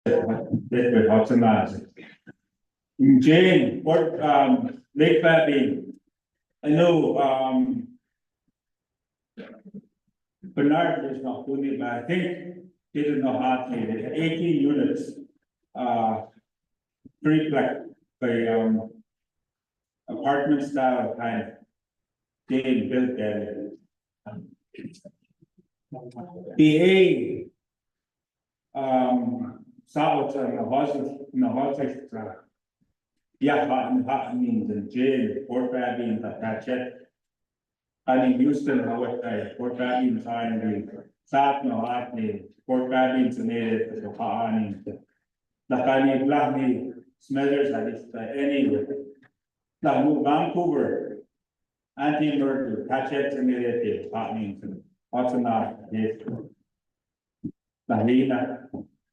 with hot and Jane, what Lake Valley, I know Bernard is not doing it, but I think they did not have it. 18 units, triplex by apartment style kind. Jane built there. The South and the horses, yeah, happening in Jane, Port Valley, and the and in Houston, Port Valley, and the South, no, Port Valley, and the Kahani, the Kahani, Blackney, Smithers, and it's anyway. The Vancouver, anti-murder, Hatchet, and the happening, what's not, yes. The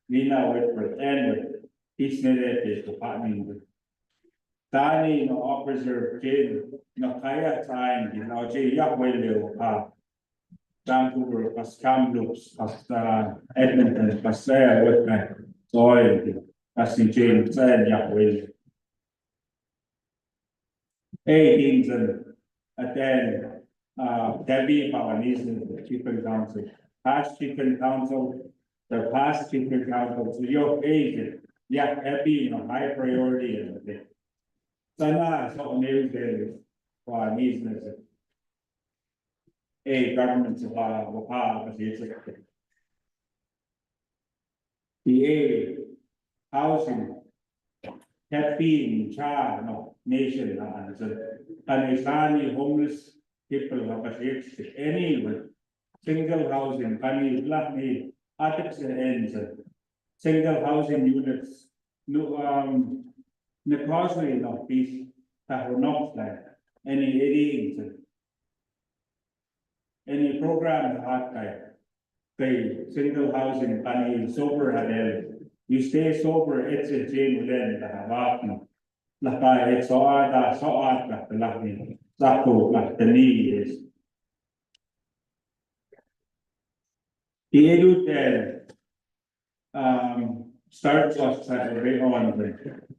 Lena Whitford, and he's needed the happening. Danny, no officer, Jane, no kaya time, Jay Yahweh, Vancouver, pas Kamloops, pas Edmonton, pas what kind, soil, as in Jane said, Yahweh. 18 and then, Debbie Pavanese, the Chieftain Council, past Chieftain Council, the past Chieftain Council, so your agent, yeah, Debbie, high priority and the Sana, so news for business. A government the housing, happy, child, no, nation, and homeless people have a any with single housing, funny, black me, artists ends, single housing units, no, the causeway of peace that were not like any areas, any program that pay single housing, funny, sober, you stay sober, it's a jail within the Havana. Like it's so hard, the Latin, Sako, like the need is. The edu starts off at a big on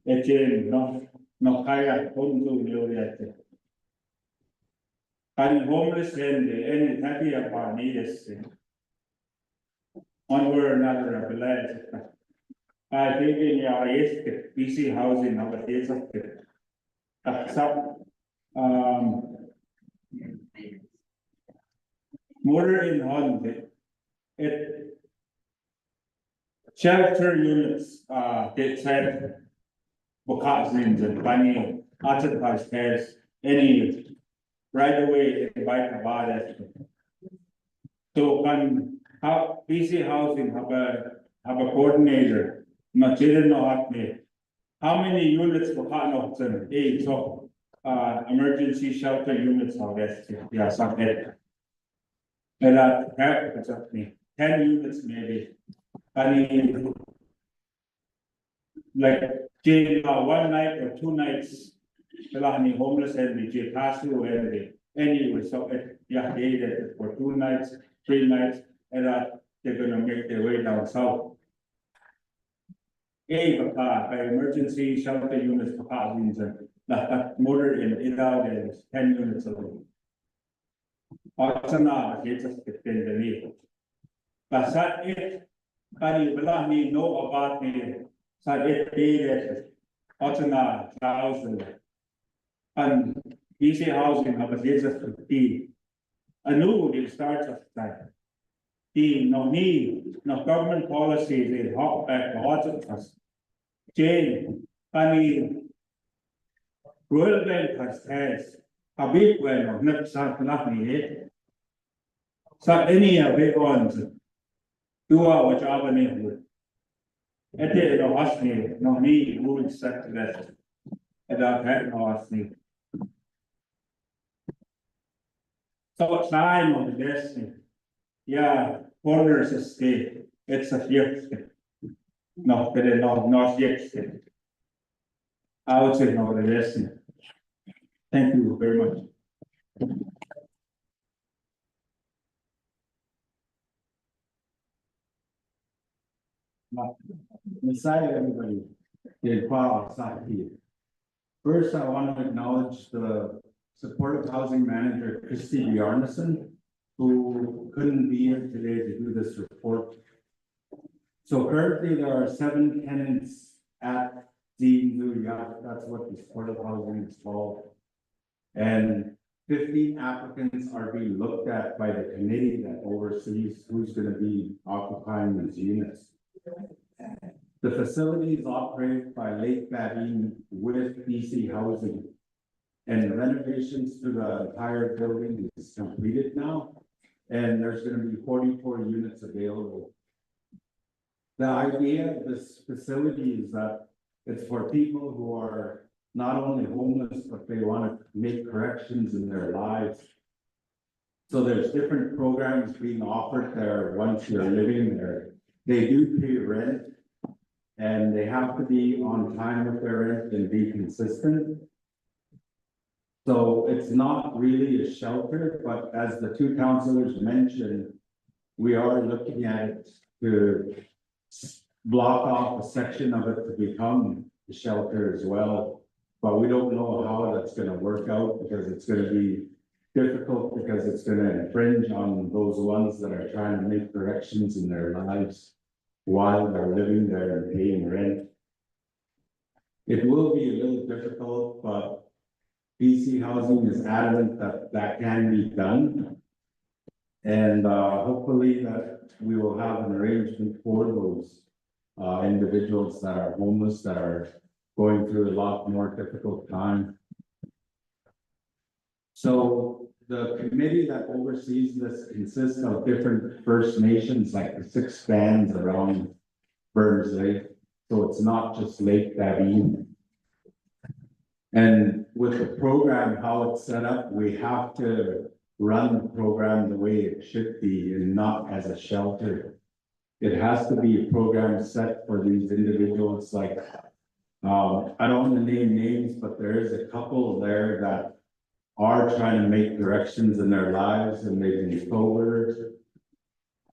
the jail, no kaya, home to you. And homeless and any happy upon needs. One way or another, I believe. I think in your PC housing of the days of some motor in Holland, it shelter units, they said, Bokazins and Bunny, Artifice has any right away invite about it. So can how PC housing have a coordinator. Not how many units for Cotton 8 so emergency shelter units are best, yeah, something. And it's up me 10 units maybe. I mean like one night or 2 nights homeless and we pass through anyway, so yeah, they did it for 2 nights, 3 nights, and they're gonna make their way down south. By emergency shelter units for housing and that motor in out is 10 units away. Also not it's just been the need. But that it but me know about me so it did also not 1,000 and easy housing of a Jesus 50. I knew it starts at that. No need, no government policy, they hop back lots of us. Jane, Royal Bank has a big one of next nothing. So any of it ones do our job in it. It did no hosting, no need, moving set to that. And I've had no hosting. So it's 9 on the destiny. Yeah, corners is state. It's a gift. No, but not yet. I would say no, the destiny. Thank you very much. Beside everybody, did file here. First, I want to acknowledge the supportive housing manager, Christy Bjarnason, who couldn't be here today to do this report. So currently, there are 7 tenants at Zooya, that's what the supportive housing is called. And 15 applicants are being looked at by the committee that oversees who's going to be occupying these units. The facility is operated by Lake Babine with BC Housing. And renovations to the entire building is completed now. And there's going to be 44 units available. The idea of this facility is that it's for people who are not only homeless, but they want to make corrections in their lives. So there's different programs being offered there once you're living there. They do pay rent. And they have to be on time with their rent and be consistent. So it's not really a shelter, but as the 2 councilors mentioned, we are looking at it to block off a section of it to become a shelter as well. But we don't know how that's going to work out because it's going to be difficult because it's going to infringe on those ones that are trying to make corrections in their lives while they're living there and paying rent. It will be a little difficult, but BC Housing is adamant that that can be done. And hopefully that we will have an arrangement for those individuals that are homeless, that are going through a lot more difficult time. So the committee that oversees this consists of different First Nations, like the 6 bands around Burns Lake. So it's not just Lake Babine. And with the program, how it's set up, we have to run the program the way it should be and not as a shelter. It has to be a program set for these individuals. Like, I don't want to name names, but there is a couple there that are trying to make directions in their lives, and they've been sober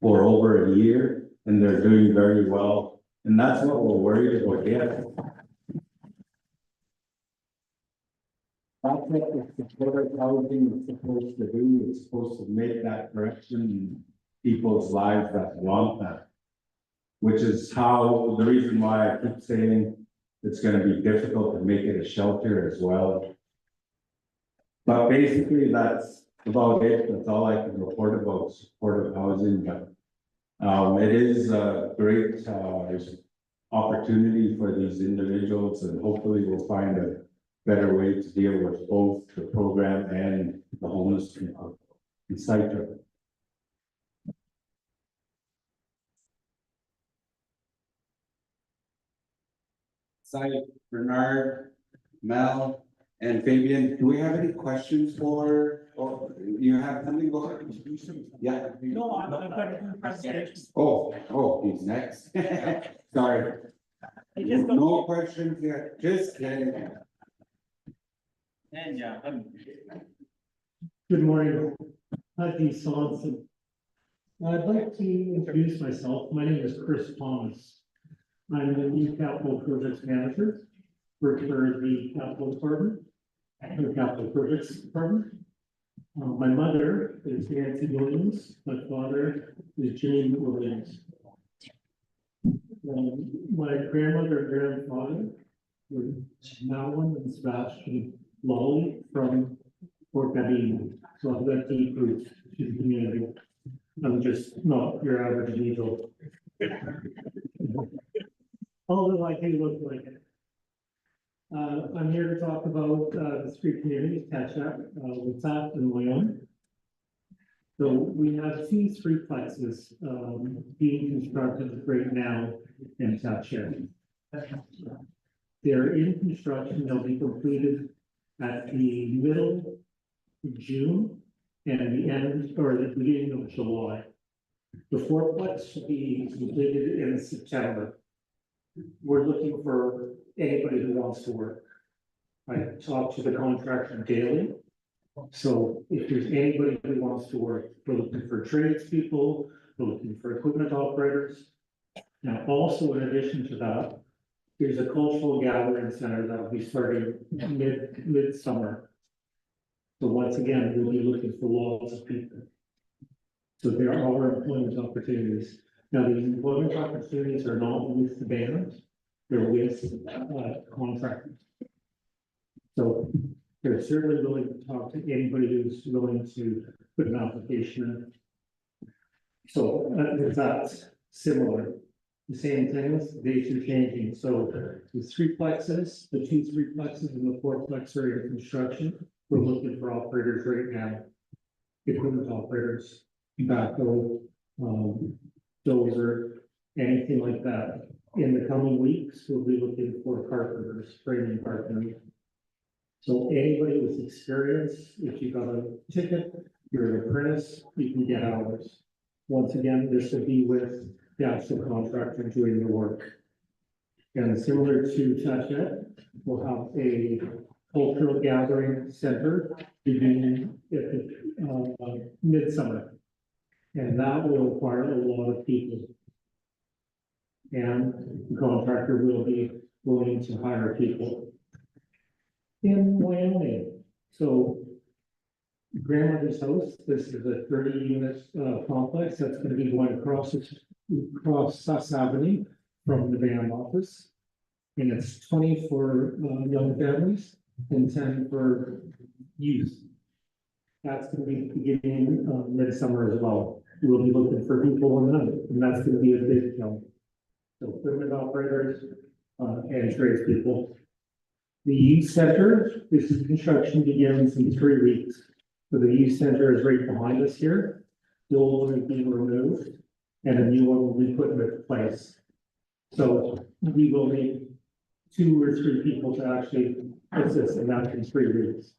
for over a year, and they're doing very well. And that's what we're worried about here. That's what the supportive housing is supposed to do. It's supposed to make that correction in people's lives that want that. Which is how, the reason why I keep saying it's going to be difficult to make it a shelter as well. But basically, that's about it. That's all I can report about supportive housing. But it is a great opportunity for these individuals, and hopefully we'll find a better way to deal with both the program and the homeless site. Bernard, Mel, and Fabian, do we have any questions for, or you have something going? Yeah. No, I've got a presentation. Oh, he's next. Sorry. No questions yet, just kidding. And yeah. Good morning, Huddy Swanson. I'd like to introduce myself. My name is Chris Thomas. I'm the new capital projects manager for the capital department, the capital projects department. My mother is Nancy Williams. My father is Jane Williams. My grandmother and grandfather were Madeline and Sebastian Lolly from Fort Babine. So I've got deep roots to the community. I'm just not your average needle. Although I do look like it. I'm here to talk about the 3 communities, Tatchak, Wet'suwet'en, and Wyoming. So we have 2 3-plexes being constructed right now in Tatchak. They're in construction. They'll be completed at the middle of June and the end or the beginning of July. The 4-plex should be completed in September. We're looking for anybody who wants to work. I talk to the contractor daily. So if there's anybody who wants to work, we're looking for tradespeople, we're looking for equipment operators. Now, also in addition to that, there's a cultural gathering center that will be starting midsummer. So once again, we'll be looking for lots of people. So there are employment opportunities. Now, these employment opportunities are not with the band, they're with contractors. So they're certainly willing to talk to anybody who's willing to put an application in. So that's similar. The same things, dates are changing. So the three plexes, the two three plexes and the four plex are in construction. We're looking for operators right now. Equipment operators, backhoe, dozer, anything like that. In the coming weeks, we'll be looking for carpenters, framing carpenters. So anybody with experience, if you got a ticket, you're an apprentice, you can get hours. Once again, this will be with the actual contractor doing the work. And similar to Tachet, we'll have a cultural gathering center beginning at midsummer. And that will require a lot of people. And the contractor will be willing to hire people. In Wyoming, so grandmother's house, this is a 30-unit complex that's going to be going across Suss Avenue from the band office. And it's 20 for young families and 10 for youth. That's going to be beginning midsummer as well. We'll be looking for people on that, and that's going to be a big jump. So equipment operators and tradespeople. The youth center, this construction begins in 3 weeks. So the youth center is right behind us here. The old one is being removed and a new one will be put into place. So we will need 2 or 3 people to actually assist in that in 3 weeks.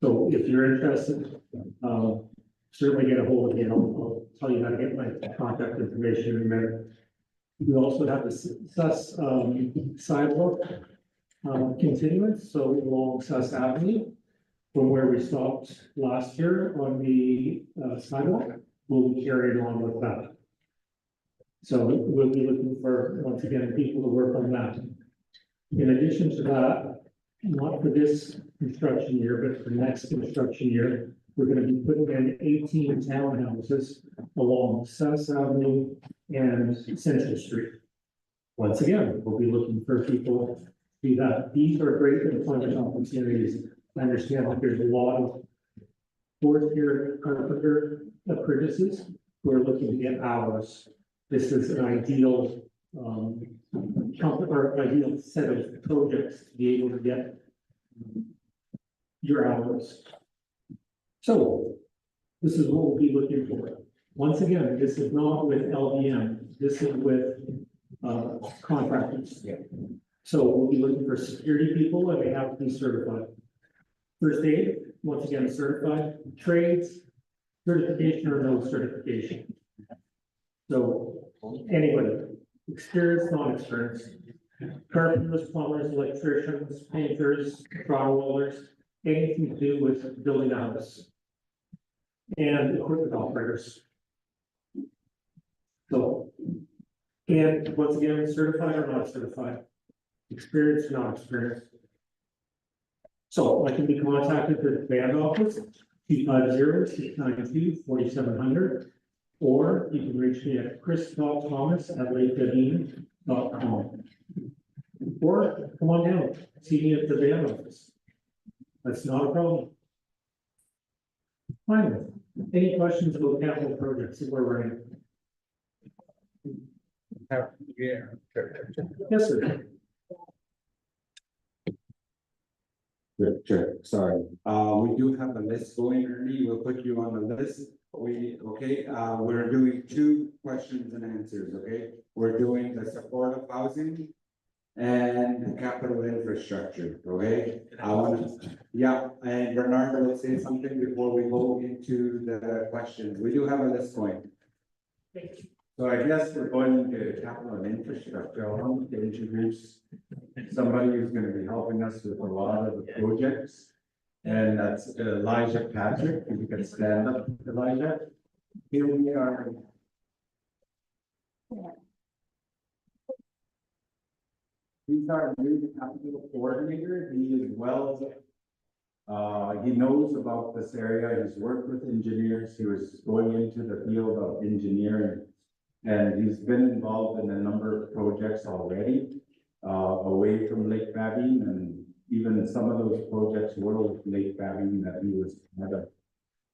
So if you're interested, certainly get a hold of me. I'll tell you how to get my contact information in a minute. We also have the Suss sidewalk continuance, so along Suss Avenue, from where we stopped last year on the sidewalk, we'll be carried on with that. So we'll be looking for, once again, people to work on that. In addition to that, not for this construction year, but for next construction year, we're going to be putting in 18 townhouses along Suss Avenue and Central Street. Once again, we'll be looking for people to do that. These are great employment opportunities. I understand that there's a lot of fourth-year carpenter apprentices who are looking to get hours. This is an ideal ideal set of projects to be able to get your hours. So this is what we'll be looking for. Once again, this is not with LBN, this is with contractors. So we'll be looking for security people and they have to be certified. First aid, once again, certified. Trades, certification or no certification. So anybody, experienced, non-experienced, carpenters, plumbers, electricians, painters, throttle welders, anything to do with building a house. And equipment operators. So, and once again, certified or not certified, experienced or not experienced. So I can be contacted at the band office, 250-692-4700, or you can reach me at chris.thomas@lakedean.com. Or come on down, see me at the band office. That's not a problem. Finally, any questions about capital projects that we're running? Yes, sir. Sure, sorry. We do have a list going, Ernie. We'll put you on the list. We're doing 2 questions and answers, okay? We're doing the supportive housing and the capital infrastructure, okay? And Bernard will say something before we go into the questions. We do have a list going. So I guess we're going to capital and infrastructure. I want to introduce somebody who's going to be helping us with a lot of the projects. And that's Elijah Patrick. If you can stand up, Elijah. Here we are. He's our new capital coordinator. He is well. He knows about this area. He's worked with engineers. He was going into the field of engineering. And he's been involved in a number of projects already, away from Lake Babine, and even some of those projects were with Lake Babine that he was part of.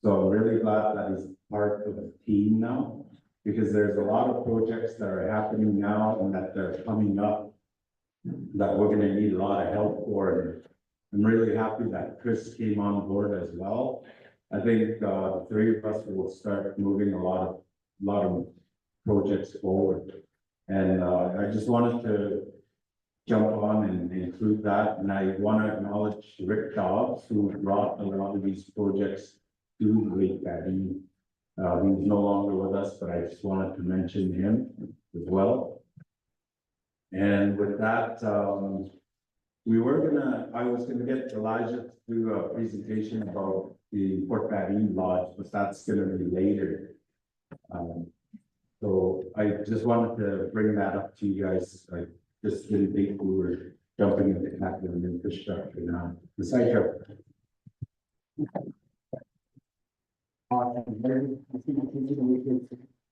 So I'm really glad that he's part of the team now, because there's a lot of projects that are happening now and that they're coming up that we're gonna need a lot of help for. And I'm really happy that Chris came on board as well. I think the three of us will start moving a lot of projects forward. And I just wanted to jump on and include that. And I want to acknowledge Rick Dobbs, who brought a lot of these projects to Lake Babine. He's no longer with us, but I just wanted to mention him as well. And with that, I was gonna get Elijah to do a presentation about the Port Babine Lodge, but that's gonna be later. So I just wanted to bring that up to you guys. I just didn't think we were jumping into capital and infrastructure now. The site up.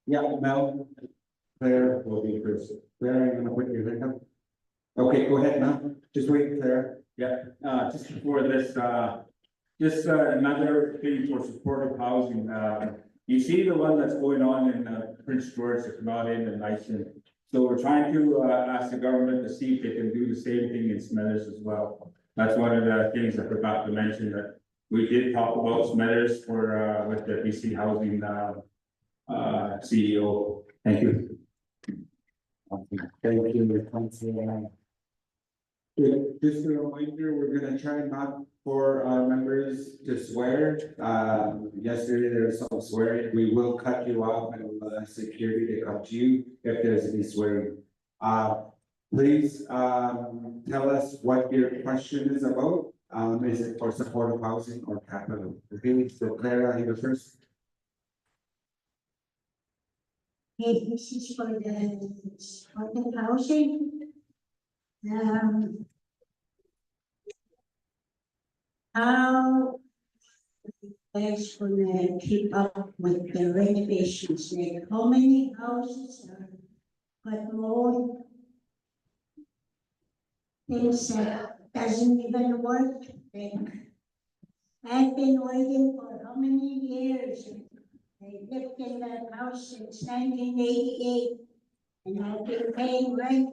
Yeah, Mel. Claire will be first. Claire, I'm gonna put your hand up. Okay, go ahead, Mel. Just wait, Claire. Yeah, just before this, just another thing for supportive housing. You see the one that's going on in Prince George, it's not in the Nyson. So we're trying to ask the government to see if they can do the same thing in Smithers as well. That's one of the things I forgot to mention, that we did talk about Smithers for with the BC Housing CEO. Thank you. Thank you, Councilor. Just a reminder, we're gonna try not for our members to swear. Yesterday there was some swearing. We will cut you off and security to come to you if there's any swearing. Please tell us what your question is about. Is it for supportive housing or capital? Okay, so Clara, you go first. Hey, this is for the housing. How you guys gonna keep up with the renovations? Like how many houses are got more things that doesn't even work? Like I've been waiting for how many years? I lived in that house since 1988, and I've been paying rent.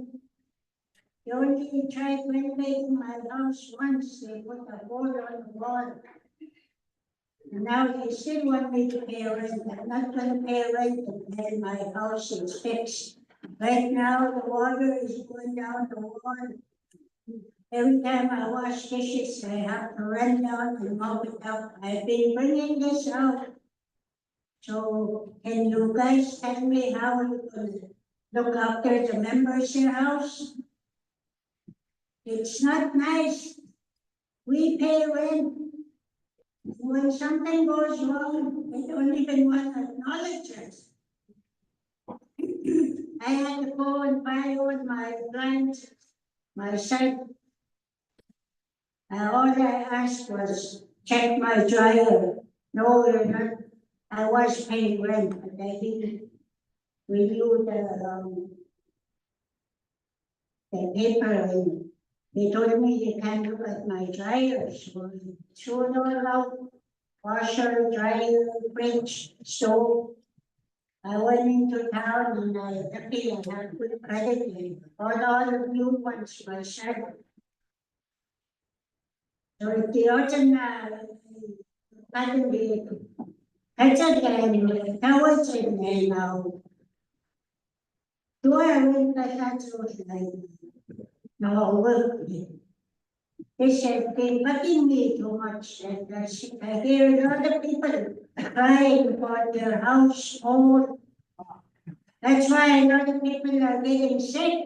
They only tried renovating my house once, they put a board on the wall. And now they still want me to pay rent. I'm not going to pay rent until my house is fixed. Right now, the water is going down the wall. Every time I wash dishes, I have to run down and mop it up. I've been bringing this out. So can you guys tell me how you can look after the members in your house? It's not nice. We pay rent. When something goes wrong, they don't even want to acknowledge us. I had to go and buy with my clients, my son. All I asked was check my dryer. No, we're not. I was paying rent, but I didn't renew the paper. And they told me you can't look at my dryer, so I showed all out. Washer, dryer, fridge, stove. I went into town and I luckily I had good credit and bought all the new ones myself. So if the autumn hadn't been, I said I was in there now. Do I win like that? No, work. They said they cutting me too much. And I hear a lot of people crying about their household. That's why a lot of people are getting sick.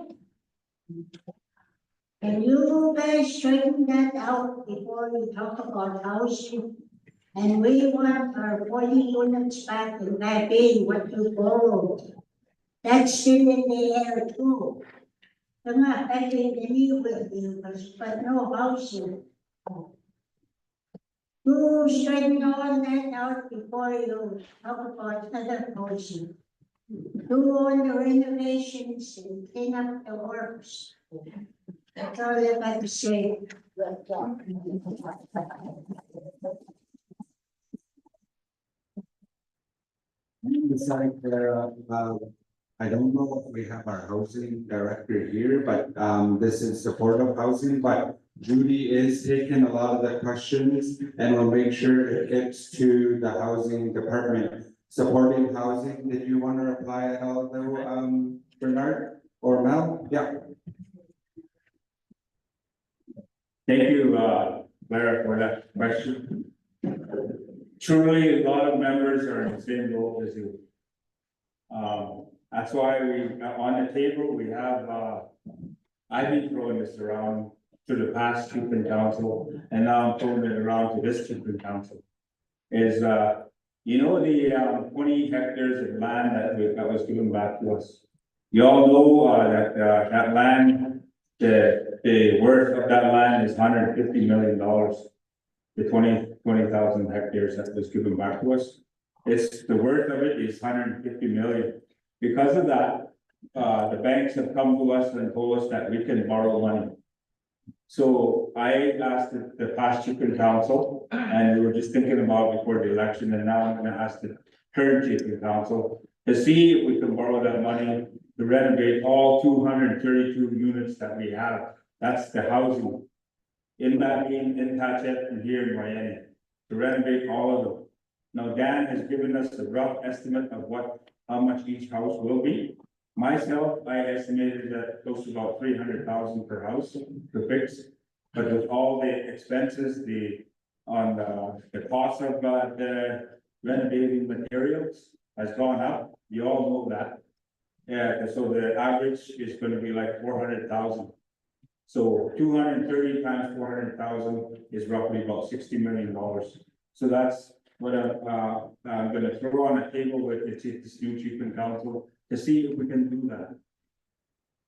Can you guys straighten that out before we talk about housing? And we want our 40 units back in that being what you borrowed. That's still in the air too. I'm not begging any with you, but no housing. You should know that out before you talk about other housing. Do all the renovations and clean up the works. That's all I got to say. Besides, I don't know if we have our housing director here, but, this is supportive housing, but Judy is taking a lot of the questions and will make sure it gets to the housing department. Supporting housing, did you want to reply at all though, Bernard or Mel? Yeah. Thank you, Clara, for that question. Truly, a lot of members are in the same boat as you. That's why we, on the table, we have, I've been throwing this around to the past chief and council, and now I'm throwing it around to this chief and council. Is, you know, the 20 hectares of land that was given back to us. You all know, that land, the worth of that land is $150 million. The 20,000 hectares that was given back to us. It's, the worth of it is 150 million. Because of that, the banks have come to us and told us that we can borrow money. So I asked the past chief and council, and we were just thinking about before the election, and now I'm gonna ask the current chief and council to see if we can borrow that money to renovate all 232 units that we have. That's the housing. In Babine, in Patchett, and here in Miami, to renovate all of them. Now, Dan has given us a rough estimate of how much each house will be. Myself, I estimated that close to about 300,000 per house to fix. But with all the expenses, the cost of the renovating materials has gone up, you all know that. Yeah, so the average is gonna be like 400,000. So 230 times 400,000 is roughly about $60 million. So that's what I'm gonna throw on a table with this new chief and council to see if we can do that.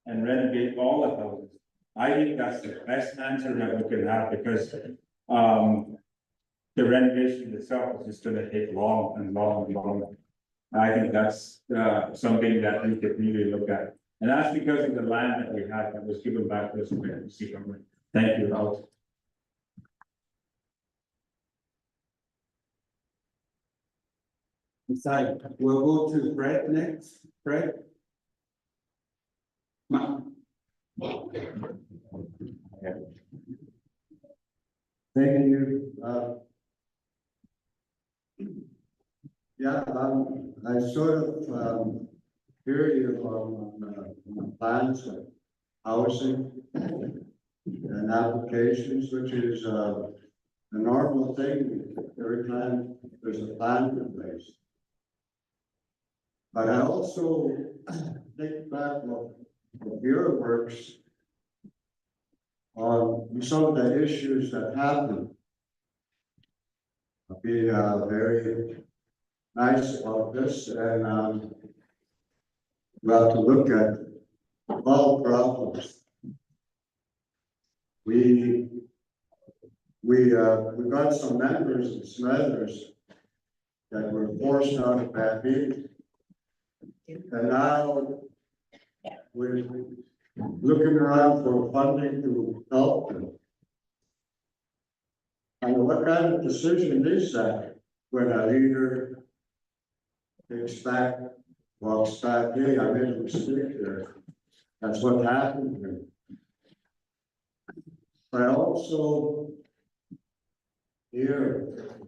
And renovate all the houses. I think that's the best answer that we can have because the renovation itself is just gonna take long and long and long. I think that's something that we could really look at. And that's because of the land that we had that was given back to us from the BC government. Thank you, Alex. Besides, we'll go to Fred next. Fred? Thank you, I sort of, hear you on plans of housing and applications, which is, a normal thing every time there's a plan in place. But I also think back of your works on some of the issues that happen. I'll be very nice about this, and we have to look at all problems. We got some members and some others that were forced out of that meeting. And now we're looking around for funding to help them. And what kind of decision is that when a leader takes back, walks back, hey, I made a mistake there. That's what happened here. But I also hear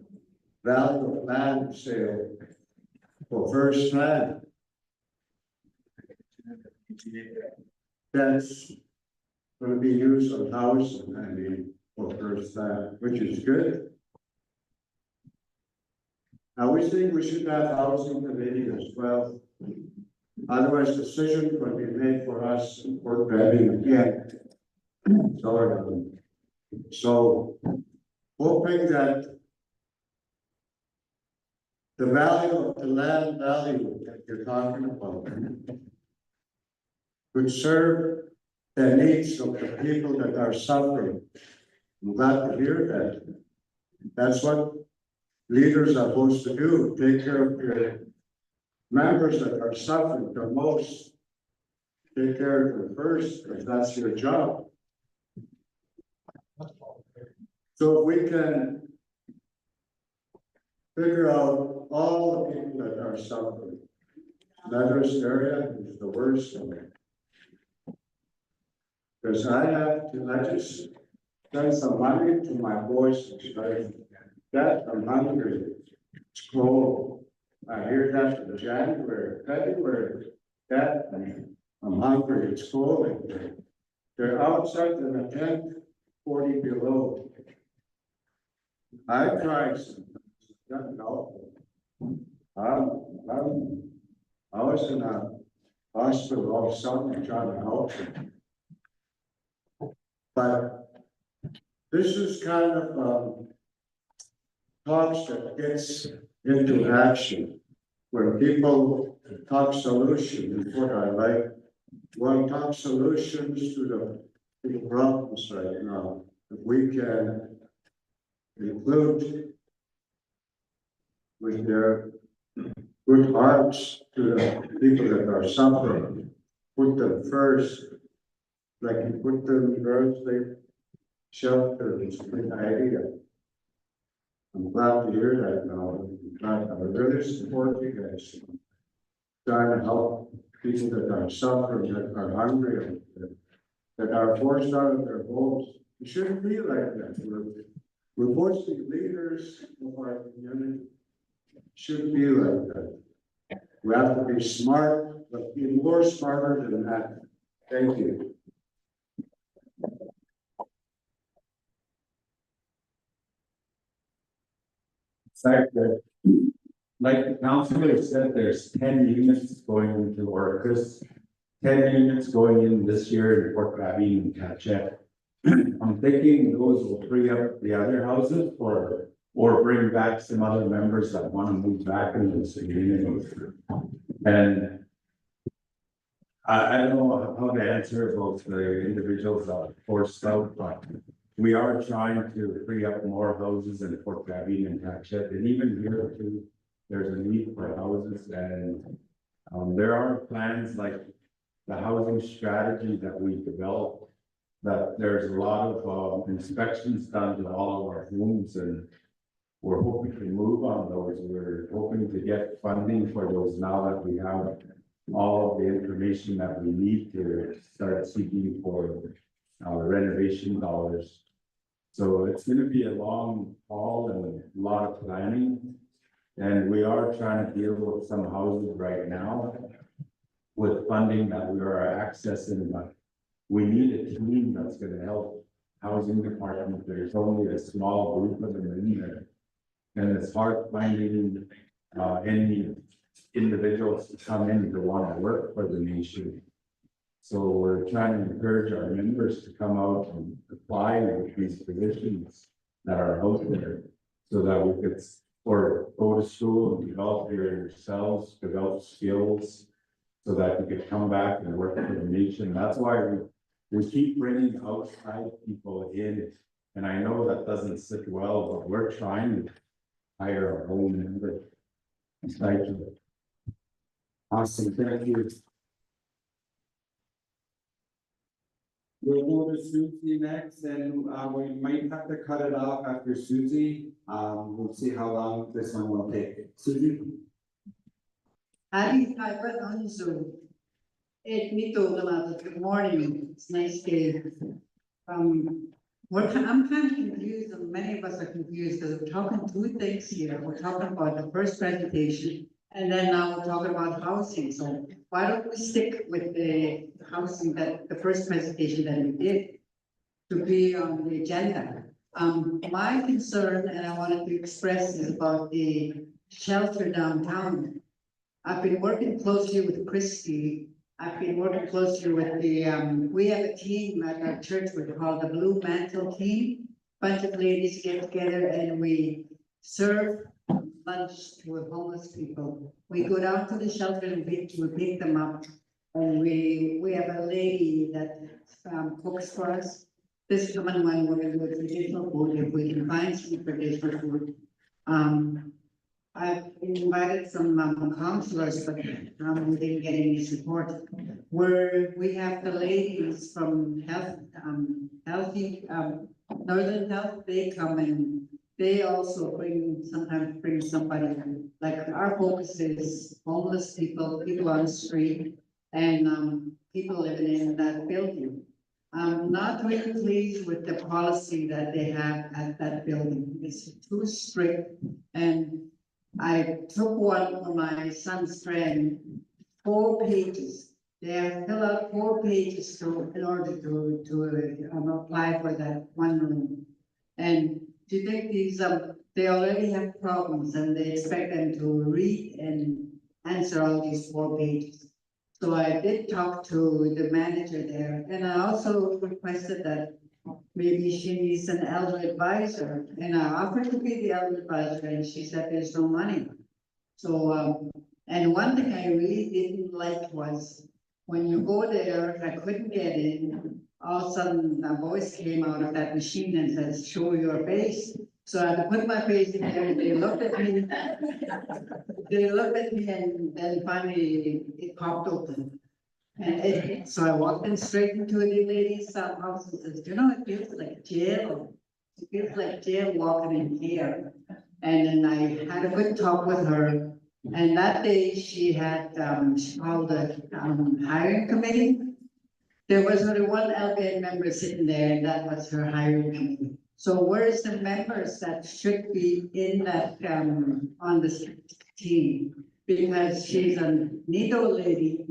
value of land sale for first time. That's going to be used on housing, I mean, for first time, which is good. Now, we think we should have housing committee as well. Otherwise, decisions will be made for us for grabbing again. Sorry. So, hoping that the value of the land value that you're talking about could serve the needs of the people that are suffering. I'm glad to hear that. That's what leaders are supposed to do, take care of your members that are suffering the most. Take care of them first, because that's your job. So if we can figure out all the people that are suffering, Meadows area is the worst of it. Because I just send some money to my boys, that I'm hungry, it's cold. I hear that in January, February, that I'm hungry, it's cold. They're outside in a tent, 40 below. I cried sometimes, nothing awful. I was in a hospital all summer trying to help them. But this is kind of talks that gets into action. When people talk solutions, is what I like. One talk solutions to the problems right now. If we can include with their good hearts to the people that are suffering, put them first, like you put them in earthly shelter, it's a good idea. I'm glad to hear that now. I really support you guys. Trying to help people that are suffering, that are hungry, that are forced out of their homes. It shouldn't be like that. We're supposed to be leaders of our community. Shouldn't be like that. We have to be smart, but be more smarter than that. Thank you. Fact that, like the councilor said, there's 10 units going into Orcas, 10 units going in this year in Port Ravine and Catchet. I'm thinking those will free up the other houses or bring back some other members that want to move back into the community. And I don't know how to answer about the individuals that are forced out, but we are trying to free up more houses in Port Ravine and Catchet, and even here too, there's a need for houses, and there are plans like the housing strategy that we developed, that there's a lot of inspections done to all of our homes, and we're hoping to move on those. We're hoping to get funding for those now that we have all of the information that we need to start seeking for renovation dollars. So it's going to be a long haul and a lot of planning. And we are trying to deal with some houses right now with funding that we are accessing, but we need a team that's going to help housing department. There's only a small group of them in there. And it's hard finding any individuals to come in to want to work for the nation. So we're trying to encourage our members to come out and apply with these positions that are out there so that we could or go to school and develop yourselves, develop skills so that you could come back and work for the nation. That's why we keep bringing outside people in. And I know that doesn't sit well, but we're trying to hire our own member. Thank you. Awesome, thank you. We'll go to Susie next, and we might have to cut it off after Susie. We'll see how long this one will take. Susie? Happy Piper on Zoom. Good morning. It's nice day. I'm kind of confused, and many of us are confused because we're talking two things here. We're talking about the first presentation, and then now we're talking about housing. So why don't we stick with the housing, that the first presentation that we did to be on the agenda? My concern, and I wanted to express, is about the shelter downtown. I've been working closely with Christy. I've been working closely with the, we have a team at our church we call the Blue Mantle Team. Bunch of ladies get together and we serve lunch to homeless people. We go down to the shelter and we pick them up. And we have a lady that cooks for us. This coming one, we're gonna do traditional food, if we can find some traditional food. I've invited some counselors, but we didn't get any support. Where we have the ladies from Northern Health, they come and they also sometimes bring somebody, like our focus is homeless people, people on the street, and people living in that building. I'm not really pleased with the policy that they have at that building. It's too strict. And I took one for my son's friend, 4 pages. They have to fill out 4 pages in order to apply for that one room. And do you think they already have problems and they expect them to read and answer all these 4 pages? So I did talk to the manager there, and I also requested that maybe she needs an elder advisor, and I offered to be the elder advisor, and she said there's no money. So, and one thing I really didn't like was, when you go there, I couldn't get in, all of a sudden, a voice came out of that machine and said, show your face. So I had to put my face in there, and they looked at me. They looked at me, and then finally it popped open. And so I walked in straight into the lady's house and says, you know, it feels like jail. It feels like jail walking in here. And then I had a good talk with her. And that day she had, she called the hiring committee. There was only one LBN member sitting there, and that was her hiring committee. So where's the members that should be in that, on this team? Because she's a neat old lady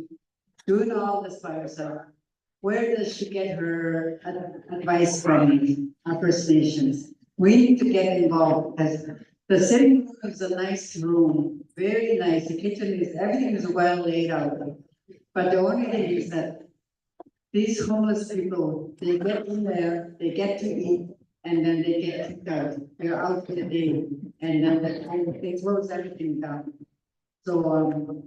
doing all this by herself. Where does she get her advice from our First Nations? We need to get involved, because the sitting room is a nice room, very nice. The kitchen is, everything is well laid out. But the only thing is that these homeless people, they get in there, they get to eat, and then they get kicked out. They're out for the day, and then they close everything down. So,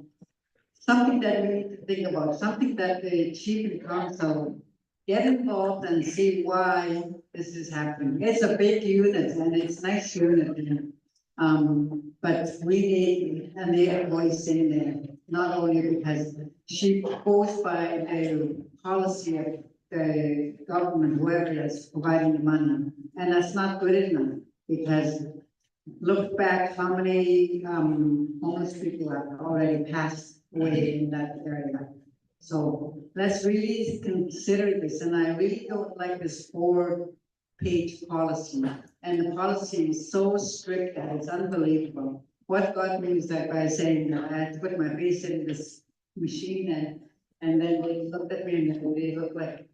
something that we need to think about, something that the chief and council get involved and see why this is happening. It's a big unit and it's nice unit. But we need a native voice in there, not only because she goes by the policy of the government, whoever is providing the money, and that's not good enough, because look back how many homeless people have already passed away in that area. So let's really consider this, and I really don't like this 4-page policy. And the policy is so strict that it's unbelievable. What got me is that by saying that I had to put my face in this machine, and then they looked at me and they looked like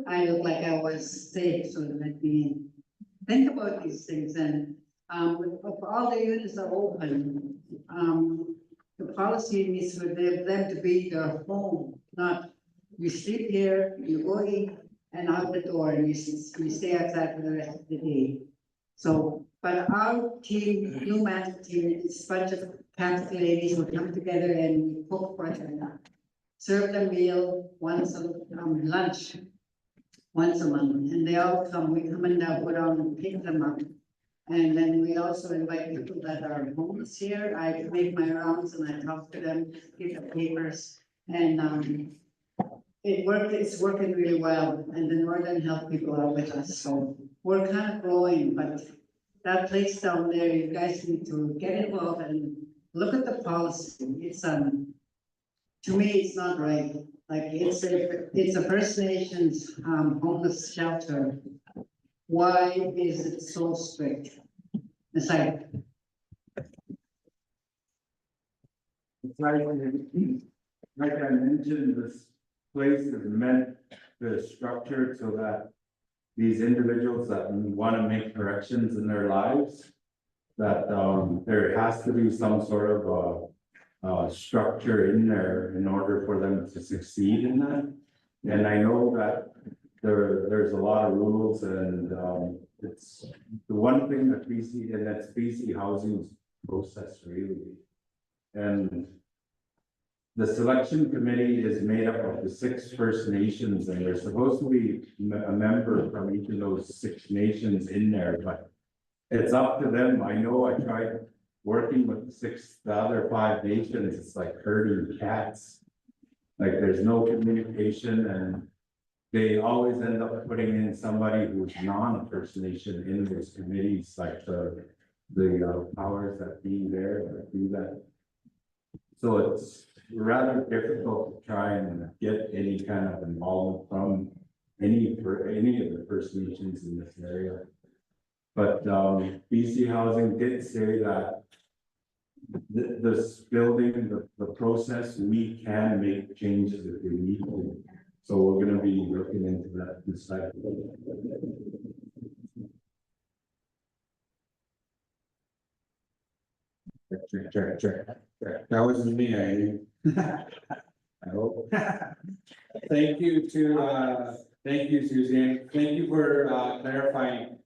I looked like I was safe, so they let me in. Think about these things, and if all the units are open, the policy needs for them to be their home, not you sleep here, you go eat, and out the door, and you stay outside for the rest of the day. So, but our team, new management team, is a bunch of Catholic ladies who come together and we cook for them, serve them meal once a lunch once a month, and they all come. We come and put on and pick them up. And then we also invite people that are homeless here. I make my rounds and I talk to them, give the papers, and it's working really well. And the Northern Health people are with us, so we're kind of growing. But that place down there, you guys need to get involved and look at the policy. It's to me, it's not right. Like it's a First Nations homeless shelter. Why is it so strict? It's like, like I mentioned, this place is meant to structure so that these individuals that want to make corrections in their lives, that there has to be some sort of structure in there in order for them to succeed in that. And I know that there's a lot of rules, and it's the one thing that BC, and that's BC housing's process really. And the selection committee is made up of the 6 First Nations, and there's supposed to be a member from each of those 6 nations in there, but it's up to them. I know I tried working with the other 5 nations, it's like herding cats. Like there's no communication, and they always end up putting in somebody who's non-First Nation in those committees, like the powers that be there, or do that. So it's rather difficult to try and get any kind of involvement from any of the First Nations in this area. But BC Housing did say that this building, the process, we can make changes if we need to. So we're gonna be looking into that this cycle. Check. That wasn't me, I hope. Thank you to, thank you, Suzanne. Thank you for clarifying,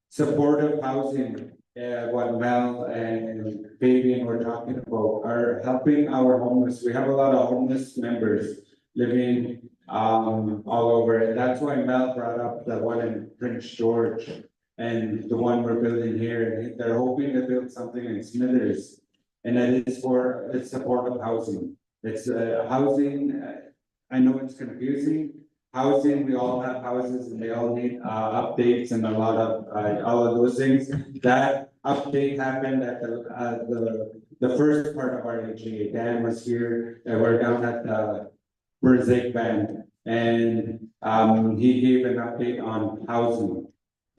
supportive housing. What Mel and Fabian were talking about are helping our homeless. We have a lot of homeless members living all over. And that's why Mel brought up the one in Prince George and the one we're building here. And they're hoping to build something in Smithers. And that is for, it's supportive housing. It's housing, I know it's confusing. Housing, we all have houses and they all need updates and a lot of all of those things. That update happened at the first part of our AGA. Dan was here, and we're down at the Brzeg Band, and he gave an update on housing.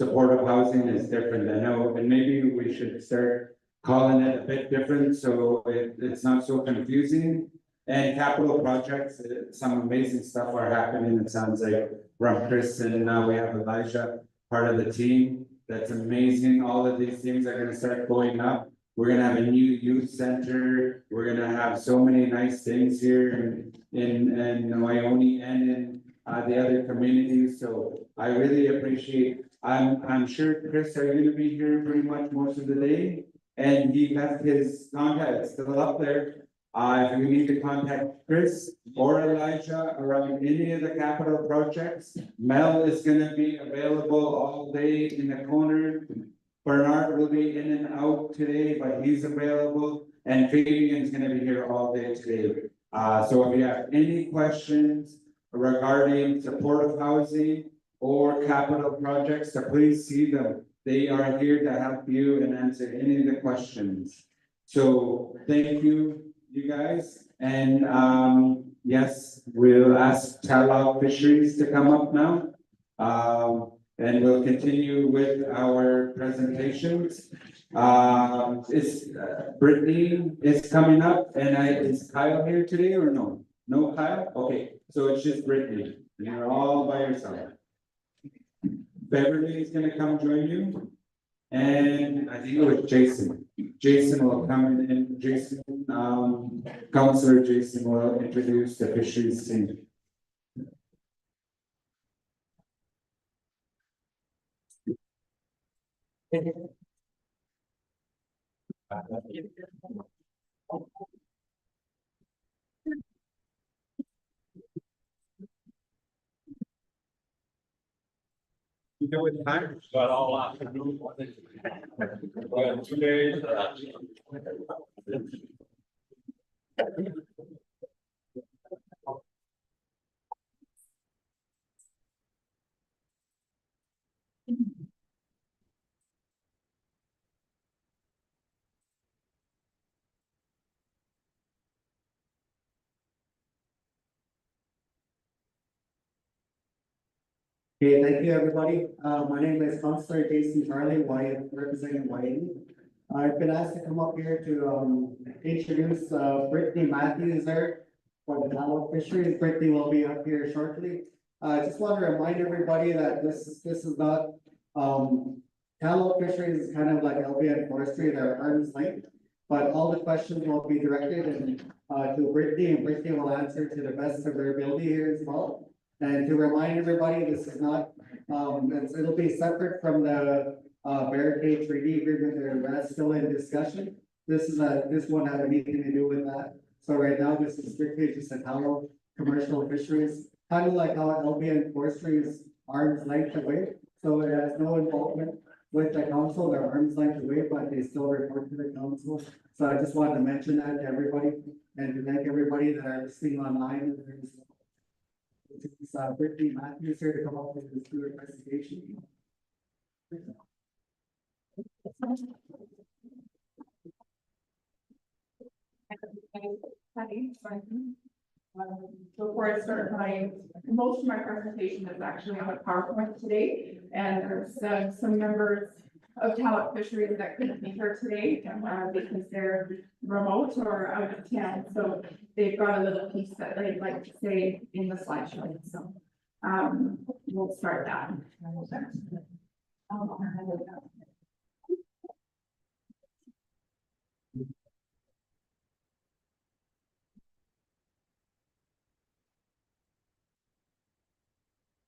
Supportive housing is different, I know, and maybe we should start calling it a bit different so it's not so confusing. And capital projects, some amazing stuff are happening, it sounds like, from Chris, and now we have Elijah, part of the team. That's amazing, all of these things are gonna start going up. We're gonna have a new youth center, we're gonna have so many nice things here in Wyoming and in the other communities, so I really appreciate. I'm sure, Chris, are you gonna be here pretty much most of the day? And he left his contact still up there. If you need to contact Chris or Elijah around any of the capital projects, Mel is gonna be available all day in the corner. Bernard will be in and out today, but he's available, and Fabian's gonna be here all day today. So if you have any questions regarding supportive housing or capital projects, so please see them. They are here to help you and answer any of the questions. So thank you. You guys, and yes, we'll ask Tallow Fisheries to come up now. And we'll continue with our presentations. Brittany is coming up, and is Kyle here today or no? No Kyle? Okay, so it's just Brittany, and you're all by yourself. Beverly is gonna come join you. And I think it was Jason. Jason will come in, Jason, Councilor Jason will introduce the fisheries team. You know what time? Got all afternoon. Got 2 days. Okay, thank you, everybody. My name is Councilor Jason Charlie, representing Wyoming. I've been asked to come up here to introduce Brittany Matthews there for the Tallow Fisheries. Brittany will be up here shortly. I just want to remind everybody that this is not Tallow Fisheries is kind of like LBN Forestry, they're arm's length, but all the questions will be directed to Brittany, and Brittany will answer to the best of her ability here as well. And to remind everybody, this is not, it'll be separate from the barricade treaty agreement, that's still in discussion. This one had anything to do with that. So right now, this is strictly just a tallow commercial fisheries, kind of like how LBN forestry is arm's length away. So it has no involvement with the council, they're arm's length away, but they still report to the council. So I just wanted to mention that to everybody and to thank everybody that are listening online. It's Brittany Matthews here to come up with this good presentation. Before I start, most of my presentation is actually on a PowerPoint today, and there's some members of Talent Fisheries that couldn't be here today because they're remote or out of town, so they've got a little piece that they'd like to say in the slideshow, so we'll start that.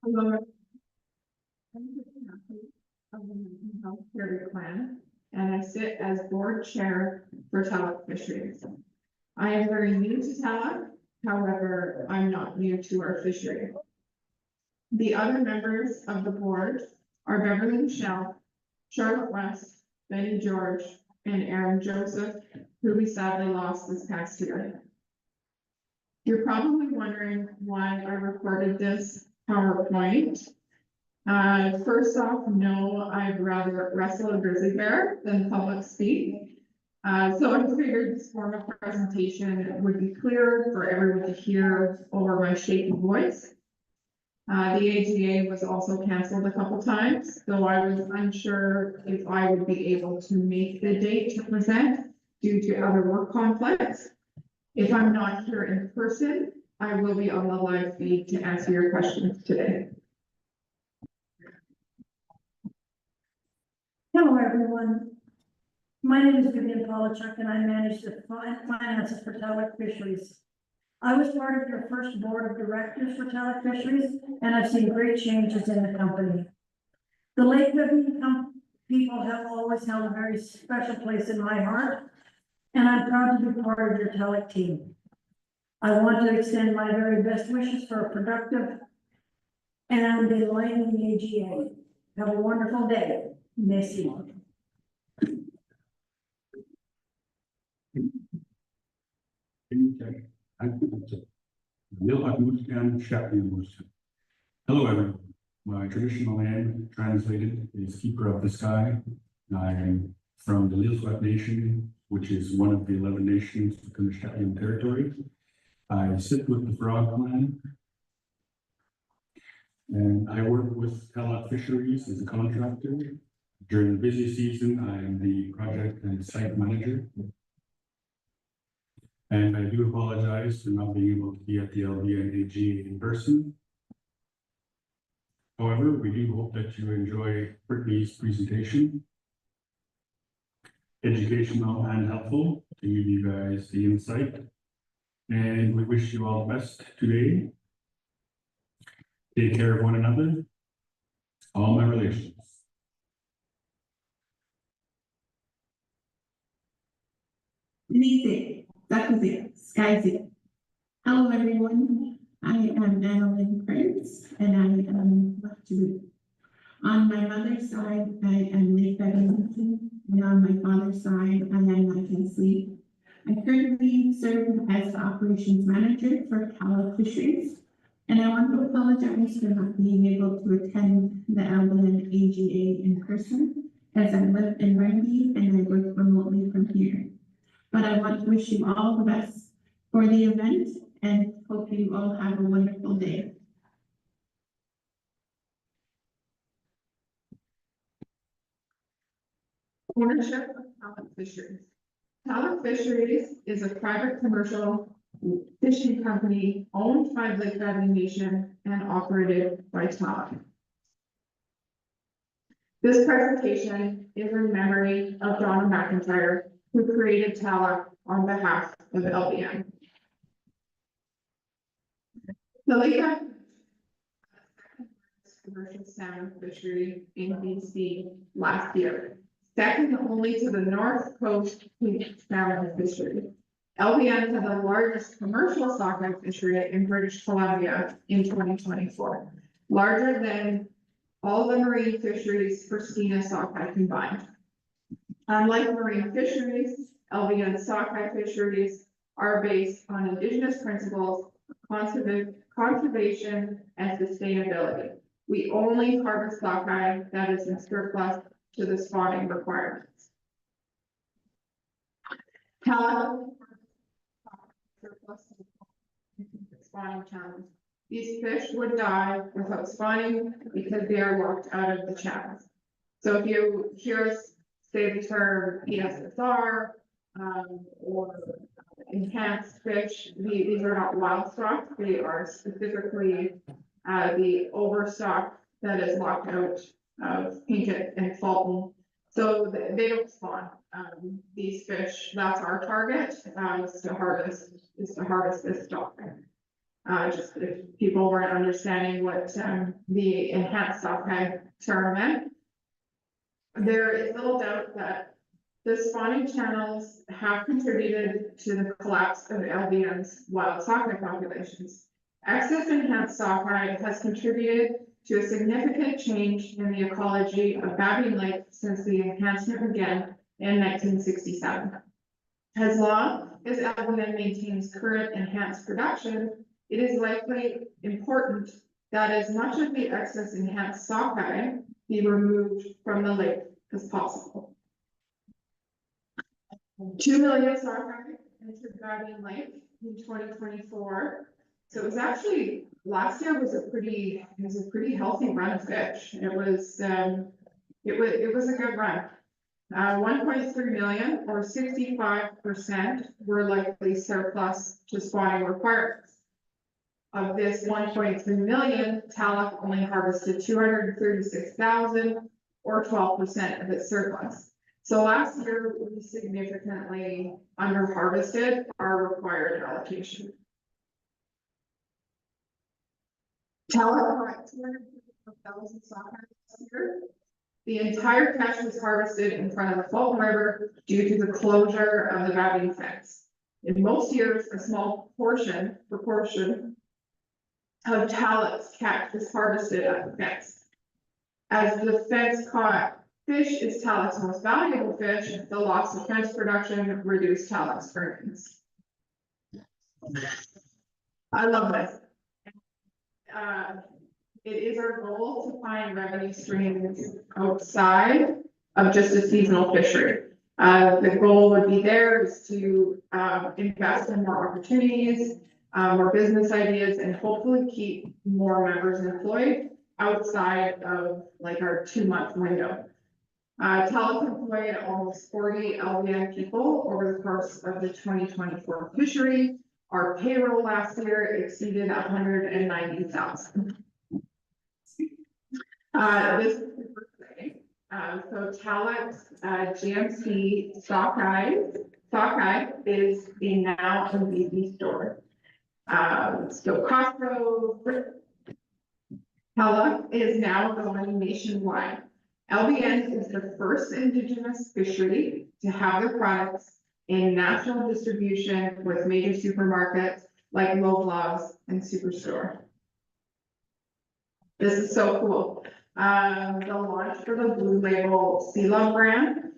Of the Mental Health Care Plan, and I sit as board chair for Talent Fisheries. I am very new to Talent, however, I'm not new to our fishery. The other members of the board are Beverly Michelle, Charlotte West, Benny George, and Aaron Joseph, who we sadly lost this past year. You're probably wondering why I recorded this PowerPoint. First off, no, I'd rather wrestle a grizzly bear than public speak. So I figured this form of presentation would be clear for everyone to hear over my shaky voice. The AGA was also canceled a couple times, though I was unsure if I would be able to make the date to present due to other work conflicts. If I'm not here in person, I will be on the live feed to answer your questions today. Hello, everyone. My name is Vivian Polachuk, and I manage the finances for Talent Fisheries. I was part of your first board of directors for Talent Fisheries, and I've seen great changes in the company. The Lake Vivian people have always held a very special place in my heart, and I'm proud to be part of your Talent team. I want to extend my very best wishes for a productive and enlightening AGA. Have a wonderful day. Merci. Hello, everyone. My traditional name translated is Keeper of the Sky. I'm from the Lilswat Nation, which is one of the 11 nations within the Shetland territory. I sit with the Frog Clan, and I work with Talent Fisheries as a contractor. During the busy season, I am the project and site manager. And I do apologize for not being able to be at the LBN AGA in person. However, we do hope that you enjoy Brittany's presentation. Educational and helpful to give you guys the insight. And we wish you all the best today. Take care of one another. All my relations. Easy, that was it, Skyzy. Hello, everyone. I am Annalyn Prince, and I am Wachoo. On my mother's side, I am Lake Bedington, and on my father's side, I am Michael Sleep. I currently serve as the operations manager for Talent Fisheries, and I want to apologize for not being able to attend the LBN AGA in person, as I live in Rugby and I work remotely from here. But I want to wish you all the best for the event and hope you all have a wonderful day. Ownership of Talent Fisheries. Talent Fisheries is a private commercial fishing company owned by Lake Valley Nation and operated by Talent. This presentation is in memory of Donna McIntyre, who created Talent on behalf of LBN. The Lake Valley commercial salmon fishery in BC last year, second only to the North Coast salmon fishery. LBN had the largest commercial sockeye fishery in British Columbia in 2024, larger than all the marine fisheries for Skeena sockeye combined. Unlike marine fisheries, LBN sockeye fisheries are based on Indigenous principles, conservation, and sustainability. We only harvest sockeye that is in surplus to the spawning requirements. Surplus spawning channels. These fish would die without spawning because they are locked out of the channels. So if you hear us say the term ESSR, or enhanced fish, these are not wild stock, they are specifically the overstock that is locked out of Pinkett and Fulton. So they don't spawn. These fish, that's our target, is to harvest this stock. Just if people weren't understanding what the enhanced sockeye term meant. There is little doubt that the spawning channels have contributed to the collapse of LBN's wild sockeye populations. Excess enhanced sockeye has contributed to a significant change in the ecology of Babine Lake since the enhancement began in 1967. As long as LBN maintains current enhanced production, it is likely important that as much of the excess enhanced sockeye be removed from the lake as possible. 2 million sockeye entered Babine Lake in 2024. So it was actually, last year was a pretty healthy run of fish. It was a good run. 1.3 million or 65% were likely surplus to spawning requirements. Of this 1.3 million, Tallock only harvested 236,000 or 12% of its surplus. So last year we significantly under harvested our required allocation. Tallock caught 254,000 sockeye this year. The entire catch was harvested in front of the Fulton River due to the closure of the Babine fence. In most years, a small proportion of Tallock's catch was harvested at the fence. As the fence caught fish is Tallock's most valuable fish, the loss of fence production reduced Tallock's earnings. I love this. It is our goal to find revenue streams outside of just a seasonal fishery. The goal would be there is to invest in more opportunities, more business ideas, and hopefully keep more members employed outside of like our 2-month window. Tallock employed almost 40 LBN people over the course of the 2024 fishery. Our payroll last year exceeded 190,000. This is super exciting. So Tallock's GMC sockeye is now in BC store. So Costco, Tallock is now going nationwide. LBN is the first Indigenous fishery to have their products in national distribution with major supermarkets like Loblaws and Superstore. This is so cool. The launch for the Blue Label Sea Love brand,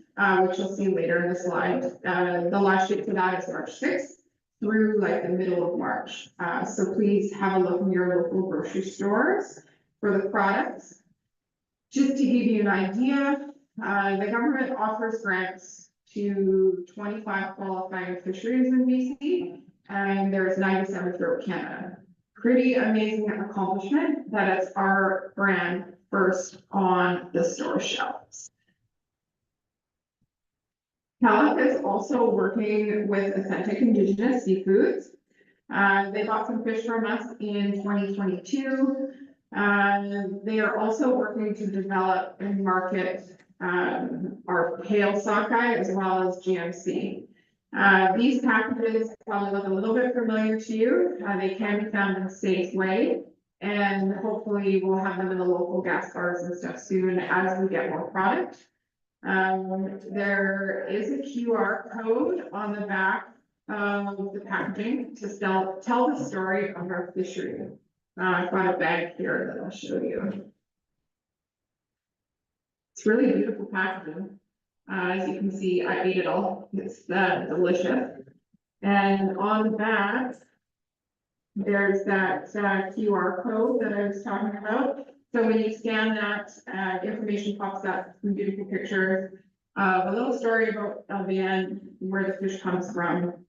which you'll see later in the slide. The last date for that is March 6th through like the middle of March. So please have a look in your local grocery stores for the products. Just to give you an idea, the government offers grants to 25 qualifying fisheries in BC, and there's 97 throughout Canada. Pretty amazing accomplishment that it's our brand first on the store shelves. Tallock is also working with authentic Indigenous seafoods. They bought some fish from us in 2022. They are also working to develop and market our pale sockeye as well as GMC. These packages probably look a little bit familiar to you. They can be found in a safe way, and hopefully we'll have them in the local gas bars and stuff soon as we get more product. There is a QR code on the back of the packaging to tell the story of our fishery. I've got a bag here that I'll show you. It's really beautiful packaging. As you can see, I ate it all. It's delicious. And on the back, there's that QR code that I was talking about. So when you scan that, information pops up, some beautiful pictures, a little story about LBN, where the fish comes from.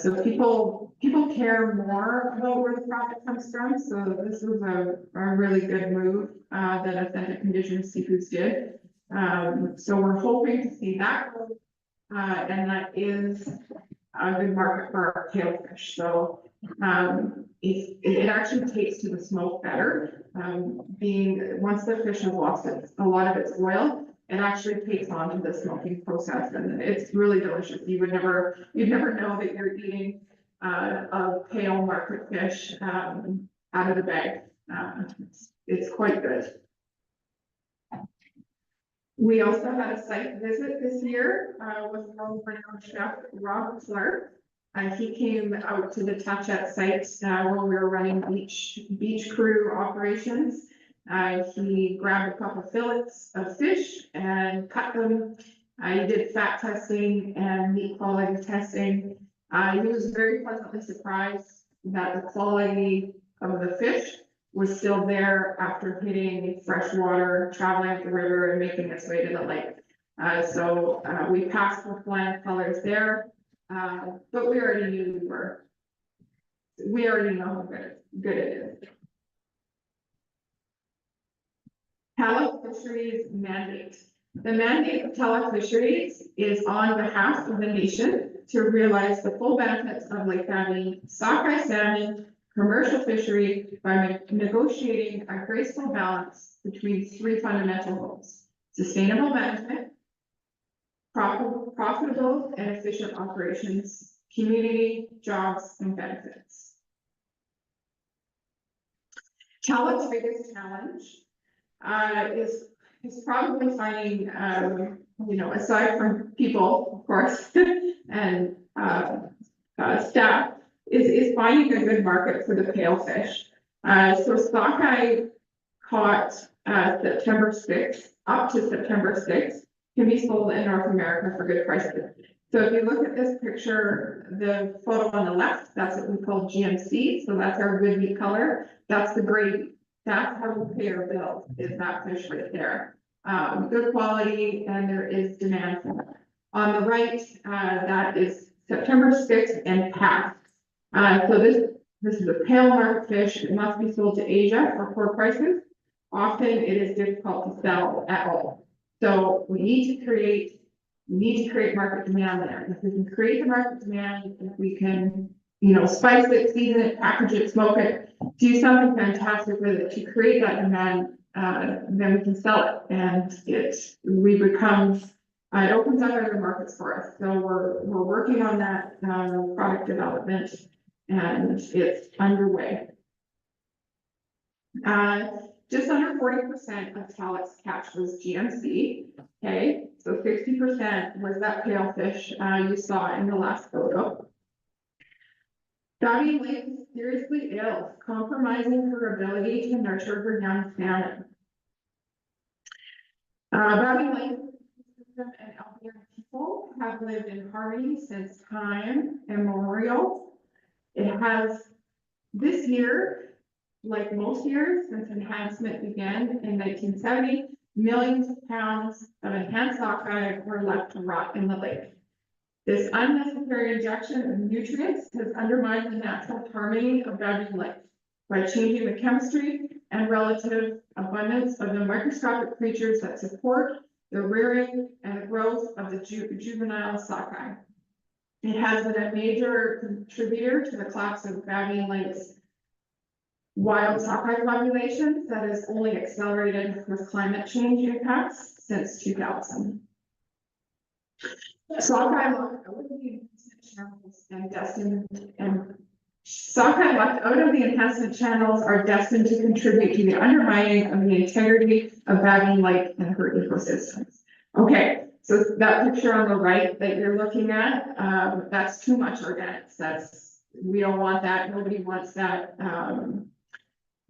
So people care more about where the profit comes from. So this was a really good move that Authentic Conditions Seafoods did. So we're hoping to see that grow, and that is a good market for our tailfish. So it actually tastes to the smoke better. Once the fish has lost a lot of its oil, it actually takes on to the smoking process, and it's really delicious. You'd never know that you're eating a pale market fish out of the bag. It's quite good. We also had a site visit this year with world-renowned chef Rob Clark. He came out to the Tatchet site when we were running beach crew operations. He grabbed a couple fillets of fish and cut them. He did fat testing and meat quality testing. He was very pleasantly surprised that the quality of the fish was still there after hitting fresh water, traveling up the river and making its way to the lake. So we passed with bland colors there, but we already knew we already know how good it is. Tallow Fisheries mandate. The mandate of Tallow Fisheries is on behalf of the nation to realize the full benefits of Lake Bavine sockeye salmon commercial fishery by negotiating a graceful balance between three fundamental goals: sustainable management, profitable and efficient operations, community, jobs, and benefits. Tallo's biggest challenge is probably finding, aside from people, of course, and staff, is finding a good market for the pale fish. So sockeye caught September 6th, up to September 6th, can be sold in North America for good prices. So if you look at this picture, the photo on the left, that's what we call GMC. So that's our good meat color. That's the gravy. That's how we pay our bills, is that fish right there. Good quality, and there is demand for it. On the right, that is September 6th and past. So this is a pale market fish. It must be sold to Asia for poor prices. Often it is difficult to sell at all. So we need to create market demand there. If we can create the market demand, if we can, spice it, season it, package it, smoke it, do something fantastic with it to create that demand, then we can sell it, and it opens up other markets for us. So we're working on that product development, and it's underway. Just under 40% of Tallo's catch was GMC. Okay, so 60% was that pale fish you saw in the last photo. Bavine Lake is seriously ill, compromising her ability to nurture her young salmon. Bavine Lake and LBN people have lived in harmony since time immemorial. It has, this year, like most years since enhancement began in 1970, millions of pounds of enhanced sockeye were left to rot in the lake. This unnecessary injection of nutrients has undermined the natural harmony of Bavine Lake by changing the chemistry and relative abundance of the microscopic creatures that support the rearing and the growth of the juvenile sockeye. It has been a major contributor to the collapse of Bavine Lake's wild sockeye populations that has only accelerated with climate change impacts since 2000. Sockeye left out of the enhancement channels are destined to contribute to the undermining of the integrity of Bavine Lake and her ecosystems. Okay, So that picture on the right that you're looking at, that's too much organics. We don't want that. Nobody wants that.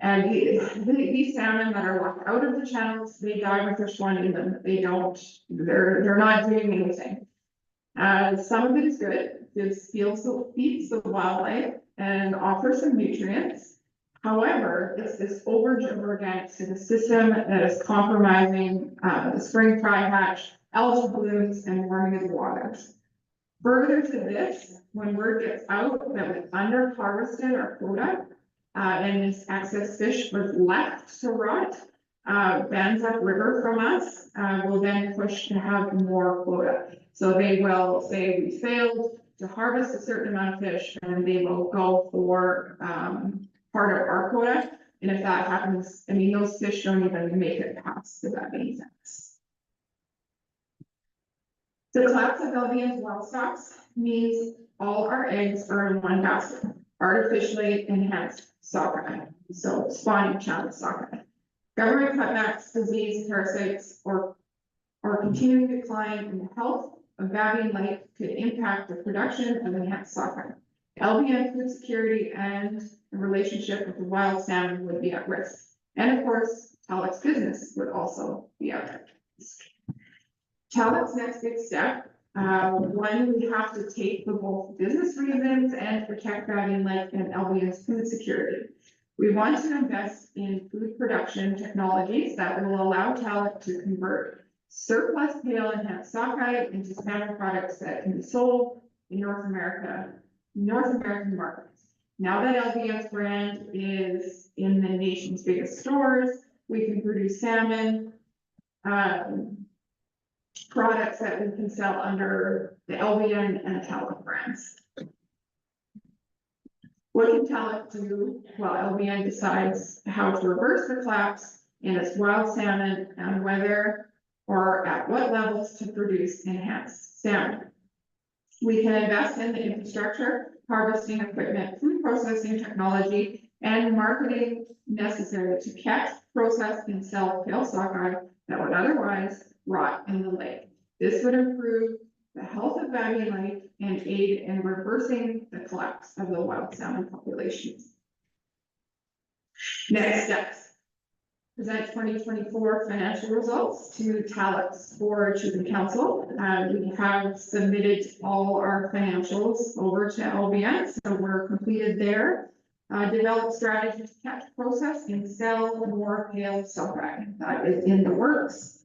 And these salmon that are locked out of the channels, they die with their swan in them. They're not doing anything. Some of it is good. It feeds the wildlife and offers some nutrients. However, it's this overage of organics to the system that is compromising the spring fry hatch, algal blooms, and warming of the waters. Further to this, when word gets out that we under harvested our quota, and this excess fish was left to rot, bands upriver from us, will then push to have more quota. So they will say we failed to harvest a certain amount of fish, and they will go for part of our quota. And if that happens, I mean, those fish don't even make it past, if that makes sense. The collapse of LBN's wild stocks means all our eggs are in one basket, artificially enhanced sockeye, so spawning channel sockeye. Government cutbacks, disease, parasites, or continuing decline in the health of Babian Lake could impact the production of enhanced sockeye. LBN food security and the relationship with the wild salmon would be at risk. And of course, Talec's business would also be at risk. Talec's next big step, one, we have to take for both business reasons and protect Babian Lake and LBN's food security. We want to invest in food production technologies that will allow Talec to convert surplus pale enhanced sockeye into salmon products that can be sold in North American markets. Now that LBN's brand is in the nation's biggest stores, we can produce salmon products that we can sell under the LBN and Talec brands. What can Talec do while LBN decides how to reverse the collapse in its wild salmon and whether or at what levels to produce enhanced salmon? We can invest in the infrastructure, harvesting equipment, food processing technology, and marketing necessary to catch, process, and sell pale sockeye that would otherwise rot in the lake. This would improve the health of Babian Lake and aid in reversing the collapse of the wild salmon populations. Next steps. Present 2024 financial results to Talec's board and council. We have submitted all our financials over to LBN, so we're completed there. Develop strategies to catch, process, and sell more pale sockeye. That is in the works.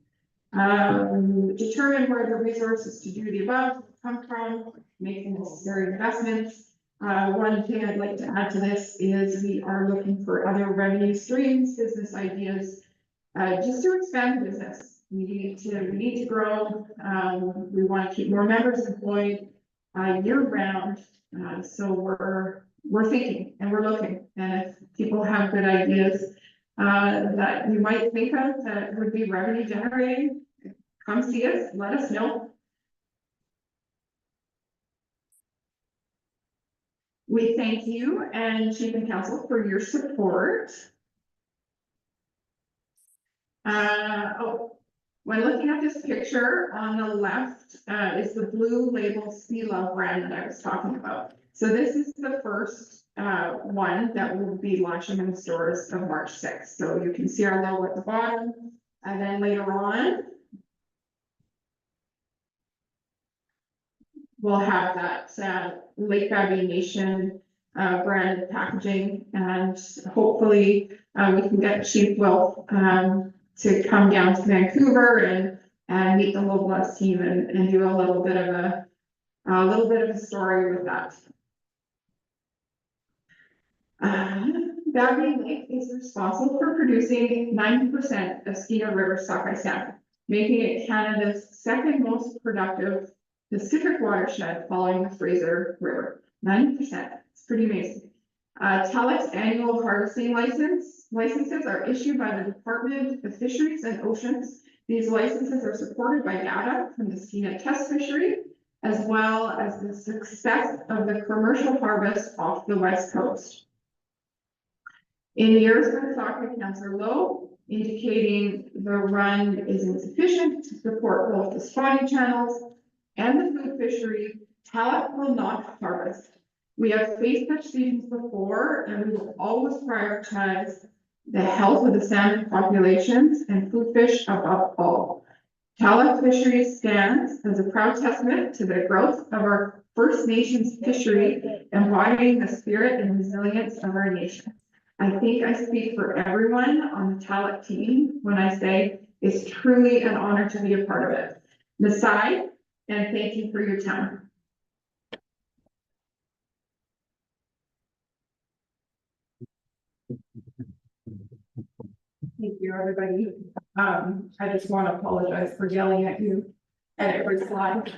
Determine where the resources to do the above come from, make the necessary investments. One thing I'd like to add to this is we are looking for other revenue streams, business ideas, just to expand the business. We need to grow. We want to keep more members employed year round. So we're thinking and we're looking. And if people have good ideas that you might think of that would be revenue generating, come see us, let us know. We thank you and Chief and Council for your support. When looking at this picture on the left is the blue label Sea Love brand that I was talking about. So this is the first one that will be launching in the stores of March 6th. So you can see our logo at the bottom, and then later on, we'll have that Lake Babian Nation branded packaging, and hopefully we can get Chief Will to come down to Vancouver and meet the Loblaws team and do a little bit of a story with that. Babian Lake is responsible for producing 90% of Skeena River sockeye salmon, making it Canada's second most productive Pacific watershed following the Fraser River. 90%, it's pretty amazing. Talec's annual harvesting licenses are issued by the Department of Fisheries and Oceans. These licenses are supported by data from the Skeena test fishery, as well as the success of the commercial harvest off the West Coast. In years when sockeye counts are low, indicating the run is insufficient to support both the spawning channels and the food fishery. Talent will not harvest. We have faced such seasons before, and we will always prioritize the health of the salmon populations and food fish above all. Talent Fisheries stands as a proud testament to the growth of our First Nations fishery, embodying the spirit and resilience of our nation. I think I speak for everyone on the Talent team when I say it's truly an honor to be a part of it. Masai, and thank you for your time. Thank you, everybody. I just want to apologize for yelling at you at every slide.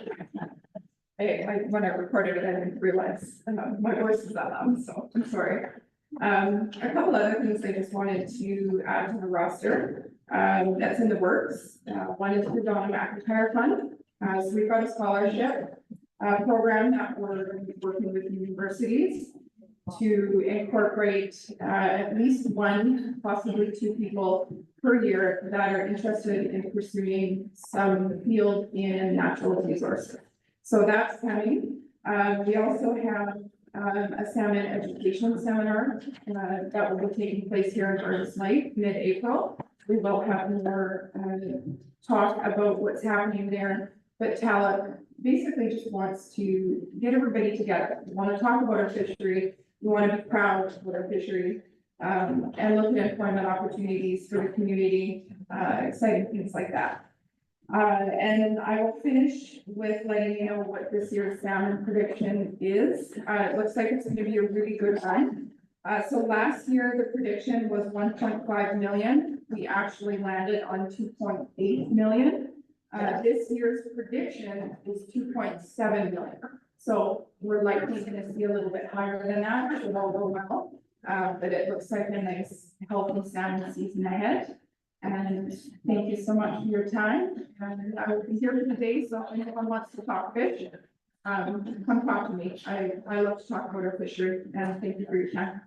When I recorded it, I didn't realize my voice was that loud, so I'm sorry. A couple other things I just wanted to add to the roster that's in the works. One is the Donna McIntyre Fund. So we've got a scholarship program that we're working with universities to incorporate at least one, possibly two people per year that are interested in pursuing some field in natural resources. So that's coming. We also have a salmon education seminar that will be taking place here in Gardens Lake mid-April. We will have more talk about what's happening there, but Talent basically just wants to get everybody together. We want to talk about our fishery. We want to be proud of our fishery and look at employment opportunities for the community, exciting things like that. And I will finish with letting you know what this year's salmon prediction is. It looks like it's going to be a really good run. So last year, the prediction was 1.5 million. We actually landed on 2.8 million. This year's prediction is 2.7 million. So we're likely going to see a little bit higher than that, if it all go well. But it looks like a nice, healthy salmon season ahead. And thank you so much for your time. And I will be here for the day, so if anyone wants to talk fish, come talk to me. I love to talk about our fishery, and thank you for your time.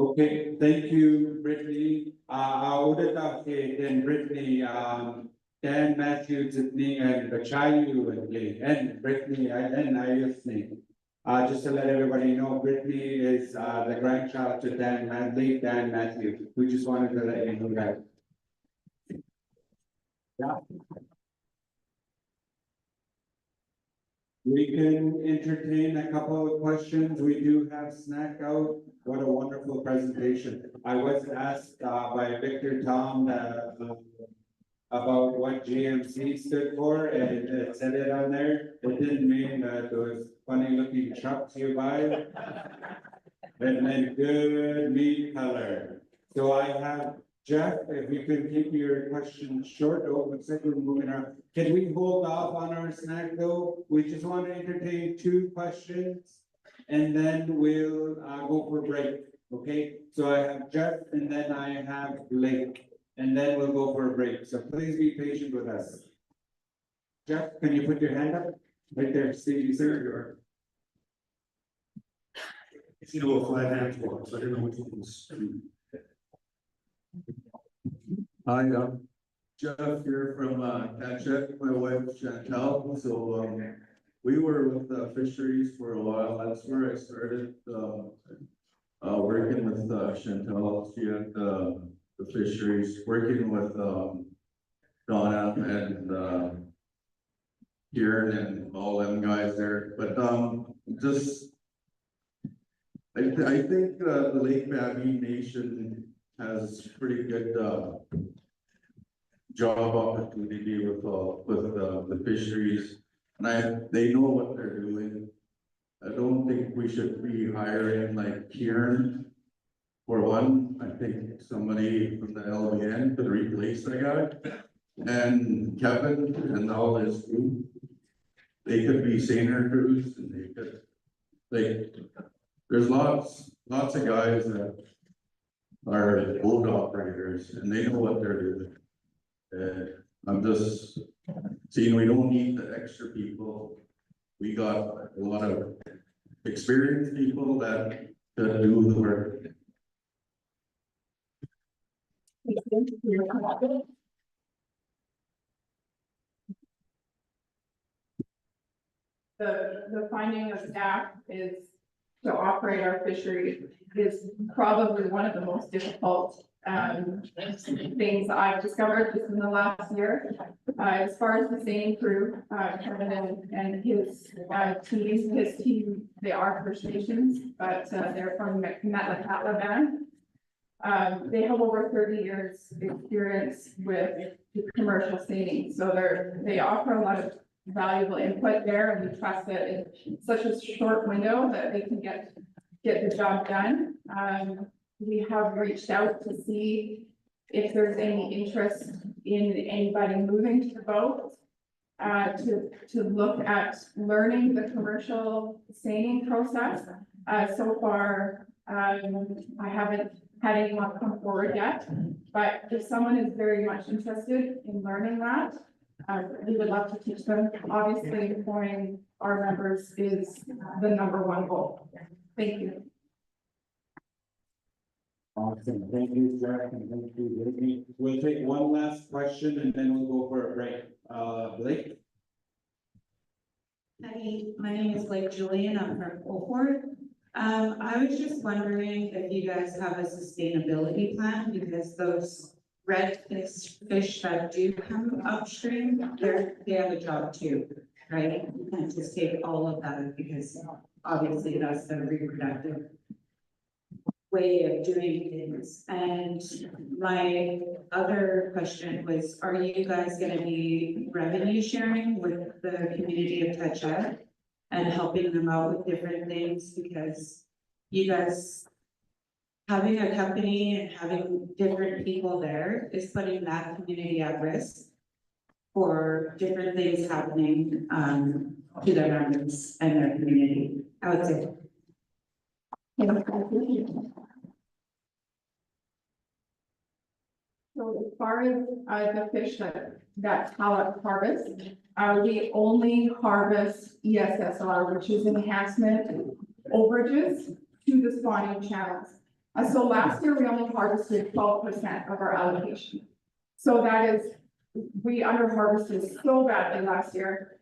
Okay, thank you, Brittany. Then Brittany, Dan, Matthew, Sydney, and Bachayu, and Brittany, and Ayusni. Just to let everybody know, Brittany is the grandchild to Dan Matthew. We just wanted to let you know that. Yeah. We can entertain a couple of questions. We do have snack out. What a wonderful presentation. I was asked by Victor Tom about what GMC stood for, and it said it on there. It didn't mean that those funny looking trucks you buy. It meant good meat color. So I have Jeff, if you could keep your questions short, looks like we're moving around. Can we hold off on our snack though? We just want to entertain 2 questions and then we'll go for break. Okay, so I have Jeff and then I have Blake and then we'll go for a break. So please be patient with us. Jeff, can you put your hand up? Right there, Stevie, sir. It's a little flat hands one, so I don't know which one was. Hi, I'm Jeff here from Catchet, my wife Chantel. So we were with fisheries for a while. That's where I started working with Chantel. She had the fisheries, working with Donna and Kieran and all them guys there. But just I think the Lake Babine Nation has pretty good job opportunity with the fisheries, and they know what they're doing. I don't think we should be hiring like Kieran. For one, I think somebody from the LBN could replace the guy, and Kevin and all his group. They could be senior crews, and they could there's lots of guys that are boat operators and they know what they're doing. I'm just seeing we don't need the extra people. We got a lot of experienced people that do the work. The finding of staff is to operate our fishery is probably one of the most difficult things I've discovered just in the last year. As far as the seining crew, Kevin and his team, they are First Nations, but they're from LBN. They have over 30 years experience with commercial seining, so they offer a lot of valuable input there, and we trust that in such a short window that they can get the job done. We have reached out to see if there's any interest in anybody moving to the boat, to look at learning the commercial seining process. So far, I haven't had anyone come forward yet, but if someone is very much interested in learning that, we would love to teach them. Obviously, employing our members is the #1 goal. Thank you. Awesome, thank you, Jack, and thank you, Whitney. We'll take one last question and then we'll go for a break. Blake? Hi, my name is Blake Julian, I'm from Oakford. I was just wondering if you guys have a sustainability plan, because those red fish that do come upstream, they have a job too, right? You can't just take all of that, because obviously that's the reproductive way of doing things. And my other question was, are you guys gonna be revenue sharing with the community of Touchette and helping them out with different things? Because you guys having a company and having different people there is putting that community at risk for different things happening to their members and their community, I would say. So as far as the fish that Talent harvest, we only harvest ESSR, which is enhancement overages to the spawning channels. So last year, we only harvested 12% of our allocation. So that is, we under harvested so badly last year.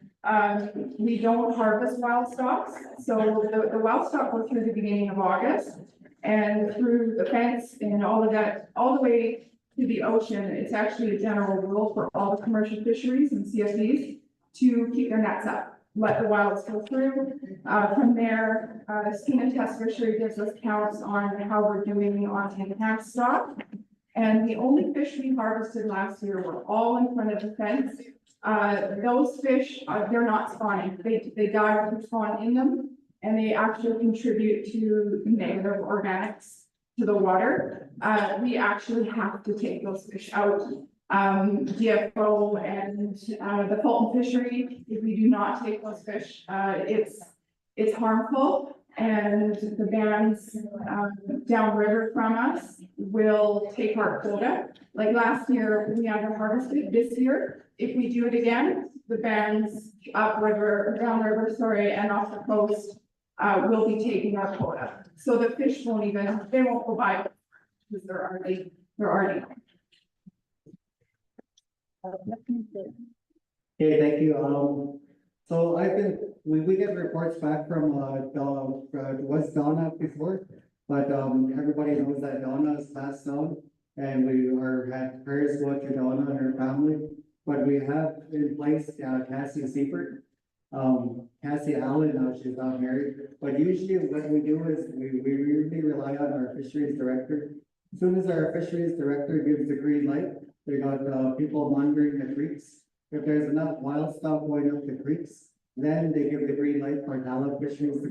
We don't harvest wild stocks, so the wild stock went through the beginning of August, and through the fence and all of that, all the way to the ocean. It's actually a general rule for all the commercial fisheries and CFDs to keep their nets up, let the wilds go through. From there, Skin Test Fishery gives us counts on how we're doing on enhanced stock. And the only fish we harvested last year were all in front of the fence. Those fish, they're not spawning. They die with the spawn in them, and they actually contribute to negative organics to the water. We actually have to take those fish out. DFO and the Fulton fishery, if we do not take those fish, it's harmful. And the bands downriver from us will take our quota. Like last year, we under harvested. This year, if we do it again, the bands downriver, and off the coast will be taking our quota. So the fish they won't go by because they're already. Okay, thank you. So we get reports back from, was Donna before, but, everybody knows that Donna is passed on. And we had prayers go to Donna and her family, but we have in place, Cassie Seifert. Cassie Allen, she's not married, but usually what we do is we really rely on our fisheries director. As soon as our fisheries director gives the green light, they got, people monitoring the creeks. If there's enough wild stuff going up the creeks, then they give the green light for Talent Fisheries to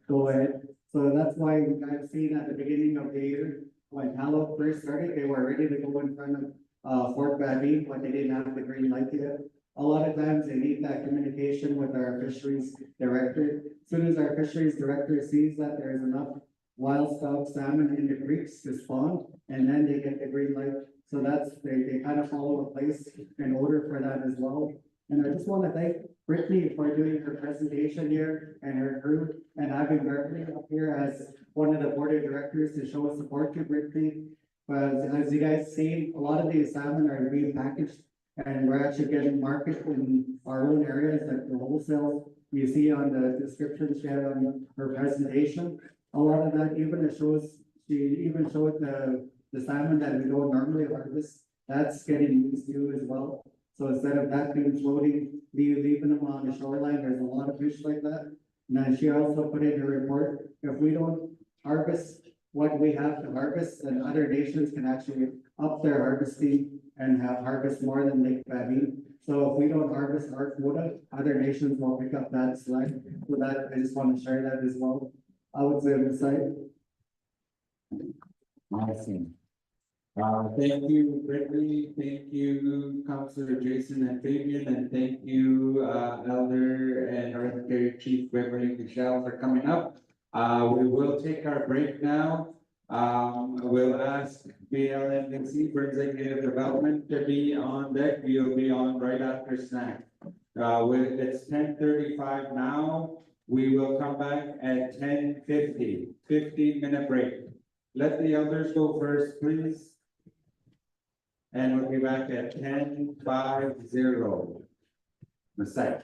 go ahead. So that's why I've seen at the beginning of the year, when Talent first started, they were ready to go in front of Fort Babby, but they didn't have the green light yet. A lot of times they need that communication with our fisheries director. As soon as our fisheries director sees that there's enough wild stock salmon in the creeks to spawn, and then they get the green light. So they kind of follow a place in order for that as well. And I just want to thank Brittany for doing her presentation here and her crew and having Beverly up here as one of the board of directors to show support to Brittany. But as you guys see, a lot of these salmon are being packaged and we're actually getting market in our own areas like the wholesale. You see on the description she had on her presentation, a lot of that even shows, she even showed the salmon that we don't normally harvest. That's getting used too as well. So instead of that being floating, leaving them on the shoreline, there's a lot of fish like that. And then she also put in her report, if we don't harvest what we have to harvest, then other nations can actually up their harvesting and have harvest more than Lake Babine. So if we don't harvest our quota, other nations will pick up that slack. So that, I just want to share that as well. I would say on the site. Awesome. Thank you, Brittany, thank you, Councilor Jason and Fabian, and thank you, Elder and Hereditary Chief Beverly Michelle for coming up. We will take our break now. We'll ask BLNC for executive development to be on deck. We'll be on right after snack. It's 10:35 now. We will come back at 10:50, 15-minute break. Let the elders go first, please. And we'll be back at 10:50. Messiah.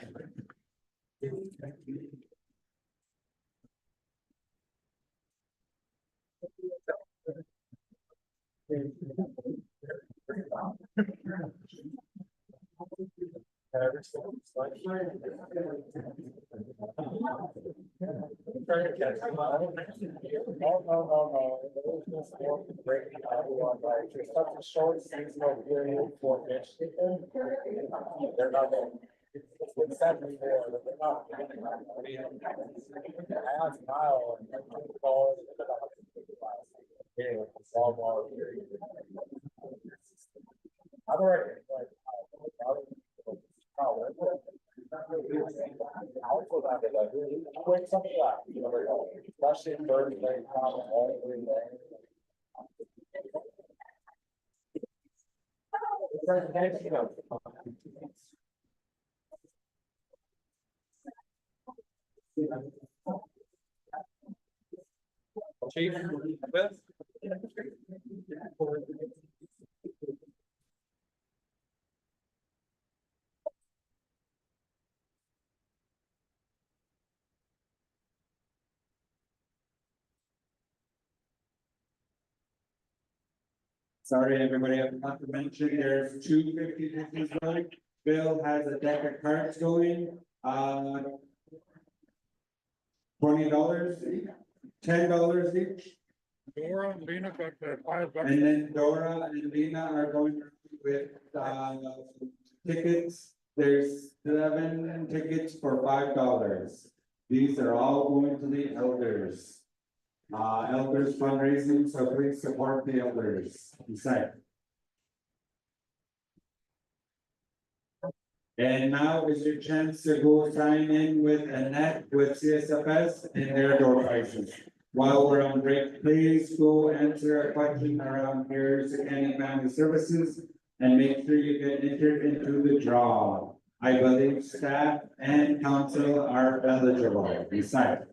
Sorry, everybody, I forgot to mention, there's two 50/50s going. Bill has a deck of cards going, $20 each, $10 each. Dora and Lena got the $5. And then Dora and Lena are going with, tickets. There's 7 tickets for $5. These are all going to the elders. Elders fundraising, so please support the elders. Inside. And now is your chance to go sign in with Annette with CSFS and their door prizes. While we're on break, please go answer a question around here to County Family Services and make sure you get entered into the draw. I believe staff and council are eligible. Inside.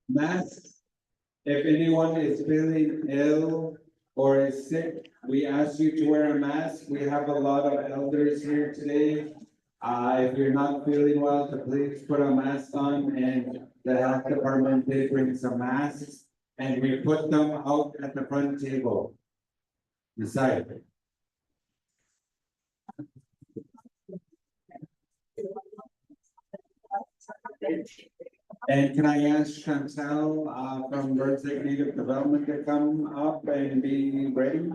Masks. If anyone is feeling ill or is sick, we ask you to wear a mask. We have a lot of elders here today. If you're not feeling well, to please put a mask on, and the health department did bring some masks. And we put them out at the front table. Beside. And can I ask Chantel, from Birds Lake Native Development to come up and be ready?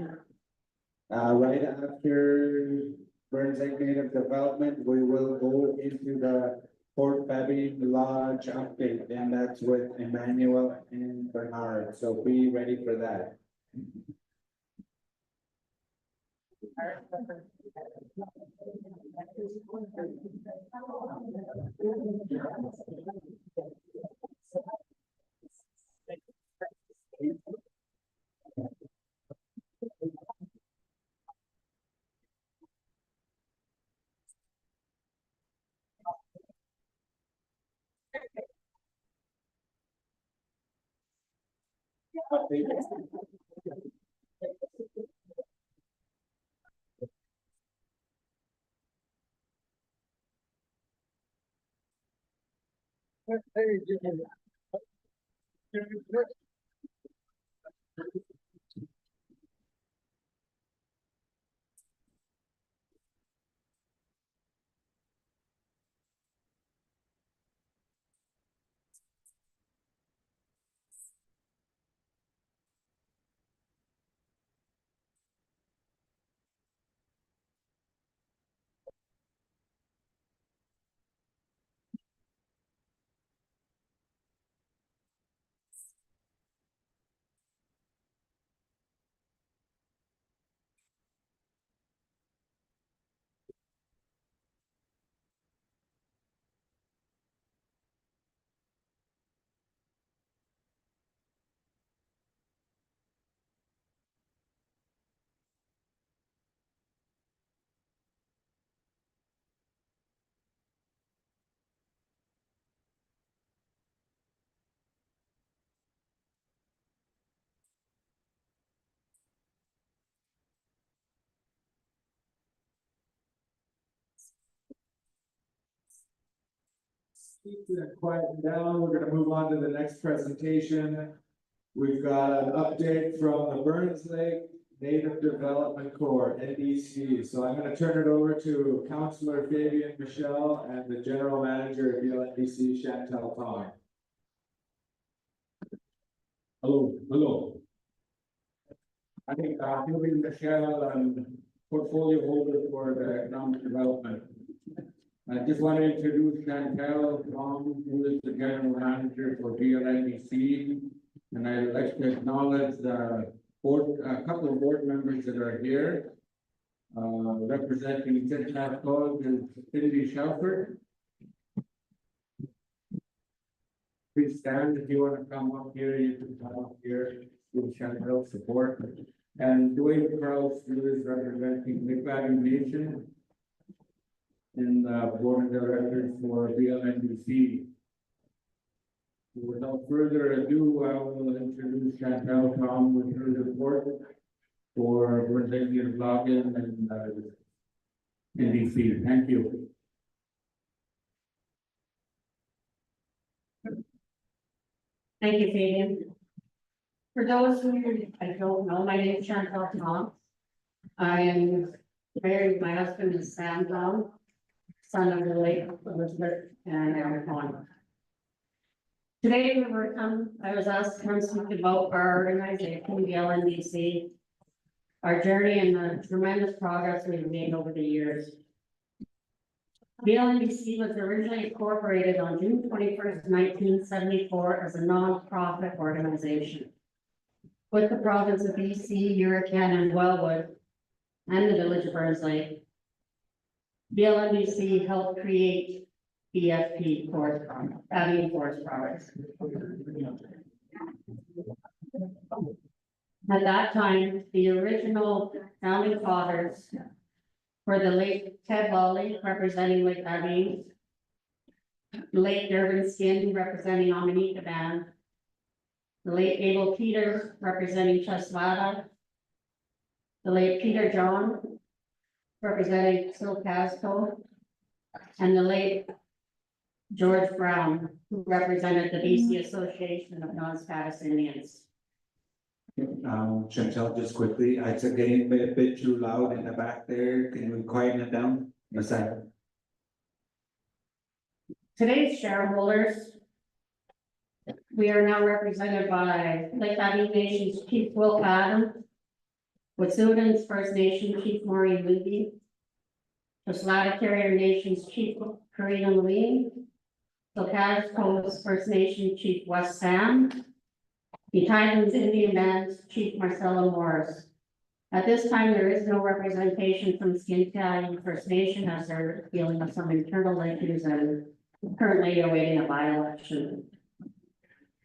Right after Burns Lake Native Development, we will go into the Fort Fabi Lodge update, and that's with Emmanuel and Bernard, so be ready for that. Keep that quiet down. We're gonna move on to the next presentation. We've got an update from the Burns Lake Native Development Corps, NDC. So I'm gonna turn it over to Councillor Fabian Michelle and the General Manager of NDC, Chantel Tong. Hello. I think, Fabian Michelle, portfolio holder for the economic development. I just want to introduce Chantel Tong, who is the general manager for BLNDC. And I'd like to acknowledge the board, a couple of board members that are here. Representing Central Code is Cindy Shelford. Please stand if you want to come up here, you can come up here, with Chantel's support. And Dwayne Krause, who is representing McFadden Nation in the board of directors for BLNDC. Without further ado, I will introduce Chantel Tong with her report for Virginia Logan and NDC. Thank you. Thank you, Fabian. For those who I don't know, my name is Chantal Tong. I am married, my husband is Sam Tong, son of the late Elizabeth and Eric Tong. Today I was asked to come speak about our organization, the LNDC, our journey and the tremendous progress we've made over the years. The LNDC was originally incorporated on June 21st, 1974 as a non-profit organization with the province of BC, Urucan, and Wellwood, and the village of Burns Lake. The LNDC helped create BFP forest products, adding forest products. At that time, the original founding fathers were the late Ted Lawley, representing Lake Abby, late Durban Skin, representing Amanita Band, the late Abel Peters representing Cheslada, the late Peter John representing Silcasco, and the late George Brown, who represented the BC Association of Non-Status Indians. Chantel, just quickly, it's getting a bit too loud in the back there. Can we quieten it down? Masai? Today's shareholders, we are now represented by Lake Avenue Nation's Chief Will Adams, Wet'suwet'en's First Nation Chief Maureen Luby, Coast Carrier Nation's Chief Karina Lee, Silcasco's First Nation Chief Wes Sam, the Titans Indian Band's Chief Marcelo Morris. At this time, there is no representation from Skinty First Nation as they're dealing with some internal issues and currently awaiting a by-election.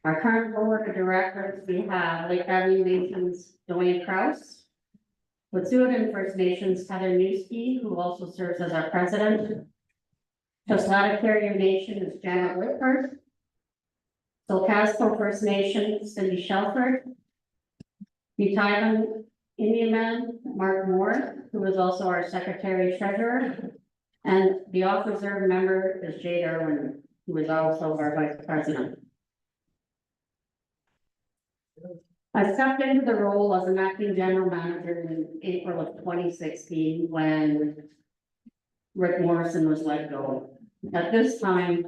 Our current board of directors, we have Lake Avenue Nation's Dwayne Kraus, Wet'suwet'en First Nation's Heather Newski, who also serves as our president. Coast Carrier Nation is Janet Whitford. Silcasco First Nation, Cindy Shelford. The Titan Indian Man, Mark Moore, who is also our secretary treasurer. And the off reserve member is Jade Irwin, who is also our vice president. I stepped into the role as an acting general manager in April of 2016 when Rick Morrison was let go. At this time,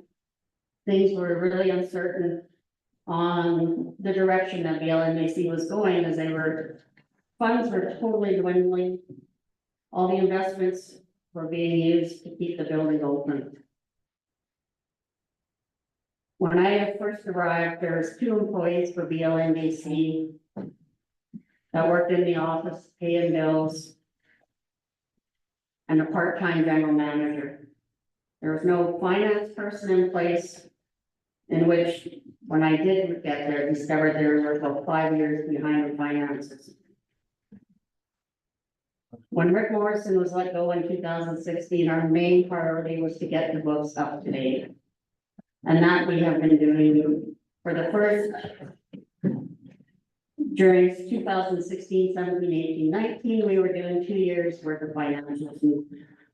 things were really uncertain on the direction that the LNAC was going, as funds were totally dwindling. All the investments were being used to keep the building open. When I first arrived, there was 2 employees for BLNDC that worked in the office, paying bills, and a part-time general manager. There was no finance person in place, in which, when I did get there, discovered there were about 5 years behind the finances. When Rick Morrison was let go in 2016, our main priority was to get the books up to date. And that we have been doing for the first, during 2016, 17, 18, 19, we were doing 2 years worth of financials. And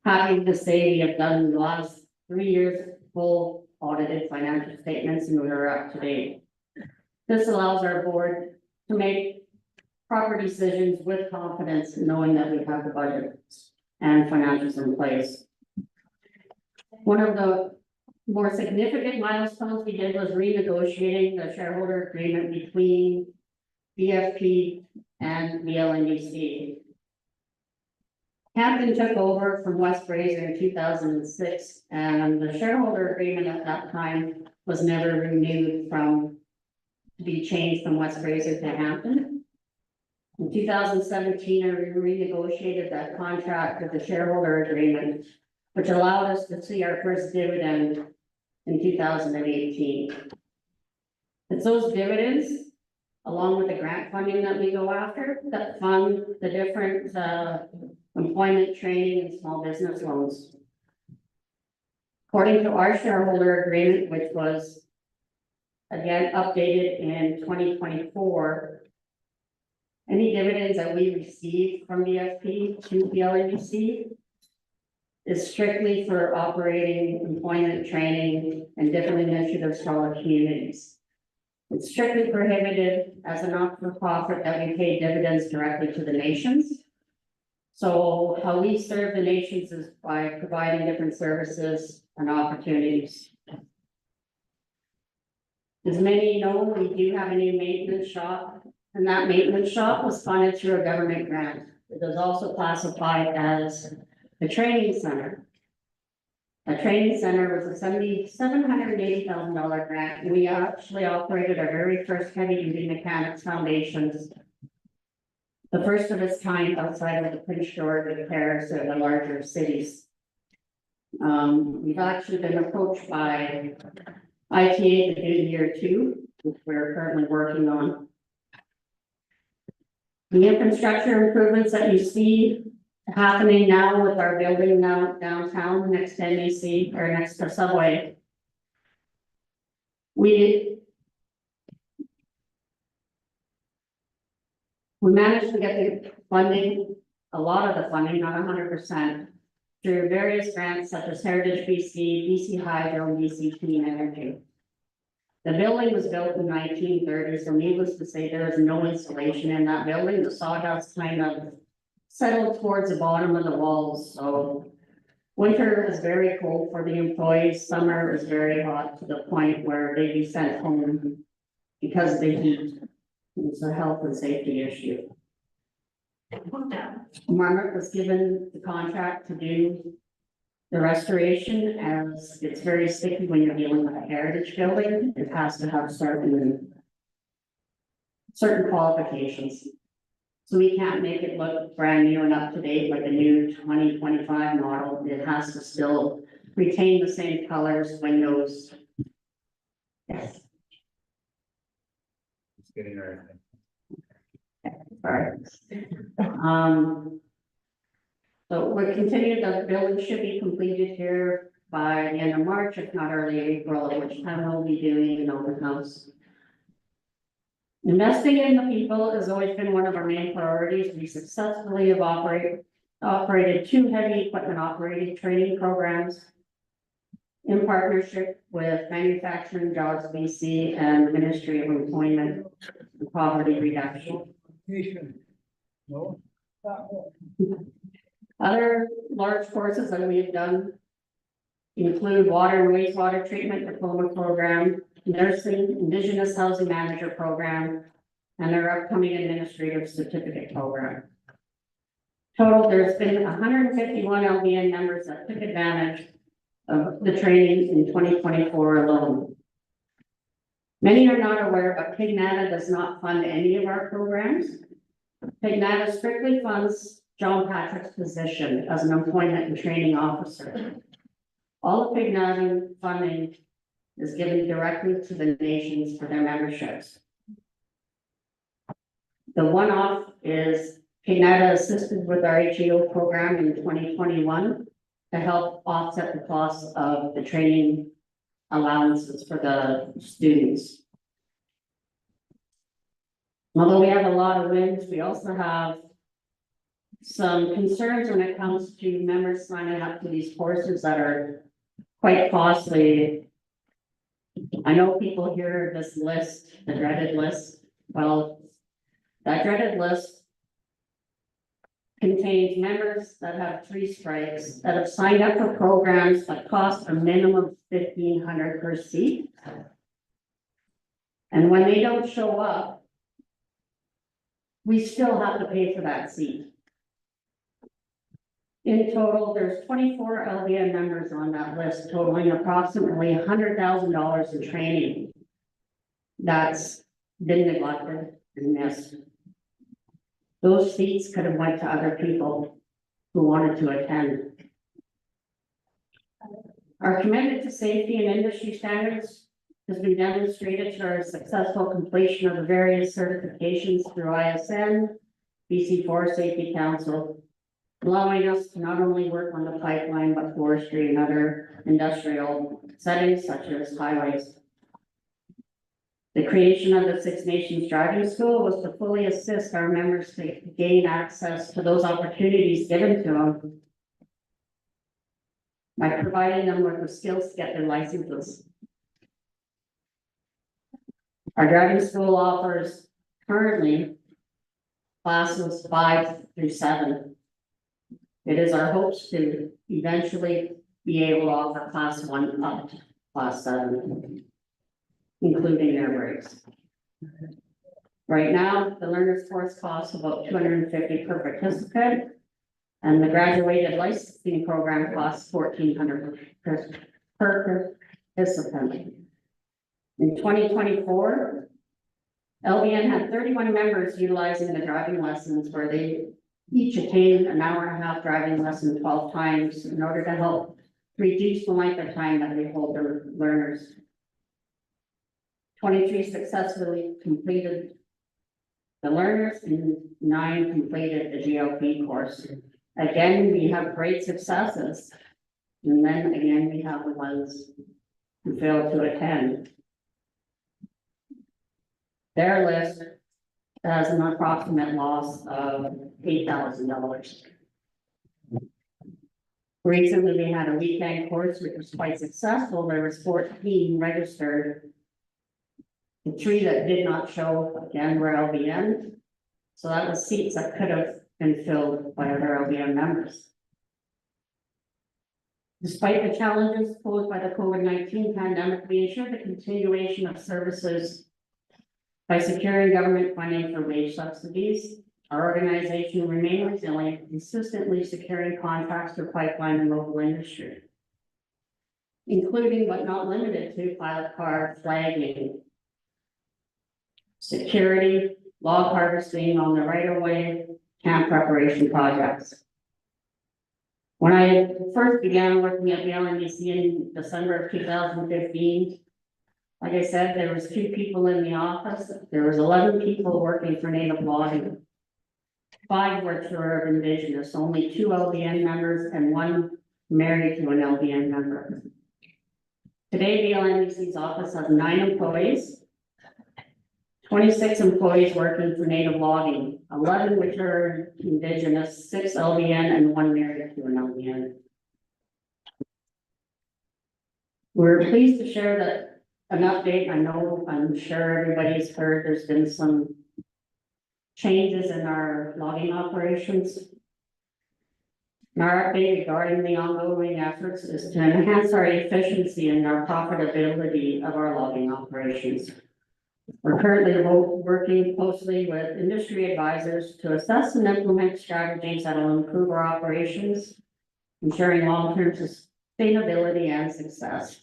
happy to say we have done the last 3 years full audited financial statements, and we are up to date. This allows our board to make proper decisions with confidence, knowing that we have the budget and financials in place. One of the more significant milestones we did was renegotiating the shareholder agreement between BFP and the LNDC. Hampton took over from West Fraser in 2006, and the shareholder agreement at that time was never renewed to be changed from West Fraser to Hampton. In 2017, we renegotiated that contract with the shareholder agreement, which allowed us to see our first dividend in 2018. It's those dividends, along with the grant funding that we go after, that fund the different employment training and small business loans. According to our shareholder agreement, which was again updated in 2024, any dividends that we receive from BFP to the LNDC is strictly for operating employment training and different initiatives for our communities. It's strictly prohibited as a not-for-profit that we pay dividends directly to the nations. So how we serve the nations is by providing different services and opportunities. As many know, we do have a new maintenance shop, and that maintenance shop was funded through a government grant. It is also classified as a training center. A training center was a $780,000 grant, and we actually operated our very first heavy-duty mechanics foundations, the first of its kind outside of the Prince George and Paris or the larger cities. We've actually been approached by ITA to do year 2, which we're currently working on. The infrastructure improvements that you see happening now with our building now downtown next to NEC or next to Subway. We managed to get the funding, a lot of the funding, not 100%, through various grants such as Heritage BC, BC Hydro, and BC Clean Energy. The building was built in 1930, so needless to say, there is no insulation in that building. The sawdust kind of settled towards the bottom of the walls, so winter is very cold for the employees, summer is very hot to the point where they'd be sent home because of the heat. It's a health and safety issue. Marmot was given the contract to do the restoration, as it's very sticky when you're dealing with a heritage building. It has to have certain qualifications. So we can't make it look brand new and up to date like a new 2025 model. It has to still retain the same colors, windows. Yes. It's getting everything. Alright. So we're continuing, the building should be completed here by the end of March, if not early April, at which time we'll be doing an open house. Investing in the people has always been one of our main priorities. We successfully have operated 2 heavy equipment operating training programs in partnership with Manufacturing Jobs BC and the Ministry of Employment and Poverty Reduction. No. Other large courses that we have done include water and wastewater treatment diploma program, nursing, Indigenous housing manager program, and their upcoming administrative certificate program. Total, there's been 151 LBN members that took advantage of the training in 2024 alone. Many are not aware, but PIGNATA does not fund any of our programs. PIGNATA strictly funds John Patrick's position as an employment and training officer. All of PIGNATA funding is given directly to the nations for their memberships. The one-off is PIGNATA assisted with our HEO program in 2021 to help offset the cost of the training allowances for the students. Although we have a lot of wins, we also have some concerns when it comes to members signing up to these courses that are quite costly. I know people hear this list, the dreaded list. Well, that dreaded list contains members that have 3 strikes that have signed up for programs that cost a minimum of $1,500 per seat. And when they don't show up, we still have to pay for that seat. In total, there's 24 LBN members on that list, totaling approximately $100,000 in training that's been neglected and missed. Those seats could have went to other people who wanted to attend. Our commitment to safety and industry standards has been demonstrated through our successful completion of the various certifications through ISN, BC Forest Safety Council, allowing us to not only work on the pipeline, but forestry and other industrial settings such as highways. The creation of the Six Nations Driving School was to fully assist our members to gain access to those opportunities given to them by providing them with the skills to get their licenses. Our driving school offers currently classes 5 through 7. It is our hopes to eventually be able to offer class 1 up to class 7, including air brakes. Right now, the learner's course costs about $250 per participant, and the graduated licensing program costs $1,400 per participant. In 2024, LBN had 31 members utilizing the driving lessons where they each attained an hour-and-a-half driving lesson 12 times in order to help reduce the length of time that they hold their learners. 23 successfully completed the learners and 9 completed the GLP course. Again, we have great successes. And then again, we have the ones who failed to attend. Their list has an approximate loss of $8,000. Recently, we had a weekend course which was quite successful. There was 14 registered. The 3 that did not show, again, were LBN. So that was seats that could have been filled by other LBN members. Despite the challenges posed by the COVID-19 pandemic, we ensured the continuation of services by securing government funding for wage subsidies. Our organization remained resilient, consistently securing contracts for pipeline and local industry, including but not limited to pilot car flagging, security, log harvesting on the right-of-way, camp preparation projects. When I first began working at the LNDC in December of 2015, like I said, there was 2 people in the office. There was 11 people working for native logging. 5 which were of Indigenous, only 2 LBN members and 1 married to an LBN member. Today, the LNDC's office has 9 employees, 26 employees working for native logging, 11 which are Indigenous, 6 LBN, and 1 married to an LBN. We're pleased to share that an update. I'm sure everybody's heard there's been some changes in our logging operations. And our update regarding the ongoing efforts is to enhance our efficiency and our profitability of our logging operations. We're currently working closely with industry advisors to assess and implement strategies that will improve our operations, ensuring long-term sustainability and success.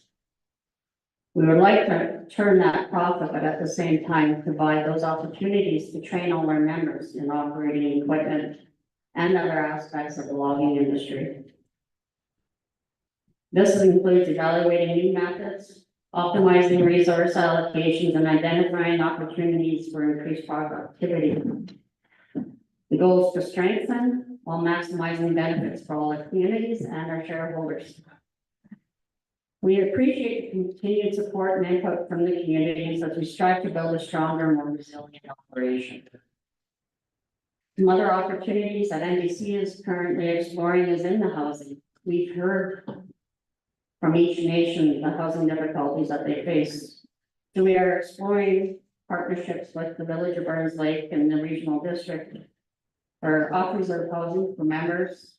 We would like to turn that profit, but at the same time provide those opportunities to train all our members in operating equipment and other aspects of the logging industry. This includes evaluating new methods, optimizing resource allocations, and identifying opportunities for increased productivity. The goal is to strengthen while maximizing benefits for all our communities and our shareholders. We appreciate the continued support and input from the communities as we strive to build a stronger, more resilient operation. Some other opportunities that NDC is currently exploring is in the housing. We've heard from each nation the housing difficulties that they face. So we are exploring partnerships with the Village of Burns Lake and the regional district for off-reserve housing for members,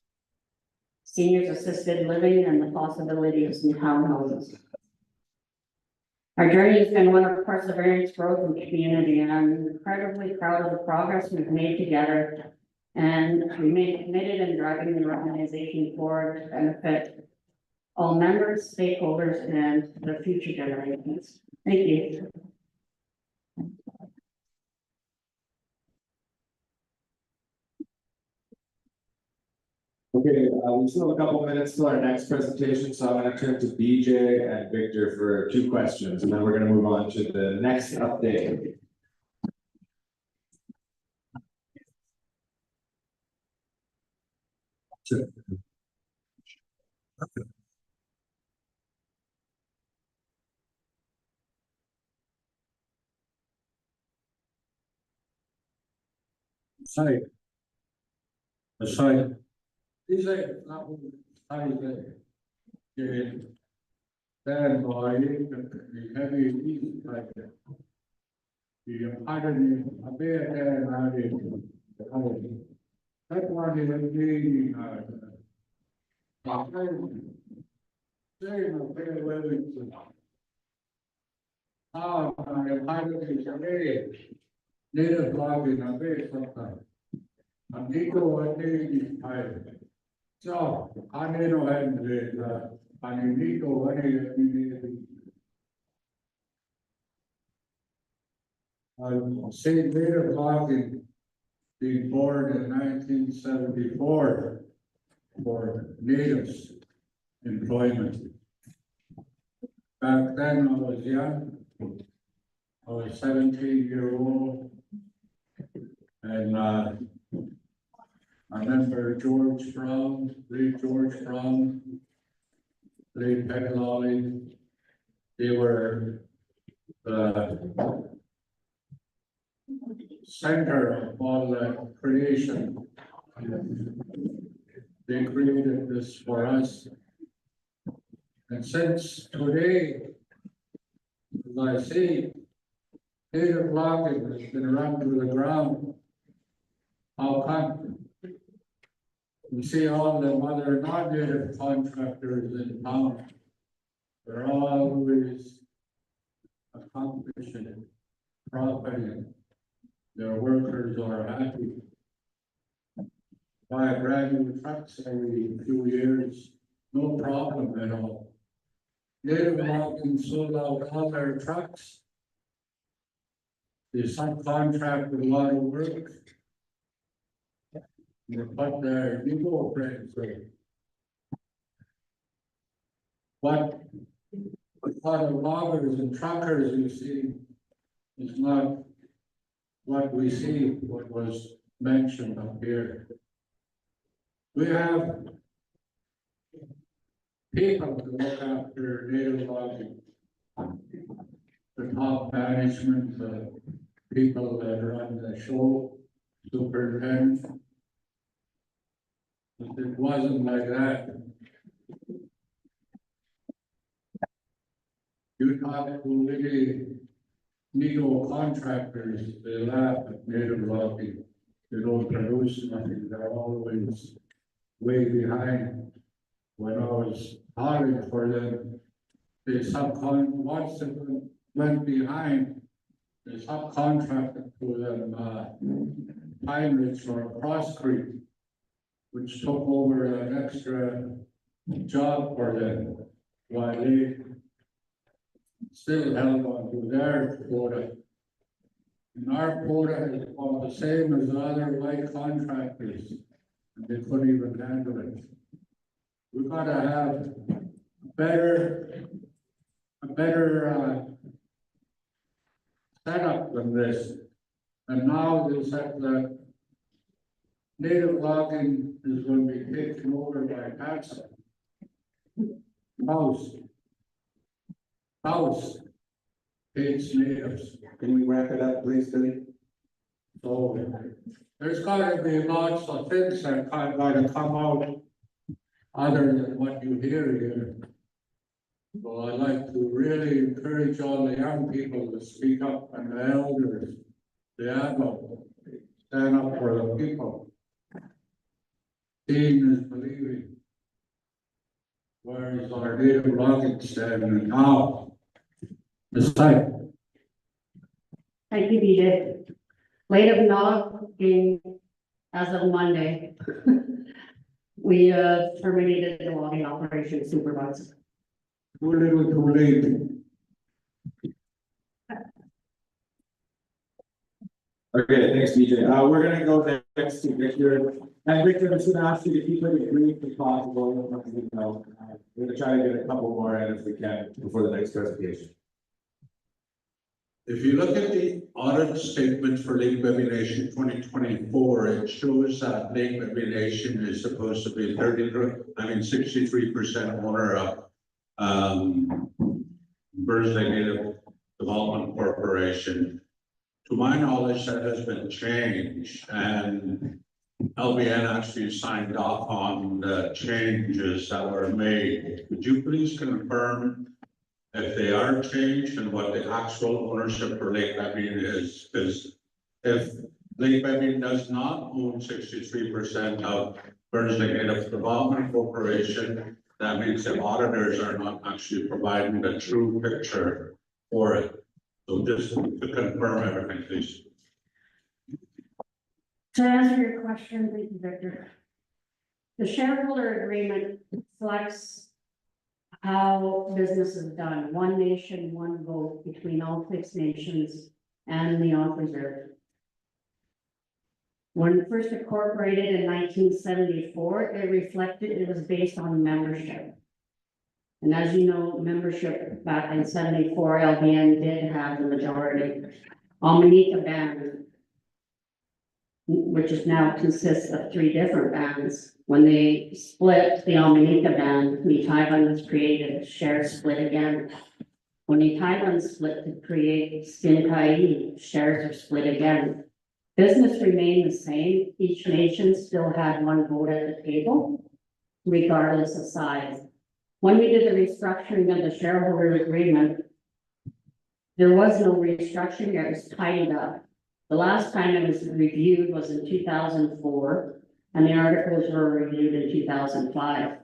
seniors assisted living, and the possibility of some townhouses. Our journey has been one of perseverance, growth, and community, and I'm incredibly proud of the progress we've made together and remain committed in driving the organization forward to benefit all members, stakeholders, and the future generations. Thank you. Okay, we still have a couple minutes till our next presentation, so I'm gonna turn to BJ and Victor for 2 questions, and then we're gonna move on to the next update. Sorry. Sorry. These are not, I say. Then boy, the heavy easy like that. The iron, a bear there, and I did. That one is the, saying a very well. I is a very native log in a very sometimes. And Nico, one day is tired. So, I need to have the, and Nico, one day, St. Native Logging being born in 1974 for natives employment. Back then I was young. I was 17-year-old. And I remember George Brown, late George Brown, late Petalolli. They were center of all the creation. They created this for us. And since today, as I see, native logging has been run to the ground. How come? You see all the other non-native contractors in town. They're always accomplishing, profiting. Their workers are happy. Buy a brand new trucks every few years, no problem at all. Native logging sold out all their trucks. They subcontract a lot of work. They put their ego friends in. What a lot of loggers and truckers you see is not what we see, what was mentioned up here. We have people to look after native logging. The top management, the people that run the show, superintendent. But it wasn't like that. You talk to really legal contractors, they laugh at native logging. They don't produce nothing, they're always way behind. When I was hiring for them, they once it went behind, they subcontracted to them, Heinrich or Cross Creek, which took over an extra job for them, while they still held on to their quota. And our quota is about the same as other white contractors, and they couldn't even handle it. We've got to have a better setup than this. And now they said that native logging is going to be taken over by tax. House hates natives. Can we wrap it up, please, Billy? So there's got to be lots of things that got to come out other than what you hear here. So I'd like to really encourage all the young people to speak up, and the elders, the adults, stand up for the people. Seeing is believing. Where is our native logging standing now? This time. Thank you, BJ. Late of logging as of Monday. We terminated the logging operation supervisor. Too little, too late. Okay, thanks, BJ. We're gonna go next to Victor. And Victor, I'm just gonna ask you to keep it as brief as possible. We're gonna try to get a couple more in if we can before the next presentation. If you look at the audit statement for Lake Bembe Nation 2024, it shows that Lake Bembe Nation is supposed to be 63% owner of Burns Lake Native Development Corporation. To my knowledge, that has been changed, and LBN actually signed off on the changes that were made. Would you please confirm if they are changed and what the actual ownership for Lake Bembe is? Because if Lake Bembe does not own 63% of Burns Lake Native Development Corporation, that means the auditors are not actually providing the true picture for it. So just to confirm everything, please. To answer your question, thank you, Victor. The shareholder agreement selects how business is done, one nation, one vote between all 6 nations and the Off Reserve. When it first incorporated in 1974, it was based on membership. And as you know, membership back in 74, LBN did have the majority. Almanica Band, which is now consists of 3 different bands. When they split the Almanica Band, Nitaivan was created, shares split again. When Nitaivan split to create Skinkai, shares are split again. Business remained the same. Each nation still had one vote at the table, regardless of size. When we did the restructuring of the shareholder agreement, there was no restructuring, it was tidied up. The last time it was reviewed was in 2004, and the articles were reviewed in 2005.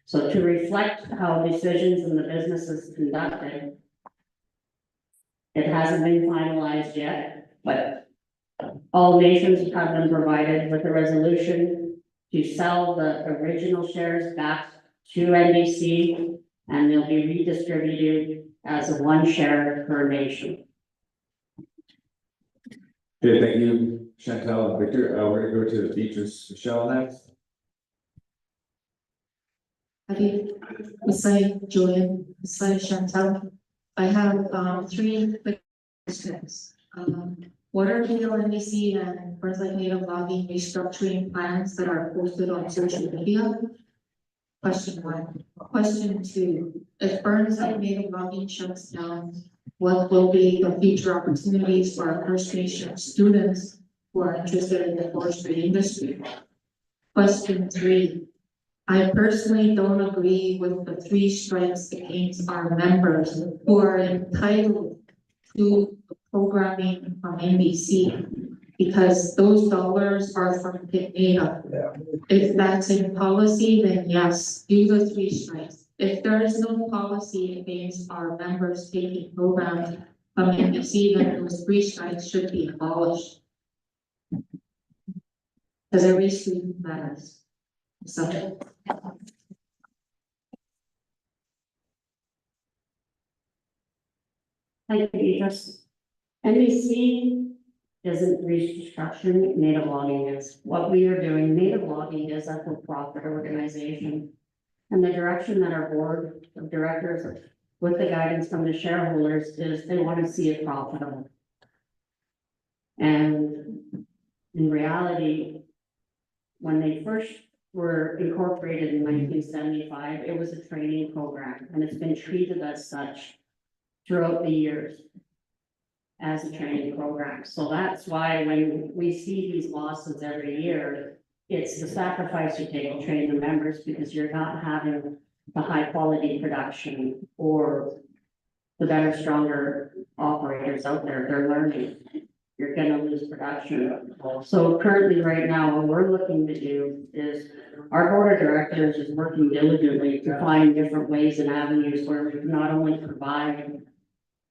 So to reflect how decisions in the business is conducted, it hasn't been finalized yet, but all nations have been provided with a resolution to sell the original shares back to NBC, and they'll be redistributed as a 1 share per nation. Okay, thank you, Chantal and Victor. We're gonna go to Beatrice Michelle next. Hi, Masai, Julian, Masai, Chantal. I have 3 quick questions. What are the LNDC and Burnside Native Logging restructuring plans that are posted on social media? Question 1. Question 2, if Burnside Native Logging shuts down, what will be the future opportunities for our First Nation students who are interested in the forestry industry? Question 3, I personally don't agree with the 3 strikes against our members who are entitled to programming from NBC, because those dollars are from Pineda. If that's in policy, then yes, do the 3 strikes. If there is no policy against our members taking programs from NBC, then those 3 strikes should be abolished. Because every student matters. So. Thank you, Beatrice. NBC isn't restructuring, Native Logging is. What we are doing, Native Logging is a for-profit organization. And the direction that our board of directors, with the guidance from the shareholders, is they want to see it profitable. And in reality, when they first were incorporated in 1975, it was a training program, and it's been treated as such throughout the years as a training program. So that's why when we see these losses every year, it's the sacrifice you take to train the members, because you're not having the high quality production or the better, stronger operators out there. They're learning. You're gonna lose production. So currently, right now, what we're looking to do is our board of directors is working diligently to find different ways and avenues where we can not only provide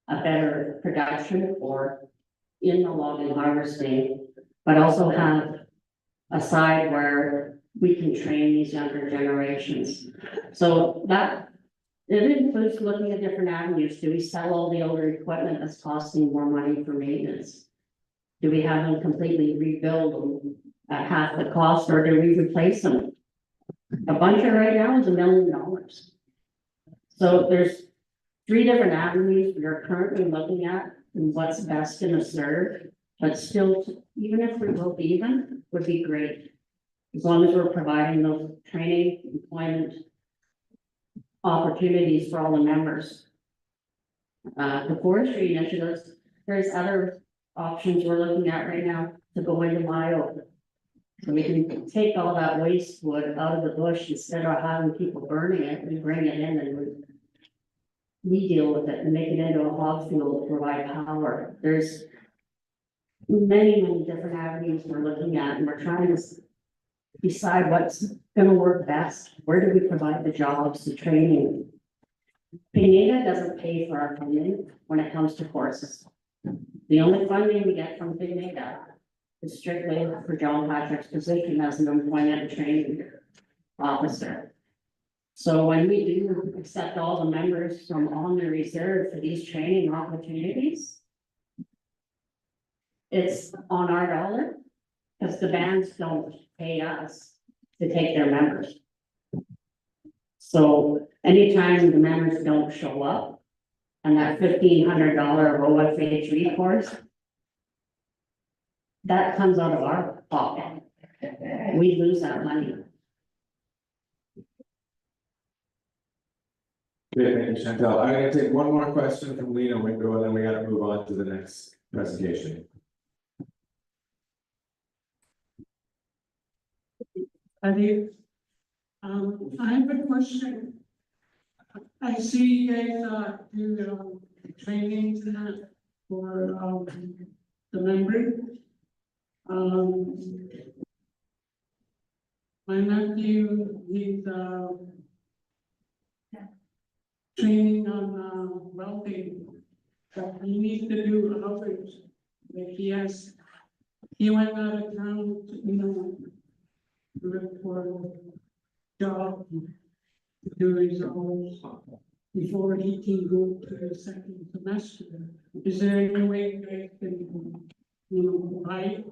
a better production or in the logging harvesting, but also have a side where we can train these younger generations. So that, it includes looking at different avenues. Do we sell all the older equipment that's costing more money for maintenance? Do we have them completely rebuild them at half the cost, or do we replace them? A bunch of right now is $1 million. So there's 3 different avenues we are currently looking at and what's best in a serve, but still, even if we broke even, would be great. As long as we're providing those training, employment opportunities for all the members. The forestry initiatives, there's other options we're looking at right now to go into bio. So we can take all that waste wood out of the bush instead of having people burning it. We bring it in and we deal with it and make it into a hog fuel to provide power. There's many different avenues we're looking at, and we're trying to decide what's gonna work best. Where do we provide the jobs, the training? Pineda doesn't pay for our funding when it comes to courses. The only funding we get from Pineda is strictly for John Patrick's position as an employment and training officer. So when we do accept all the members from on the reserve for these training opportunities, it's on our dollar, because the bands don't pay us to take their members. So anytime the members don't show up, and that $1,500 OFH course, that comes out of our pocket. We lose that money. Okay, thank you, Chantal. I'm gonna take one more question from Lena Wingo, and then we gotta move on to the next presentation. I do. I have a question. I see you guys, do, trainings and that for, the members. My nephew, he's, training on, welding. But he needs to do others. Like he went out of town to, look for a job to do his own before he can go to the second semester. Is there any way you guys can, provide?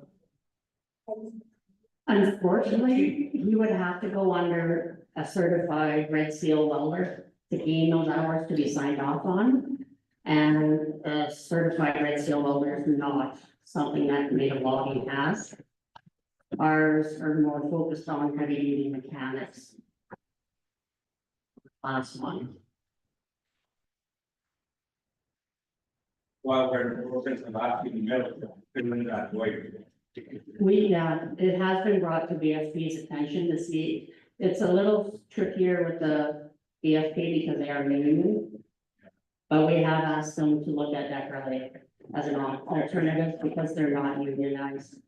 Unfortunately, he would have to go under a certified red seal welder to gain those hours to be signed off on. And a certified red seal welder is not something that Native Logging has. Ours are more focused on heavy duty mechanics. Last one. Well, we're in the process of asking medical, doing that way. It has been brought to BFP's attention to see, it's a little trickier with the BFP because they are union. But we have asked them to look at that really as an alternative because they're not unionized.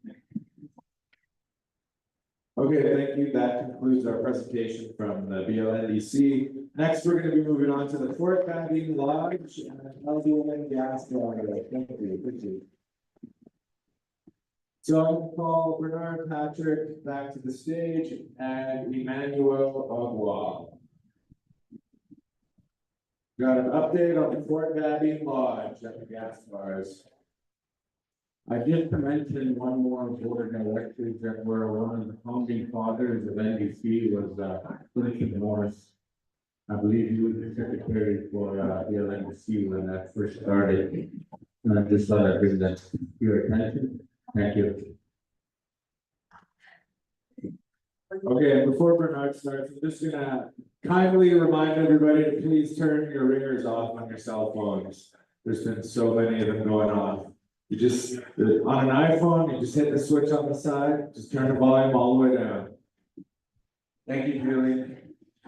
Okay, thank you. That concludes our presentation from the BLNDC. Next, we're going to be moving on to the Fort Babbing Lodge and LBN gas line. Thank you. Thank you. So I'm going to call Bernard Patrick back to the stage and Emmanuel Agua. Got an update on the Fort Babbing Lodge at the gas bars. I just mentioned one more board of directors that were one of the founding fathers of NBC was Clinton Morris. I believe he was the secretary for the NBC when that first started. And I just thought I'd bring that to your attention. Thank you. Okay, before Bernard starts, I'm just gonna kindly remind everybody to please turn your ringers off on your cell phones. There's been so many of them going off. You just, on an iPhone, you just hit the switch on the side, just turn the volume all the way down. Thank you, Julie.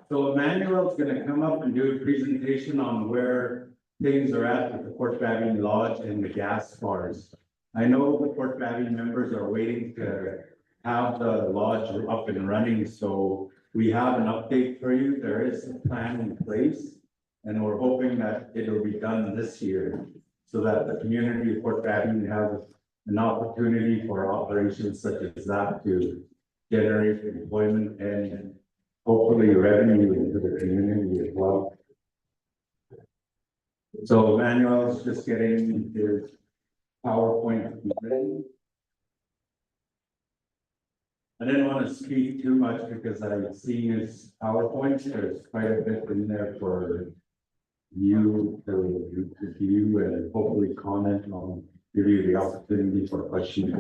So Emmanuel's gonna come up and do a presentation on where things are at with the Fort Babbing Lodge and the gas bars. I know the Fort Babbing members are waiting to have the lodge up and running, so we have an update for you. There is a plan in place, and we're hoping that it'll be done this year, so that the community of Fort Babbing has an opportunity for operations such as that to generate employment and hopefully revenue into the community as well. So Emmanuel's just getting his PowerPoint ready. I didn't want to speak too much because I've seen his PowerPoints. There's quite a bit in there for you to view and hopefully comment on, give you the opportunity for questions.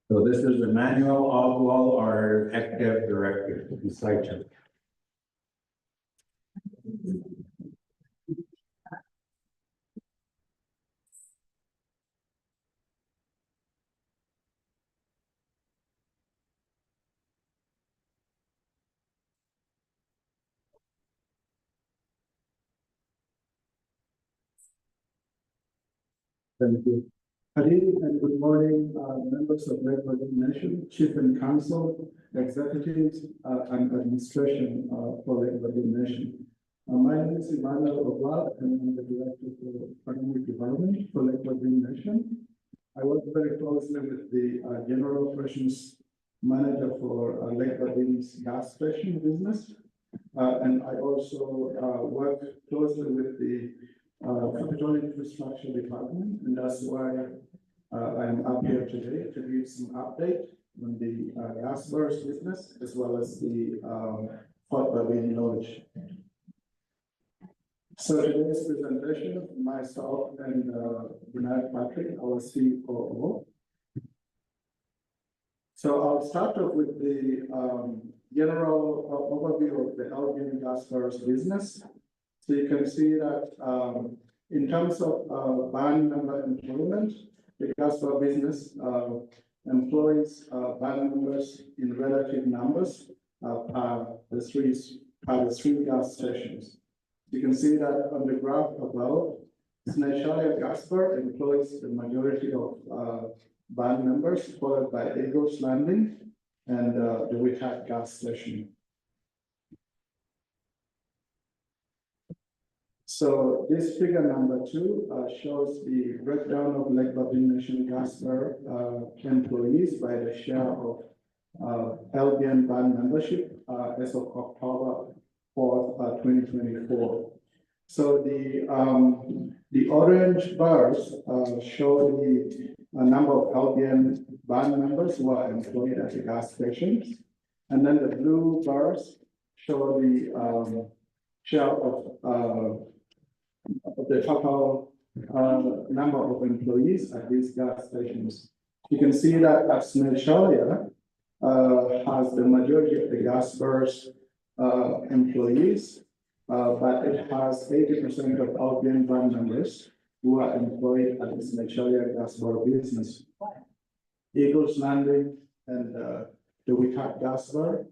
So this is Emmanuel Oswald, our executive director of the site. Thank you. Good evening and good morning, members of Red Ribbon Nation, Chief and Council, executives, and administration for Red Ribbon Nation. My name is Emmanuel Oblad, and I'm the Director for Economic Development for Red Ribbon Nation. I work very closely with the General Operations Manager for Lake Ribbon's gas station business. And I also work closely with the Capital Infrastructure Department, and that's why I'm up here today to give some update on the gas bars business as well as the Fort Babbing Lodge. So today's presentation, myself and Bernard Patrick, our COO. So I'll start off with the general overview of the LBN Gasper's business. So you can see that in terms of band member employment, the Gasper business employs band members in relative numbers per the three gas stations. You can see that on the graph above, Snaishalia Gasper employs the majority of band members, followed by Eagles Landing and the Withat gas station. So this figure number 2 shows the breakdown of Lake Babin Nation Gasper employees by the share of LBN band membership as of October 4th, 2024. So the orange bars show the number of LBN band members who are employed at the gas stations, and then the blue bars show the share of the total number of employees at these gas stations. You can see that at Snaishalia has the majority of the Gasper's employees, but it has 80% of LBN band members who are employed at the Snaishalia Gasper business. Eagles Landing and the Withat Gasper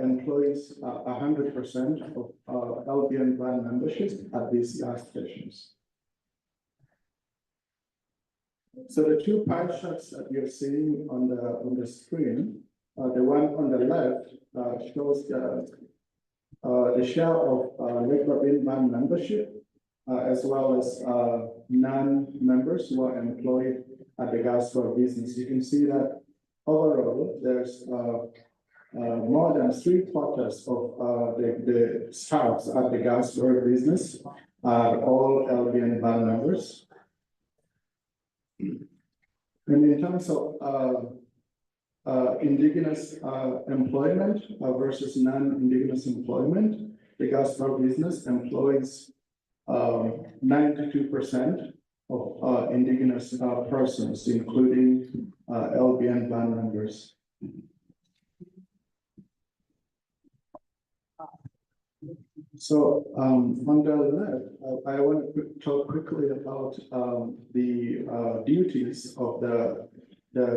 employs 100% of LBN band membership at these gas stations. So the two pie charts that you're seeing on the screen, the one on the left shows the share of Lake Babin band membership as well as non-members who are employed at the Gasper business. You can see that overall there's more than 3/4 of the staffs at the Gasper business are all LBN band members. And in terms of indigenous employment versus non-indigenous employment, the Gasper business employs 92% of indigenous persons, including LBN band members. So on the left, I want to talk quickly about the duties of the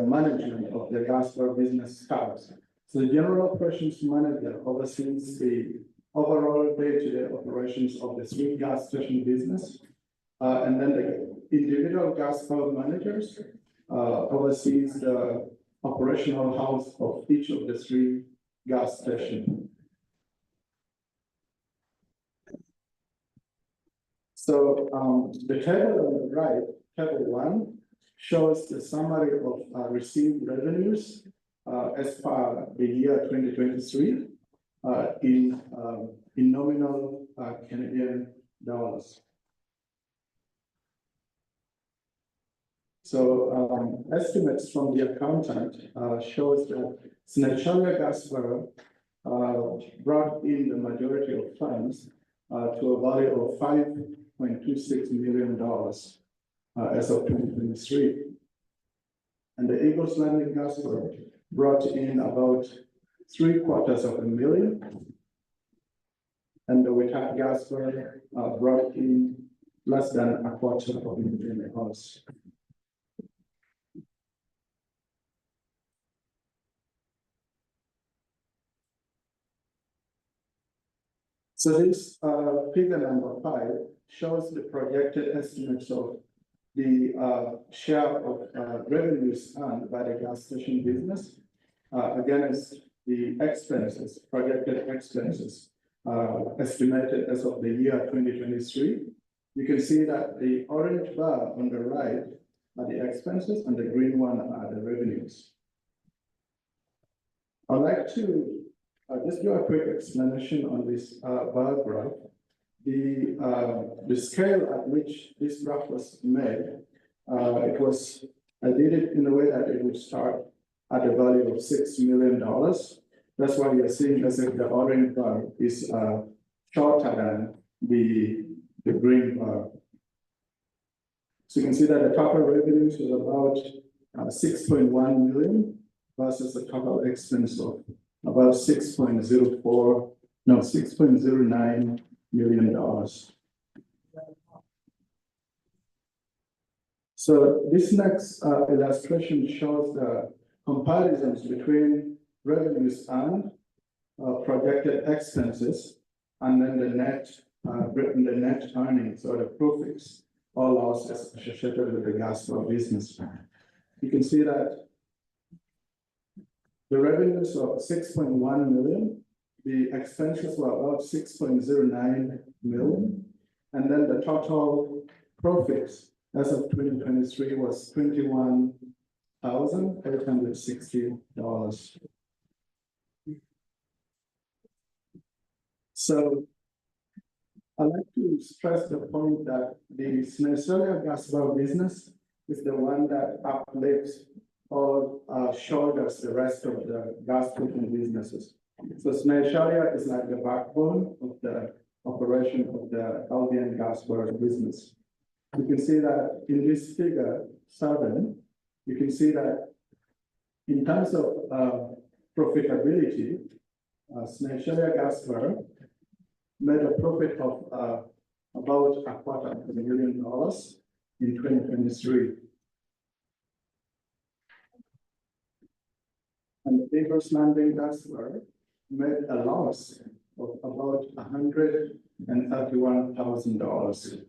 management of the Gasper business staffs. So the general operations manager oversees the overall day-to-day operations of the 3 gas station business. And then the individual Gasper managers oversees the operational house of each of the 3 gas stations. So the table on the right, table 1, shows the summary of received revenues as per the year 2023 in nominal Canadian dollars. So estimates from the accountant shows that Snaishalia Gasper brought in the majority of funds to a value of $5.26 million as of 2023. And the Eagles Landing Gasper brought in about $750,000, and the Withat Gasper brought in less than $250,000. So this figure number 5 shows the projected estimates of the share of revenues earned by the gas station business against the expenses, projected expenses estimated as of the year 2023. You can see that the orange bar on the right are the expenses and the green one are the revenues. I'd like to just do a quick explanation on this bar graph. The scale at which this graph was made, I did it in a way that it would start at a value of $6 million. That's why you're seeing as if the orange bar is shorter than the green bar. So you can see that the total revenues was about 6.1 million versus the total expense of about $6.09 million. So this next illustration shows the comparisons between revenues and projected expenses, and then the net earnings or the profits or losses associated with the gas well business. You can see that the revenues of 6.1 million, the expenses were about 6.09 million, and then the total profits as of 2023 was $21,860. So I'd like to stress the point that the Snowsonia gas well business is the one that uplifts or shoulders the rest of the gas treatment businesses. So Snowsonia is like the backbone of the operation of the LBN gas well business. You can see that in this figure 7, you can see that in terms of profitability, Snowsonia gas well made a profit of about $250,000 in 2023. And the Eagles Landing gas well made a loss of about $131,000.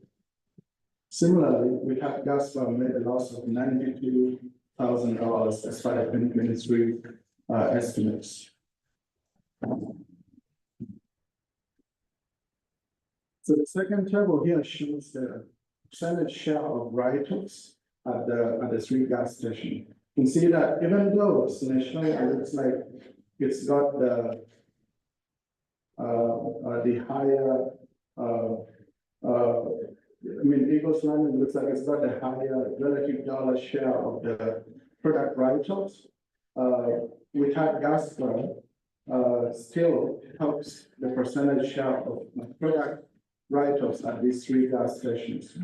Similarly, we had gas well made a loss of $92,000 as far as 2023 estimates. So the second table here shows the percentage share of write-offs at the 3 gas station. You can see that even though Snowsonia looks like it's got the higher Eagles Landing looks like it's got a higher relative dollar share of the product write-offs. We had gas well still helps the percentage share of product write-offs at these 3 gas stations.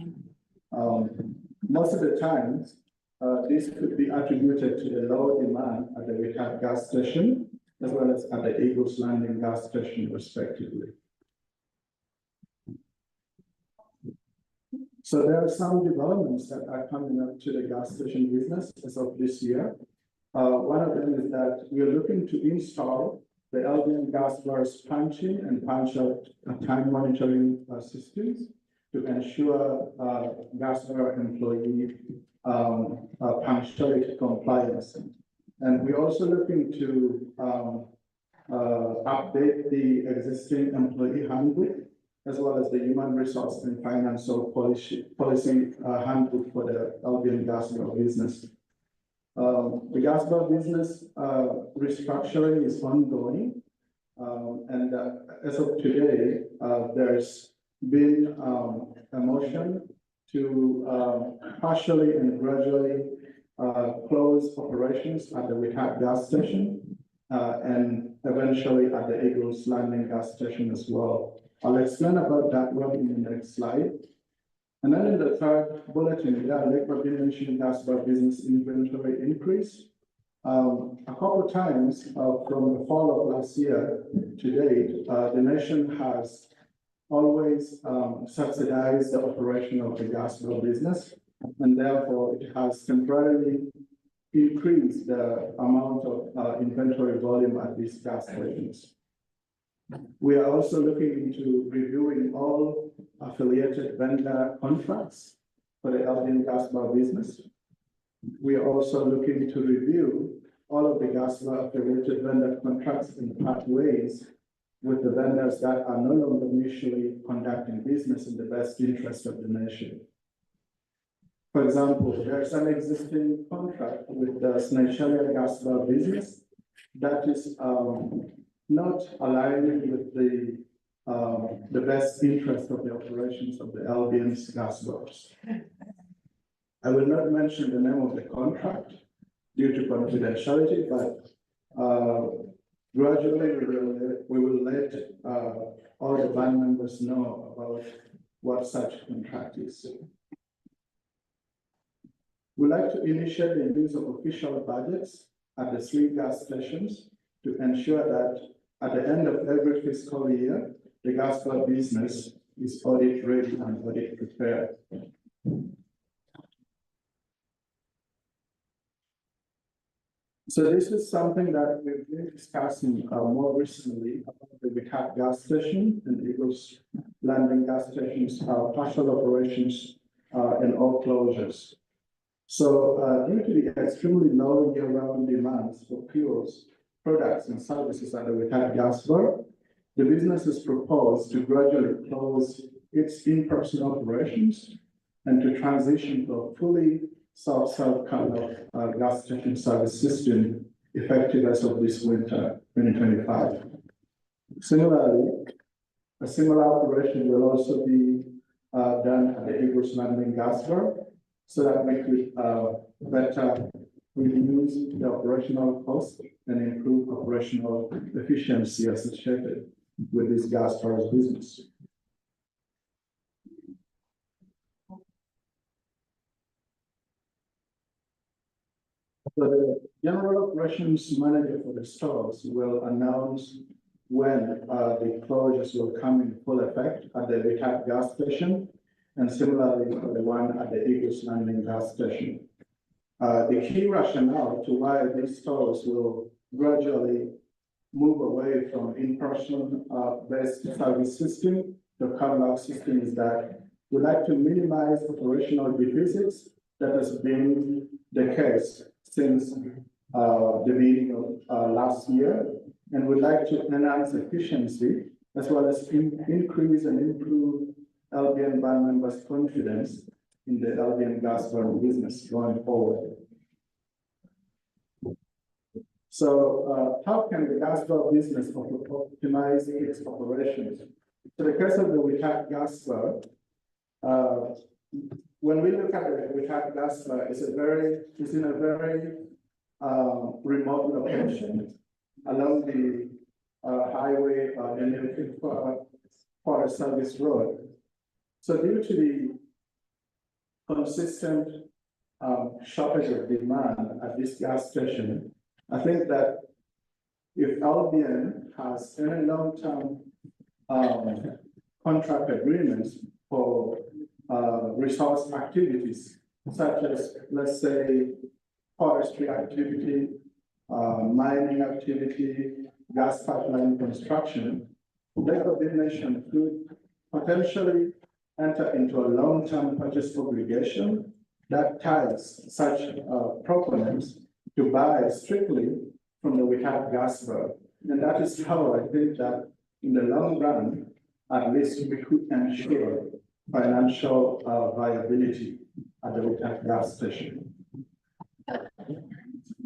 Most of the times, this could be attributed to the low demand at the Wichat gas station, as well as at the Eagles Landing gas station, respectively. So there are some developments that are coming up to the gas station business as of this year. One of them is that we are looking to install the LBN gas bars punch-in and punch-out time monitoring systems to ensure gas bar employee punctuality compliance. And we're also looking to update the existing employee handbook, as well as the human resource and financial policy handbook for the LBN gas bar business. The gas bar business restructuring is ongoing, and as of today, there's been a motion to partially and gradually close operations at the Wichat gas station and eventually at the Eagles Landing gas station as well. I'll explain about that one in the next slide. And then in the third bulletin, Lake Babin mentioned gas bar business inventory increase. A couple of times from the fall of last year to date, the nation has always subsidized the operation of the gas bar business, and therefore it has temporarily increased the amount of inventory volume at these gas stations. We are also looking into reviewing all affiliated vendor contracts for the LBN gas bar business. We are also looking to review all of the gas bar affiliated vendor contracts and part ways with the vendors that are no longer mutually conducting business in the best interest of the nation. For example, there's an existing contract with the Snowsonia gas bar business that is not aligning with the best interest of the operations of the LBN's gas bars. I will not mention the name of the contract due to confidentiality, but gradually we will let all the band members know about what such contract is. We like to initiate the use of official budgets at the 3 gas stations to ensure that at the end of every fiscal year, the Gaspar business is audit ready and audit prepared. So this is something that we've been discussing more recently about the Vicat gas station and Eagles Landing gas stations, partial operations and all closures. So due to the extremely low year-round demands for fuels, products and services at the Vicat gas bar, the business is proposed to gradually close its in-person operations and to transition to a fully self-serve kind of gas station service system effective as of this winter, 2025. Similarly, a similar operation will also be done at the Eagles Landing gas bar, so that we could better reduce the operational cost and improve operational efficiency associated with this gas bars business. The general operations manager for the stores will announce when the closures will come in full effect at the Vicat gas station, and similarly for the one at the Eagles Landing gas station. The key rationale to why these stores will gradually move away from in-person based service system to catalog system is that we like to minimize operational deficits that has been the case since the beginning of last year, and we'd like to enhance efficiency as well as increase and improve LBN band members' confidence in the LBN gas burn business going forward. So how can the gas burn business optimize its operations? So the case of the Vicat gas burn, when we look at the Vicat gas burn, it's in a very remote location along the highway and for a service road. So due to the consistent shortage of demand at this gas station, I think that if LBN has any long-term contract agreements for resource activities, such as, let's say, forestry activity, mining activity, gas pipeline construction, the coordination could potentially enter into a long-term purchase obligation that ties such proponents to buy strictly from the Vicat gas burn. And that is how I think that in the long run, at least we could ensure financial viability at the Vicat gas station.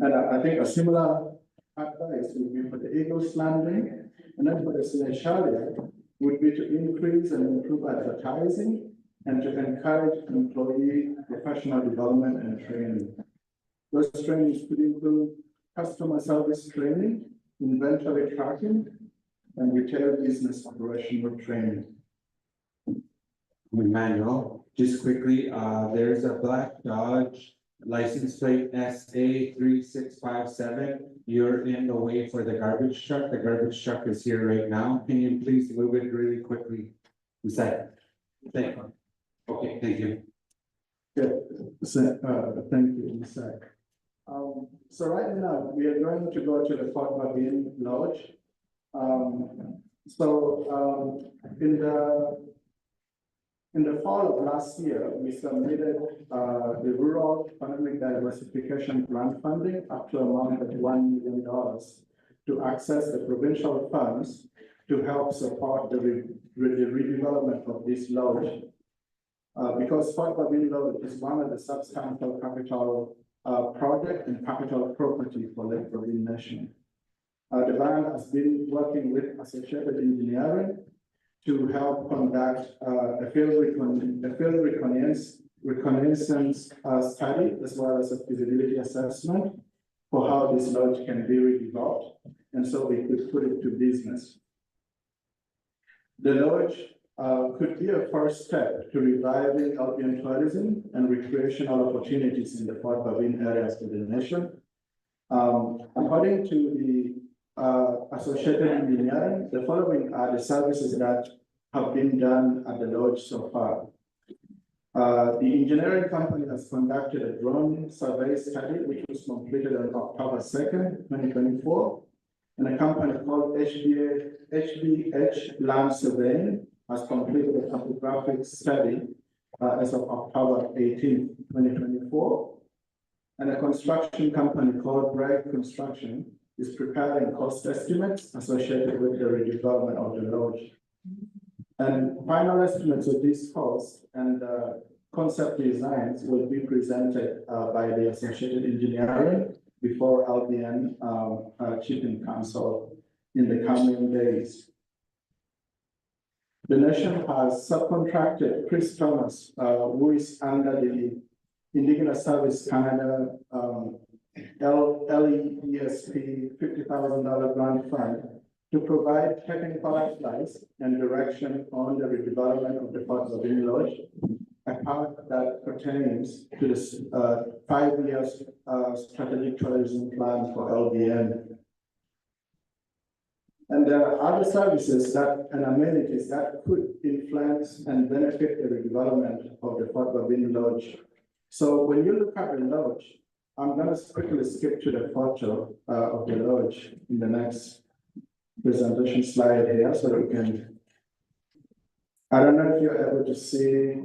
And I think a similar advice would be for the Eagles Landing, and then for the Senechalia would be to increase and improve advertising and to encourage employee professional development and training. Those trainings could include customer service training, inventory tracking, and retail business operational training. Emmanuel, just quickly, there's a black Dodge license plate SA 3657. You're in the way for the garbage truck. The garbage truck is here right now. Can you please move it really quickly? Thank you. Okay, thank you. Thank you, Isaac. So right now, we are going to go to the Fort Babin Lodge. In the fall of last year, we submitted the Rural Economic Diversification Grant funding up to an amount of $1 million to access the provincial funds to help support the redevelopment of this lodge. Because Fort Babin Lodge is one of the substantial capital project and capital property for Lake Babin Nation. The band has been working with Associated Engineering to help conduct a field reconnaissance study as well as a feasibility assessment for how this lodge can be redeveloped, and so we could put it to business. The lodge could be a first step to reviving LBN tourism and recreational opportunities in the Fort Babin areas of the nation. According to the associated engineering, the following are the services that have been done at the lodge so far. The engineering company has conducted a drone survey study, which was completed on October 2nd, 2024. And a company called HBH Land Surveying has completed a topographic study as of October 18th, 2024. And a construction company called Bright Construction is preparing cost estimates associated with the redevelopment of the lodge. And final estimates of these costs and concept designs will be presented by the Associated Engineering before LBN Chiefing Council in the coming days. The nation has subcontracted Chris Thomas, who is under the Indigenous Service Canada LESP $50,000 grant fund to provide technical advice and direction on the redevelopment of the Fort Lauderdale Lodge, a part that pertains to the 5-year strategic tourism plan for LBN. And there are other services and amenities that could influence and benefit the redevelopment of the Fort Lauderdale Lodge. So when you look at the lodge, I'm going to quickly skip to the photo of the lodge in the next presentation slide here, so that we can. I don't know if you're able to see.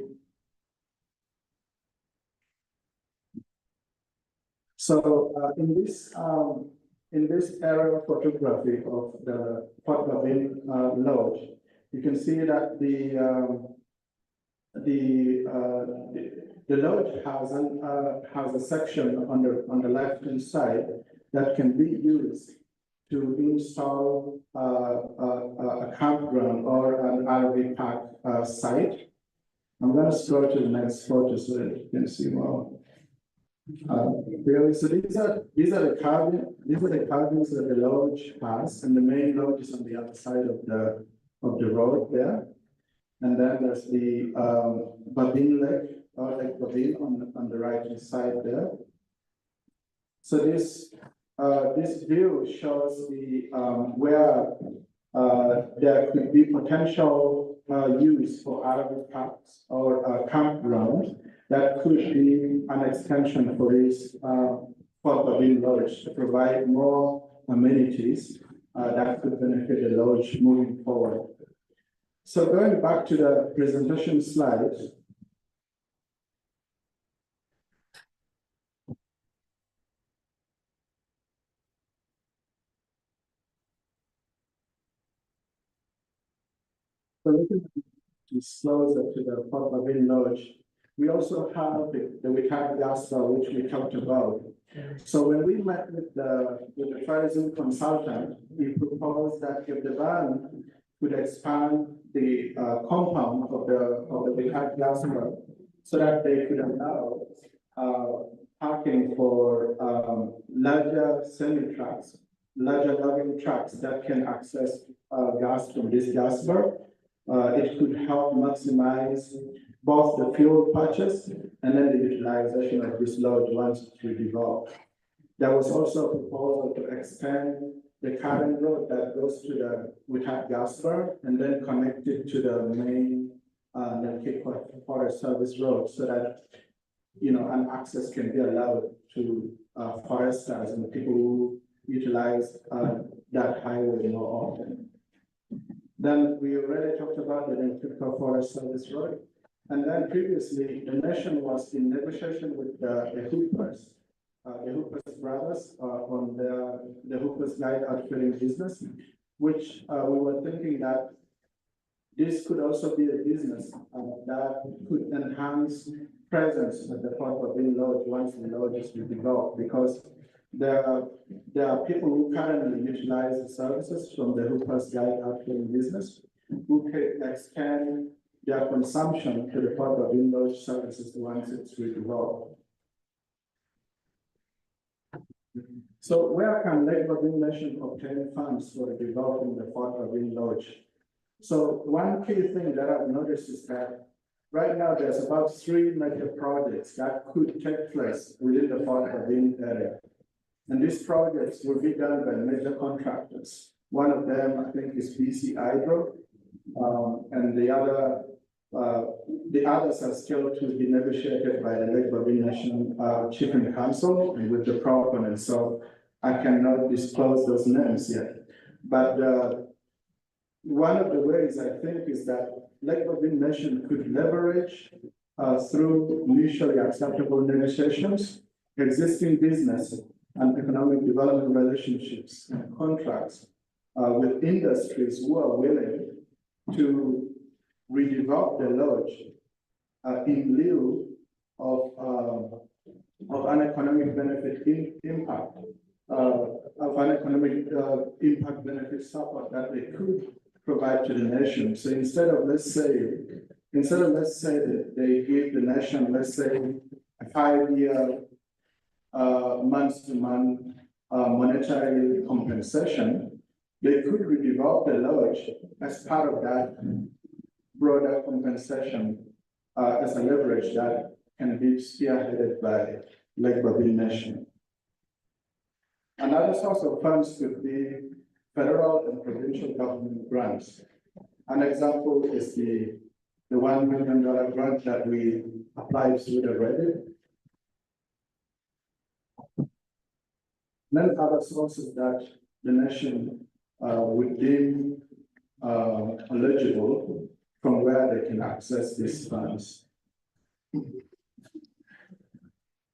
So in this aerial photography of the Fort Lauderdale Lodge, you can see that the lodge has a section on the left-hand side that can be used to install a campground or an RV park site. I'm going to scroll to the next photo so that you can see more. Really, so these are the cabins that the lodge has, and the main lodge is on the other side of the road there. And then there's the Babin Lake, or Lake Babin on the right hand side there. So this view shows the where there could be potential use for RV parks or campground that could be an extension for this Fort Babin Lodge to provide more amenities that could benefit the lodge moving forward. So going back to the presentation slide. So looking at closer to the Fort Babin Lodge, we also have the Witag Gasper, which we talked about. So when we met with the tourism consultant, we proposed that if the van could expand the compound of the Witag Gasper so that they could allow parking for larger semi-trucks, larger logging trucks that can access gas from this Gasper. It could help maximize both the fuel purchase and then the utilization of this lodge once it's redeveloped. There was also a proposal to extend the current road that goes to the Witag Gasper and then connect it to the main Forest Service Road so that an access can be allowed to foresters and people who utilize that highway more often. Then we already talked about the typical Forest Service Road. And then previously, the nation was in negotiation with the Hoopers brothers on the Hoopers Guide outfitting business, which we were thinking that this could also be a business that could enhance presence at the Fort Babin Lodge once the lodge is redeveloped, because there are people who currently utilize the services from the Hoopers Guide outfitting business who can extend their consumption to the Fort Babin Lodge services once it's redeveloped. So where can Lake Babin Nation obtain funds for developing the Fort Babin Lodge? So one key thing that I've noticed is that right now there's about 3 major projects that could take place within the Fort Babin area. And these projects will be done by major contractors. One of them, I think, is BC Hydro. And the others are still to be negotiated by the Lake Barin Nation Chieftain Council and with the proponents. So I cannot disclose those names yet. But one of the ways I think is that Lake Barin Nation could leverage through mutually acceptable negotiations, existing business and economic development relationships and contracts with industries who are willing to redevelop the lodge in lieu of an economic benefit impact, of an economic impact benefit support that they could provide to the nation. So instead of let's say that they give the nation, let's say, a 5-year month-to-month monetary compensation, they could redevelop the lodge as part of that broader compensation as a leverage that can be spearheaded by Lake Barin Nation. Another source of funds could be federal and provincial government grants. An example is the $1 million grant that we applied to already. Then other sources that the nation would deem eligible from where they can access these funds.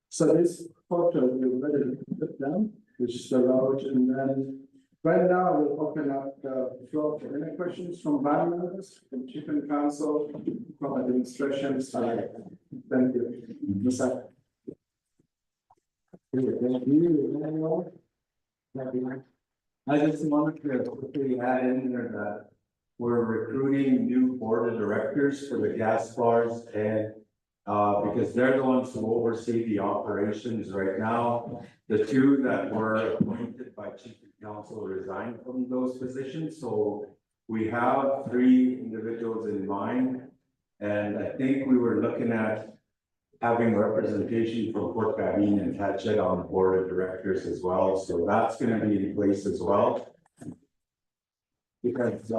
So this photo we already put down, which is the lodge, and then right now we'll open up the floor for any questions from board members, from Chief and Council, from administration side. Thank you. I just wanted to quickly add in there that we're recruiting new board of directors for the gas bars and because they're the ones who oversee the operations right now. The two that were appointed by Chief Council resigned from those positions. So we have 3 individuals in mind. And I think we were looking at having representation from Port Barin and Tatchet on the board of directors as well. So that's going to be in place as well. Because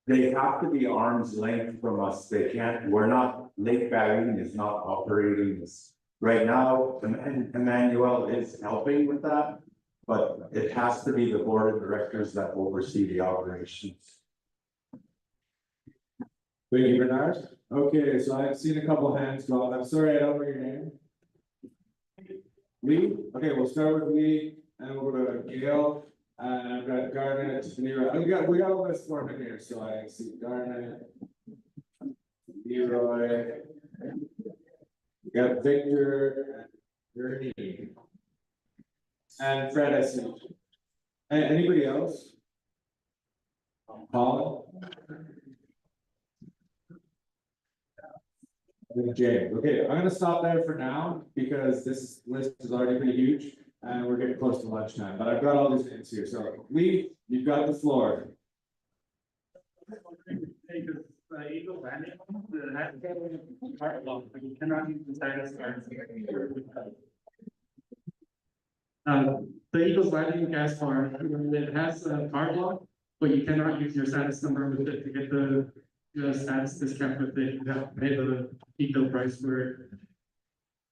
they have to be arm's length from us. They can't, we're not, Lake Barin is not operating this. Right now, Emmanuel is helping with that, but it has to be the board of directors that oversee the operations. Thank you, Bernard. Okay, so I've seen a couple hands go up. I'm sorry, I don't know your name. Lee? Okay, we'll start with Lee, and we'll go to Gail, and I've got Garnet, Leroy. We got a list for him here, so I see Garnet, Leroy, we got Victor, and Ernie, and Fred, I see. And anybody else? Colin? Jay, okay, I'm gonna stop there for now because this list is already pretty huge and we're getting close to lunchtime, but I've got all these names here, so Lee, you've got the floor. Eagle Valley, you cannot use the status cards. The Eagles Valley gas farm, it has a card lock, but you cannot use your status number with it to get the status discount with it. You have to pay the detail price for it.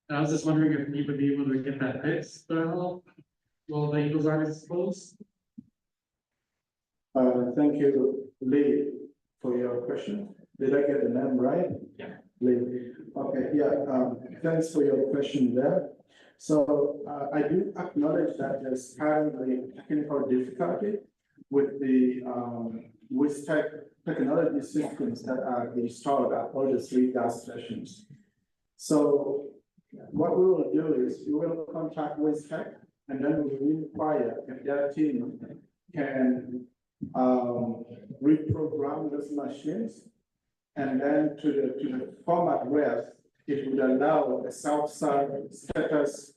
And I was just wondering if you would be able to get that fixed, well, the Eagles Valley is closed. Thank you, Lee, for your question. Did I get the name right? Yeah. Lee. Okay, yeah, thanks for your question there. So I do acknowledge that there's currently technical difficulty with the WISTEC technology systems that are installed at all the 3 gas stations. So what we will do is we will contact WISTEC and then we will inquire if their team can reprogram those machines and then to the format where it would allow a South-South status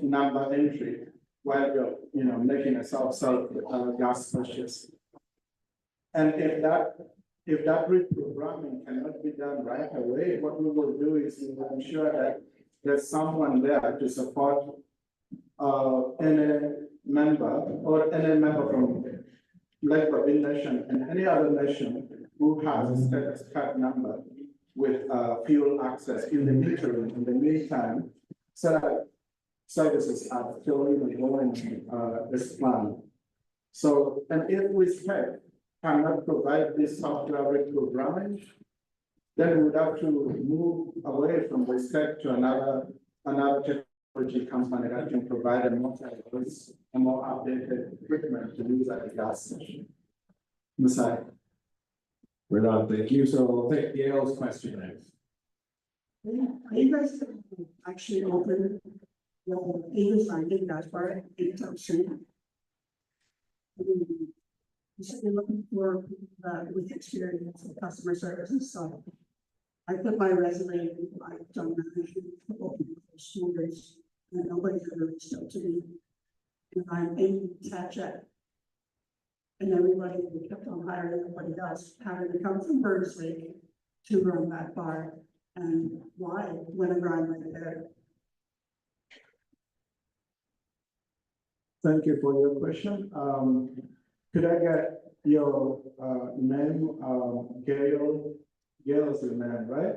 number entry while you're making a South-South gas purchase. And if that reprogramming cannot be done right away, what we will do is we will ensure that there's someone there to support any member or any member from like Babin Nation and any other nation who has a status card number with fuel access in the interim, in the meantime, so services are still going as planned. So, and if we cannot provide this software reprogramming, then we would have to move away from the to another technology company that can provide a more updated equipment to use at the gas station. Messiah. We're done, thank you. So we'll take Gail's question next. Are you guys actually open the English language dashboard anytime soon? You said you're looking for with experience in customer service and stuff. I put my resume, I've done management for students, and nobody ever reached out to me. And I'm in Tatchet. And everybody kept on hiring everybody else, having to come from Burns Lake to run that bar. And why, whenever I'm right there. Thank you for your question. Could I get your name, Gail? Gail is your name, right?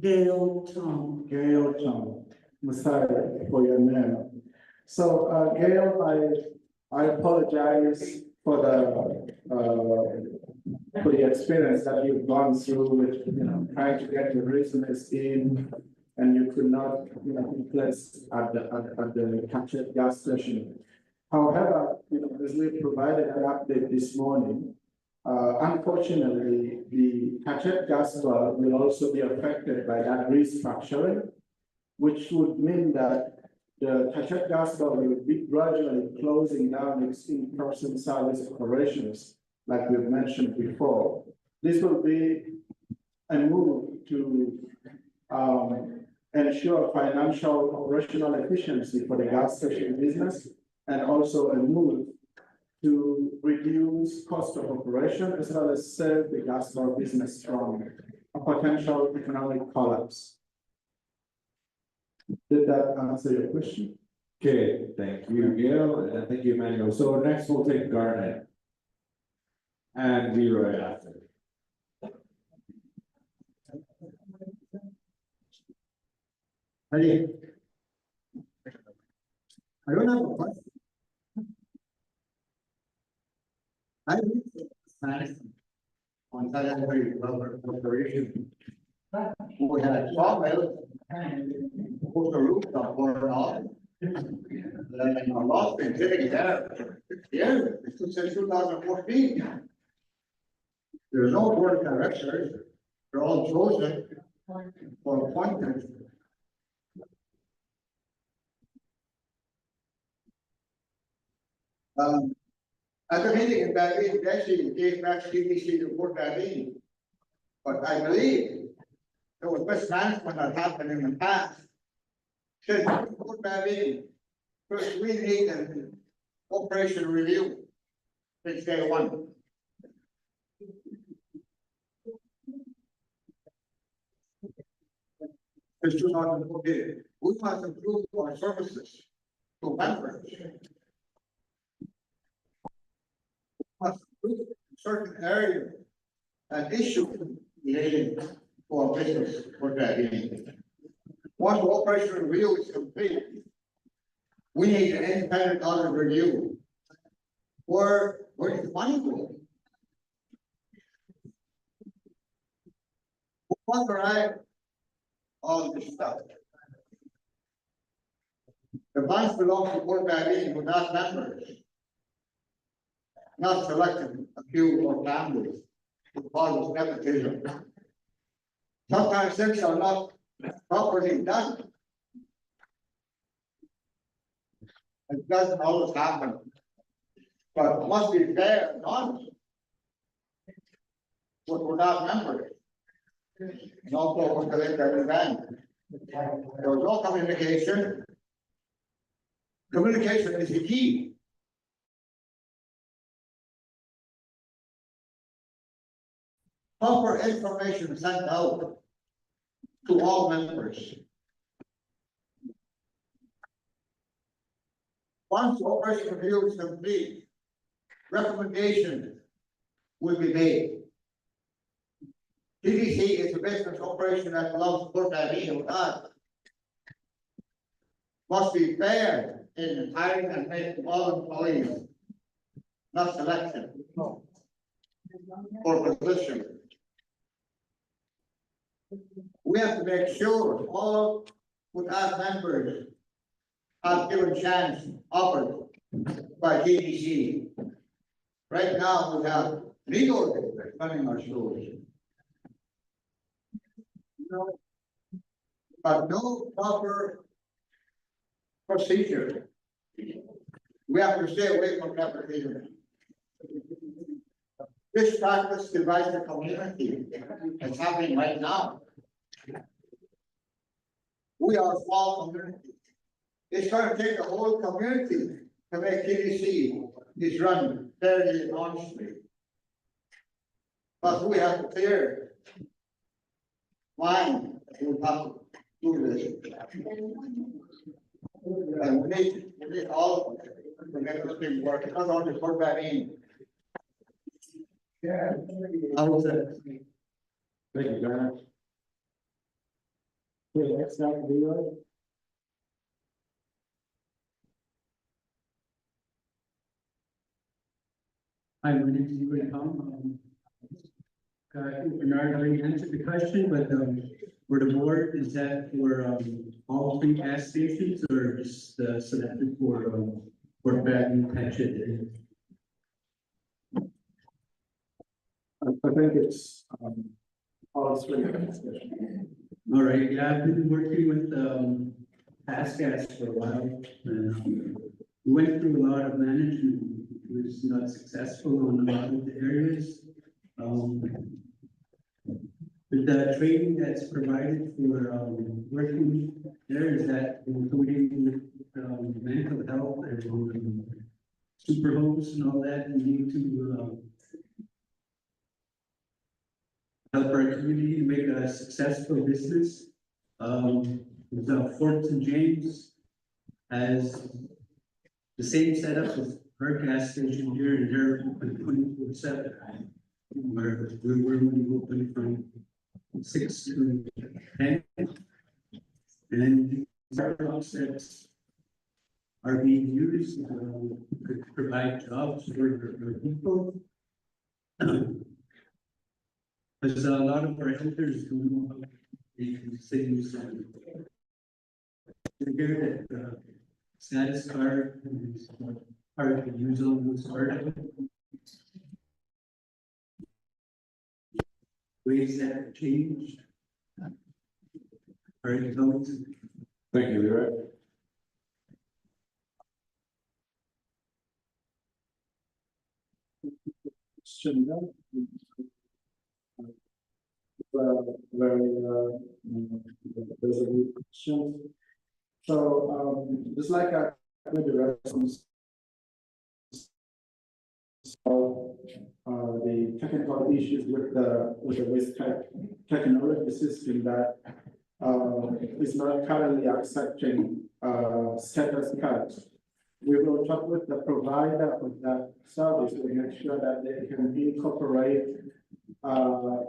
Gail Tom. Gail Tom. Messiah for your name. So Gail, I apologize for the experience that you've gone through with trying to get your resumes in, and you could not be placed at the Tatchet gas station. However, as we provided an update this morning, unfortunately, the Tatchet gas well will also be affected by that restructuring, which would mean that the Tatchet gas well will be gradually closing down its in-person service operations, like we've mentioned before. This will be a move to ensure financial operational efficiency for the gas station business, and also a move to reduce cost of operation as well as save the gas well business from a potential economic collapse. Did that answer your question? Okay, thank you, Gail, and thank you, Emmanuel. So next we'll take Garnet. And Leroy after. Ready? I don't have a question. I read on Saturday Rubber Corporation. We had sawmill and put the roof up for off. And I lost been sitting there. Yeah, it's since 2014. There's no board of directors. They're all chosen for appointment. At the meeting in Babine, actually gave back CBC report Babine. But I believe there was mismanagement that happened in the past. Since report Babine, first we need an operation review. Since day one. Since 2014, we must improve our services to members. Must improve certain areas and issues relating to our business for that evening. Once the operation review is complete, we need an independent audit review. Where does the money go? What right? All this stuff. The funds belong to Port Babine, but not members. Not selecting a few or families to cause nepotism. Sometimes things are not properly done. It doesn't always happen. But it must be fair and honest. But we're not members. And also with the event. There was no communication. Communication is the key. Proper information sent out to all members. Once operation review is complete, recommendations will be made. TDC is a business operation that belongs to Port Valley, not. Must be fair in hiring and paying all employees, not selection. For position. We have to make sure all without members are given chance offered by GDC. Right now, we have legal running our schools. But no proper procedure. We have to stay away from that procedure. This practice divides the community. It's happening right now. We are a small community. It's going to take the whole community to make TDC is run fairly and honestly. But we have to clear mind we have to do this. And we need all of it to make this thing work. It's not only put that in. Yeah. How was that? Thank you, John. Okay, next Dr. Leroy. Hi, my name is Leroy Tom. I think Bernard already answered the question, but for the board, is that for all three gas stations or just selected for Baton Hatchet? I think it's, all three. All right, yeah, I've been working with Past Gas for a while. And we went through a lot of management. It was not successful on a lot of the areas. With the training that's provided for working there, is that including mental health and super homes and all that, we need to help our community to make a successful business. Fort St. James has the same setup as our gas station here, and they're open 24/7. We're only open from 6 to 10. And startups that are being used could provide jobs for people. Because a lot of our elders don't know how these things they're good at status card and hard to use on those cards. Ways that have changed. Are you going to? Thank you, Leroy. There's a good question. So, just like I made the reference. So, the technical issues with the waste technology system that is not currently accepting status cards. We will talk with the provider of that service to make sure that they can incorporate a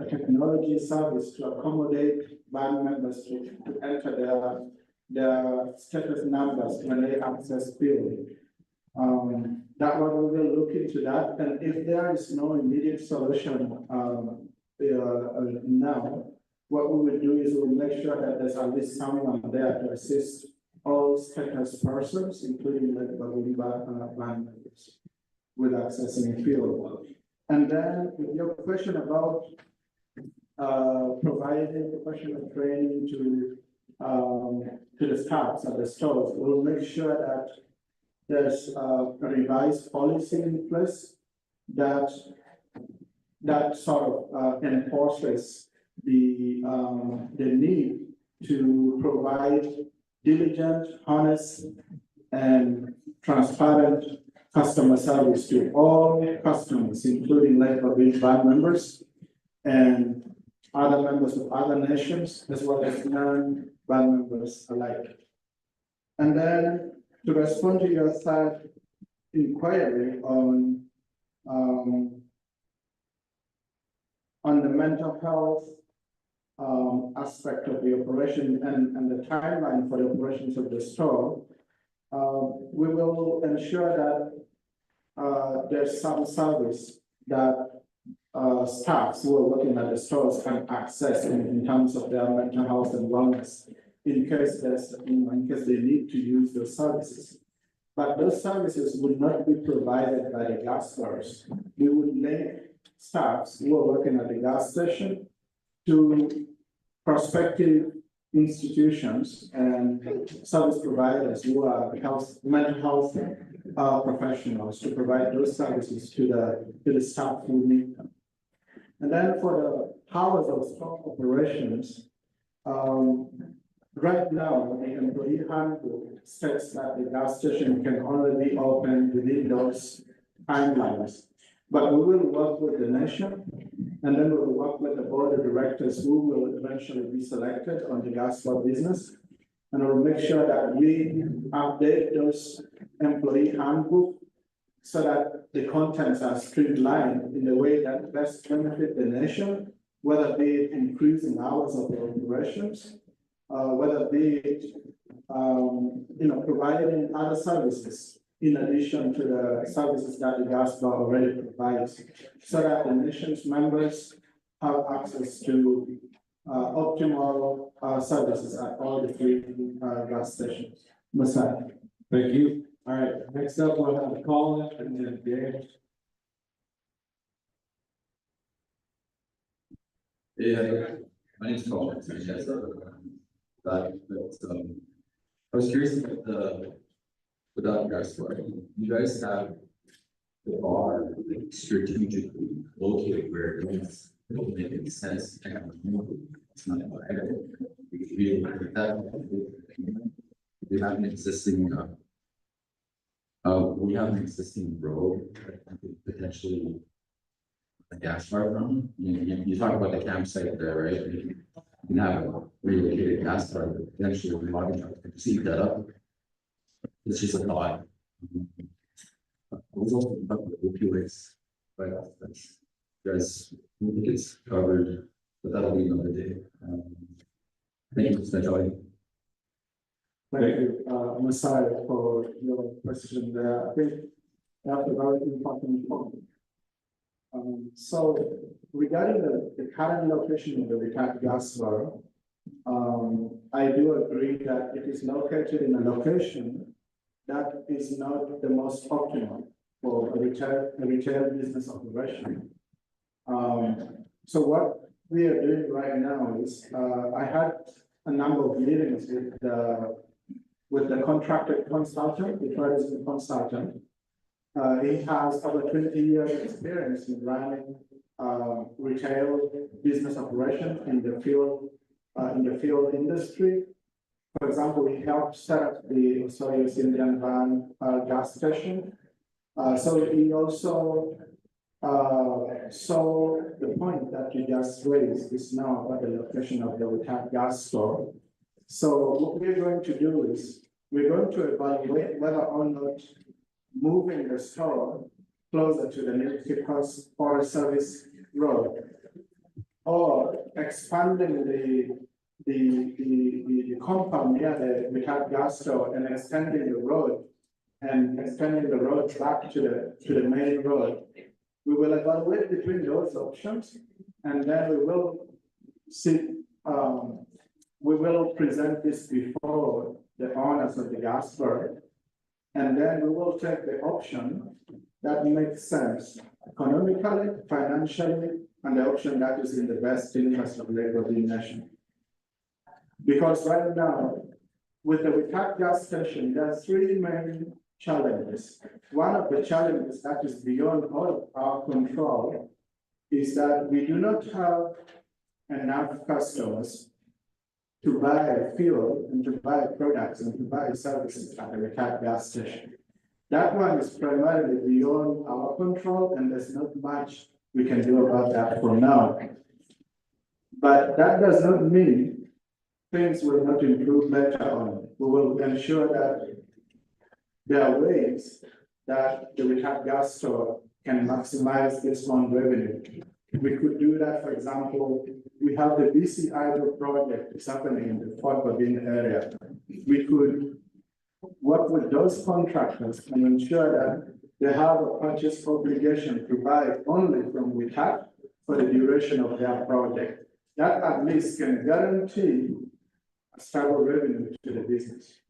technology service to accommodate band members to enter their status numbers when they access billing. That one we will look into that, and if there is no immediate solution now, what we will do is we'll make sure that there's at least someone there to assist all status persons, including like the band members, with accessing field. And then with your question about providing professional training to the staffs at the stores, we'll make sure that there's a revised policy in place that sort of enforces the need to provide diligent, honest, and transparent customer service to all customers, including labor band members and other members of other nations, as well as non-band members alike. And then to respond to your third inquiry on the mental health aspect of the operation and the timeline for the operations of the store, we will ensure that there's some service that staffs who are working at the stores can access in terms of their mental health and wellness in case in case they need to use those services. But those services would not be provided by the gas stores. We would link staffs who are working at the gas station to prospective institutions and service providers who are mental health professionals to provide those services to the staff who need them. And then for the hours of store operations, right now, the employee handbook states that the gas station can only be open within those timelines. But we will work with the nation, and then we will work with the board of directors who will eventually be selected on the gas store business. And we'll make sure that we update those employee handbook so that the contents are streamlined in a way that best benefit the nation, whether be it increasing hours of the operations, whether be it providing other services in addition to the services that the gas bar already provides, so that the nation's members have access to optimal services at all the three gas stations. Masai. Thank you. All right, next up, we'll have Colin and then Dave. Yeah, my name's Colin. I was curious about without gas bar, you guys have the bar strategically located where it's making sense. It's not we have an existing road potentially a gas bar from. You talk about the campsite there, right? You can have a relocated gas bar, but potentially we want to speed that up. It's just a thought. I was also about the opioids, but that's, guys, I think it's covered, but that'll be another day. Thank you, Mr. Joy. Thank you, Masai, for your question there. I think that's a very important point. So regarding the current location of the retired gas bar, I do agree that it is located in a location that is not the most optimal for a retail business operation. So what we are doing right now is, I had a number of meetings with the contracted consultant, the tourism consultant. He has over 20 years experience in running retail business operation in the fuel industry. For example, we helped set up the Osoyo's Indian Van gas station. So he also saw the point that you just raised is now about the location of the retired gas store. So what we're going to do is we're going to evaluate whether or not moving the store closer to the new Forest Service road or expanding the compound near the retired gas store and extending the road back to the main road. We will evaluate between those options, and then we will see. We will present this before the owners of the gas bar, and then we will take the option that makes sense economically, financially, and the option that is in the best interest of the nation. Because right now, with the retired gas station, there are three main challenges. One of the challenges that is beyond all our control is that we do not have enough customers to buy fuel and to buy products and to buy services at the retired gas station. That one is primarily beyond our control, and there's not much we can do about that for now. But that does not mean things will not improve later on. We will ensure that there are ways that the rehab gas store can maximize its own revenue. We could do that, for example, we have the BC Hydro project, it's happening in the Fort Bavine area. We could work with those contractors and ensure that they have a purchase obligation to buy only from WITAC for the duration of their project. That at least can guarantee a stable revenue to the business.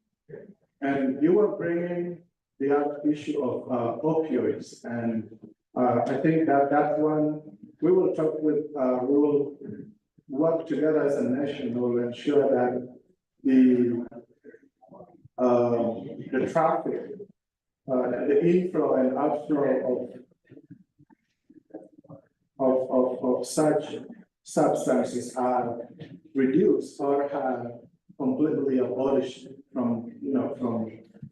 And you were bringing the other issue of opioids, and I think that one, we will talk with, we will work together as a nation. We will ensure that the traffic, the inflow and outflow of such substances are reduced or are completely abolished from,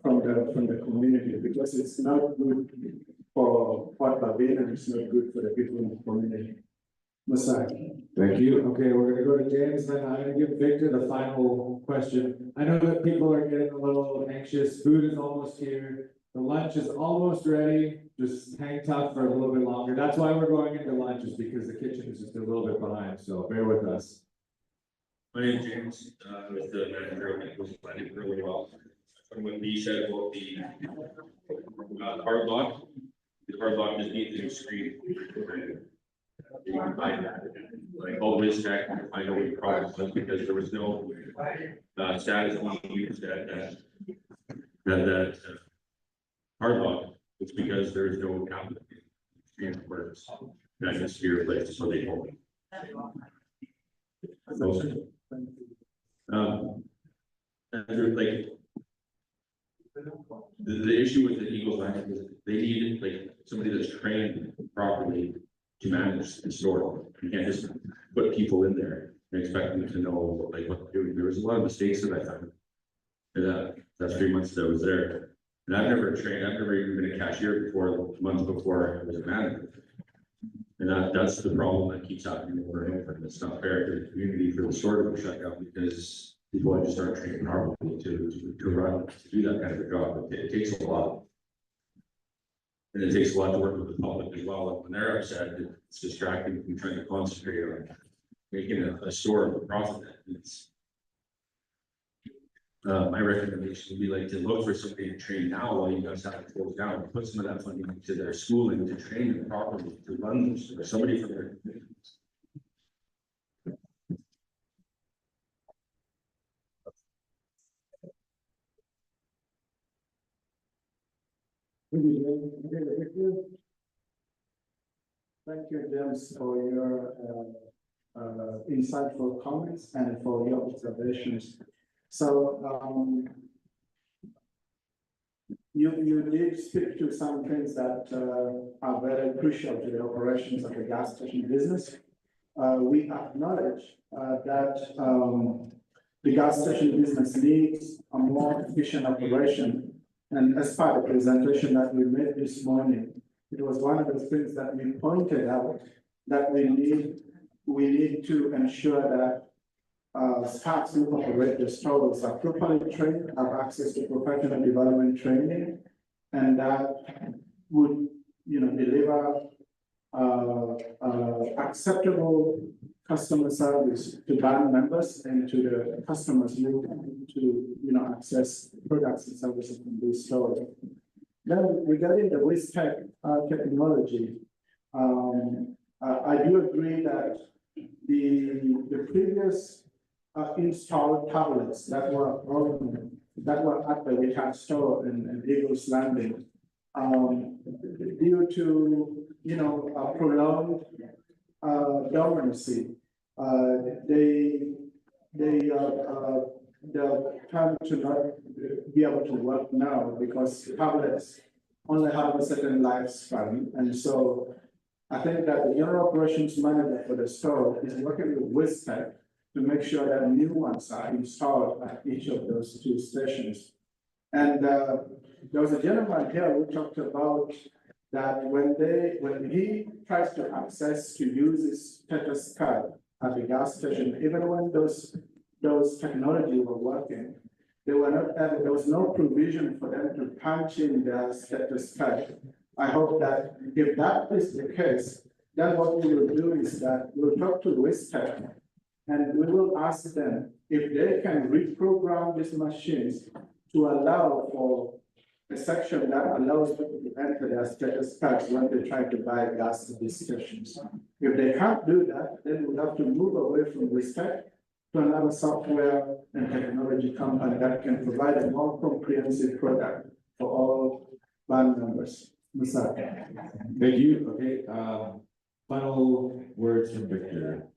from the community, because it's not good for Fort Bavine and it's not good for the people in the community. Masai. Thank you. Okay, we're gonna go to James, then I'm gonna give Victor the final question. I know that people are getting a little anxious. Food is almost here. The lunch is almost ready. Just hang tough for a little bit longer. That's why we're going into lunch, is because the kitchen is just a little bit behind, so bear with us. My name is James, I was the manager of Nichols, I did really well. From what Lee said about the card lock, the card lock just needs a new screen. You can find that, like all this tech, I know what the problem was, because there was no status being used at that card lock. It's because there is no cabinet. Screen works, that needs to be replaced, so they hold. And there's like the issue with the Eagles Land is they need like somebody that's trained properly to manage the store. You can't just put people in there and expect them to know like what they're doing. There was a lot of mistakes that I found in that 3 months that I was there. And I've never even been a cashier before, months before I was a manager. And that's the problem that keeps happening over and over. And it's not fair to the community for the store to be shut down because people just aren't trained properly to do that kind of a job. It takes a lot. And it takes a lot to work with the public as well. And when they're upset, it's distracting from trying to concentrate on making a store of a profit. My recommendation would be like to look for somebody to train now while you guys have to close down, put some of that funding into their schooling to train them properly to run this, or somebody from their. Thank you, James, for your insightful comments and for your observations. So you did speak to some things that are very crucial to the operations of the gas station business. We acknowledge that the gas station business needs a more efficient operation. And as part of the presentation that we made this morning, it was one of those things that we pointed out that we need to ensure that staff who operate the stores are properly trained, have access to professional development training, and that would, deliver acceptable customer service to band members and to the customers who to access products and services from these stores. Then regarding the waste tech technology, I do agree that the previous installed tablets that were at the retail store in Eagles Landing, due to prolonged dormancy, they're trying to not be able to work now because tablets only have a certain lifespan, and so I think that the general operations manager for the store is working with WISTEC to make sure that new ones are installed at each of those two stations. And there was a gentleman here who talked about that when he tries to access to use his status card at the gas station, even when those those technology were working. They were not, there was no provision for them to punch in their status card. I hope that if that is the case, then what we will do is that we'll talk to WISTEC and we will ask them if they can reprogram these machines to allow for a section that allows people to enter their status cards when they try to buy gas at these stations. If they can't do that, then we'll have to move away from WISTEC to another software and technology company that can provide a more comprehensive product for all band members. Thank you. Okay, final words from Victor.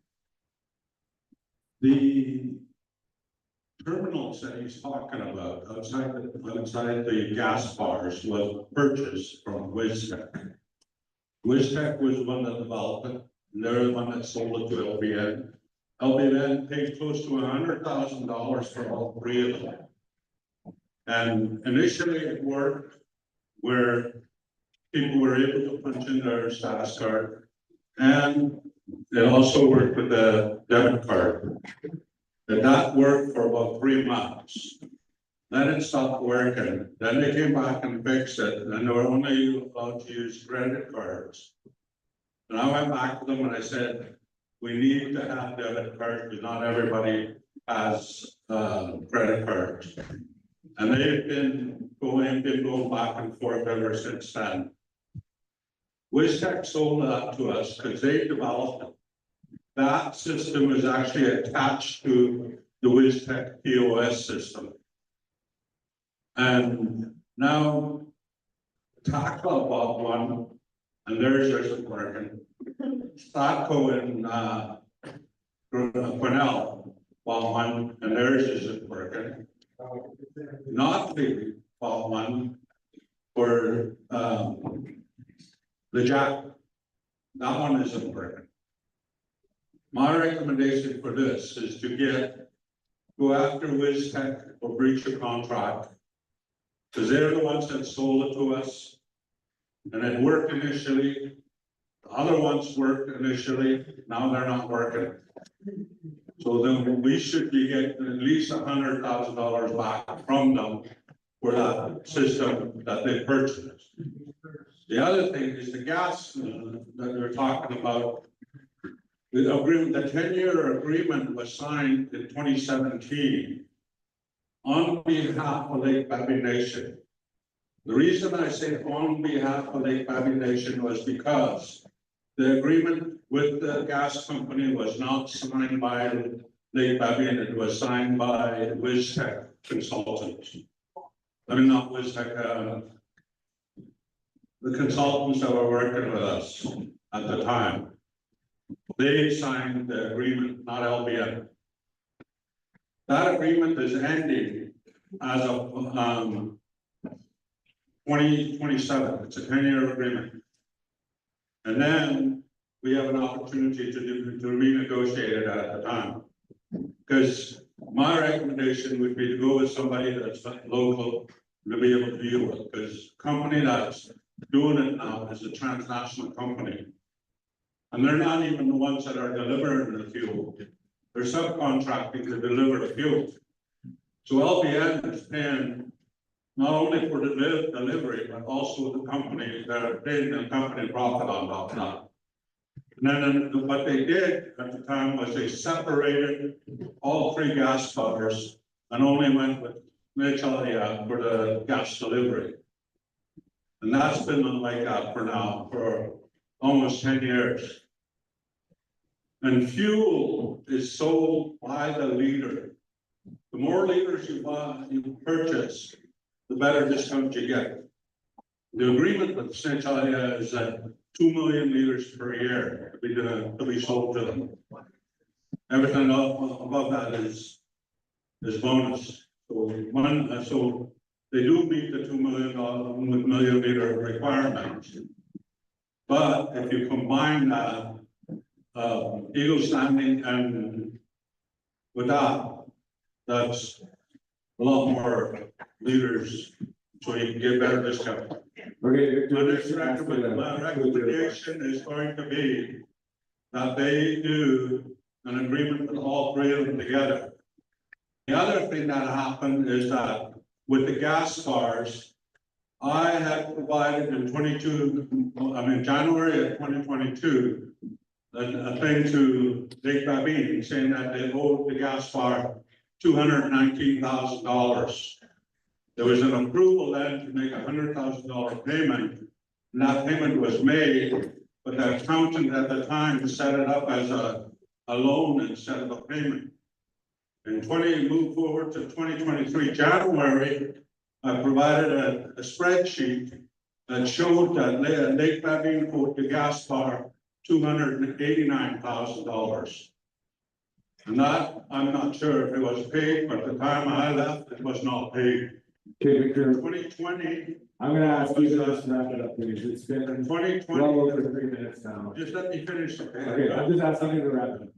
The terminals that he's talking about outside the gas bars was purchased from WISTEC. WISTEC was the one that developed it, and they're the one that sold it to LBN. LBN paid close to $100,000 for all three of them. And initially it worked where people were able to punch in their status card, and it also worked with the debit card. And that worked for about 3 months. Then it stopped working. Then they came back and fixed it, and they were only allowed to use credit cards. And I went back to them and I said, we need to have debit cards because not everybody has credit cards. And they've been going back and forth ever since then. WISTEC sold that to us because they developed it. That system is actually attached to the WISTEC POS system. And now TACLA bought one, and theirs isn't working. Statco in Cornell bought one, and theirs isn't working. Notley bought one for the Jack. That one isn't working. My recommendation for this is to go after WISTEC or breach of contract, because they're the ones that sold it to us, and it worked initially. The other ones worked initially, now they're not working. So then we should be getting at least $100,000 back from them for that system that they purchased. The other thing is the gas that they're talking about. The agreement, the 10-year agreement was signed in 2017 on behalf of Lake Baby Nation. The reason I say on behalf of Lake Baby Nation was because the agreement with the gas company was not signed by Lake Baby, and it was signed by WISTEC consultants. I mean, not WISTEC, the consultants that were working with us at the time. They signed the agreement, not LBN. That agreement is ending as of 2027. It's a 10-year agreement. And then we have an opportunity to renegotiate it at the time. Because my recommendation would be to go with somebody that's local to be able to deal with, because the company that's doing it now is a transnational company. And they're not even the ones that are delivering the fuel. They're subcontracting to deliver the fuel. So LBN is paying not only for the delivery, but also the company, they're paying the company profit on top of that. And then what they did at the time was they separated all three gas bars and only went with HLA for the gas delivery. And that's been like that for now, for almost 10 years. And fuel is sold by the liter. The more liters you purchase, the better discount you get. The agreement with St. Helier is that 2 million liters per year to be sold to them. Everything above that is bonus. So they do meet the $2 million liter requirements. But if you combine that Eagle Standing and with that's a lot more liters, so you can get better discount. Okay, my recommendation is going to be that they do an agreement with all three of them together. The other thing that happened is that with the gas bars, I had provided in January of 2022, a thing to Lake Babine saying that they owed the gas bar $219,000. There was an approval then to make a $100,000 payment, and that payment was made, but the accountant at the time set it up as a loan instead of a payment. Moved forward to 2023 January, I provided a spreadsheet that showed that Lake Babine owed the gas bar $289,000. And that, I'm not sure if it was paid, but the time I left, it was not paid. Okay, Victor, 2020. I'm gonna ask you to just wrap it up, please. It's been 2020. well over 3 minutes now. Just let me finish. Okay, I'm just asking you to wrap it up.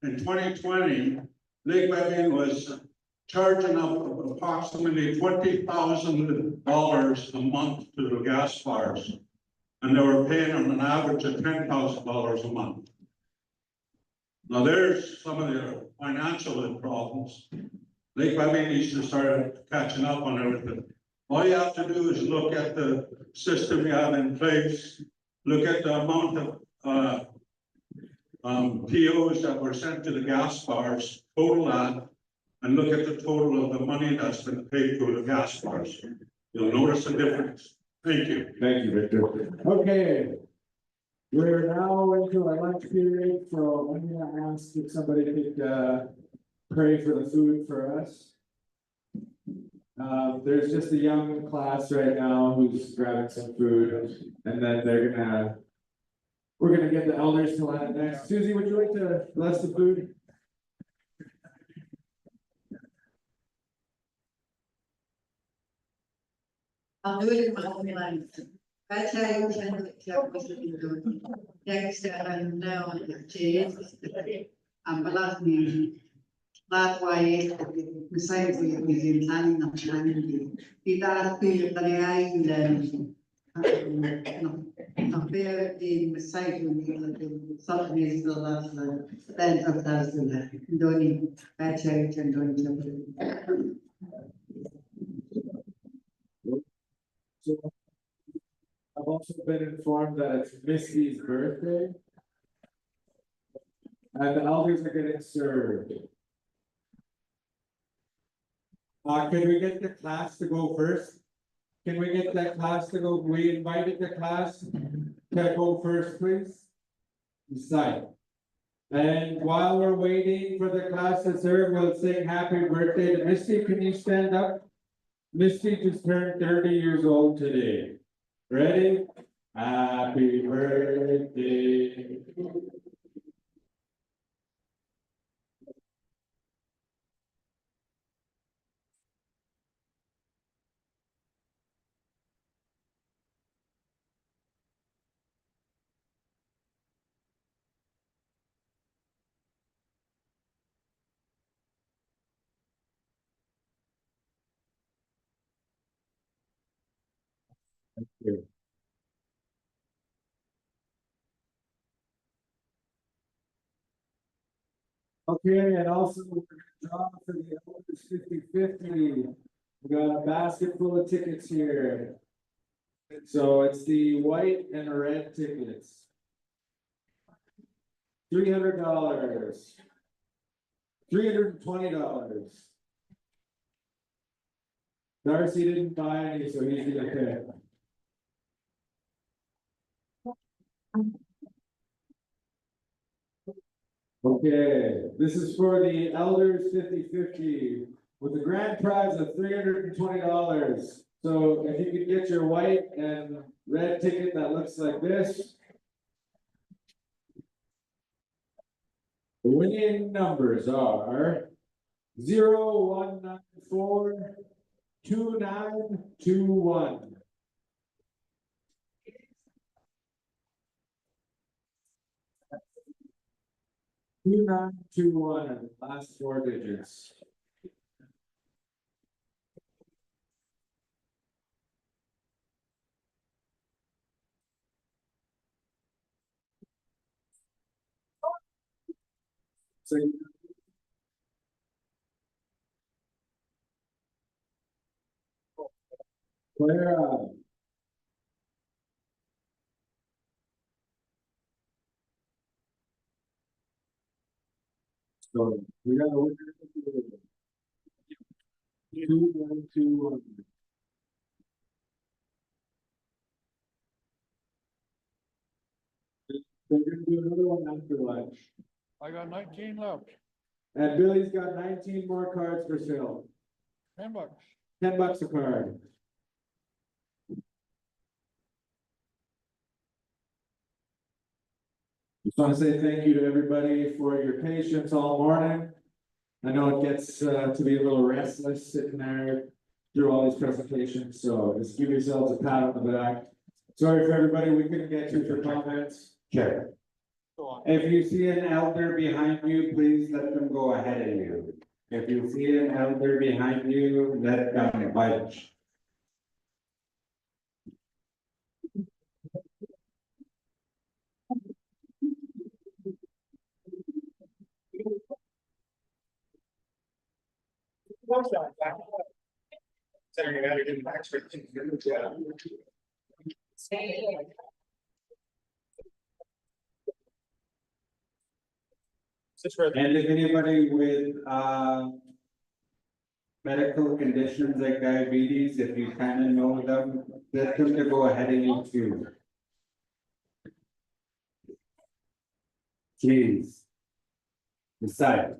In 2020, Lake Babine was charging up approximately $20,000 a month to the gas bars. And they were paying on an average of $10,000 a month. Now there's some of the financial problems. Lake Babine needs to start catching up on everything. All you have to do is look at the system you have in place, look at the amount of POs that were sent to the gas bars, total that, and look at the total of the money that's been paid to the gas bars. You'll notice a difference. Thank you. Thank you, Victor. Okay. We're now into our lunch period, so I'm gonna ask if somebody could pray for the food for us. There's just a young class right now who's grabbing some food, and then we're gonna get the elders to line up next. Susie, would you like to bless the food? I'll do it in my own language. I tell you, what you do. Next, I'm now on the chairs. I'm last me. Last way, besides the planning of planning. The last period that I learned. No, fair in the site when you something is the last 10,000. Doing bad charity and doing. So I've also been informed that it's Misty's birthday. And the elders are getting served. Can we get the class to go first? Can we get that class to go? We invited the class to go first, please. Decide. And while we're waiting for the class to serve, we'll sing happy birthday to Misty. Can you stand up? Misty just turned 30 years old today. Ready? Happy birthday. Thank you. Okay, and also we're gonna draw for the elders 50-50. We got a basket full of tickets here. So it's the white and red tickets. $300. $320. Darcy didn't buy any, so he's gonna pay. Okay, this is for the elders 50-50 with a grand prize of $320. So if you could get your white and red ticket that looks like this. The winning numbers are 0194 2921. Two 921, last 4 digits. So Clara. So we got to. Two, one, two, one. We're gonna do another one after lunch. I got 19 left, And Billy's got 19 more cards for sale. $10. $10 a card. Just want to say thank you to everybody for your patience all morning. I know it gets to be a little restless sitting there through all these presentations, so just give yourselves a pat on the back. Sorry for everybody, we couldn't get you for comments. Sure. If you see an elder behind you, please let them go ahead of you. If you see an elder behind you, let them budge. And if anybody with medical conditions like diabetes, if you kind of know them, let them to go ahead of you too. Please. Decide.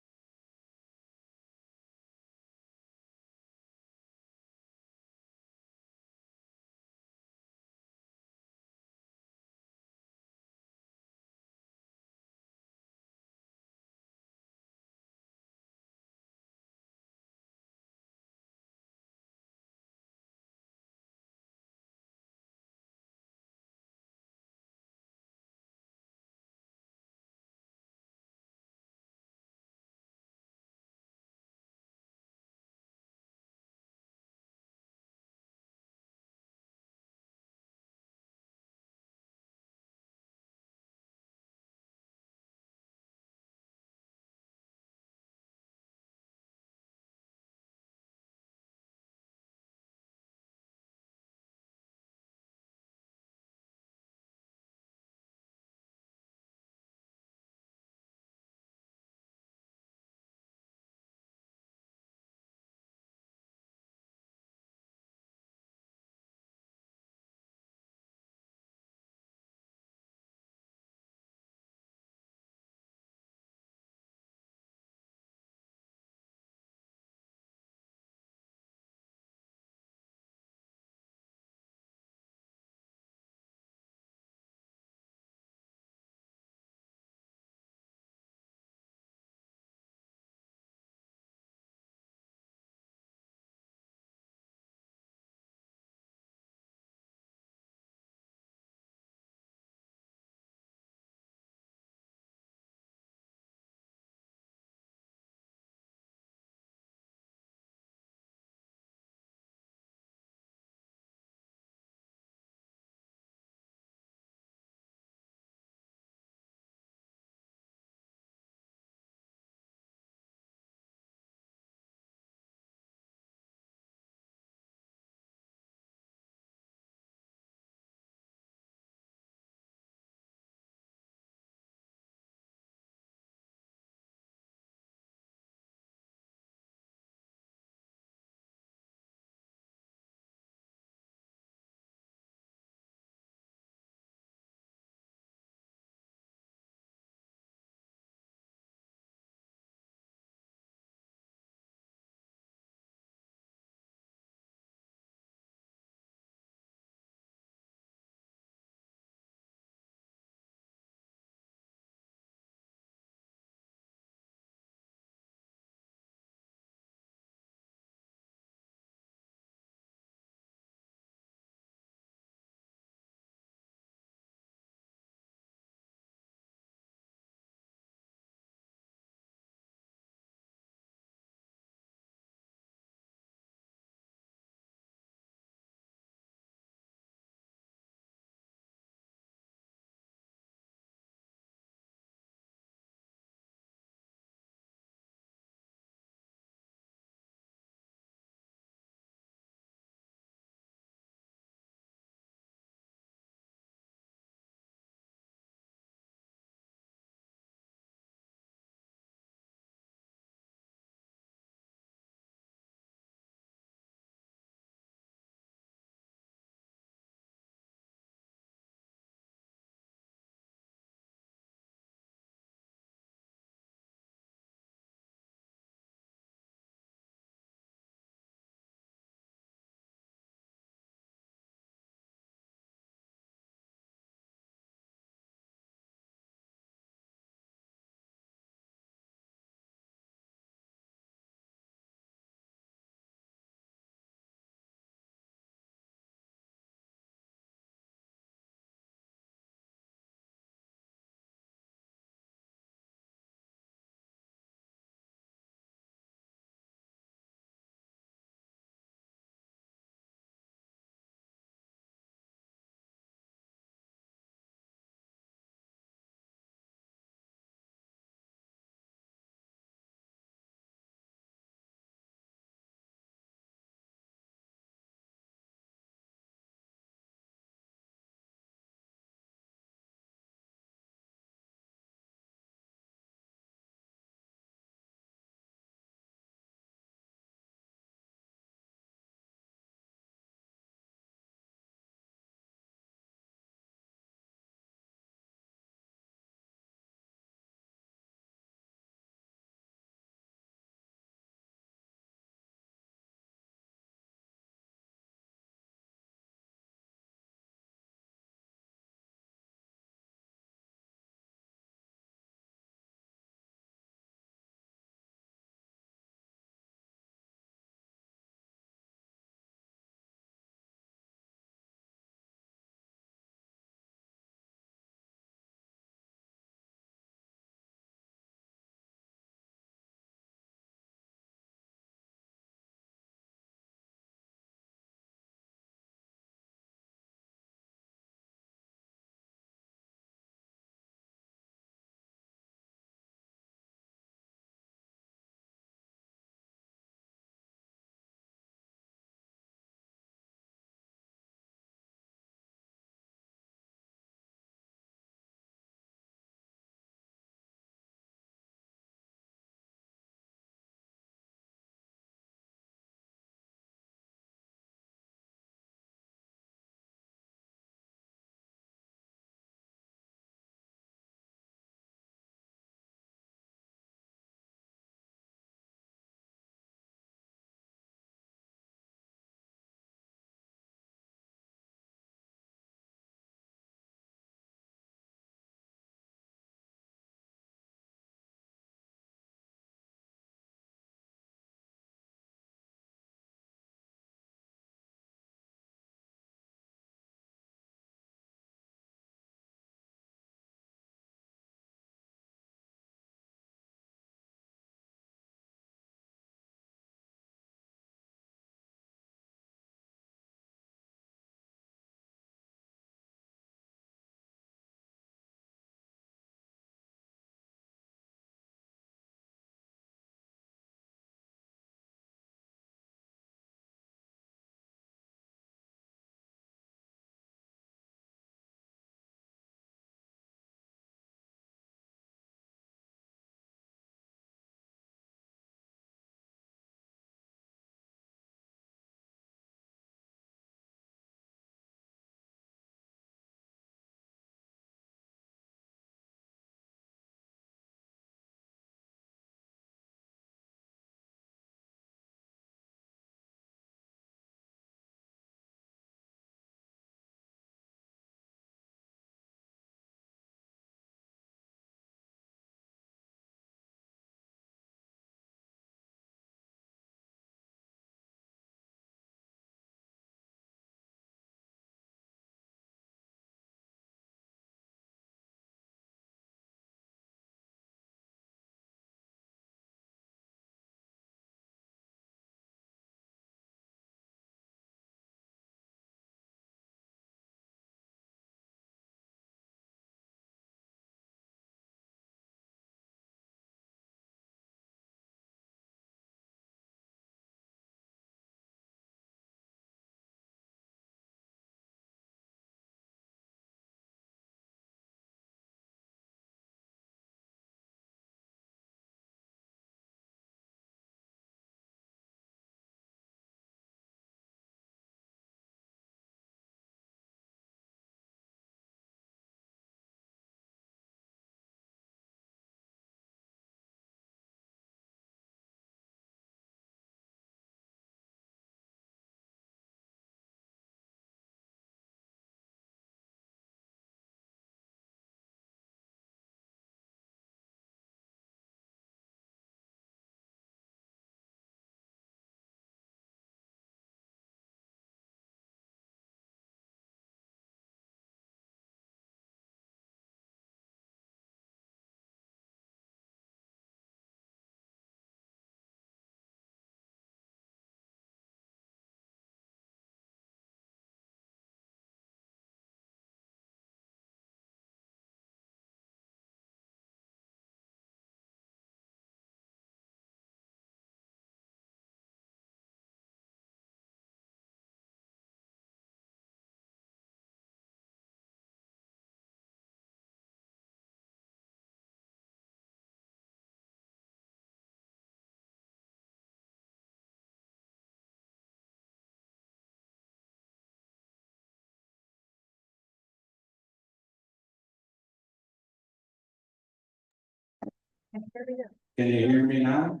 Can you hear me now?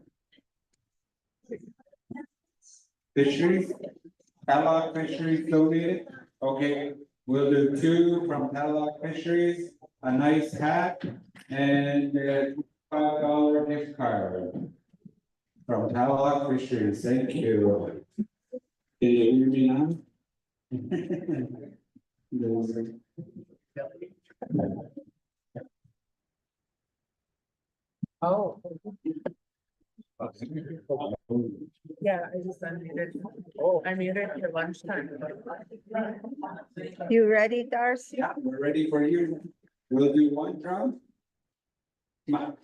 Fisheries, Tallock Fisheries donated, okay, we'll do two from Tallock Fisheries, a nice hat, and a $5 gift card. From Tallock Fisheries, thank you. Can you hear me now? Oh. Yeah, I just unmuted. Oh, I muted for lunchtime. You ready, Darcy? Yeah, we're ready for you. We'll do one drum. Come on.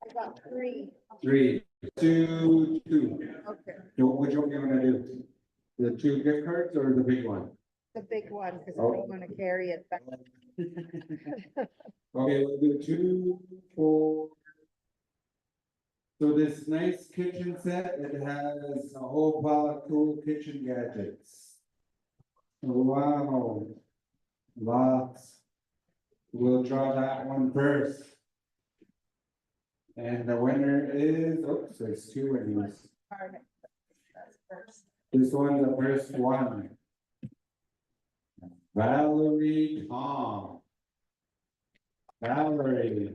I got three. 3, 2, 2. Okay, Which one you wanna do? The 2 gift cards or the big one? the big one, because I Oh. don't want to carry it back. Okay, we'll do 2, 4. So this nice kitchen set, it has a whole pile of cool kitchen gadgets. Wow. Lots. We'll draw that one first. And the winner is, oops, there's 2 winners. This one, the first one. Valerie Tom. Valerie.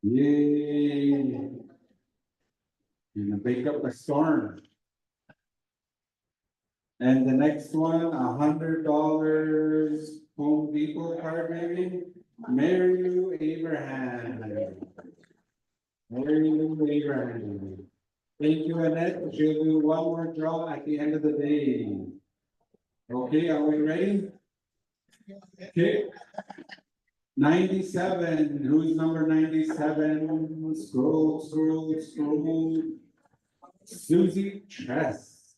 Yay. Gonna pick up a storm. And the next one, $100 Home Depot card maybe, Mary Lou Abraham. Mary Lou Abraham. Thank you, Annette. She'll do one more draw at the end of the day. Okay, are we ready? Okay. 97, who's number 97? Scroll, scroll, scroll. Susie Tress.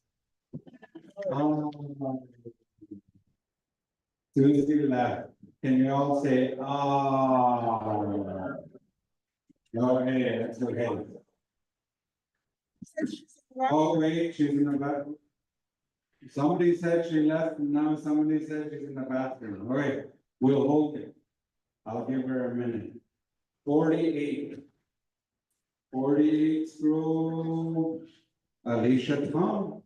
Susie left. Can you all say, ah? No, hey, that's okay. Oh, wait, she's in the bathroom. Somebody said she left, and now somebody said she's in the bathroom. All right, we'll hold it. I'll give her a minute. 48. 48 scroll. Alicia Tom.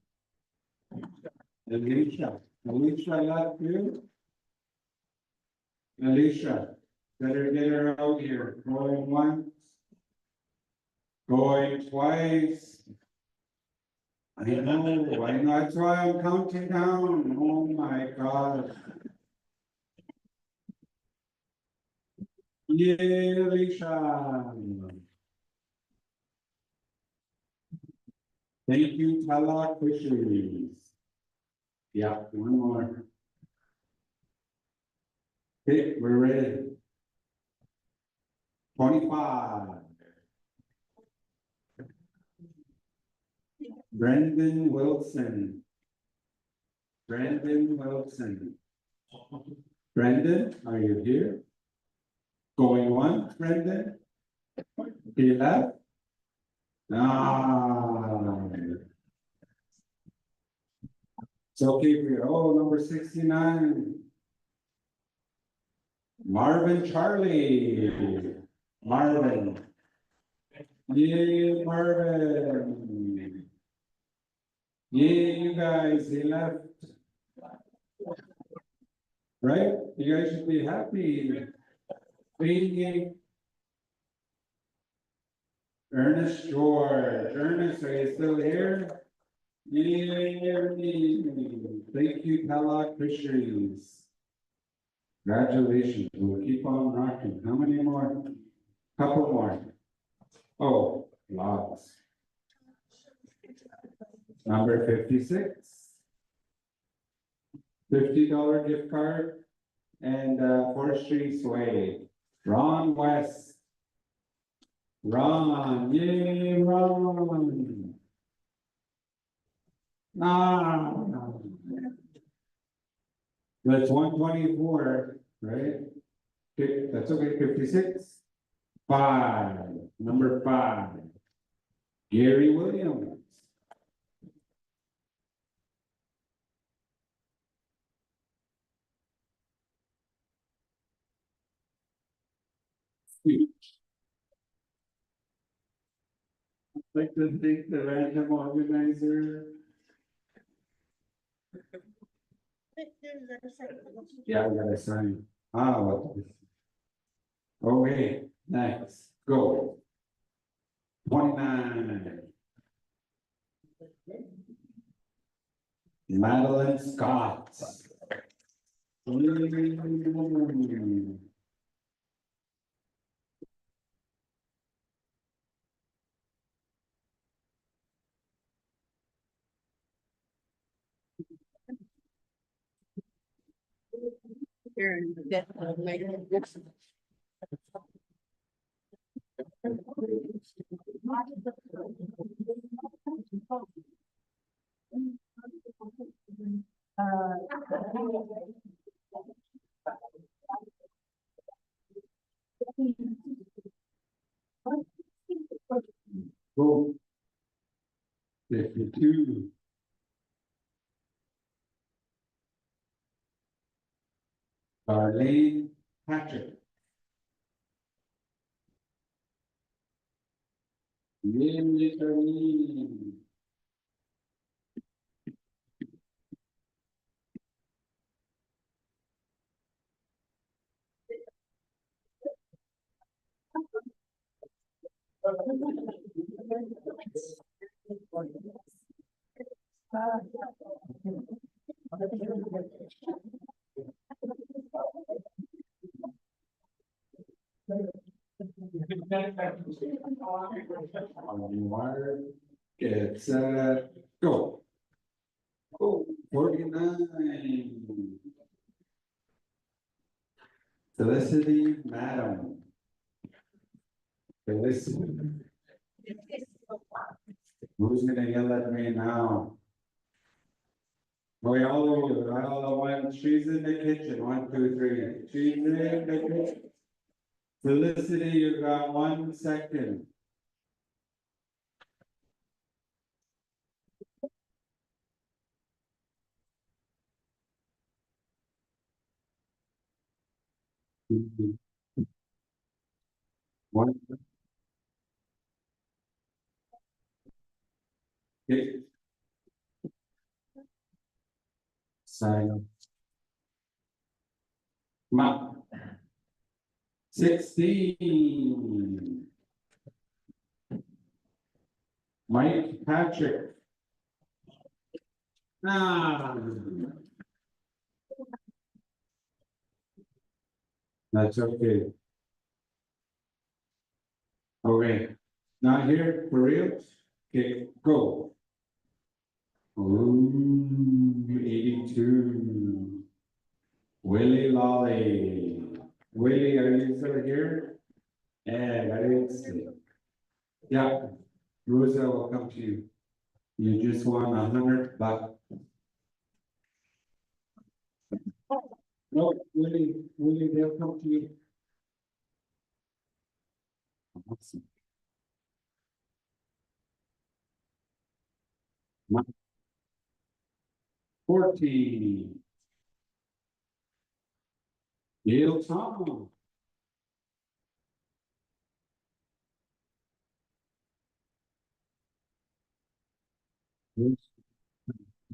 Alicia left you. Alicia, better get her out here. Going once. Going twice. I know, that's why I'm counting down. Oh my gosh. Yay, Alicia. Thank you, Tallock Fisheries. Yeah, one more. Okay, we're ready. 25. Brendan Wilson. Brendan Wilson. Brendan, are you here? Going once, Brendan? He left? Ah. It's okay for you. Oh, number 69. Marvin Charlie. Marvin. Yay, Marvin. Yay, you guys, he left. Right? You guys should be happy. 88. Ernest George. Ernest, are you still here? Yay. Thank you, Tallock Fisheries. Congratulations. We'll keep on rocking. How many more? Couple more. Oh, lots. Number 56. $50 gift card and forestry sway. Ron West. Ron, yay, Ron. Ah. That's 124, right? Okay, that's okay, 56. 5, number 5. Gary Williams. Like to thank the random organizer. Yeah, we gotta sign. What is? Okay, next, go. 29. Madeline Scott. Here, that, like, Go. 52. Darlene Patrick. Lily Darlene. Water. Get go. Oh, 49. Felicity Madam. Felicity. Who's gonna yell at me now? Oh, all of you, all the one, she's in the kitchen, 1, 2, 3, she's in the kitchen. Felicity, you got 1 second. One. Okay. Sign up. Ma. 16. Mike Patrick. That's okay. Okay, now here for real. Okay, go. Ooh, 82. Willie Lolly. Willie, are you still here? Yeah, I didn't see. Yeah, Rosa will come to you. You just won $100. No, Willie, they'll come to you. Awesome. 14. Neil Tom.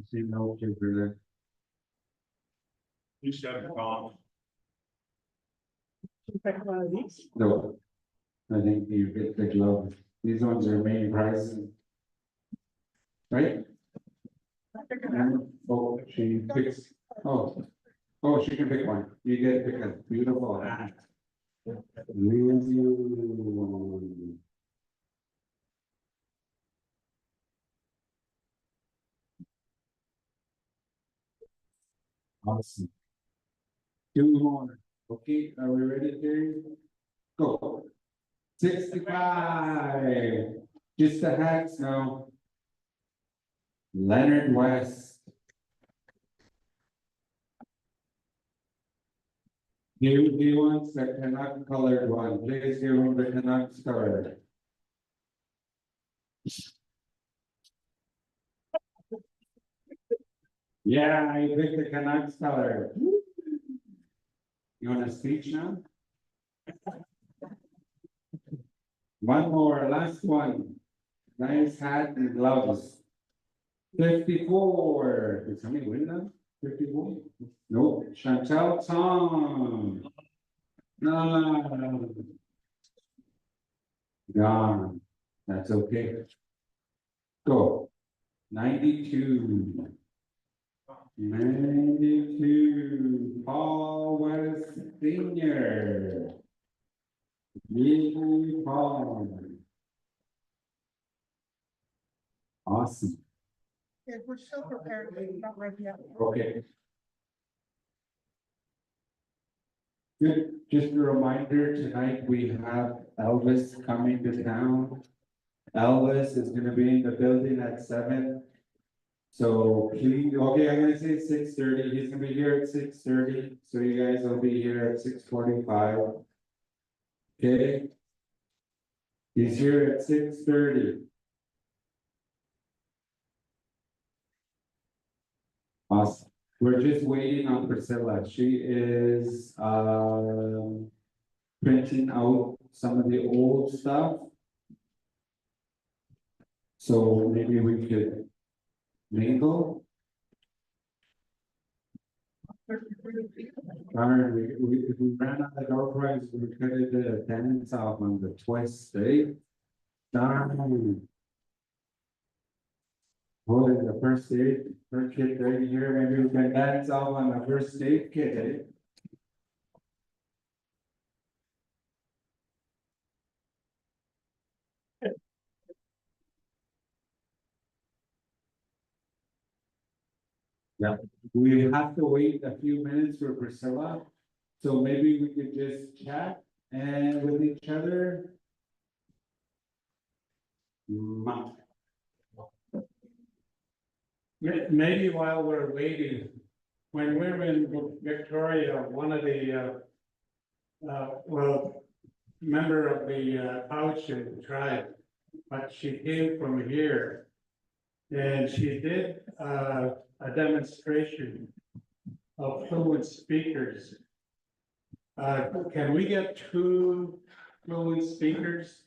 See no over there. You said it wrong. No, I think you get the glove. These ones are main prizes. Right? Oh, she picks, oh, she can pick one. You get to pick a beautiful hat. Ooh. Awesome. 2 more. Okay, are we ready, Terry? Go. 65. Just the hats now. Leonard West. He wants the Canuck colored one. Please give him the Canuck colored. Yeah, I picked the Canucks color. You want a speech now? One more, last one. Nice hat and gloves. 54. Did somebody win that? 51? Nope. Chantel Tom. No. Gone. That's okay. Go. 92. 92. Paul West Senior. Yay, Paul. Awesome. Yeah, we're still prepared, we're not ready yet. Okay. Good, just a reminder, tonight we have Elvis coming to town. Elvis is gonna be in the building at 7. So please, okay, I'm gonna say 6:30, he's gonna be here at 6:30, so you guys will be here at 6:45. Okay? He's here at 6:30. Awesome. We're just waiting on Priscilla. She is, printing out some of the old stuff. So maybe we could mingle. Darn, if we ran out of door prize, we could have did a dance off on the twist, eh? Darn. Holding the first aid, first kid right here, maybe we can dance off on the first aid kit, eh? Yeah, we have to wait a few minutes for Priscilla, so maybe we could just chat and with each other. Maybe while we're waiting, when we were in Victoria, one of the, member of the Cowichan tribe, but she came from here. And she did a demonstration of fluent speakers. Can we get 2 fluent speakers?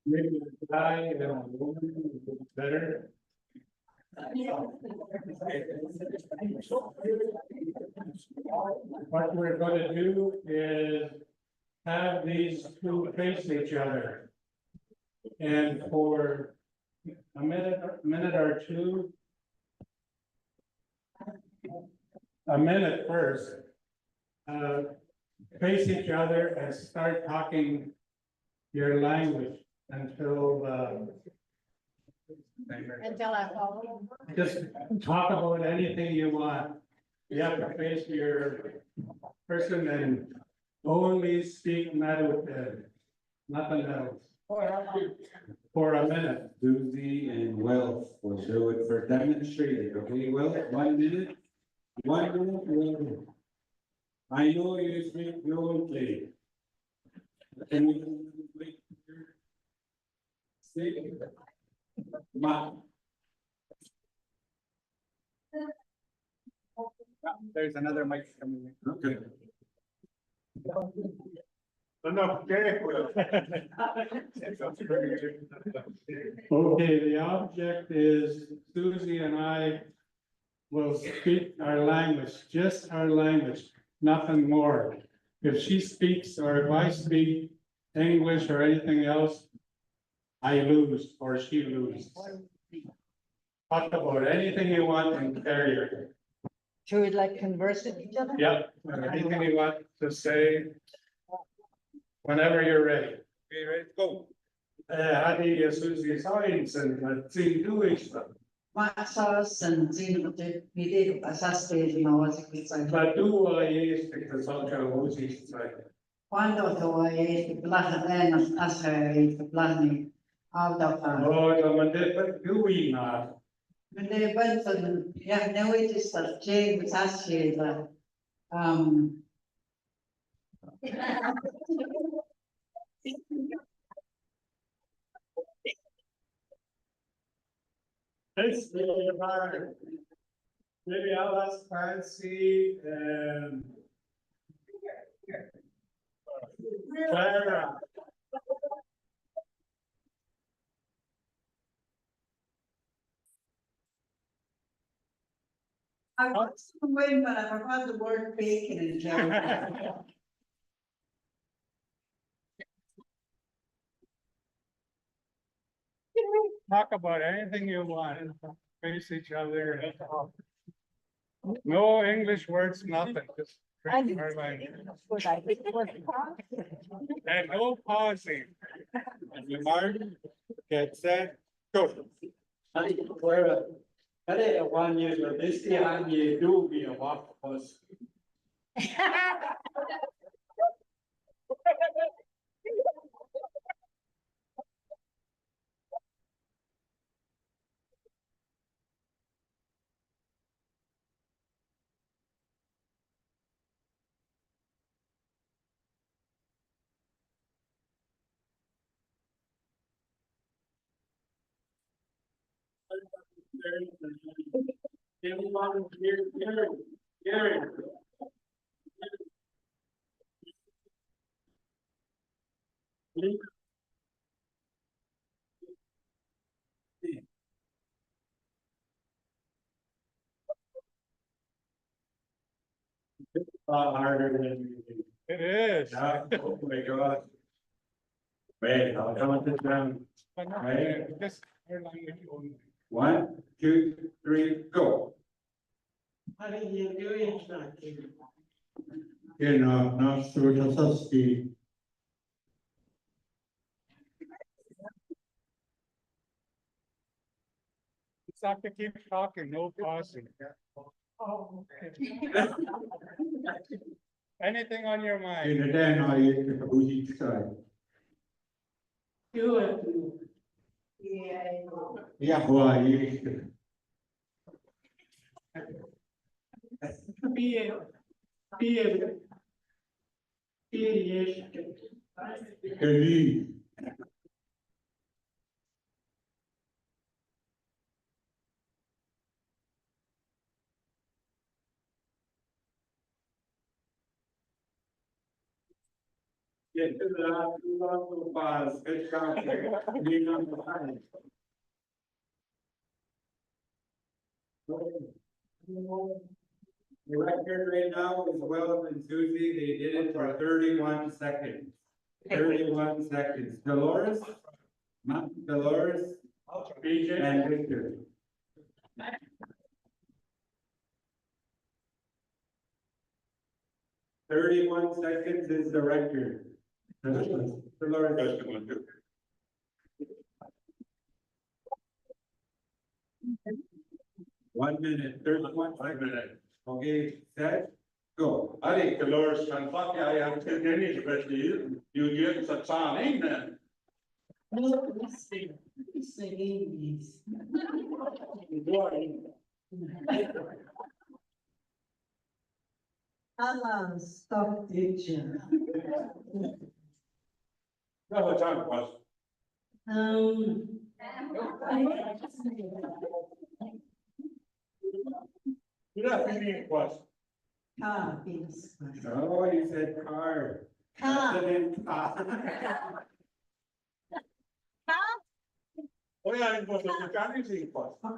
Maybe a guy and a woman would be better. What we're gonna do is have these 2 face each other. And for a minute or two. A minute first. Face each other and start talking your language until Until I follow. just talk about anything you want. You have to face your person and only speak Metawood, nothing else. For a minute. Susie and Will will do it for demonstrating, okay, Will, 1 minute? 1 minute, Will. I know you speak fluently. Can we wait here? Say, Ma. There's another mic coming in. Okay. Okay, the object is Susie and I will speak our language, just our language, nothing more. If she speaks or if I speak English or anything else, I lose or she loses. Talk about anything you want in carrier. Should we like converse with each other? Yep, anything you want to say. Whenever you're ready. Okay, ready to go. Hadi Susie Science and see do each other. Masas and Zino, we did a sastage, you know, as it's like. But do este que salga luz y sai. Quando tu hai plaza dentro, as hai plani, out of. Oh, la mandate do we not. When they went to, yeah, now it is a change, it's actually the, It's really hard. Maybe I'll ask Clancy and. Clara. I was waiting, but I forgot the word bacon and jelly. Talk about anything you want, face each other. No English words, nothing, just speak our language. And no pausing. Mark, get set, go. Clara, I didn't want you to, this year, you do be a waffle house. Anyone here, Gary? Harder than. It is. Oh my God. Wait, I'll count this down. Right. Just our language only. 1, 2, 3, go. What are you doing, Jackie? You know, not sure to speak. Just have to keep talking, no pausing. Oh. Anything on your mind? In the den, I who's each side. Do it. Yeah. Yeah, why? Kelly. Get to the last two long bars, good job. Being on the line. The record right now is Will and Susie, they did it for 31 seconds. 31 seconds. Dolores? Dolores? BJ? And Victor. Thirty-one seconds is the record. Dolores. 1 minute, 31 seconds. Okay, set, go. I think Dolores can fuck I have 10 minutes, but you get such time, then. No, it's singing these. Allah, stop teaching. No, what time was? You don't have any question. Car, please. Oh, you said car. Car. Oh, yeah, it was a mechanic question.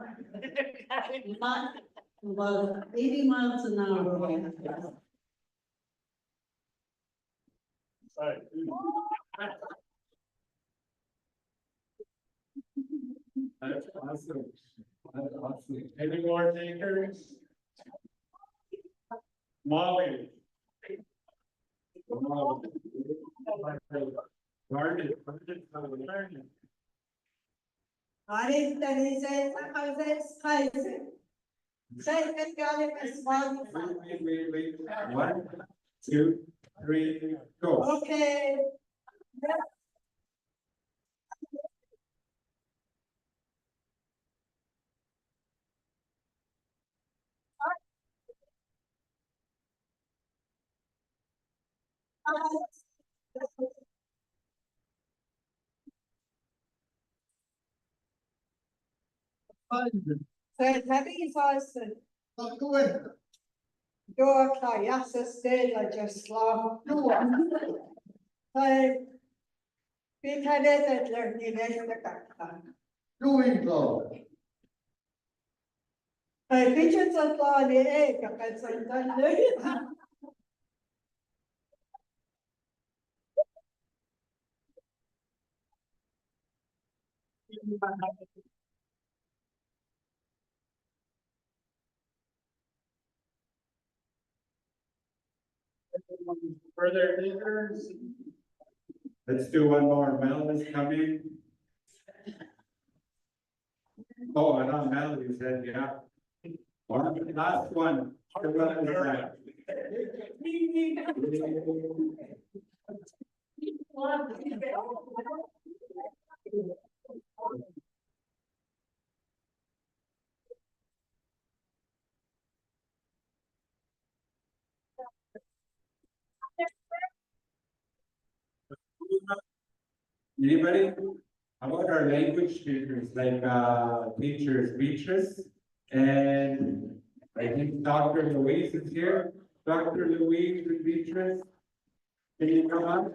About 80 miles an hour. Sorry. That's awesome. That's awesome. Any more takers? Molly. Garnet. Alles, dann ist es auch Selbstpreise. Selbst gar nicht das Wort. Wait. 1, 2, 3, go. Okay. Seit Harry ist Doa kaya sa stela just lang. Ay, pinhadet at learning na kakak. Doing so. Ay, picture sa tao ni kakatsantan na Further visitors? Let's do one more. Mel is coming. Oh, I know Melody said, yeah. Last one. Anybody? How about our language speakers, like, teachers, Beatrice? And I think Dr. Louise is here. Dr. Louise and Beatrice? Can you come up?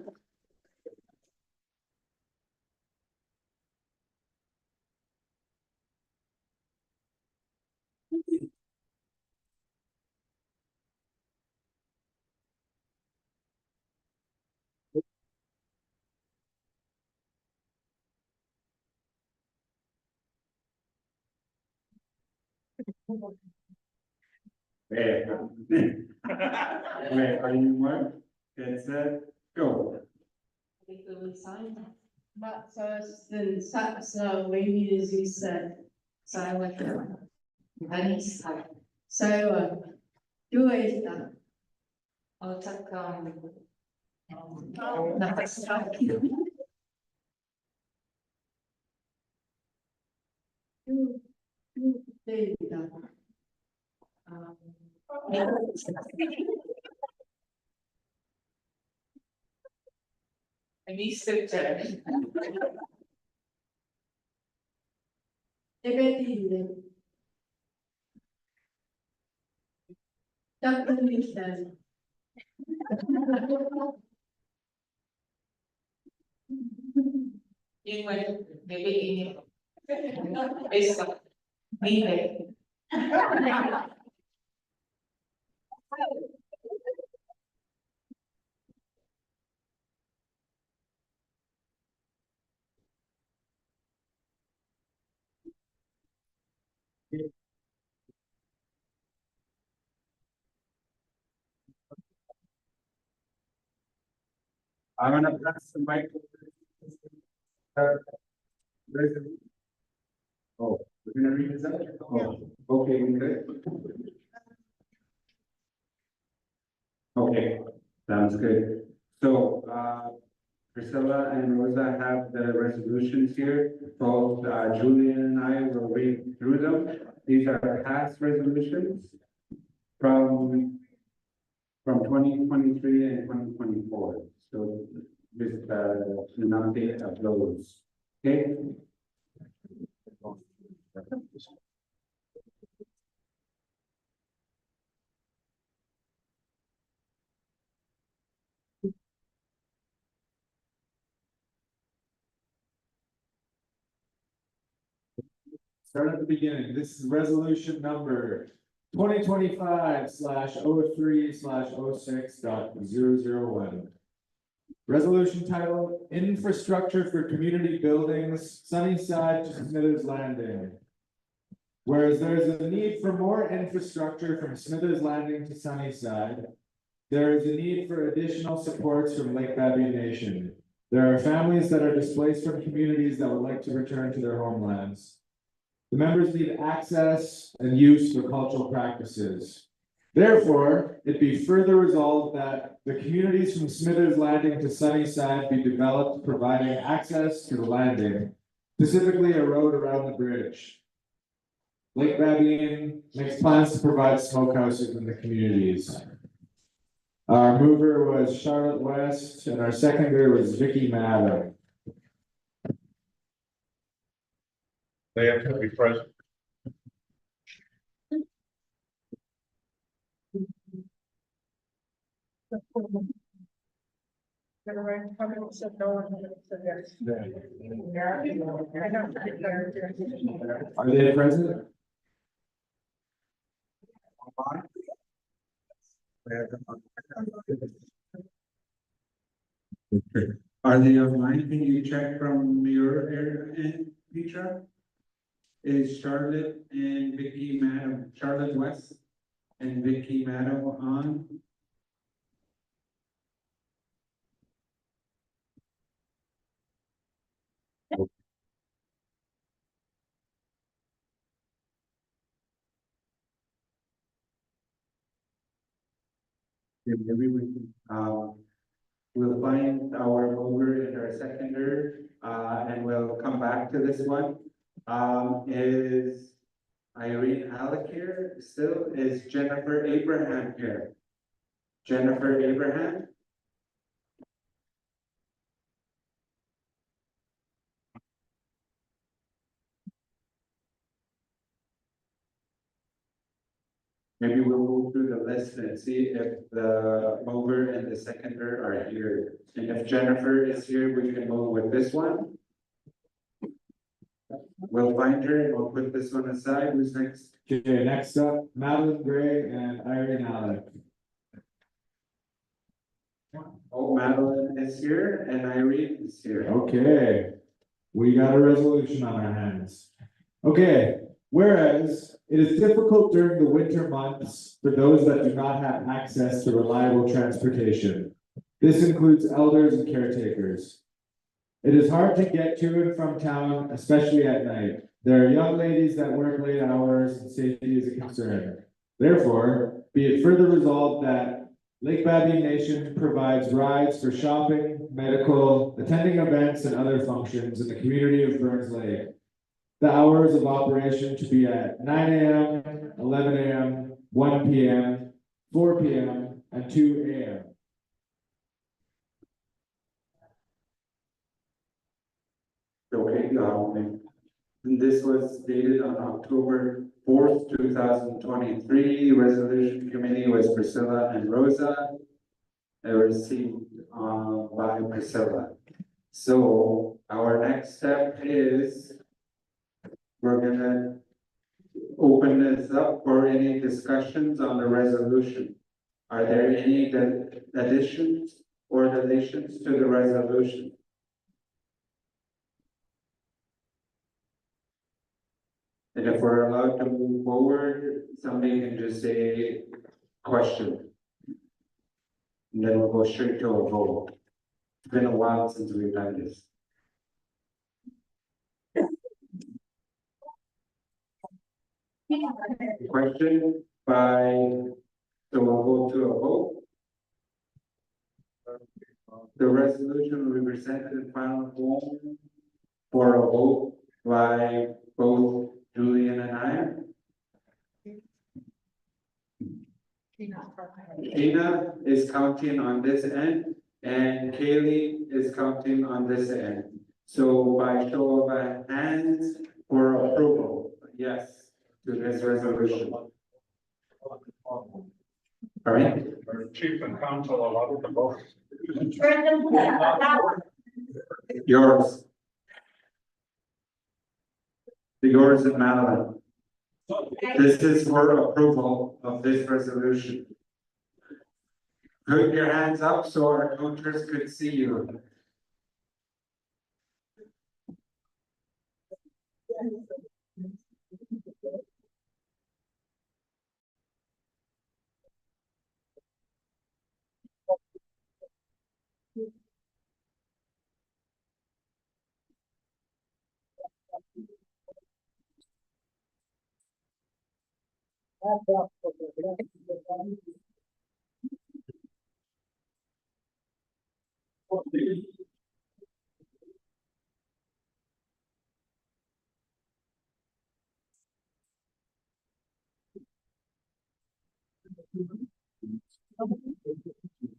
Wait, are you one? Get set, go. But so then so maybe as you said, so I went there. And it's so do it. I'll take next time. I need to check. Dr. Michel. Yun mo, maybe based on meeting. I'm gonna press the mic. Oh, we're gonna read this out? Oh, okay, we good? Okay, sounds good. So, Priscilla and Rosa have the resolutions here. Both, Julian and I will read through them. These are past resolutions from 2023 and 2024. So just, an update of those, okay? Start at the beginning. This is resolution number 2025/03/06.001. Resolution titled Infrastructure for Community Buildings, Sunnyside to Smithers Landing. Whereas there is a need for more infrastructure from Smithers Landing to Sunnyside, there is a need for additional supports from Lake Babian Nation. There are families that are displaced from communities that would like to return to their homelands. The members need access and use for cultural practices. Therefore, it be further resolved that the communities from Smithers Landing to Sunnyside be developed, providing access to the landing, specifically a road around the bridge. Lake Babian makes plans to provide smokehouses in the communities. Our mover was Charlotte West, and our seconder was Vicky Madden. They have to be present. But I probably said no one said yes. Yeah. I don't think they're- Are they present? Are they online? Can you check from your area and Petra? Is Charlotte and Vicky Madam, Charlotte West and Vicky Madam on? Maybe we can, we'll find our mover and our seconder, and we'll come back to this one. Is Irene Alec here still? Is Jennifer Abraham here? Jennifer Abraham? Maybe we'll go through the list and see if the mover and the seconder are here. And if Jennifer is here, we can move with this one. We'll find her and we'll put this one aside. Who's next? Okay, next up, Madeline Gray and Irene Alec. Oh, Madeline is here and Irene is here. Okay, we got a resolution on our hands. Okay, whereas it is difficult during the winter months for those that do not have access to reliable transportation. This includes elders and caretakers. It is hard to get to and from town, especially at night. There are young ladies that work late hours and safety is a concern. Therefore, be it further resolved that Lake Babine Nation provides rides for shopping, medical, attending events, and other functions in the community of Burns Lake. The hours of operation to be at 9 a.m., 11 a.m., 1 p.m., 4 p.m., and 2 a.m. Okay, this was dated on October 4th, 2023. Resolution committee was Priscilla and Rosa. They were received by Priscilla. So our next step is we're gonna open this up for any discussions on the resolution. Are there any additions or deletions to the resolution? And if we're allowed to move forward, somebody can just say question. And then we'll go straight to a vote. It's been a while since we've done this. Question by, so we'll go to a vote. The resolution will be presented in final form for a vote by both Julian and I. Tina is counting on this end and Kaylee is counting on this end. So by show of hands for approval, yes, to this resolution. All right. Our chief and counsel allowed to vote. Yours. Yours and Madeline. This is for approval of this resolution. Put your hands up so our counters could see you.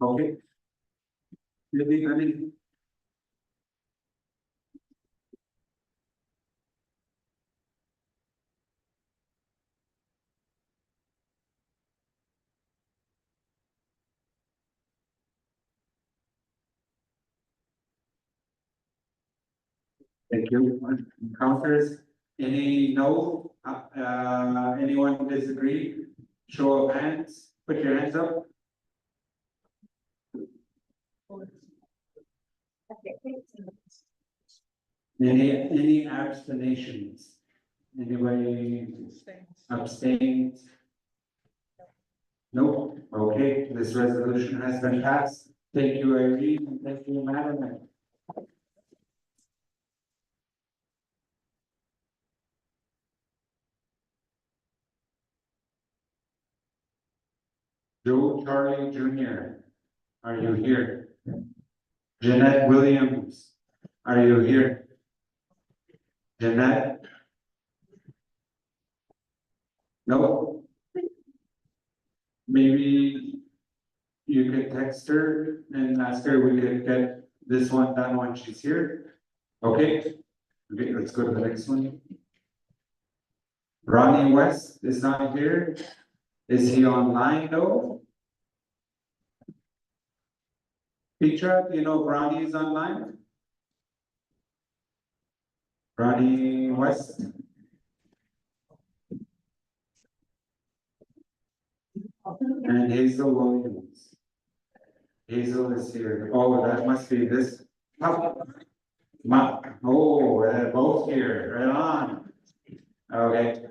Okay. Really, I mean. Thank you. Councilors, any no, anyone disagree? Show of hands, put your hands up. Any abstentions? Anybody abstained? No, okay, this resolution has been passed. Thank you, Irene, and thank you, Madam. Joe Charlie Junior, are you here? Jeanette Williams, are you here? Jeanette? No? Maybe you could text her and ask her we could get this one done when she's here. Okay? Okay, let's go to the next one. Ronnie West is not here. Is he online though? Petra, you know Ronnie is online? Ronnie West? And Hazel Williams. Hazel is here. Oh, that must be this. Oh, they're both here. Right on. Okay.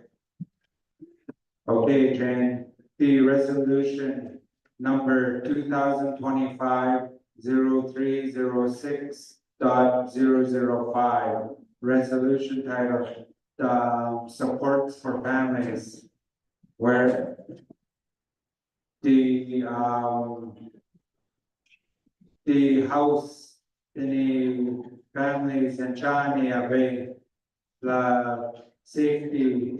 Okay, Jane. The resolution number 2025-0306.005. Resolution titled supports for families, where the house in the families in Chani away the safety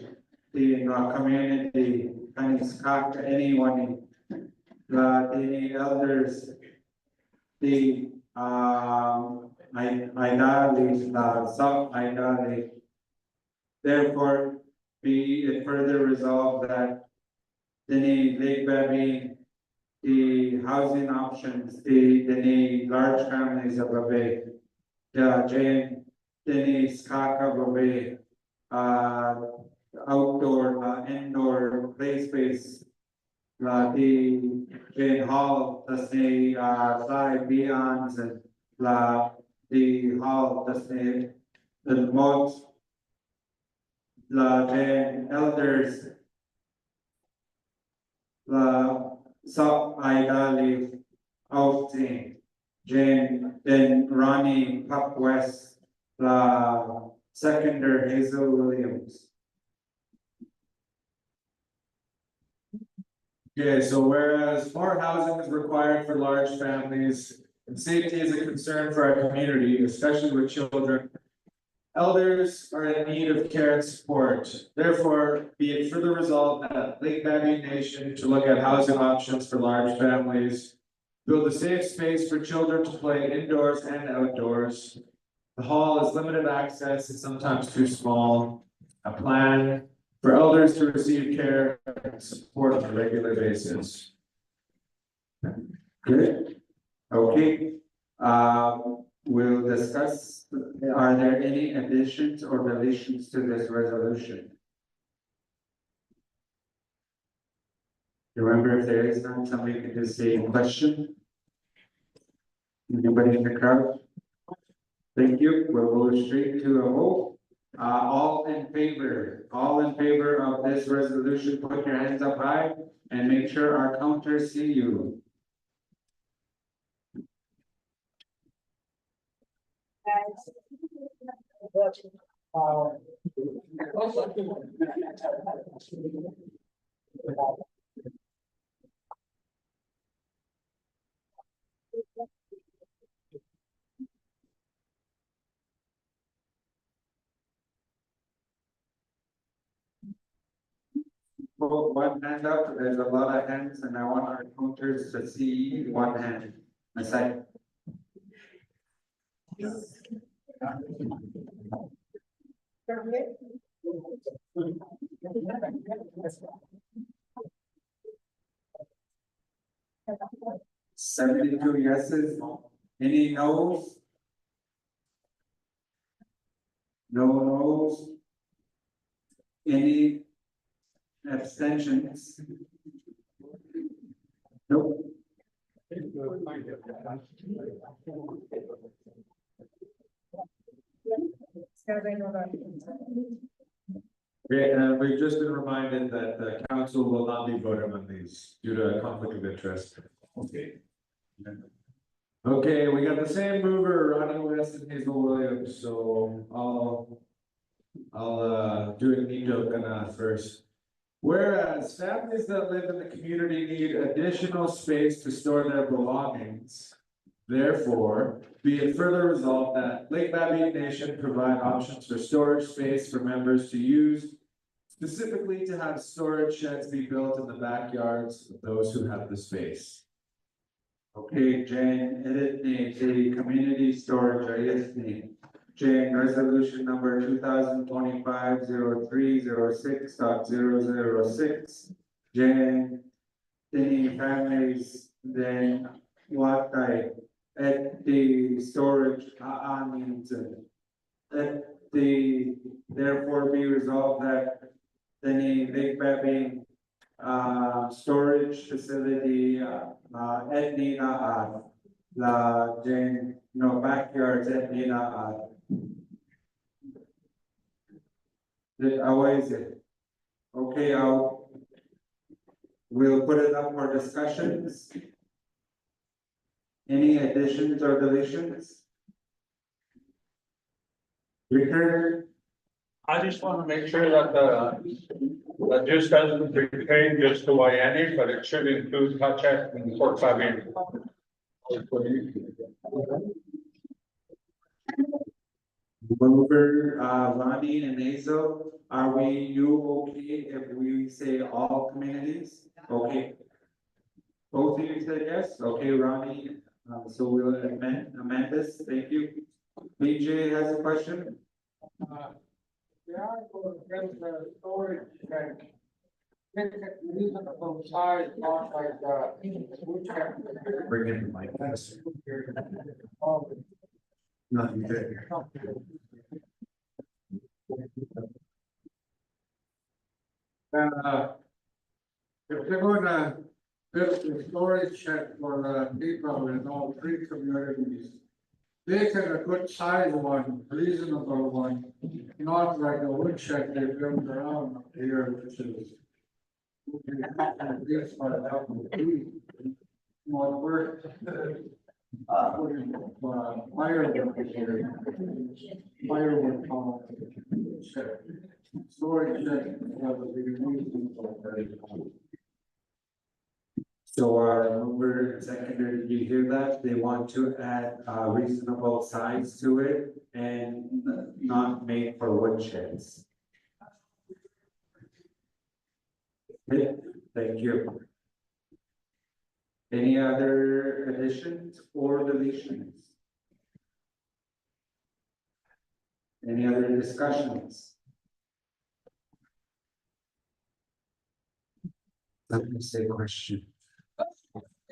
the community and it's got anyone the elders the sub-idali. Therefore, be it further resolved that the Lake Baby, the housing options, the large families of Baby, the Jane, the Skaka Baby, outdoor, indoor play space, the Jane Hall, the side beyond the hall, the most Jane elders, sub-idali outing, Jane, then Ronnie Pup West, seconder Hazel Williams. Okay, so whereas more housing is required for large families and safety is a concern for our community, especially with children, elders are in need of care and support. Therefore, be it further resolved that Lake Baby Nation to look at housing options for large families, build a safe space for children to play indoors and outdoors. The hall is limited access and sometimes too small. A plan for elders to receive care and support on a regular basis. Good. Okay. We'll discuss, are there any additions or deletions to this resolution? Remember, if there is none, somebody can just say a question. Anybody in the crowd? Thank you. We'll go straight to a vote. All in favor of this resolution, put your hands up high and make sure our counters see you. Put one hand up, there's a lot of hands and I want our counters to see one hand. A second. $72 yeses, any no's? abstentions? Nope. Okay, we've just been reminded that the council will not be voting on these due to a conflict of interest. Okay. Okay, we got the same mover, Ronnie West and Hazel Williams, so I'll do a neat joke on that first. Whereas families that live in the community need additional space to store their belongings. Therefore, be it further resolved that Lake Babbie Nation provide options for storage space for members to use. Specifically to have storage sheds be built in the backyards of those who have the space. Okay, Jane, edit the community storage, Jane, resolution number 2025-0306.006. Jane, any families, then what I, at the storage, therefore be resolved that the Lake Babbie storage facility, la Jane, no backyards, how is it? Okay, we'll put it up for discussions. Any additions or deletions? Richard? I just want to make sure that that just doesn't pertain just to Waiani, but it should include Hutchett and Port Babbie. Mover, Ronnie and Hazel, are you okay if we say all communities? Okay. Both of you said yes, okay, Ronnie, so we'll amend this, thank you. BJ has a question? There are the storage tank. Make it reasonable size, not like Bring in the mic. Nothing good. If they're gonna build a storage shed for the people in all three communities. They can a good size one, reasonable one, not like a woodshed they built around up here, which is. This part of more work. Firewood column. Storage shed. So our mover and seconder, did you hear that? They want to add a reasonable size to it and not made for woodsheds. Okay, thank you. Any other additions or deletions? Any other discussions? Let me say question.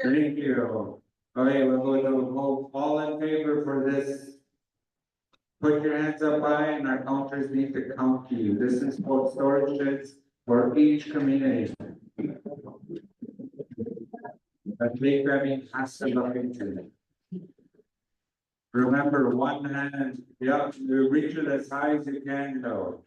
Thank you. Okay, we're going to vote all in favor for this. Put your hands up high and our counters need to count to you. This is for storage sheds for each community. That Lake Babbie has to look into it. Remember, one hand, yeah, you reach it as high as you can though.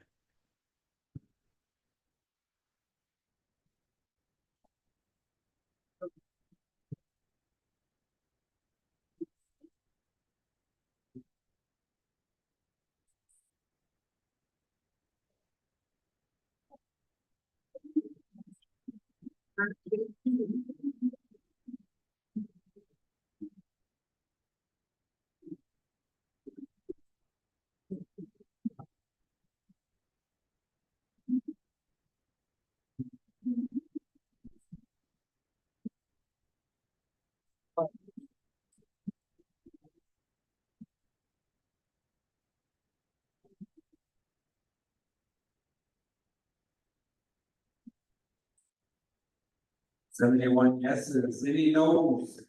$71 yeses, any no's?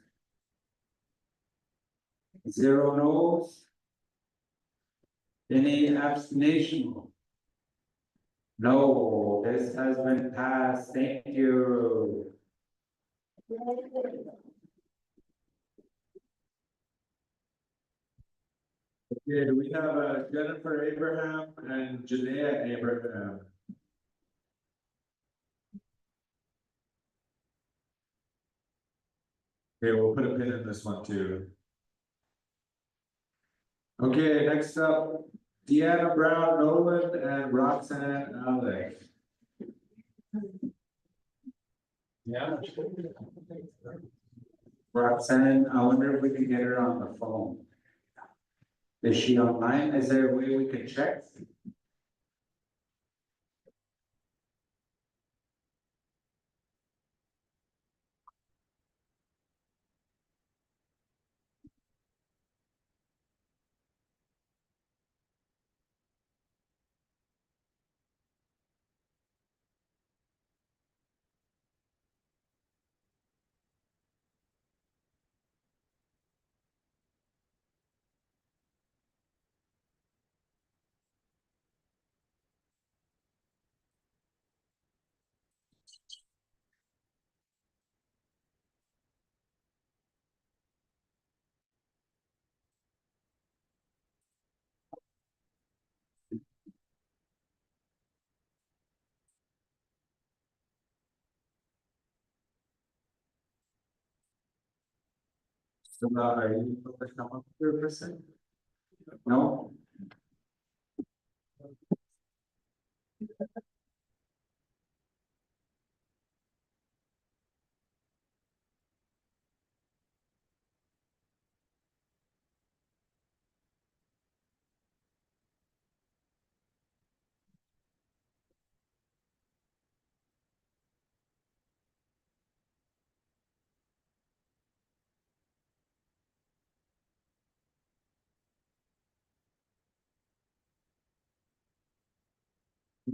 0 no's? Any abstention? No, this has been passed, thank you. Okay, do we have Jennifer Abraham and Janaea Abraham? Okay, we'll put a pin in this one too. Okay, next up, Deanna Brown Nolan and Roxanne Alex. Yeah. Roxanne, I wonder if we can get her on the phone. Is she online? Is there a way we can check? So, are you able to come up here for a second? No?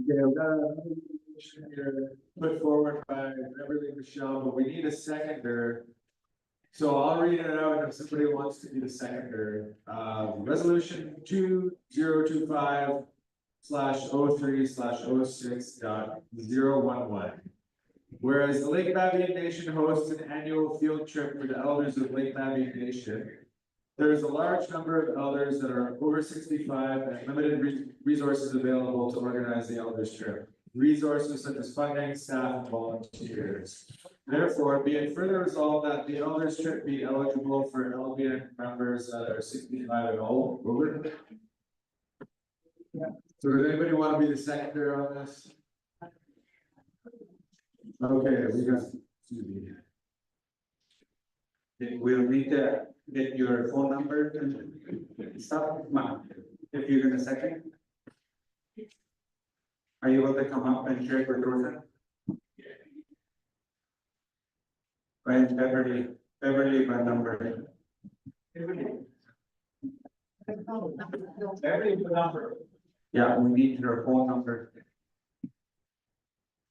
Okay, I've got a motion here put forward by Beverly Michelle, but we need a seconder. So I'll read it out if somebody wants to be the seconder. Resolution 2025/03/06.011. Whereas the Lake Babian Nation hosts an annual field trip for the elders of Lake Babian Nation. There is a large number of elders that are over 65 and limited resources available to organize the elders trip. Resources such as funding, staff, and volunteers. Therefore, be it further resolved that the elders trip be eligible for LBN members that are 65 and over. So does anybody want to be the seconder on this? Okay, we got. We'll need to get your phone number and stuff, if you're gonna second. Are you able to come up and share with Rosa? And Beverly, my number. Beverly, the number. Yeah, we need your phone number.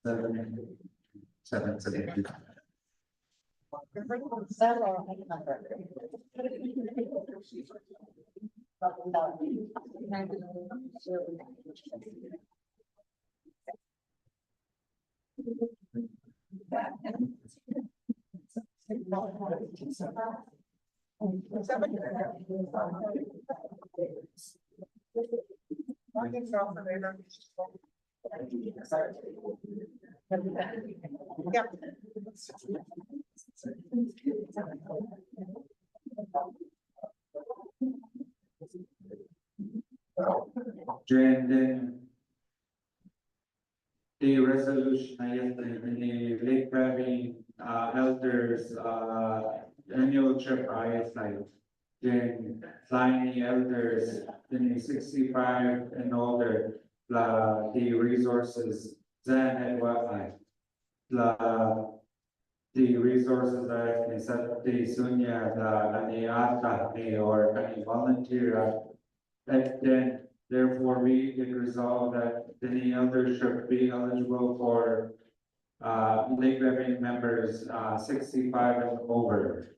777. Then the resolution, the Lake Babian elders annual trip ISI. Then flying the elders, then 65 and older, the resources, then and Wi-Fi. The resources are the Sunya, the Ata, or any volunteer. And then therefore we it resolved that any elders should be eligible for Lake Babian members 65 and over.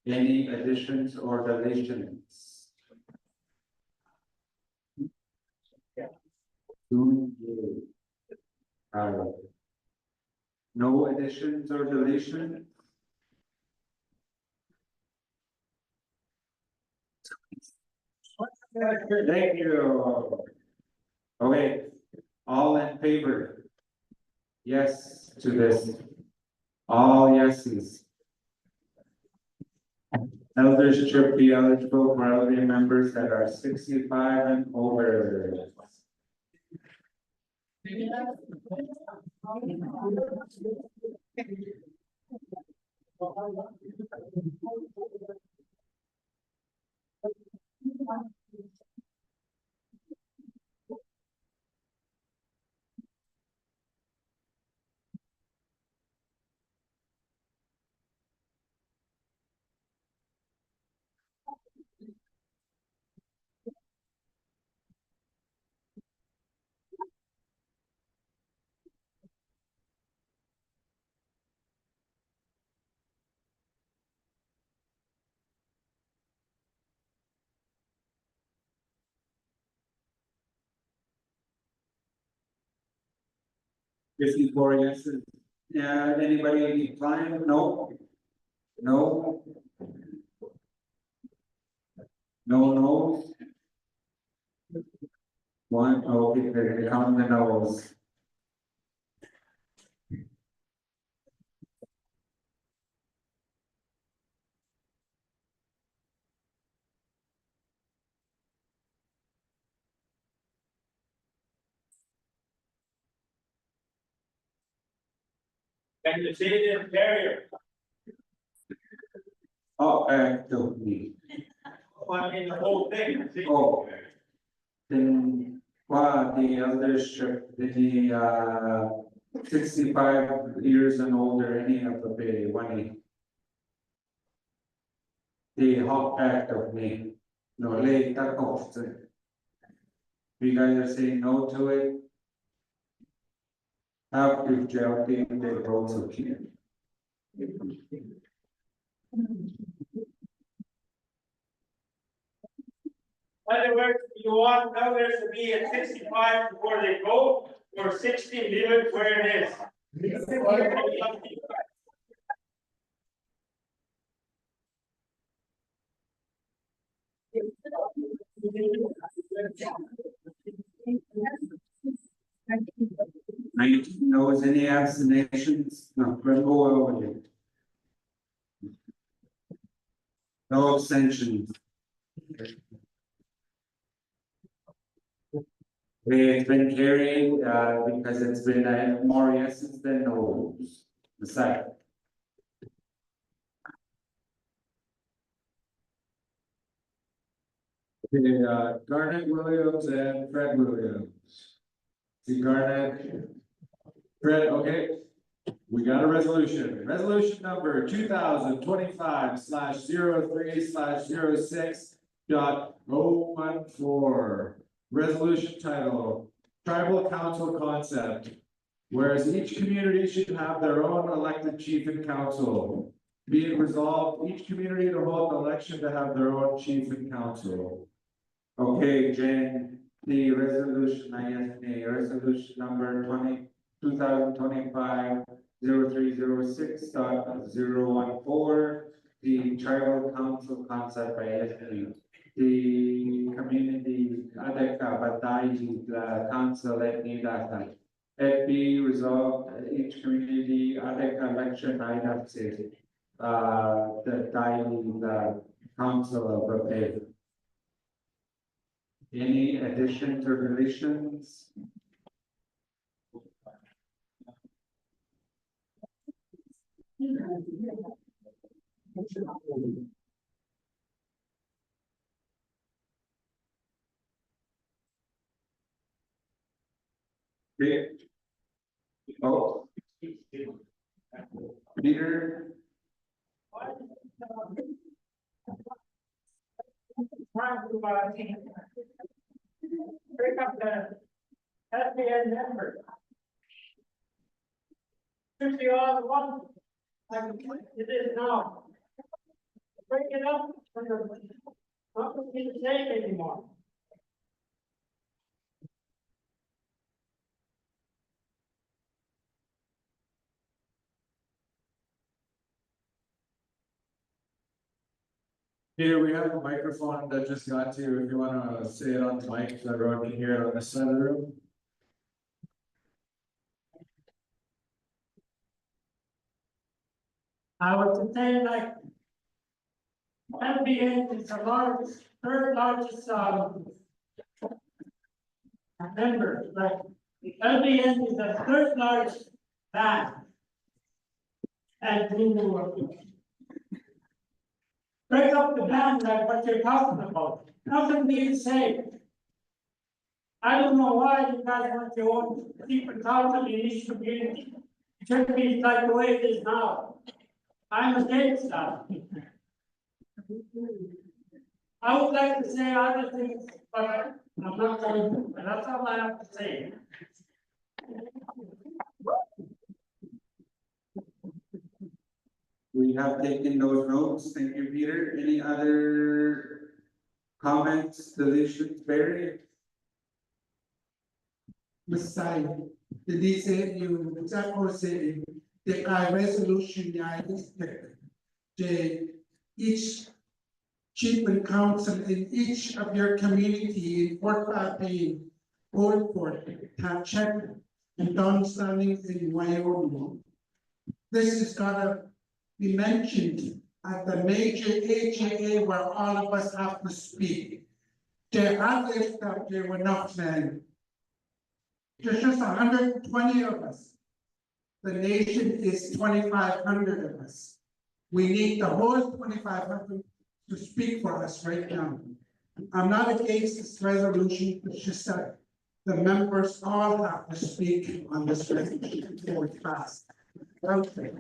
Any additions or deletions? No additions or deletions? Thank you. Okay, all in favor? Yes to this. All yeses. Elders should be eligible for LBN members that are 65 and over. Fifty-four yeses. Yeah, anybody decline? No. No. No, no. One, okay, they're counting the no's. And the Canadian carrier. Oh, don't need. I mean, the whole thing. Oh. Then, the eldership, the 65 years and older, any of the pay, one. The hot act of me. No, late, that often. You guys are saying no to it? How to jail the roads of here. In other words, you want elders to be at 65 before they go, or 60, leave it where it is. Knows any abstentions? No, we'll go over it. No abstentions. It's been carried, because it's been more yeses than no's. The second. Okay, Garnet Williams and Fred Williams. See Garnet. Fred, okay. We got a resolution. Resolution number 2025/03/06.014. Resolution title, Tribal Council Concept. Whereas each community should have their own elected chief and council. Be it resolved, each community to hold an election to have their own chief and council. Okay, Jen, the resolution, resolution number 2025/03/06.014. The tribal council concept by SB. The community, the council at Nidata. It be resolved, each community, election, item says, the council of the. Any additions or deletions? Okay. Oh. Peter. Break up the LBN member. 50 on one. It is now. Break it up. Not going to be the same anymore. Peter, we have a microphone that just got to you, if you wanna say it on the mic, so everyone can hear it on this side of the room. I would say like. LBN is the largest, third largest, member, like, LBN is the third largest bank. And you break up the band like what you're talking about, nothing being said. I don't know why you guys want your own secret council in each community. It should be like the way it is now. I'm against that. I would like to say other things, but I'm not going to, but that's all I have to say. We have taken those notes. Thank you, Peter. Any other comments, deletions, Barry? Messiah, the dice yung sa kose the resolution niya is the each chief and council in each of your community in Fort Papi, Old Fort, have checked and done standing in Wyoming. This is gonna be mentioned at the major AGA where all of us have to speak. The others that there were not men. There's just 120 of us. The nation is 2,500 of us. We need the whole 2,500 to speak for us right now. I'm not against this resolution, it's just that the members all have to speak on this resolution before it's passed. Okay.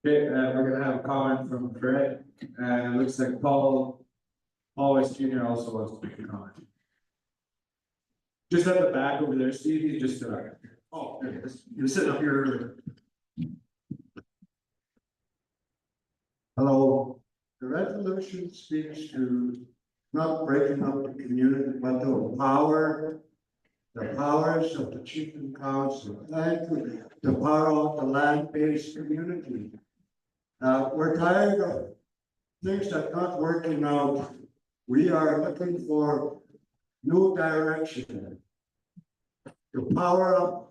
Okay, we're gonna have a comment from Fred, and it looks like Paul West Jr. also wants to make a comment. Just at the back over there, Steve, you just, oh, there it is. You're sitting up here. Hello, the resolution speaks to not breaking up the community, but the powers of the chief and council, and the power of the land-based community. We're tired of things that are not working out. We are looking for new direction. The power of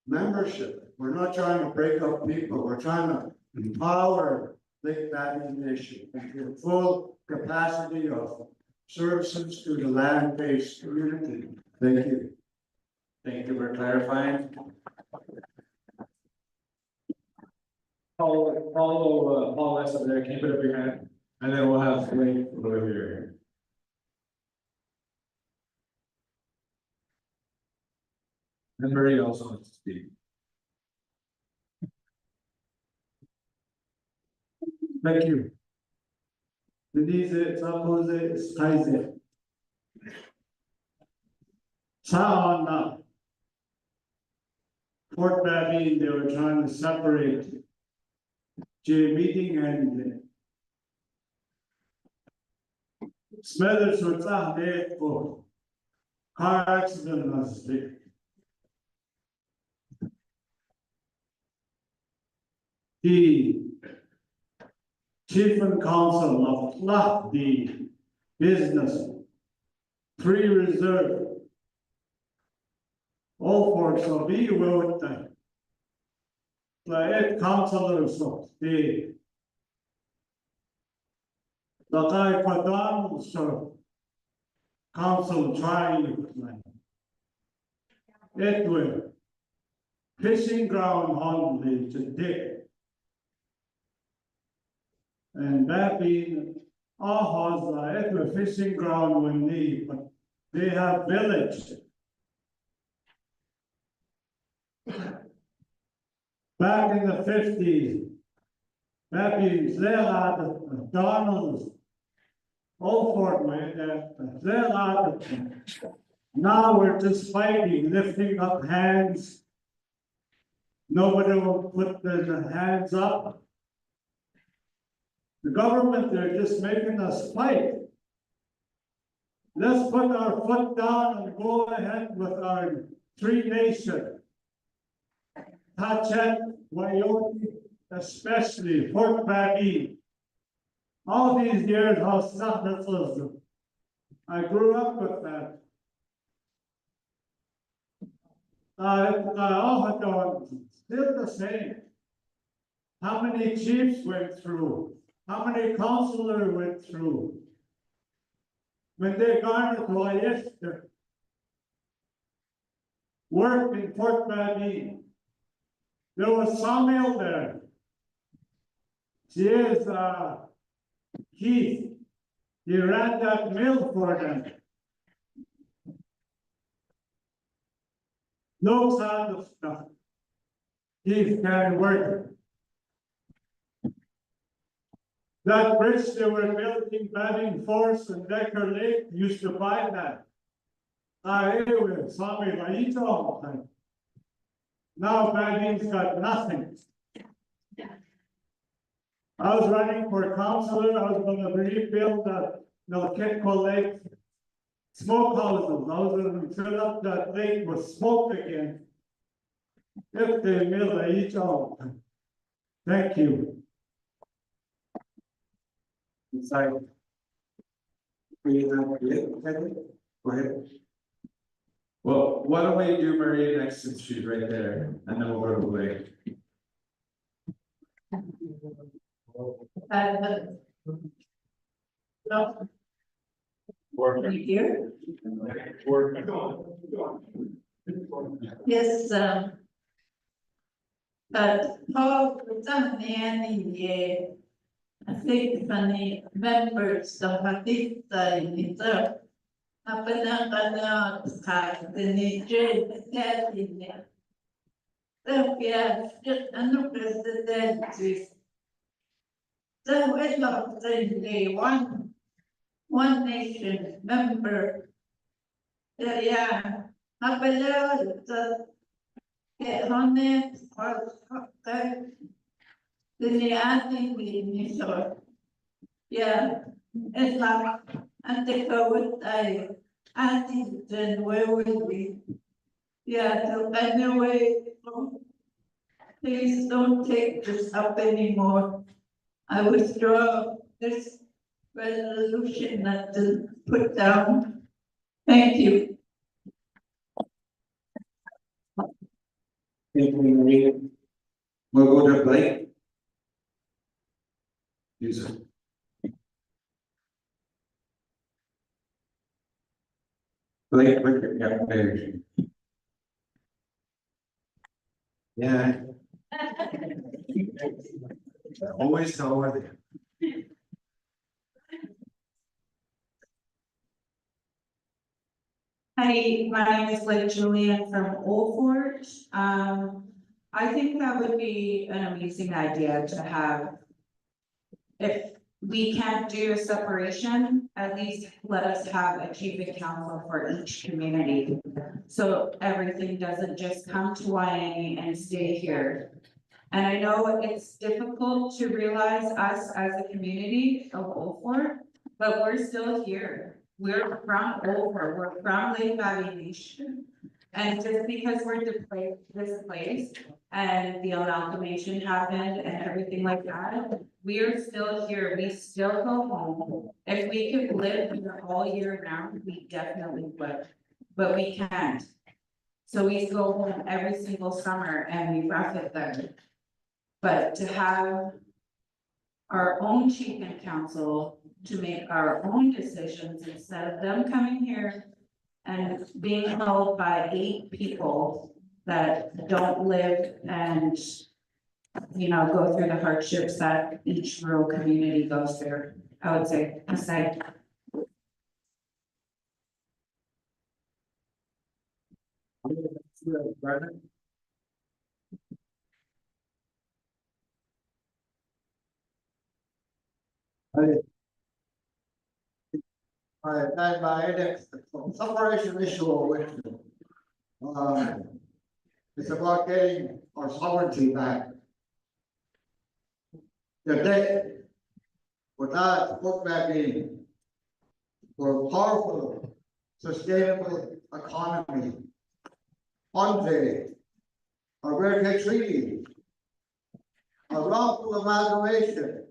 membership. We're not trying to break up people. We're trying to empower Lake Valley Nation into full capacity of services to the land-based community. Thank you. Thank you for clarifying. Paul West up there, can you put up your hand? And then we'll have Wayne over here. And Marie also wants to speak. Thank you. Denise, Sapose, Skyze. Sa Fort Valley, they were trying to separate J meeting and Smithers was there for car accident last week. The chief and council of the business pre-reserve. All for so be with the councilors of the guy Padam, so council trying it will fishing ground only today. And that being Ahos, it will fishing ground when but they have village. Back in the 50s, that means they had Donald's, Fort now we're just fighting, lifting up hands. Nobody will put their hands up. The government, they're just making us fight. Let's put our foot down and go ahead with our 3 nations. Tachet, Wyoming, especially Fort Valley. All these years, how successful. I grew up with that. Also, still the same. How many chiefs went through? How many councillors went through? When they got to Oyster, worked in Fort Valley. There was sawmill there. She is Keith. He ran that mill for them. Knows how to stuff. Keith can work. That bridge they were building back in Forest and Decker Lake used to buy that. Anyway, sawmill, I eat all the time. Now Badin's got nothing. I was running for councillor, I was gonna rebuild that Ketco Lake smoke houses. I was gonna fill up that lake with smoke again. If they mill, I eat all. Thank you. Sorry. Go ahead. Well, why don't we do Maria next since she's right there, and then we'll go to the lake. No. You here? Yes, Paul, I think funny members of Hatita in the Apanakana, the Niger, that in there. Just another president is. So it's not the one nation member. Yeah, Apeleo, the honest or the Niati in yeah, it's like and the code I think then where will we? Yeah, so anyway, please don't take this up anymore. I withdraw this resolution that to put down. Thank you. We'll go to Blake. Use it. Blake, yeah, there. Yeah. Always tell where they. Hi, my name is Julian from Old Fort. I think that would be an amazing idea to have. If we can't do a separation, at least let us have a chief of council for each community. So everything doesn't just come to Wyoming and stay here. And I know it's difficult to realize us as a community of Old Fort, but we're still here. We're from Old Fort, we're from Lake Valley Nation. And just because we're displaced and the amalgamation happened and everything like that, we are still here, we still go home. If we could live here all year round, we definitely would, but we can't. So we go home every single summer and we rough it there. But to have our own chief and council to make our own decisions instead of them coming here and being held by 8 people that don't live and, you know, go through the hardships that each rural community goes through, I would say, aside. Separation issue with it's about getting our sovereignty back. The day without Fort Valley for a powerful, sustainable economy. One day, or where they treaty, a wrongful amalgamation.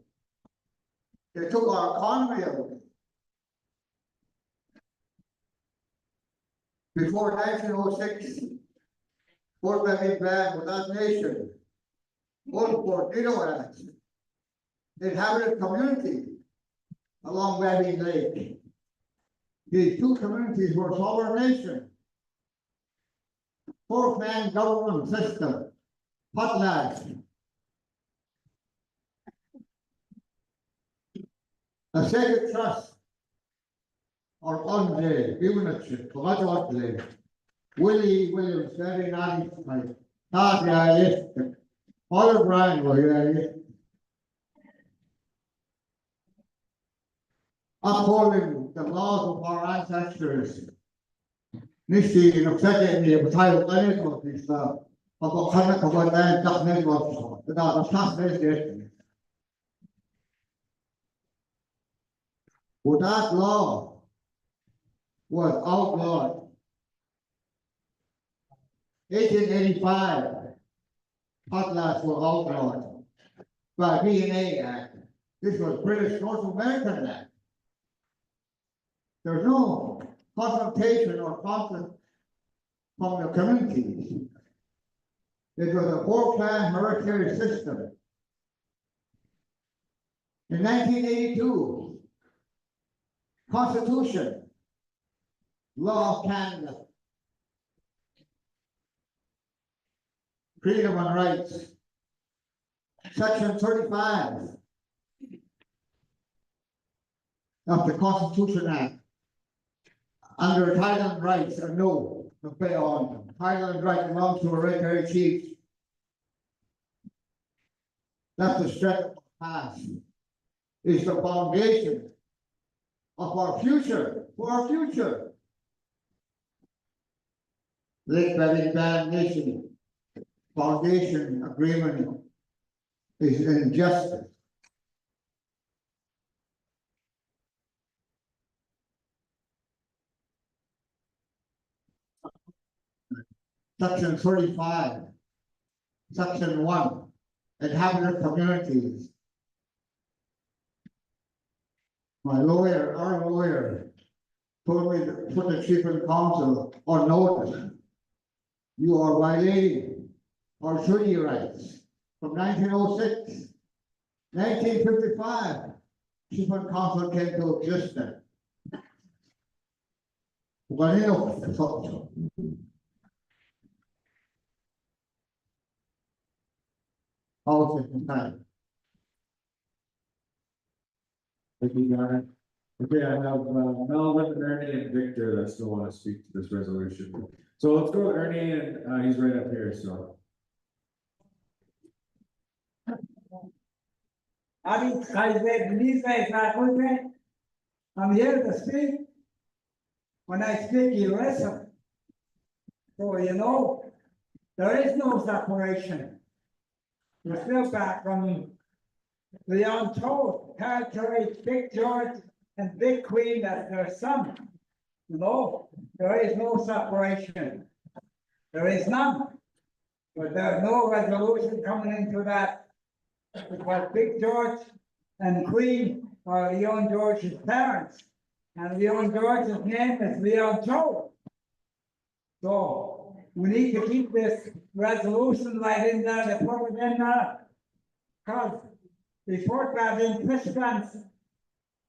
They took our economy away. Before 1906, Fort Benning Band with that nation, old Fort Nidoax, inhabited community along Benning Lake. These two communities were sovereign nation. Fourth-man government system, potlatch. A sacred trust, or unday, givenship, Willie Williams, very nice, yes. Father Brian, upholding the laws of our ancestors. Nishi, the title, well, that law was outlawed. 1885, potlatch were outlawed by LBN Act. This was British North American Act. There's no confrontation or conflict from the communities. It was a four-clan hereditary system. In 1982, Constitution, Law of Canada, Freedom and Rights, Section 35 of the Constitution Act. Under title and rights are no pay on them. Title and right belongs to hereditary chiefs. That's the strength of the past. Is the foundation of our future, for our future. Lake Benning Band Nation Foundation Agreement is injustice. Section 35, Section 1, inhabited communities. Our lawyer, told me to put the chief and council on notice. You are violating our treaty rights from 1906, 1955. Chief and council came to existence. Thank you, John. Okay, I have Melvin, Ernie, and Victor that still want to speak to this resolution. So let's go to Ernie, and he's right up here, so. I'm here to speak. When I speak, you listen. So you know, there is no separation. We're still back on the untold territory, Big George and Big Queen as their son. You know, there is no separation. There is none. But there's no resolution coming into that. Because Big George and Queen are Leon George's parents. And Leon George's name is Leon Joe. So we need to keep this resolution right in there, to put it in there. Because before that in Christians,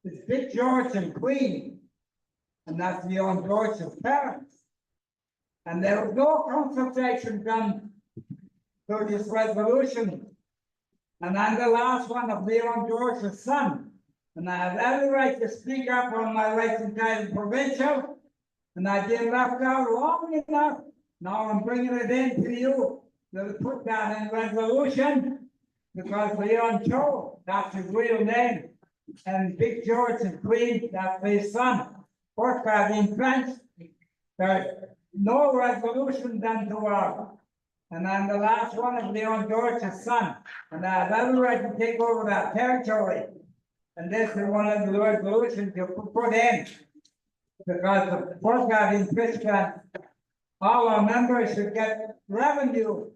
it's Big George and Queen. And that's Leon George's parents. And there was no consultation done through this resolution. And I'm the last one of Leon George's son. And I have every right to speak up on my rights in title provincial. And I've been left out long enough. Now I'm bringing it in to you to put that in resolution. Because Leon Joe, that's his real name. And Big George and Queen, that's his son. Fourth in French. There's no resolution done to her. And I'm the last one of Leon George's son. And I have every right to take over that territory. And this is one of the resolutions you put in. Because the fourth in Christian, all our members should get revenue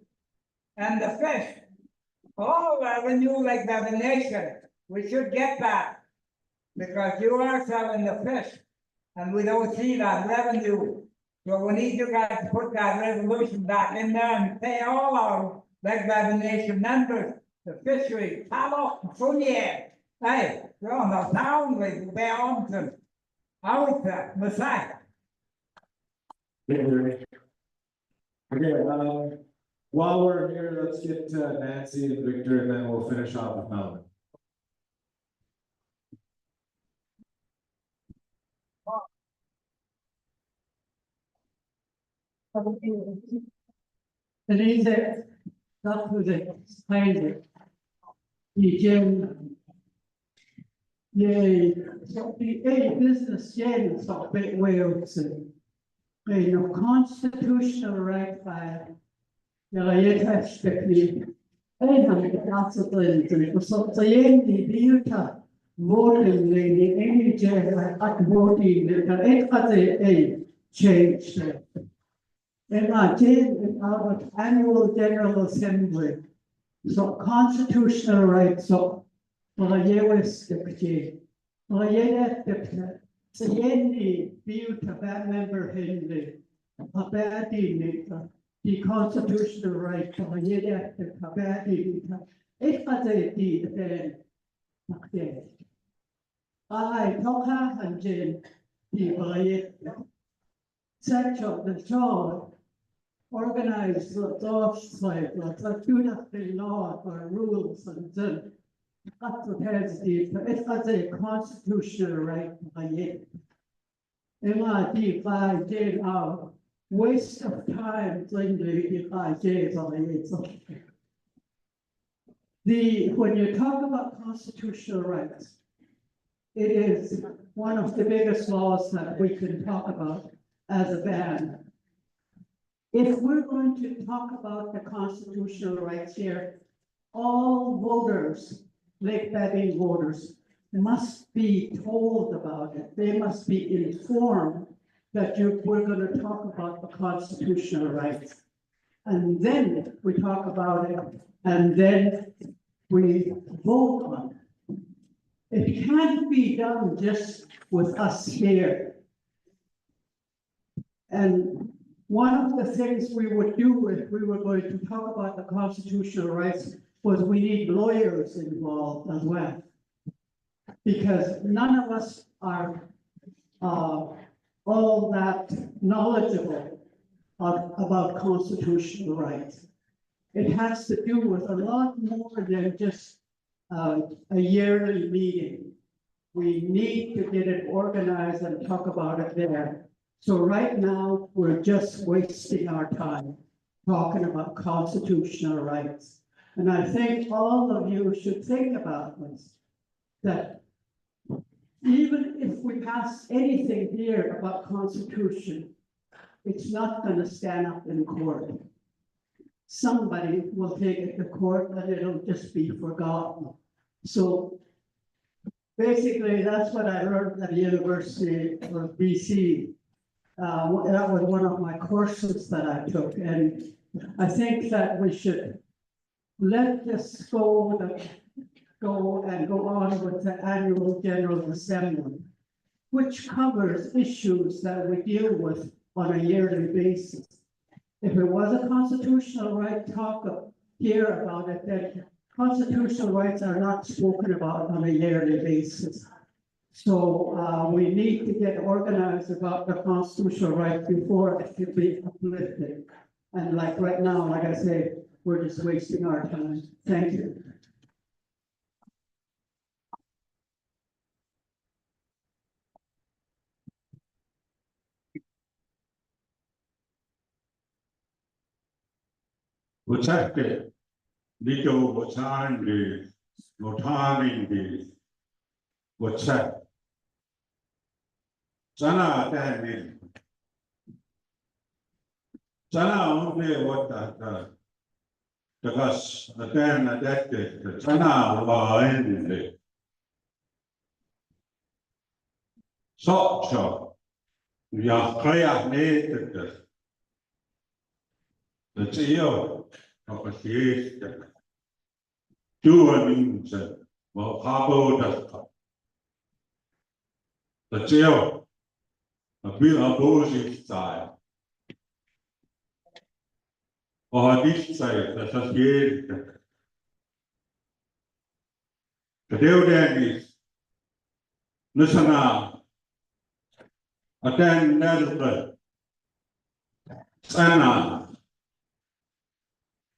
and the fish. All revenue like the nation, we should get that. Because you are selling the fish, and we don't see that revenue. So we need you guys to put that resolution back in there and pay all our like the nation members, the fishery, follow, full year. Hey, you're on the town with the arms and out there, Messiah. Okay, while we're here, let's get Nancy and Victor, and then we'll finish off with Melvin. Denise, dat was het, eindelijk. Die business jen so bit Wales. Een constitutional right by. Ja, je hebt die. En dat is het. So die beauty voting die any jen at voting dat het gaat change. In our annual general assembly, so constitutional rights, so for the US deputy, for the deputy, so any view to that member Henry, a bad the constitutional right for the deputy, a bad it was a deed then. I talk and Jane, the such of the child. Organize the jobs like the two law or rules and then up to has the it has a constitutional right by it. MIT 5 days out waste of time in the 5 days on it. When you talk about constitutional rights, it is one of the biggest laws that we can talk about as a band. If we're going to talk about the constitutional rights here, all voters, Lake Babbing voters, must be told about it. They must be informed that we're going to talk about the constitutional rights. And then we talk about it, and then we vote on it. It can't be done just with us here. And one of the things we would do if we were going to talk about the constitutional rights was we need lawyers involved as well. Because none of us are all that knowledgeable about constitutional rights. It has to do with a lot more than just a yearly meeting. We need to get it organized and talk about it there. So right now, we're just wasting our time talking about constitutional rights. And I think all of you should think about this, that even if we pass anything here about constitution, it's not going to stand up in court. Somebody will take it to court and it'll just be forgotten. So basically, that's what I learned at the University of BC. That was one of my courses that I took, and I think that we should let this go and go on with the annual general assembly, which covers issues that we deal with on a yearly basis. If it was a constitutional right talk here about it, then constitutional rights are not spoken about on a yearly basis. So we need to get organized about the constitutional right before it can be uplifted. And like right now, like I say, we're just wasting our time. Thank you. What's that? Nico, what's on the, what's that? Sana tani. Sana only what that because then that sana line so ya kaya needed the CEO kapasiteet. Tuonin se, wel habodat. Dat jou, dat wil abozicht zijn. Of dicht zijn, dat is jeetje. De deel denk is, nusana, aten nedere, sana,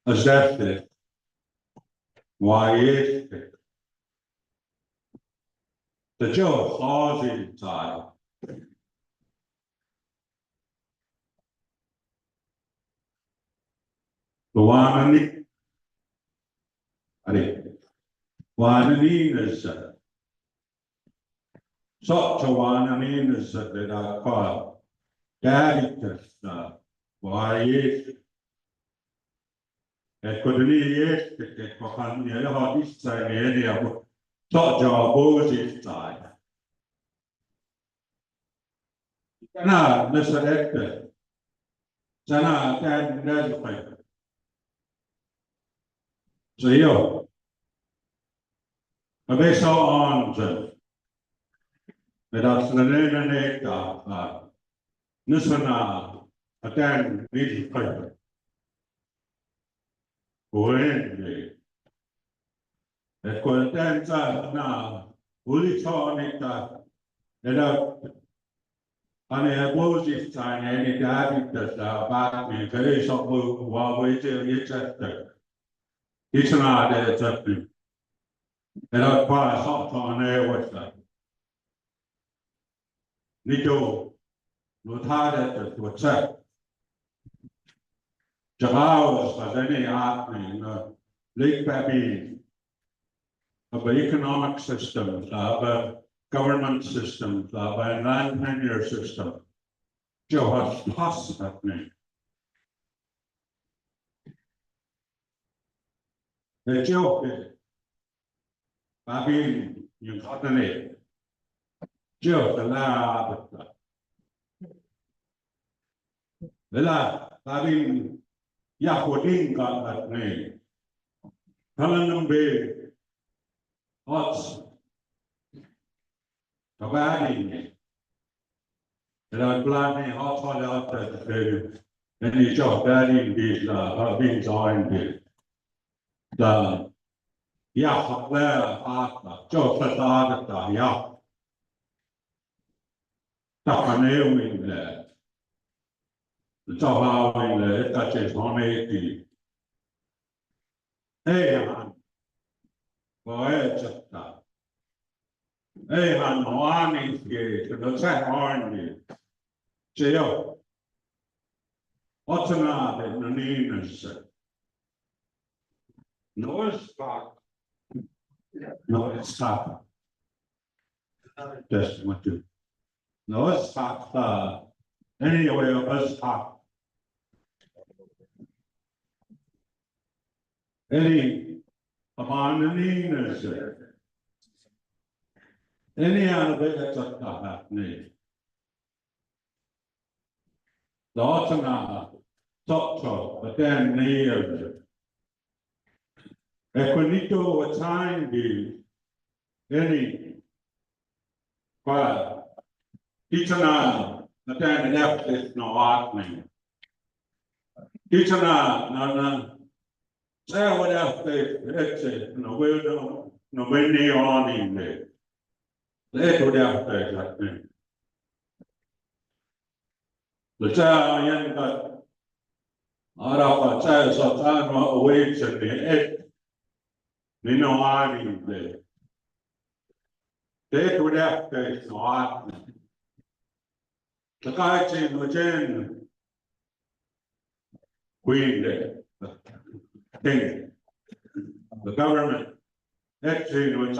als deftig, waar jeetje. Dat jou hazicht zijn. Wanani, wanani is such a wanani is that I call daddy test. Why is it could be yes, it can be a hard side area, such a opposite side. Now, Mr. Hector, Sana can identify. So, you. They saw on the LBN AGA, Nusana, attend meeting paper. When the contents are now fully torn it up, and I oppose this time any directors about me, very so while waiting each other. It's not a and I pass up on there with that. Nico, not harder to accept. Javaos as any happening, Lake Baby, of the economic systems, of government systems, of a land tenure system. Joe has tossed happening. The joke is, Baby, you got the name. Joe, the lab. The lab, Baby, Yahodin got that name. Helen Bay, Odds, Tabani, and I'm planning hot out that the and you just banning these being joined the Yahweh, Joe Father, Yah. Tapanewing there. The top in the touches 180. Hey, man. Boy, hey, man, one is here, the second one. Jail. What's another? The name is no, it's not. No, it's not. Just what you. No, it's not. Anyway, it's not. Any upon the name is there. Any out of it that's not happening. The Otana, top, but then near. Equinito, a time be any. But Itana, but then left is no happening. Itana, no. Say what else they no will no way near on in there. They would have to that thing. The child young but out of a child so time awaits at the edge. They know on in there. They would have to no happening. The guy chain was in Queen there. Thing. The government, actually, was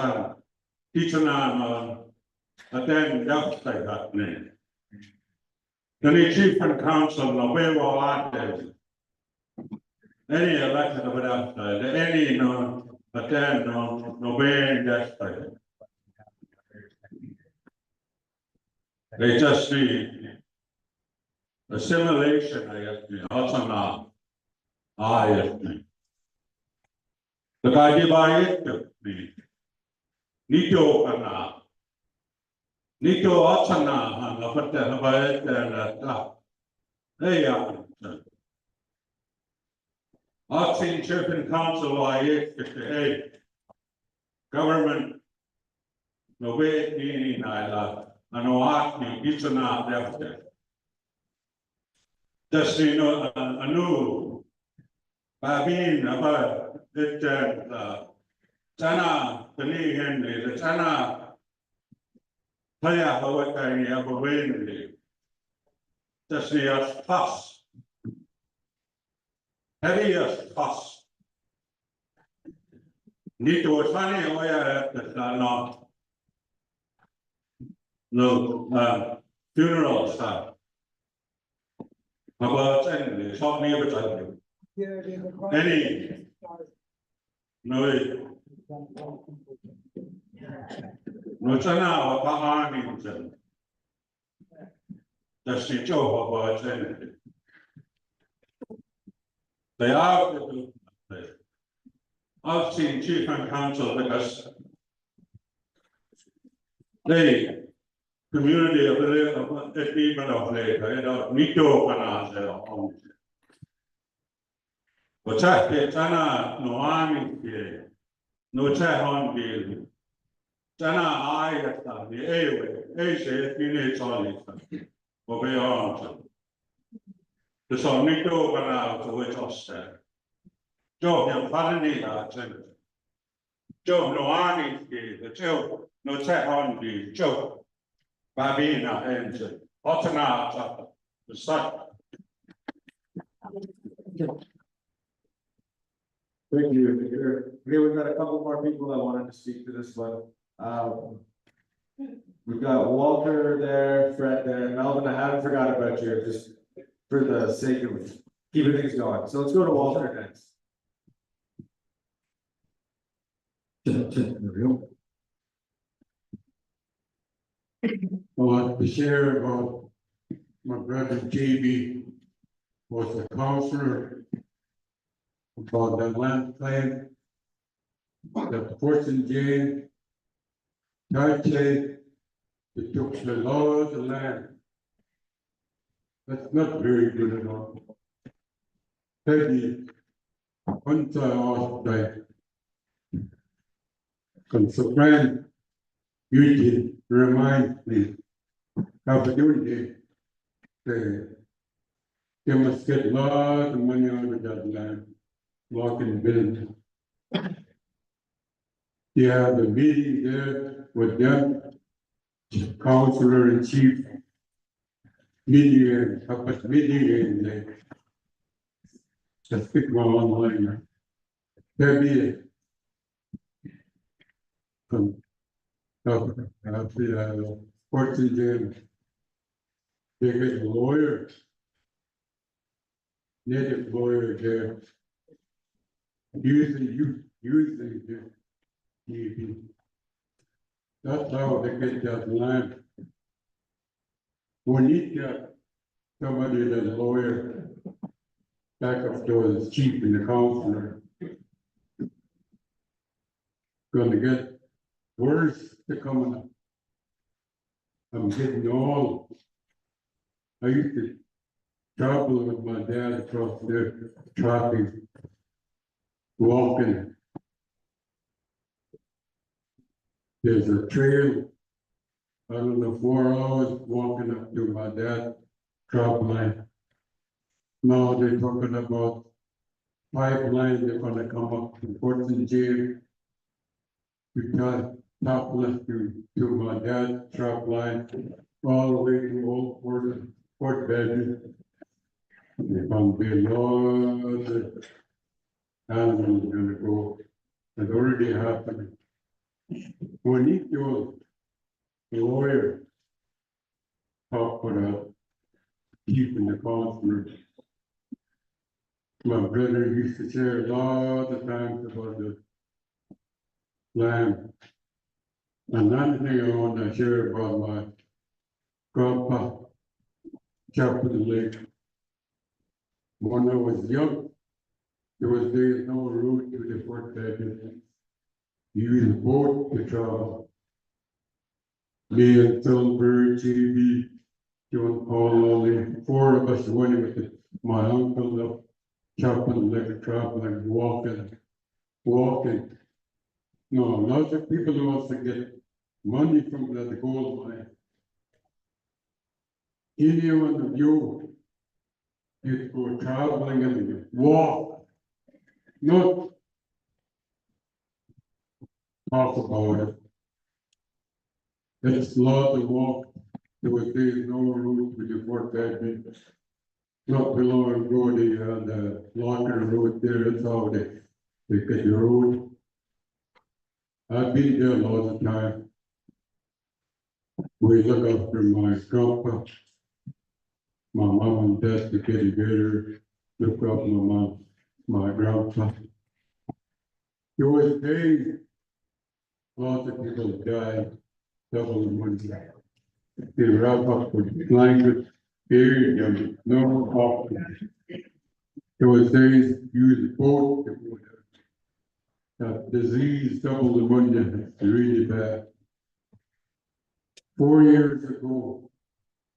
teaching them, attend that like that name. Then the chief and council, no way will any elected of that, any no attend, no way that like. They just need assimilation, I guess, also now. I The Kadibai, Nito Kana, Nito Atana, and the Patabai, and hey, Acting Chief and Council, hey, government, no way, meaning I know acting, it's not after. Just you know, a new, about it, China, the knee Henry, the China, Paya, how I have a way, just the toss. Heavy as toss. Need to a funny way that are not. No, funeral stuff. About anyway, short me about any. No, no, China, what army. That's the joke about anyway. They are. I've seen Chief and Council because they community of the people of the Mito Canal. But China, no army here, no Chahon bill. China, I the Airway, Asia, Unit Solid, obey on. The Sonito Canal to which was there. Joe, you're finally Joe, no army here, the Joe, no Chahon bill, Joe. Babina and Otana, the sun. Thank you. Okay, we've got a couple more people that wanted to speak to this one. We've got Walter there, Fred there, Melvin, I haven't forgot about you, just for the sake of keeping things going. So let's go to Walter next. I want to share about my brother JB was a counselor about that land claim. The person jail. I say it took a lot of land. That's not very good at all. Maybe once I asked that, come so friend, you did remind me of doing it. They must get a lot of money out of that land, walking building. They have a meeting there with them, counselor in chief, meeting, meeting, and they speak my own language. There be the Fortune James. They get a lawyer, native lawyer there. Using the TV. That's how they get that land. We need somebody that's a lawyer, back up to the chief and the counselor. Gonna get worse to coming up. I'm getting old. I used to travel with my dad across there, traffic, walking. There's a trail. I don't know, 4 hours walking up to my dad's drop line. Now they're talking about pipeline, they're gonna come up to Fortune Jail. Because top left to my dad's drop line, all the way to Old Fort Badger. They're gonna be a lot of animals gonna go. It's already happened. We need to lawyer talk about keeping the counselor. My brother used to share a lot of times about the land. Another thing I want to share about my grandpa, Chapel Lake. When I was young, there is no route to the Fort Benton. You use a boat to travel. Me and Silver, JB, John Paul, only four of us went with it. My uncle, the chaplain, like traveling, walking. No, lots of people who wants to get money from the gold mine. Anyone of you go traveling and you walk, not talk about it. It's lot to walk. There was no route with the Fort Benton. Not too long ago, the Locker Road there, that's how they get the road. I've been there all the time. We look after my grandpa, my mom and dad to get together, look after my mom, my grandpa. There was days, lots of people died, double the money. They wrap up with blankets, buried no coffee. There was days used boat, that disease, double the money, it's really bad. 4 years ago,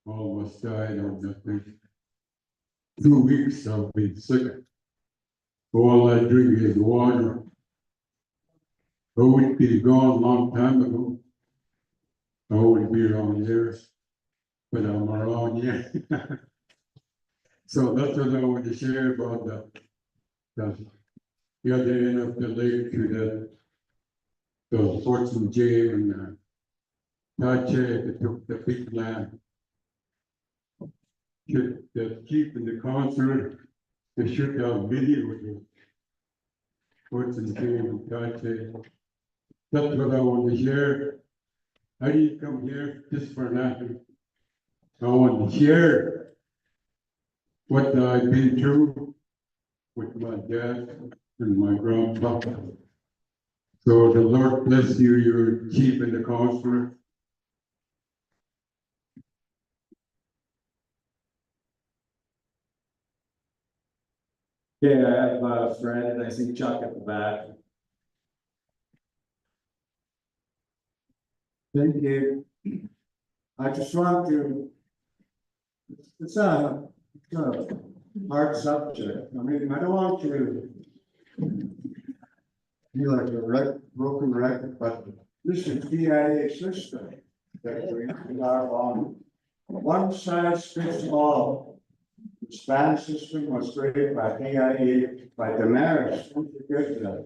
almost died of nothing. 2 weeks I've been sick. All I drink is water. I would be gone a long time ago. I would be around here, but I'm around here. So that's what I want to share about the other end of the lake to the Fortune J and that took the big land. The chief in the concert, they should have video with you. Fortune J and Tache. That's what I want to share. I didn't come here just for nothing. I want to share what I've been through with my dad and my grandpa. So the Lord bless you, your chief and the counselor. Yeah, I have a friend, I see Chuck at the back. Thank you. I just want to, it's a hard subject. I mean, I don't want to be like a broken record, but this is DIA system that we are on. One size fits all. The Spanish system was created by DIA, by the mayors. Don't forget that.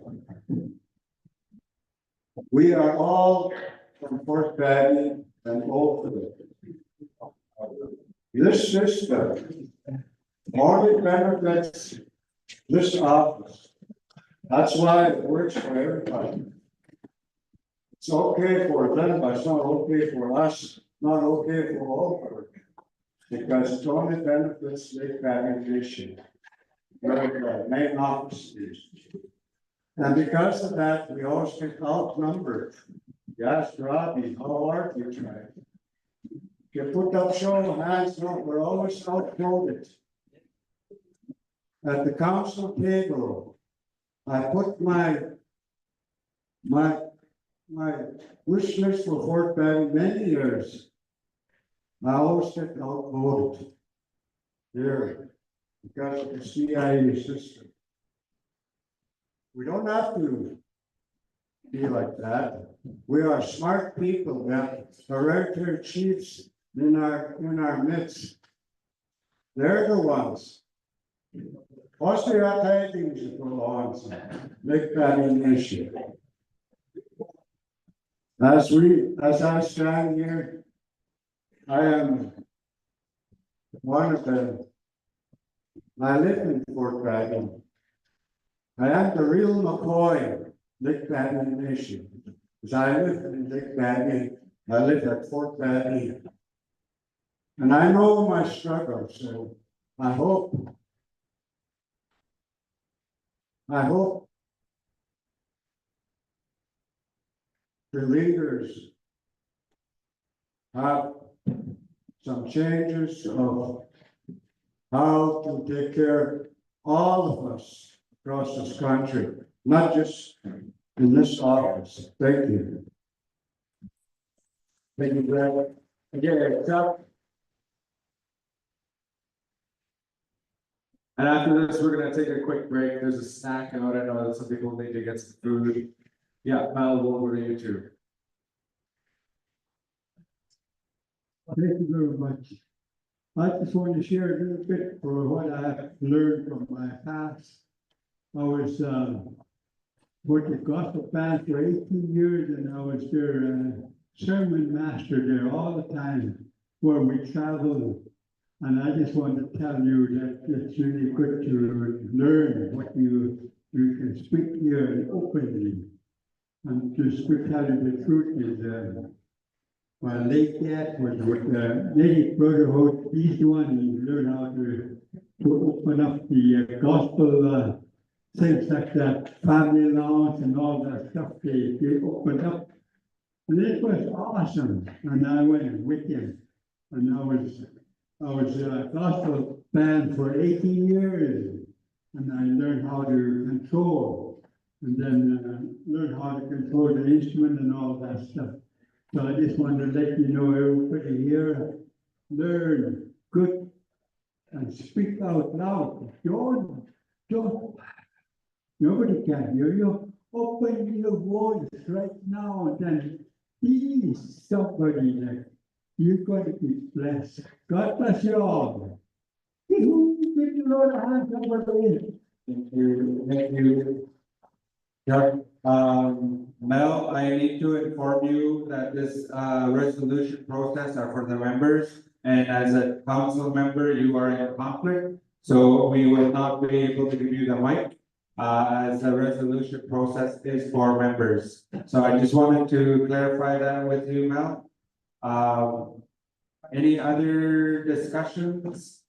We are all from Fort Benton and over this system only benefits this office. That's why it works for everybody. It's okay for them, but it's not okay for us, not okay for all of us. Because it only benefits Lake Valley Nation, where the main office is. And because of that, we always get outnumbered. Yes, Robbie, how are you tonight? You put up show of hands, no, we're always outvoted. At the council table, I put my wish list for Fort Benton many years. I always get outvoted here because of the CIA system. We don't have to be like that. We are smart people. We have hereditary chiefs in our midst. They're the ones. Austria tidings it belongs. Make that an issue. As I stand here, I am one of them. I live in Fort Benton. I am the real McCoy, Lake Benton Nation. Because I live in Lake Benton, I live at Fort Benton. And I know my struggle, so I hope the leaders have some changes of how to take care of all of us across this country, not just in this office. Thank you. Thank you, Brad. Okay, Chuck. And after this, we're gonna take a quick break. There's a snack out. I know that some people need to get some food. Yeah, Mel, we'll over to you too. Thank you very much. I just want to share a little bit for what I have learned from my past. I was, with the gospel band for 18 years and I was their sermon master there all the time where we traveled. And I just want to tell you that it's really good to learn what you can speak here openly. And just to tell you the truth is, my late dad was with the Native Brotherhood. He's the one who learned how to open up the gospel things like that, family laws and all that stuff. They opened up. And it was awesome. And I went with him. And I was a gospel band for 18 years. And I learned how to control. And then learn how to control the instrument and all that stuff. So I just wanted to let you know, everybody here, learn good and speak out loud. Don't, nobody can hear you. Open your voice right now and then be somebody that you're going to be blessed. God bless you all. Give the Lord a hand, everybody. Thank you. Thank you. Chuck, Mel, I need to inform you that this resolution process are for the members. And as a council member, you are in conflict, so we will not be able to give you the mic. As the resolution process is for members. So I just wanted to clarify that with you, Mel. Any other discussions?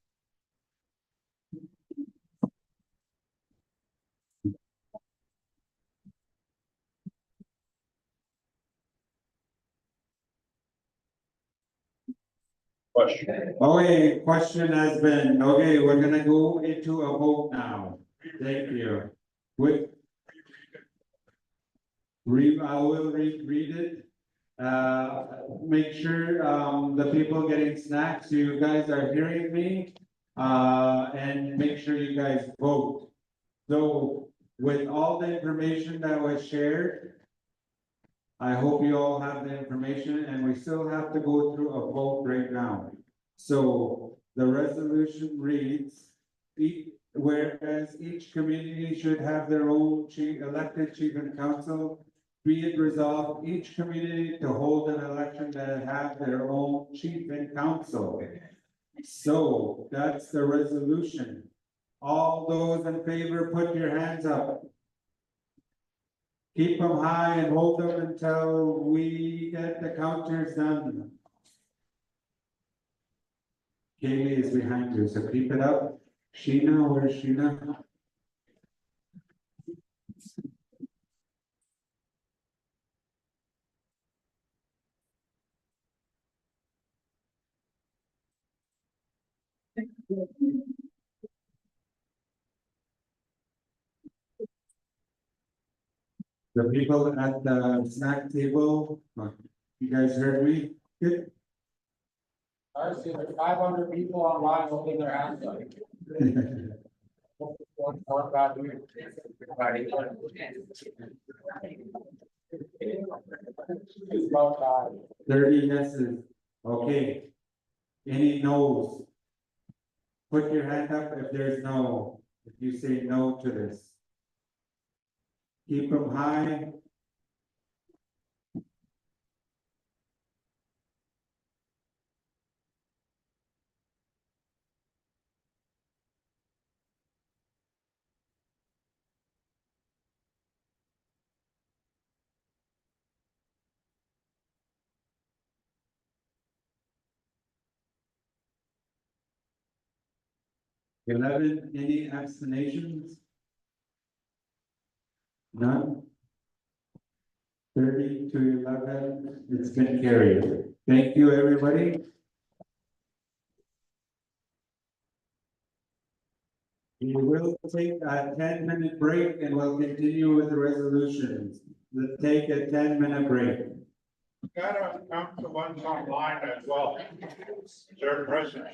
Question. Okay, question has been, okay, we're gonna go into a vote now. Thank you. I will read it. Make sure, the people getting snacks, you guys are hearing me. And make sure you guys vote. So with all the information that was shared, I hope you all have the information and we still have to go through a vote right now. So the resolution reads, whereas each community should have their own elected chief and council, be it resolved each community to hold an election that have their own chief and council. So that's the resolution. All those in favor, put your hands up. Keep them high and hold them until we get the counters done. Kaylee is behind you, so keep it up. Sheena, where's Sheena? The people at the snack table, you guys heard me? Good. I see like 500 people online holding their hands up. One bad week. 30 yeses, okay. Any no's? Put your hand up if there's no, if you say no to this. Keep them high. Any abstentions? None? 30 to 11, it's been carried. Thank you, everybody. We will take a 10-minute break and we'll continue with the resolutions. Let's take a 10-minute break. Gotta come to ones online as well. They're present.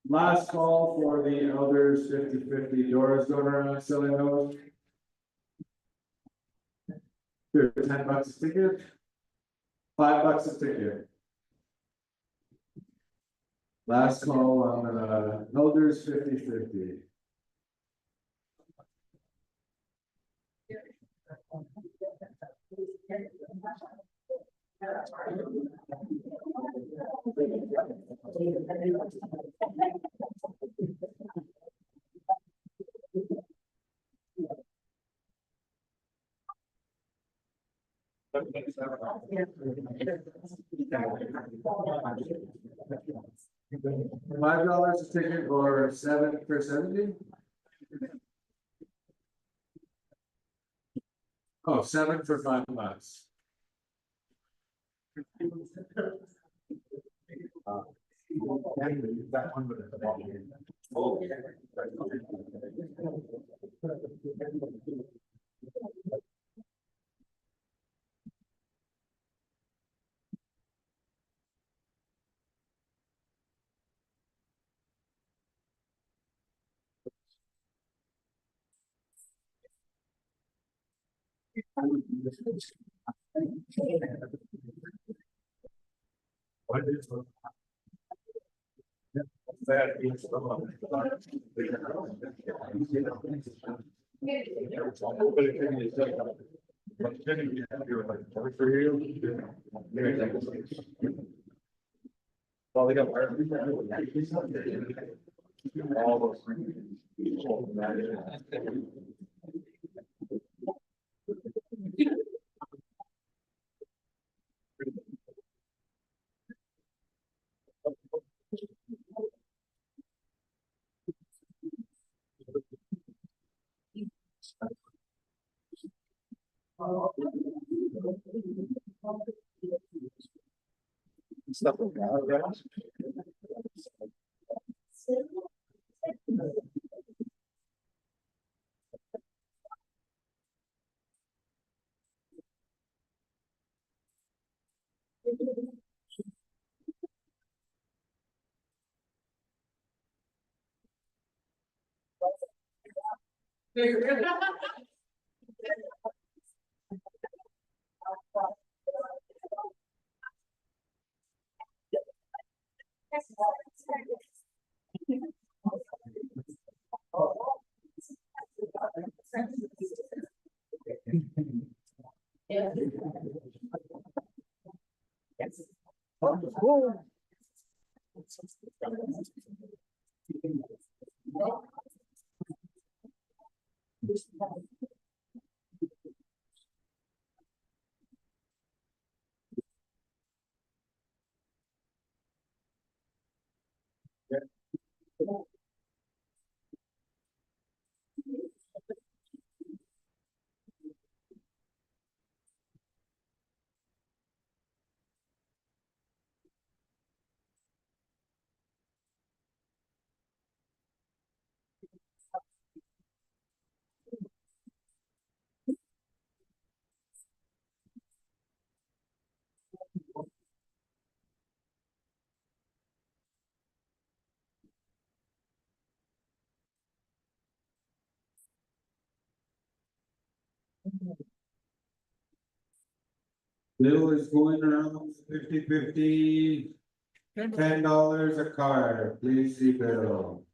Last call for the elders 50-50 doors going around selling those. Here, $10 a ticket. $5 a ticket. Last call on elders 50-50. $5 a ticket or 7 for 70? Oh, 7 for $5. Bill is going around 50-50, $10 a car, please see Bill.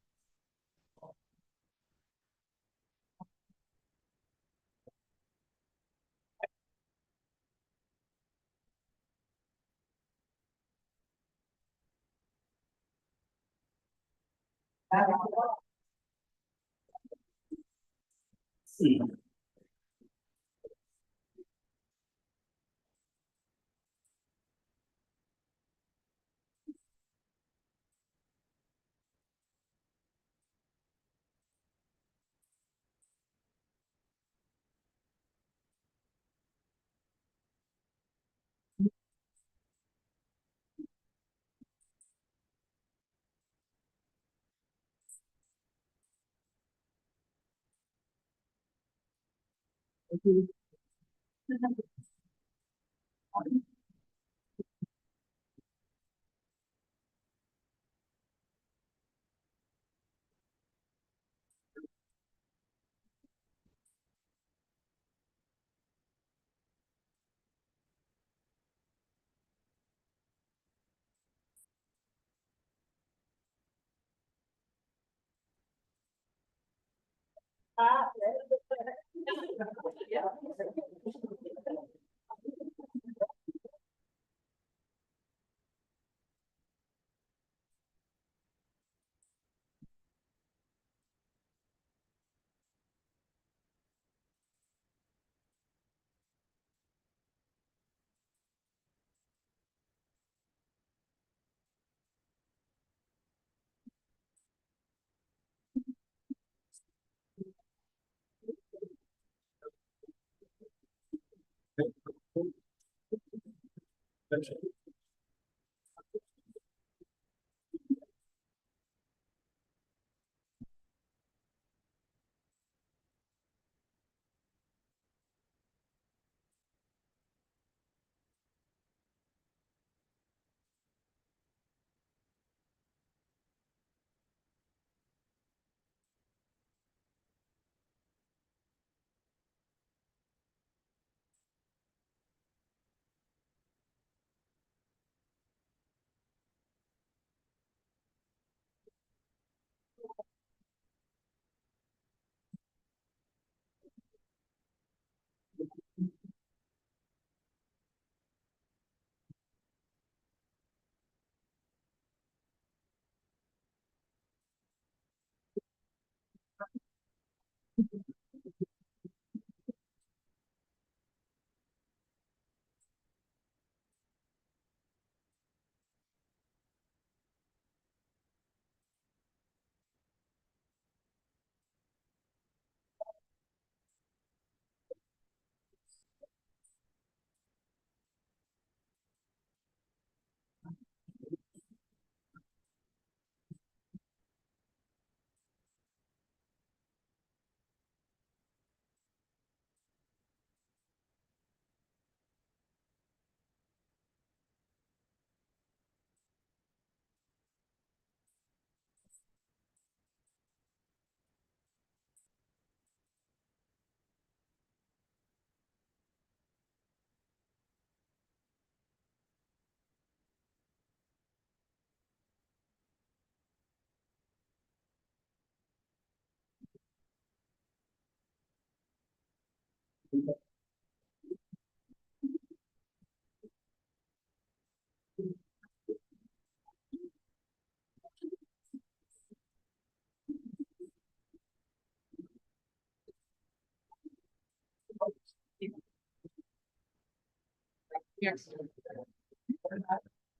Yes.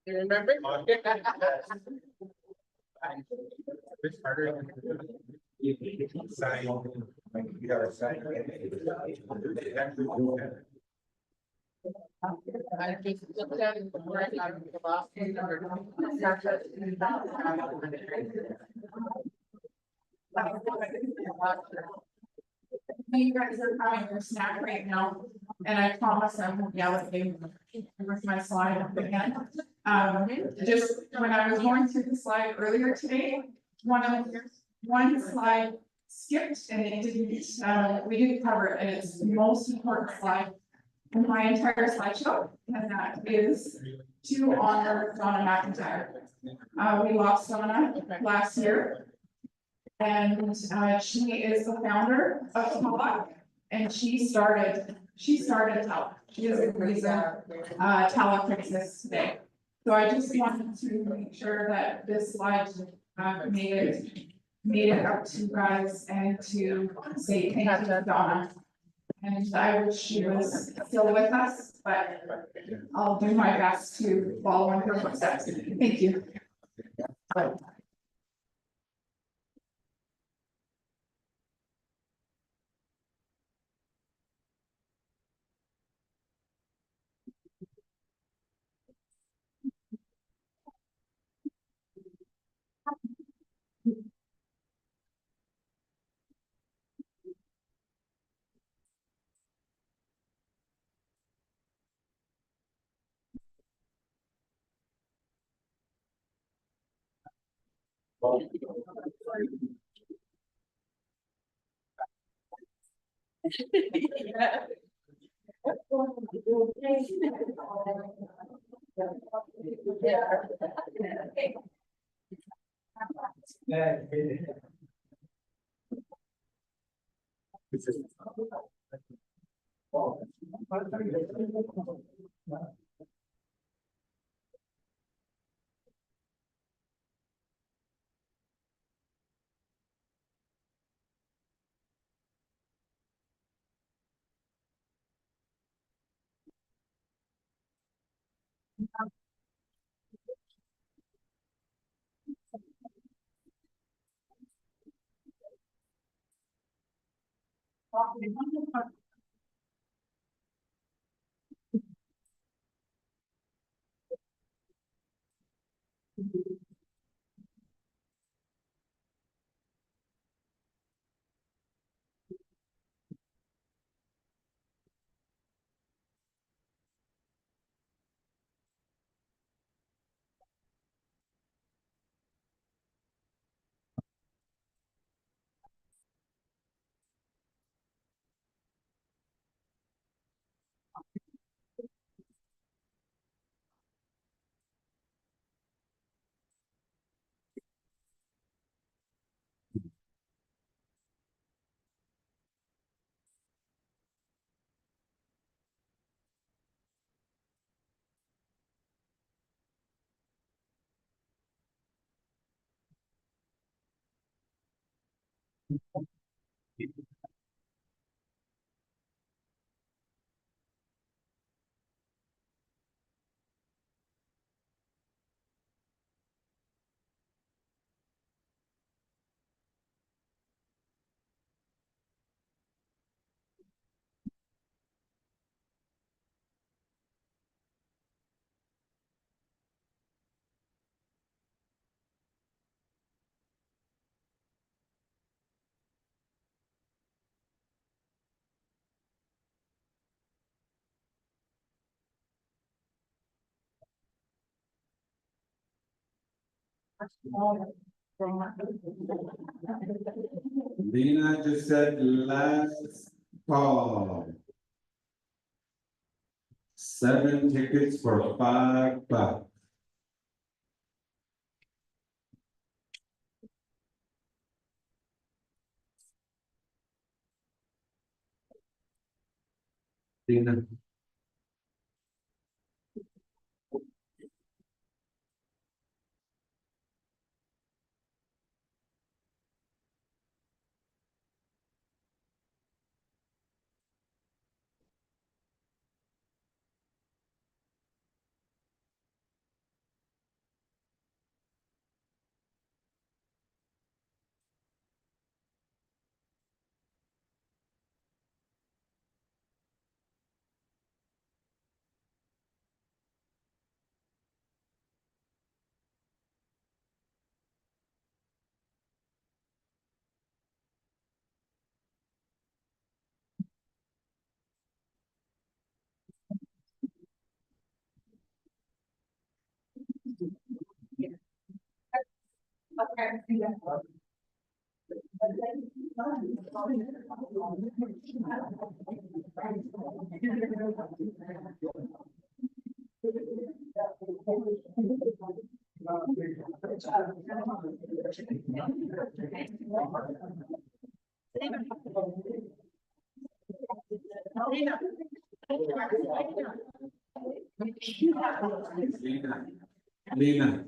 You remember? I just looked at it before I got into the last page You guys are having your snack right now, and I promise I won't yell at you with my slide up again. Just when I was going through the slide earlier today, one slide skipped and it didn't, we didn't cover it, and it's the most important slide in my entire slideshow, and that is to honor Donna McIntyre. We lost Donna last year. And she is the founder of TELA, and she started TELA. She is the reason TELA exists today. So I just wanted to make sure that this slide made it up to you guys and to say thank you to Donna. And I wish she was still with us, but I'll do my best to follow in her footsteps. Thank you. Lena just said last call. 7 tickets for $5. Lena. Lena.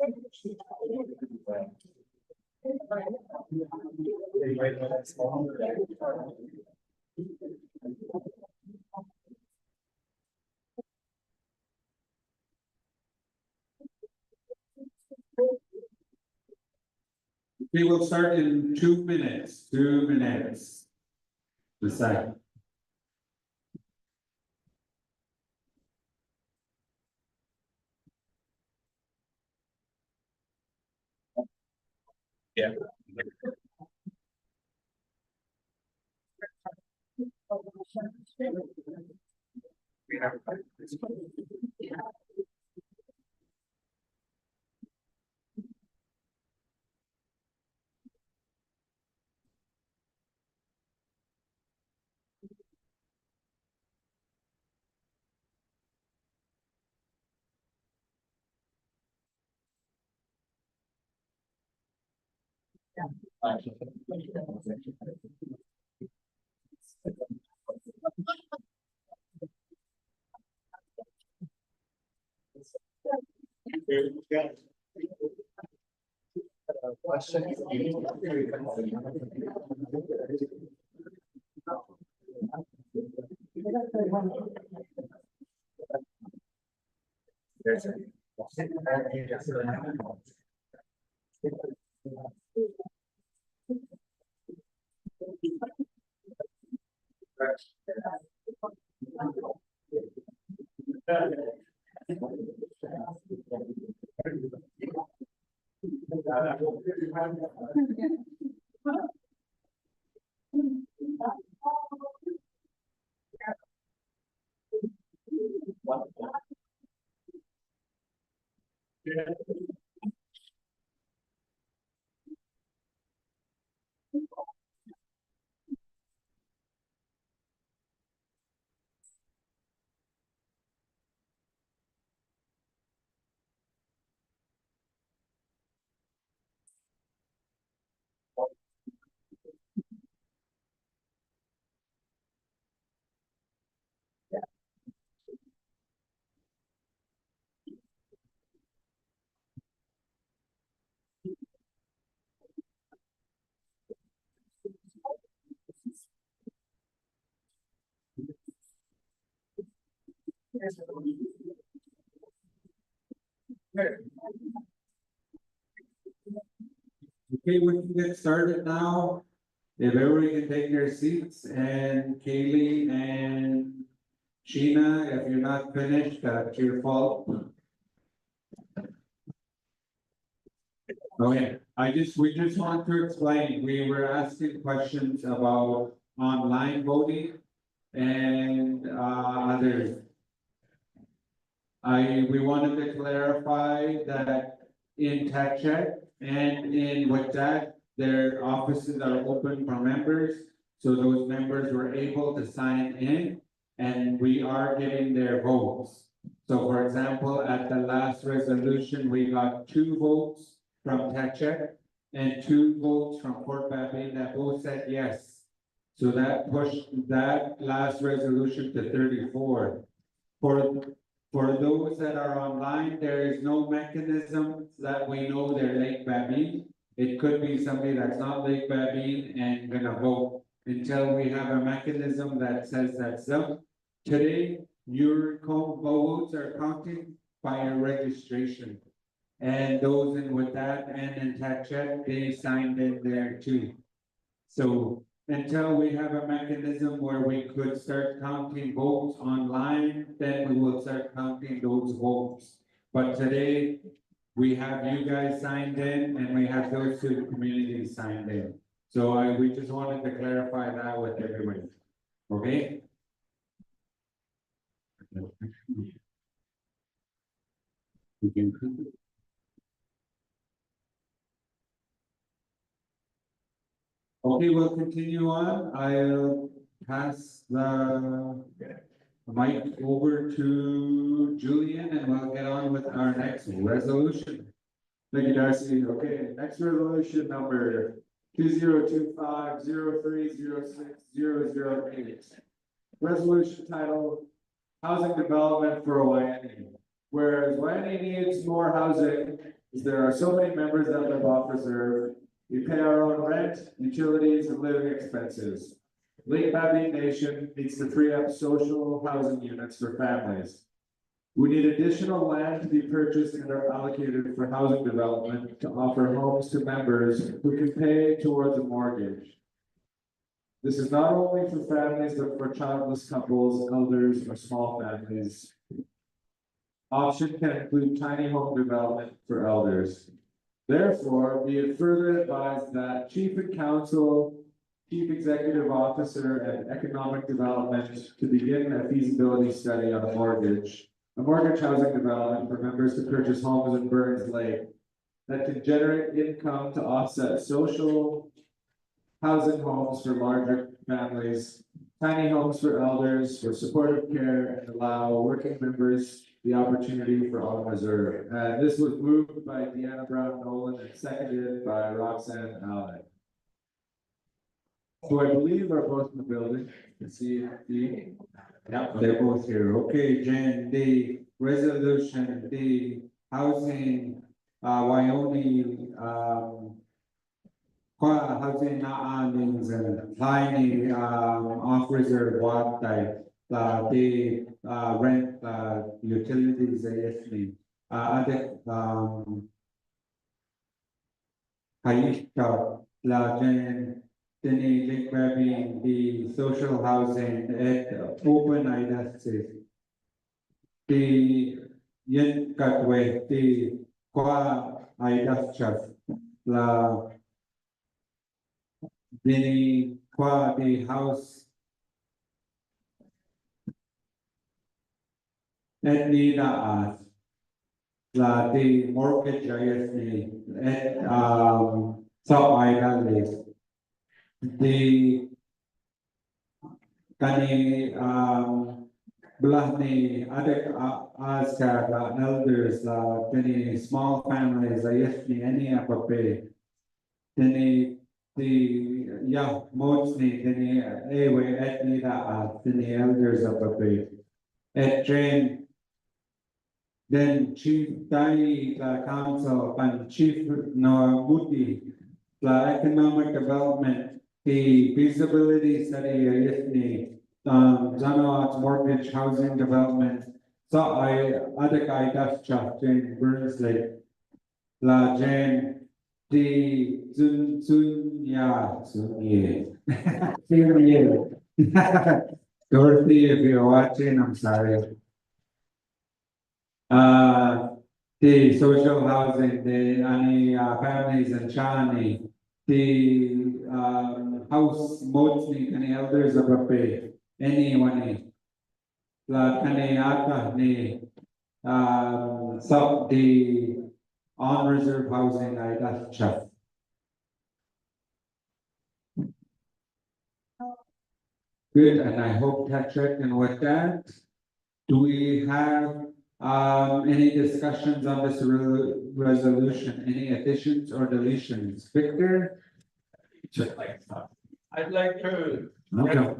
We will start in 2 minutes, 2 minutes. Decide. Yeah. Okay, we can get started now. If everybody can take their seats, and Kaylee and Sheena, if you're not finished, that's your fault. Okay, we just want to explain, we were asking questions about online voting and others. We wanted to clarify that in Tetra and in WhatsApp, their offices are open for members. So those members were able to sign in and we are getting their votes. So for example, at the last resolution, we got 2 votes from Tetra and 2 votes from Fort Babine that both said yes. So that pushed that last resolution to 34. For those that are online, there is no mechanism that we know they're Lake Babine. It could be somebody that's not Lake Babine and gonna vote until we have a mechanism that says that's them. Today, your votes are counted by a registration. And those in with that and in Tetra, they signed in there too. So until we have a mechanism where we could start counting votes online, then we will start counting those votes. But today, we have you guys signed in and we have those 2 communities signed in. So we just wanted to clarify that with everybody, okay? Okay, we'll continue on. I'll pass the mic over to Julian and we'll get on with our next resolution. Thank you, Darcy. Okay, next resolution number 2025-0306-008. Resolution titled Housing Development for Wyoming. Whereas Wayne needs more housing, as there are so many members that live off reserve. We pay our own rent, utilities, and living expenses. Lake Babine Nation needs to free up social housing units for families. We need additional land to be purchased and are allocated for housing development to offer homes to members who can pay towards a mortgage. This is not only for families, but for childless couples, elders, or small families. Option can include tiny home development for elders. Therefore, be it further advised that Chief and Council, Chief Executive Officer, and Economic Development to begin a feasibility study on a mortgage housing development for members to purchase homes in Burns Lake that can generate income to offset social housing homes for larger families, tiny homes for elders, for supportive care, and allow working members the opportunity for on reserve. This was moved by Deanna Brown Nolan and seconded by Roxanne Allen. So I believe they're both in the building. Let's see. Yeah, they're both here. Okay, Jen, the resolution, the housing, Wyoming, housing earnings and tiny, off reserve water type, the, rent, utilities, other, Haishka, Lajen, Tini, Lake Babine, the social housing at open industry. The yen katwe, the qua industry, la Dini qua the house at Nina la the mortgage ISD at South Island the kani belah ni ada askar elders kani small families ISD any apa pe kani the modes ni kani anyway at Nina the elders apa pe at train. Then Chief Dai Council and Chief Muti, Economic Development, the feasibility study yesterday, Zanawat's mortgage housing development. So I das chat in Burns Lake, La Jane, the Dorothy, if you're watching, I'm sorry. The social housing, the any families in Chani, the house mostly any elders of a pay, anyone, la any ata ni sub the on reserve housing I that's chef. Good, and I hope that checked. And with that, do we have any discussions on this resolution? Any additions or deletions? Victor? I'd like to. Okay.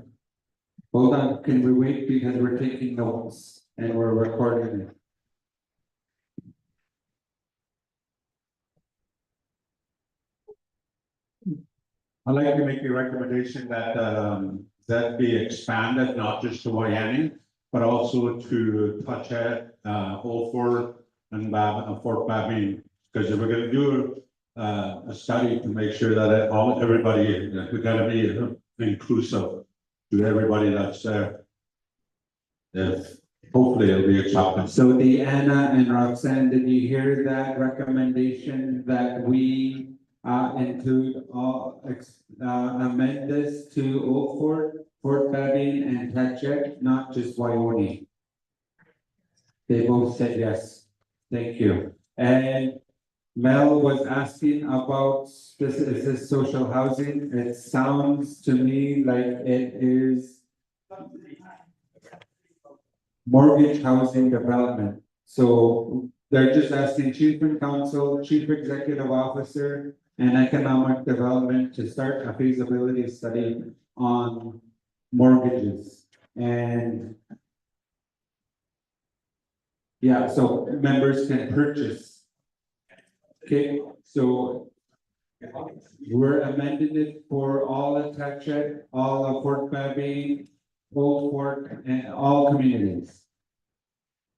Hold on, can we wait because we're taking notes and we're recording it. I'd like to make a recommendation that that be expanded, not just to Wyoming, but also to Touchet, Holford, and Fort Babine. Because if we're going to do a study to make sure that everybody, we got to be inclusive to everybody that's there. If hopefully it'll be accepted. So Deanna and Roxanne, did you hear that recommendation that we include amend this to Old Fort Babine and Touchet, not just Wyoming? They both said yes. Thank you. And Mel was asking about this, is this social housing? It sounds to me like it is mortgage housing development. So they're just asking Chief and Council, Chief Executive Officer, and Economic Development to start a feasibility study on mortgages. And Yeah, so members can purchase. Okay, so we're amending it for all of Tetra, all of Fort Baby, Old Fort, and all communities.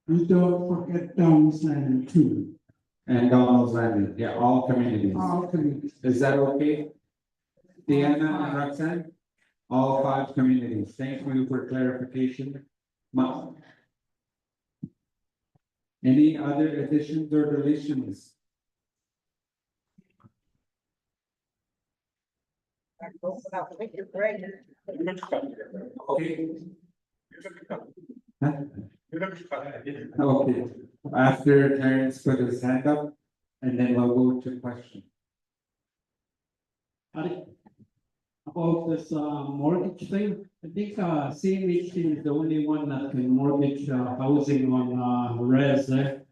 And don't forget Down's Landing too. And Donald's Landing, yeah, all communities. All communities. Is that okay? Deanna and Roxanne? All 5 communities. Thank you for clarification. Any other additions or deletions? Okay. Huh? Okay, after Terrence put his hand up, and then we'll go to question. About this mortgage thing, I think CMHC is the only one that can mortgage housing on res there.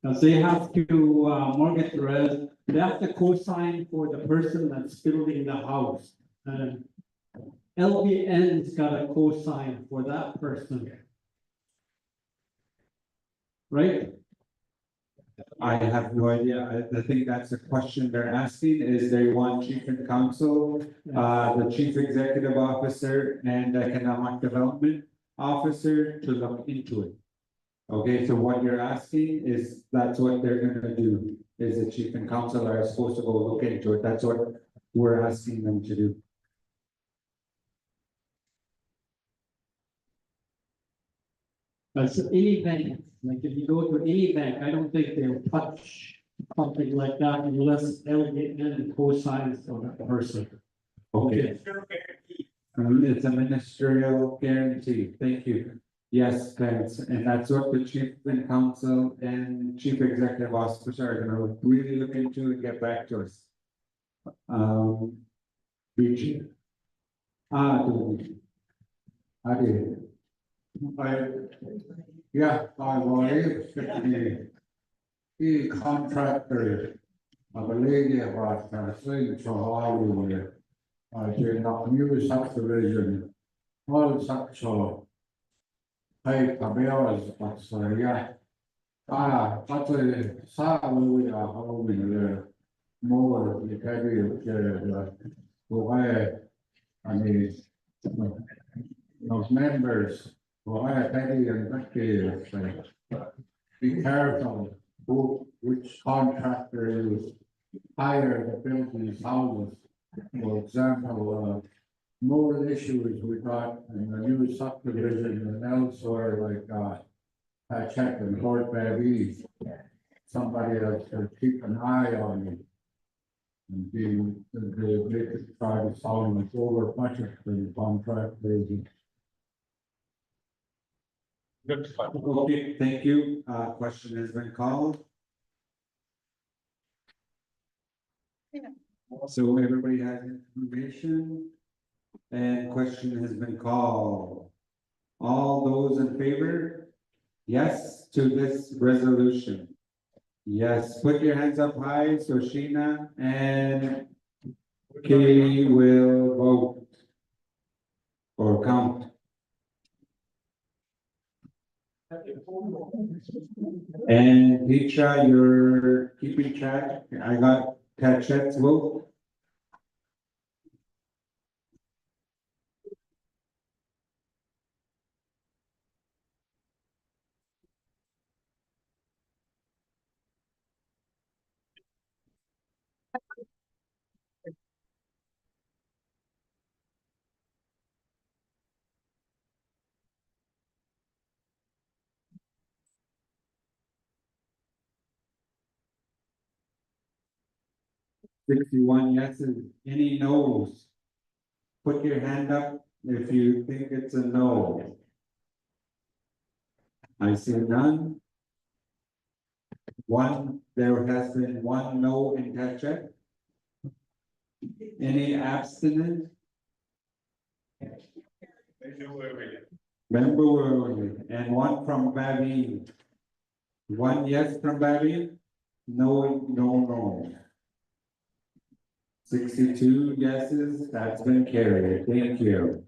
Because they have to mortgage res, they have to co-sign for the person that's building the house. And LBN's got a co-sign for that person. Right? I have no idea. I think that's the question they're asking, is they want chief and council, the chief executive officer and economic development officer to look into it. Okay, so what you're asking is, that's what they're gonna do, is the chief and council are supposed to go look into it. That's what we're asking them to do. But any bank, like if you go to any bank, I don't think they'll touch something like that unless LBN co-signs for that person. Okay. It's a ministerial guarantee. Thank you. Yes, thanks. And that's what the chief and council and chief executive officer are gonna really look into and get back to us. Richie. I did. Yeah, I believe the contractor, I believe about saying to Hollywood. I did not new subdivision, all such a pay bills, but so yeah. But we are holding the more the carry the way, I mean, those members. Well, I think be careful which contractor is hire the build these houses. For example, more issues we got in the new subdivision and elsewhere, like I checked in Fort Baby. Somebody else to keep an eye on it. And they could try to solve it over budget for the contractors. Okay, thank you. Question has been called. So everybody has information. And question has been called. All those in favor? Yes to this resolution. Yes, put your hands up high so Sheena and Kay will vote. Or count. And Petra, you're keeping track. I got Tatchet's vote. $61 yeses, any no's? Put your hand up if you think it's a no. I see none. There has been one no in Tatchet. Any abstinent? Member Worley, and one from Babby. One yes from Babby? No. 62 yeses, that's been carried. Thank you.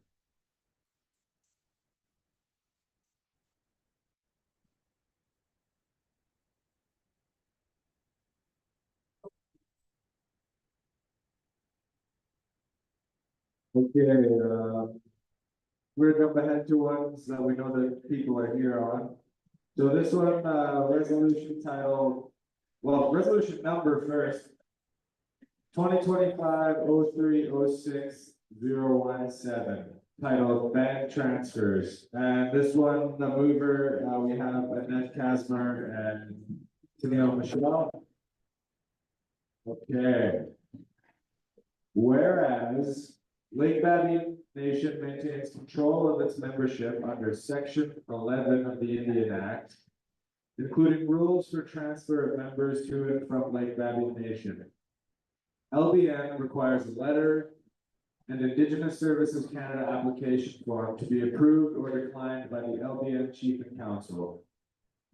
Okay, we're gonna jump ahead to ones that we know that people are here on. So this one, resolution title, well, resolution number first. 2025-03-06-017, titled Bank Transfers. And this one, the mover, we have Annette Casmer and Tennille Michelle. Okay. Whereas Lake Baby Nation maintains control of its membership under Section 11 of the Indian Act, including rules for transfer of members to and from Lake Baby Nation. LBN requires a letter and Indigenous Services Canada application form to be approved or declined by the LBN Chief and Council.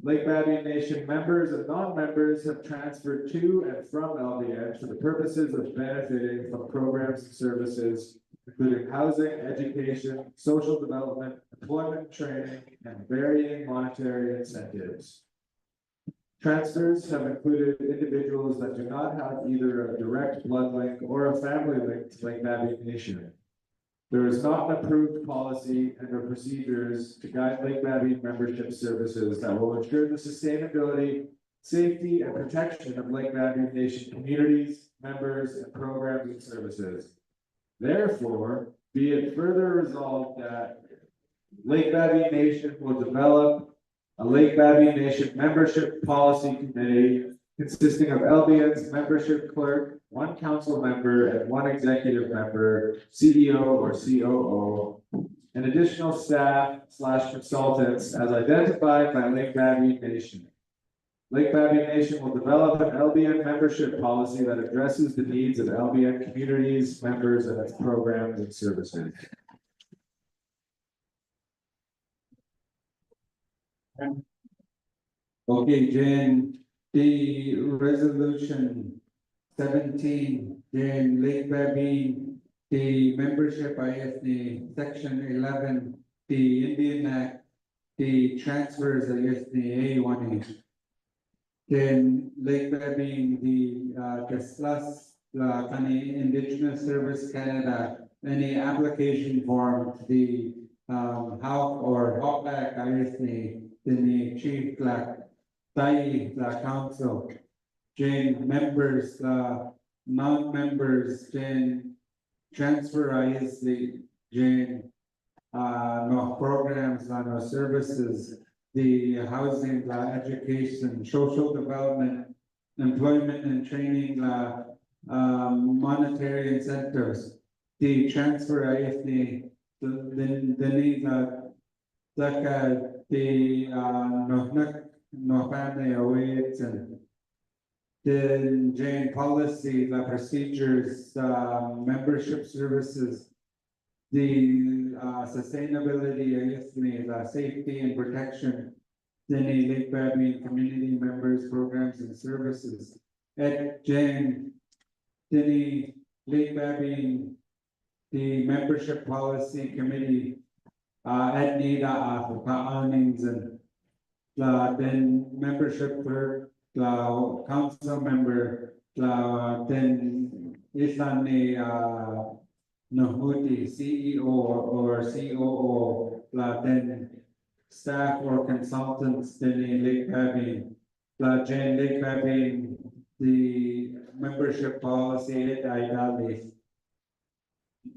Lake Baby Nation members and non-members have transferred to and from LBN for the purposes of benefiting from programs and services, including housing, education, social development, employment training, and varying monetary incentives. Transfers have included individuals that do not have either a direct blood link or a family link to Lake Baby Nation. There is not an approved policy and or procedures to guide Lake Baby membership services that will ensure the sustainability, safety, and protection of Lake Baby Nation communities, members, and programs and services. Therefore, be it further resolved that Lake Baby Nation will develop a Lake Baby Nation membership policy committee consisting of LBN's membership clerk, one council member, and one executive member, CEO or COO, and additional staff / consultants as identified by Lake Baby Nation. Lake Baby Nation will develop an LBN membership policy that addresses the needs of LBN communities, members, and its programs and services. Okay, Jen, the resolution 17, Jen, Lake Baby, the membership ISD, section 11, the Indian Act, the transfers ISD A1A. Then Lake Baby, the discuss any Indigenous Service Canada, any application form, the how or hopback ISD, the chief council, Jane members, non-members, Jane transfer ISD, Jane no programs, no services, the housing, education, social development, employment and training, monetary incentives, the transfer ISD, the need no family awaits and the Jane policy, the procedures, membership services, the sustainability, the safety and protection, the Lake Baby community members, programs and services. At Jane, the Lake Baby, the membership policy committee, at NIDA, earnings and then membership clerk, council member, then Islani Nahuti, CEO or COO, then staff or consultants, then Lake Baby, Jane Lake Baby, the membership policy at IDALI.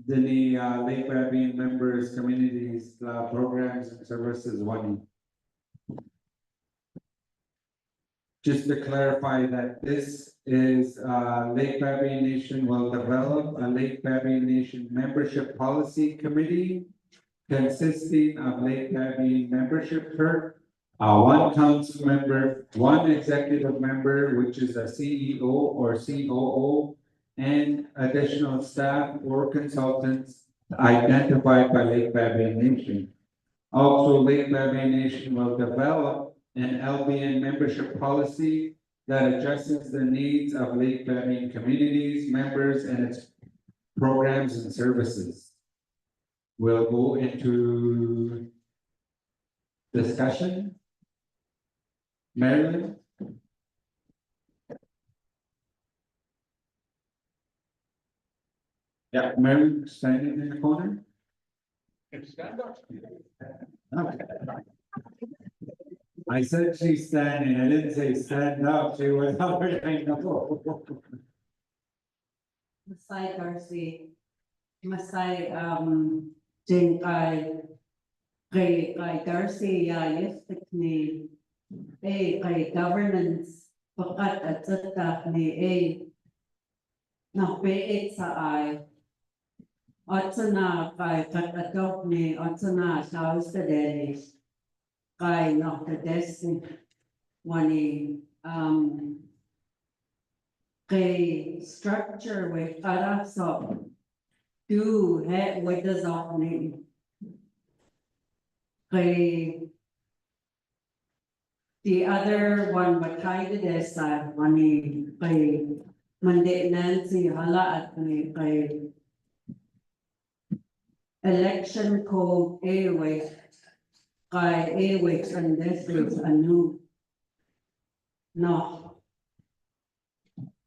Then Lake Baby members, communities, programs and services one. Just to clarify that this is Lake Baby Nation will develop a Lake Baby Nation membership policy committee consisting of Lake Baby membership clerk, one council member, one executive member, which is a CEO or COO, and additional staff or consultants identified by Lake Baby Nation. Also, Lake Baby Nation will develop an LBN membership policy that addresses the needs of Lake Baby communities, members, and its programs and services. We'll go into discussion. Marilyn? Yeah, Mary standing in the corner. Stand up. Okay. I said she's standing, I didn't say stand up, she was already, I know. Masai Darcy, Masai, Jane, kay Darcy, yustik ni, kay governance, pakat at satak ni, nakpeit sa ay, otso na kay katatok ni, otso na sa Ustadelis, kay nakades ni, wani, kay structure with karaso, do he with the zoning. Kay the other one, but kind of this, money, kay Monday Nancy, hala at ni, kay election code A-Wix, kay A-Wix, and this is a new. No.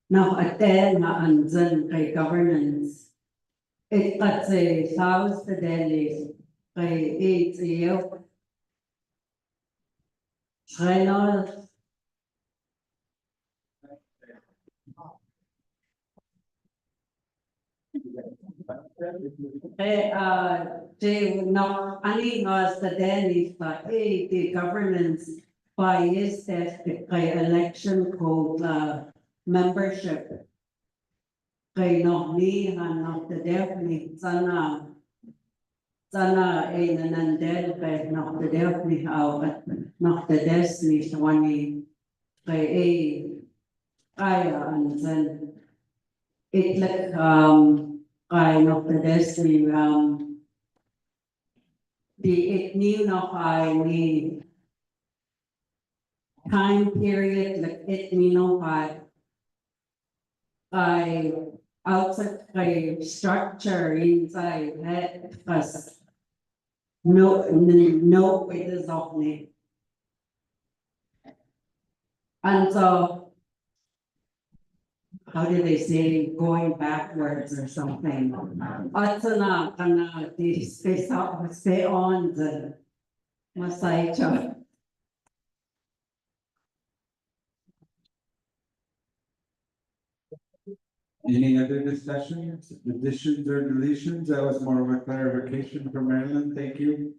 No, attend na andyan kay governance. It kasi South the Delhi kay ATF. Reynolds. No, ani nga sa Delhi pa, the governance by is that kay election code, membership. Kay nohnihan ng tadefni sana nanandel kay ng tadefni at ng tadesni sa wani kay kaya ansan itlak kay ng tadesni di itniw na kay ni time period like itniw kay outside kay structure inside that because no it is of me. And so how do they say going backwards or something? Atsana kana di stay on the masaicha. Any other discussions, additions or deletions? That was more of a clarification from Marilyn, thank you.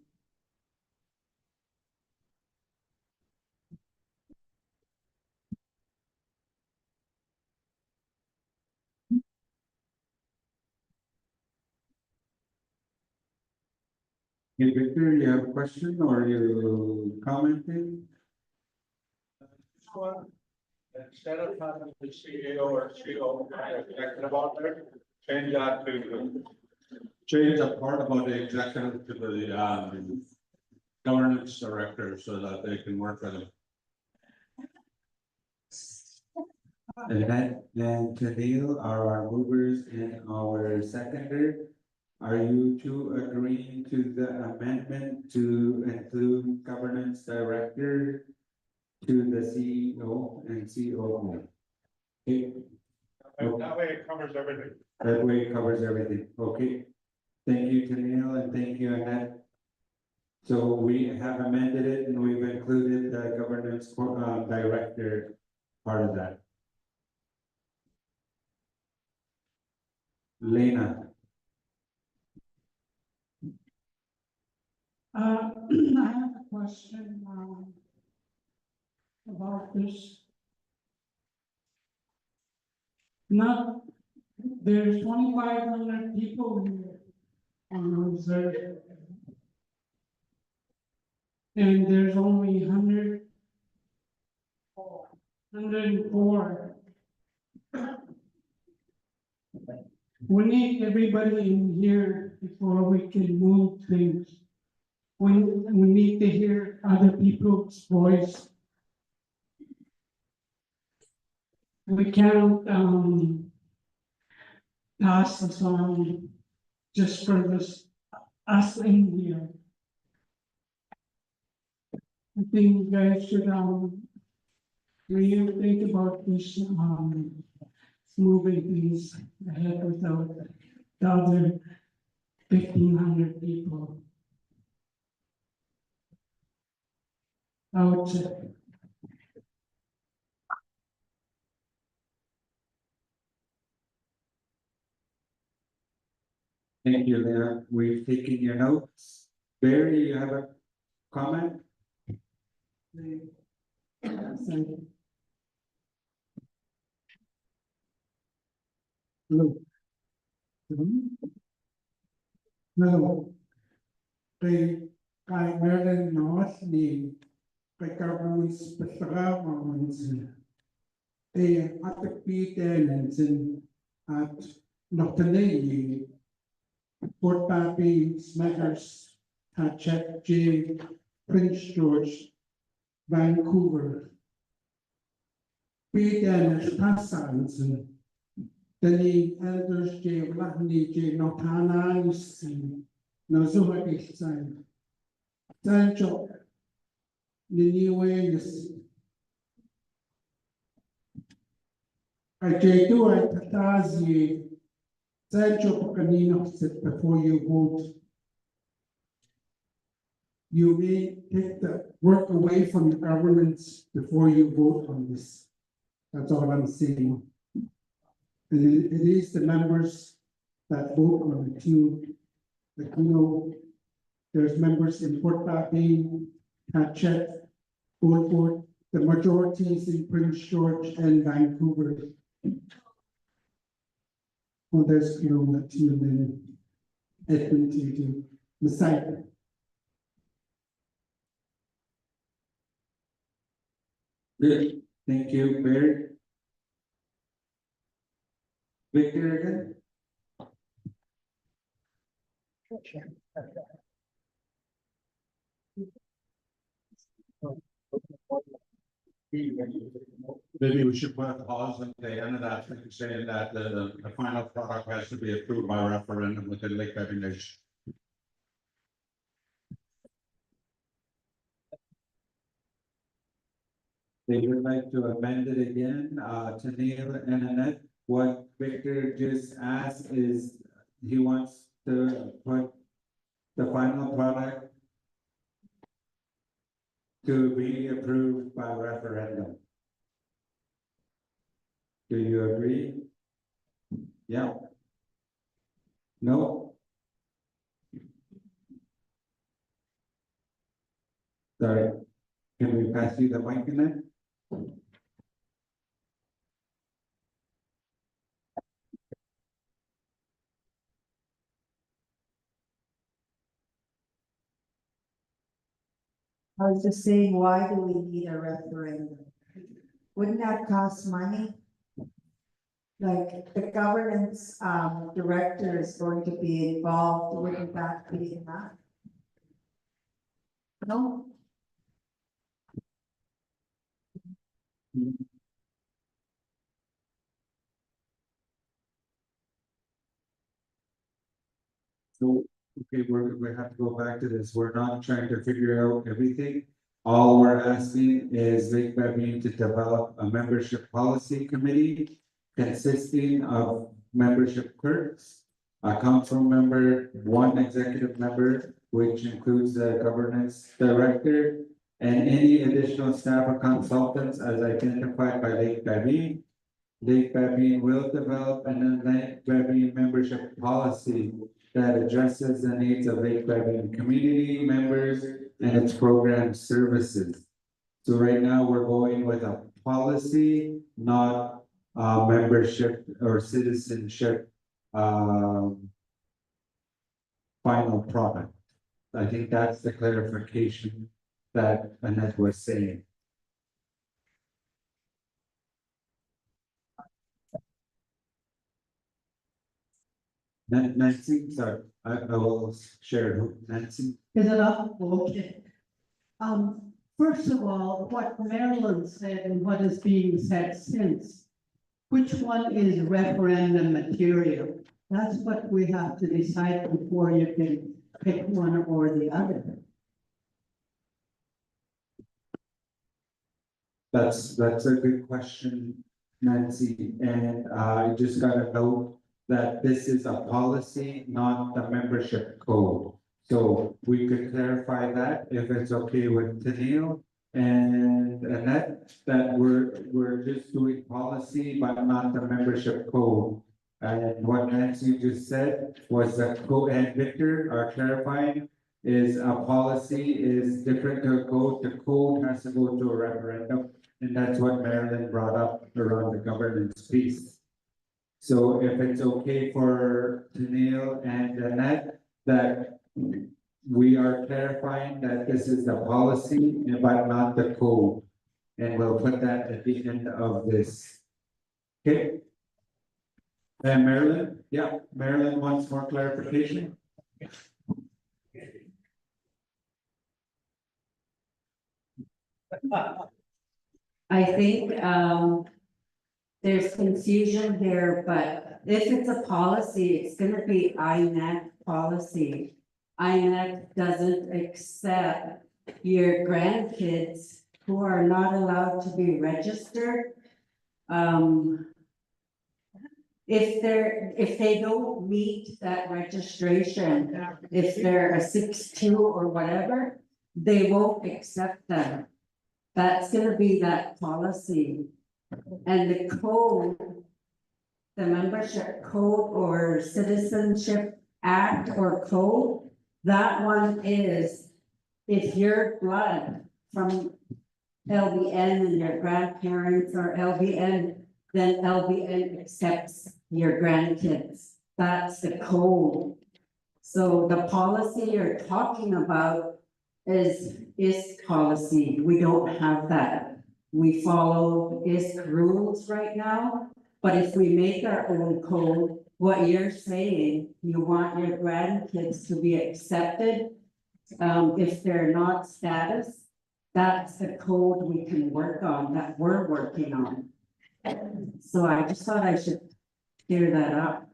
Hey, Victor, you have a question or you commenting? Instead of having the CEO or CO executive officer, change that to. Change that part about the executive to the governance director so that they can work with them. And then Tadil are our movers and our seconder. Are you two agreeing to the amendment to include governance director to the CEO and COO? Okay. That way it covers everything. That way it covers everything, okay. Thank you, Tennille, and thank you, Annette. So we have amended it and we've included the governance director part of that. Lena. I have a question, about this. Not, there's 2,500 people here on reserve. And there's only 104. We need everybody in here before we can move things. We need to hear other people's voice. We can't pass the song just for this us in here. I think you guys should really think about this moving things ahead without 1,500 people. I would say. Thank you, Leah. We've taken your notes. Barry, you have a comment? Hello. Hello. The Maryland North, the government's performance. They at the P10 and at Noctanay, Port Papi, Smackers, Hatchet, J, Prince George, Vancouver. P10 is Passans and the elders J. Lahni J. Notana is Nazuhaki sign. Sancho, the new way is. I do I patazi Sancho Pacanino said before you vote. You may take the work away from the governments before you vote on this. That's all I'm saying. And it is the members that vote on the team. There's members in Port Papi, Hatchet, Beaufort, the majority is in Prince George and Vancouver. Well, there's that team in Edmonton, Messiah. Good. Thank you, Barry. Victor again? Maybe we should put a pause at the end of that, saying that the final product has to be approved by referendum within Lake Bevy Nation. They would like to amend it again, to Neil and Annette. What Victor just asked is he wants to put the final product to be approved by referendum. Do you agree? Yeah. No? Sorry, can we pass you the mic in there? I was just saying, why do we need a referendum? Wouldn't that cost money? Like the governance director is going to be involved, wouldn't that be enough? No? So, okay, we have to go back to this. We're not trying to figure out everything. All we're asking is Lake Bevy to develop a membership policy committee consisting of membership clerks, a council member, one executive member, which includes the governance director, and any additional staff or consultants as identified by Lake Bevy. Lake Bevy will develop an Lake Bevy membership policy that addresses the needs of Lake Bevy community members and its program services. So right now, we're going with a policy, not membership or citizenship final product. I think that's the clarification that Annette was saying. Nancy, sorry, I will share. Nancy. Is it up? Okay. First of all, what Marilyn said and what is being said since, which one is referendum material? That's what we have to decide before you can pick one or the other. That's a good question, Nancy, and I just got a note that this is a policy, not the membership code. So we could clarify that if it's okay with Tennille and Annette, that we're just doing policy, but not the membership code. And what Nancy just said was that code, and Victor are clarifying, is a policy is different to a code. The code has to go to a referendum, and that's what Marilyn brought up around the governance piece. So if it's okay for Tennille and Annette, that we are clarifying that this is the policy, but not the code. And we'll put that at the end of this. Okay? And Marilyn, yeah, Marilyn wants more clarification. I think, there's confusion here, but if it's a policy, it's gonna be INAC policy. INAC doesn't accept your grandkids who are not allowed to be registered. If they don't meet that registration, if they're a 6'2" or whatever, they won't accept them. That's gonna be that policy. And the code, the membership code or citizenship act or code, that one is if your blood from LBN and your grandparents are LBN, then LBN accepts your grandkids. That's the code. So the policy you're talking about is policy. We don't have that. We follow ISK rules right now, but if we make our own code, what you're saying, you want your grandkids to be accepted, if they're not status, that's the code we can work on, that we're working on. So I just thought I should clear that up.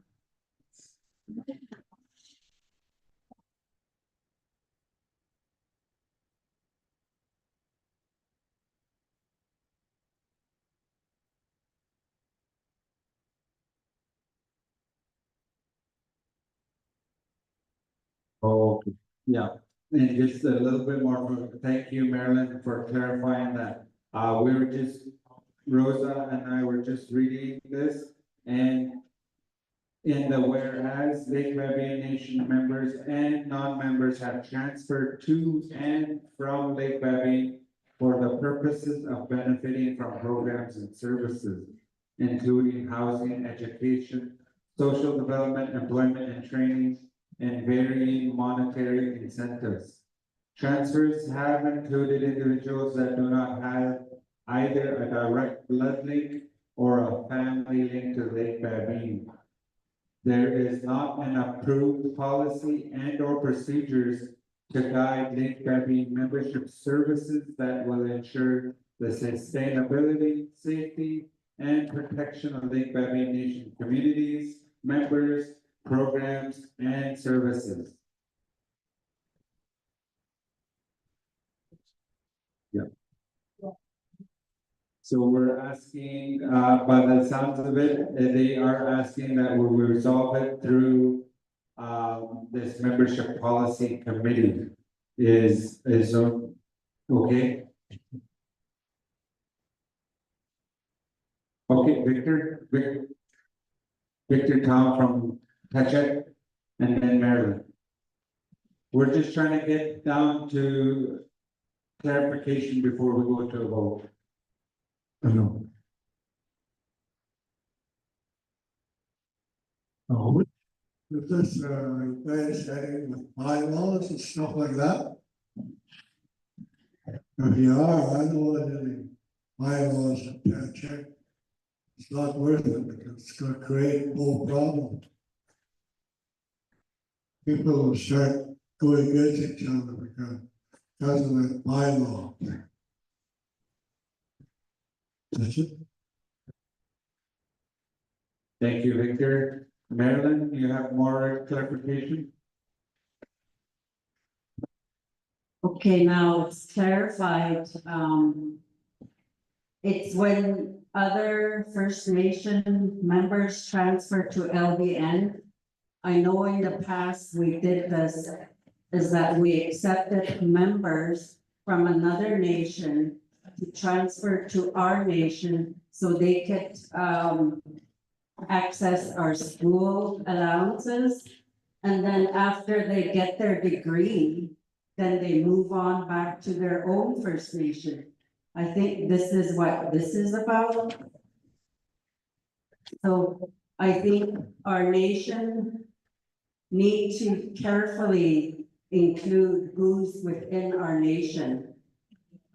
Okay, yeah, and just a little bit more, thank you, Marilyn, for clarifying that. We were just, Rosa and I were just reading this, and in the whereas, Lake Babian Nation members and non-members have transferred to and from Lake Babian for the purposes of benefiting from programs and services, including housing, education, social development, employment and training, and varying monetary incentives. Transfers have included individuals that do not have either a direct blood link or a family link to Lake Babian. There is not an approved policy and or procedures to guide Lake Babian membership services that will ensure the sustainability, safety, and protection of Lake Babian Nation communities, members, programs, and services. Yeah. So we're asking, by the sounds of it, they are asking that we resolve it through this membership policy committee. Is okay? Okay, Victor Tom from Tachet, and then Maryland. We're just trying to get down to clarification before we go to a vote. No. Oh, with this, guys, with bylaws and stuff like that. If you are, I know that any bylaws to check. It's not worth it because it's gonna create more problem. People will start going against each other because of the bylaw. That's it. Thank you, Victor. Marilyn, you have more clarification? Okay, now it's clarified, it's when other First Nation members transfer to LBN. I know in the past we did this, is that we accepted members from another nation to transfer to our nation so they could, access our school allowances. And then after they get their degree, then they move on back to their own First Nation. I think this is what this is about. So I think our nation need to carefully include who's within our nation,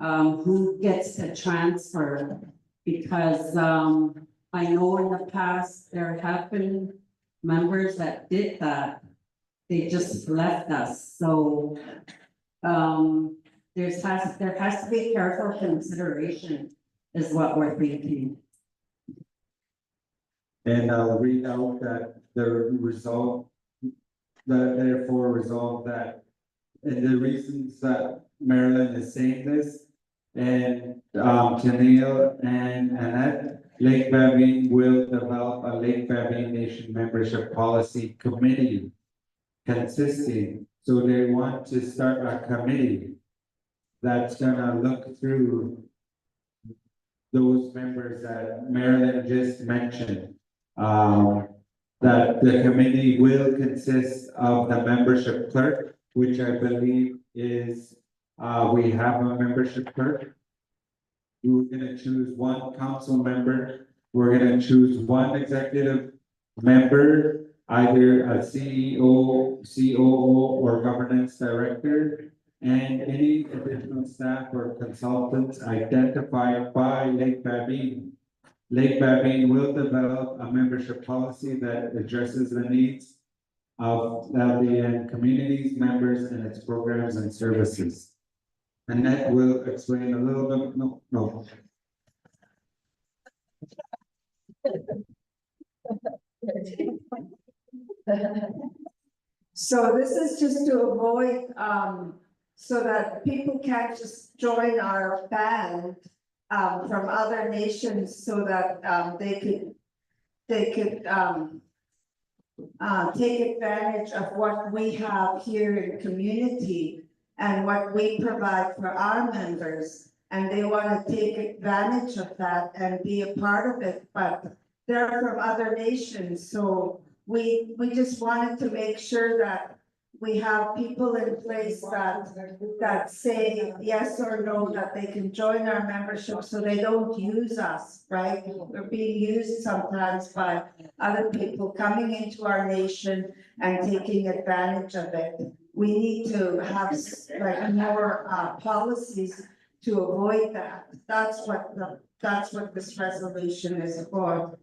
who gets to transfer, because, I know in the past, there have been members that did that. They just left us, so, there has to be careful consideration is what we're thinking. And I'll read out that the result, that therefore resolve that. And the reasons that Marilyn is saying this, and Tennille and Annette, Lake Babine will develop a Lake Babine Nation membership policy committee consisting, so they want to start a committee that's gonna look through those members that Marilyn just mentioned. That the committee will consist of the membership clerk, which I believe is, we have a membership clerk. We're gonna choose one council member, we're gonna choose one executive member, either a CEO, COO, or governance director. And any additional staff or consultants identified by Lake Babine. Lake Babine will develop a membership policy that addresses the needs of LBN communities, members, and its programs and services. Annette will explain a little bit, no. So this is just to avoid, so that people can't just join our band, from other nations so that, they could, take advantage of what we have here in community and what we provide for our members. And they want to take advantage of that and be a part of it, but they're from other nations, so we just wanted to make sure that we have people in place that say yes or no, that they can join our membership, so they don't use us, right? We're being used sometimes by other people coming into our nation and taking advantage of it. We need to have like more policies to avoid that. That's what this resolution is for.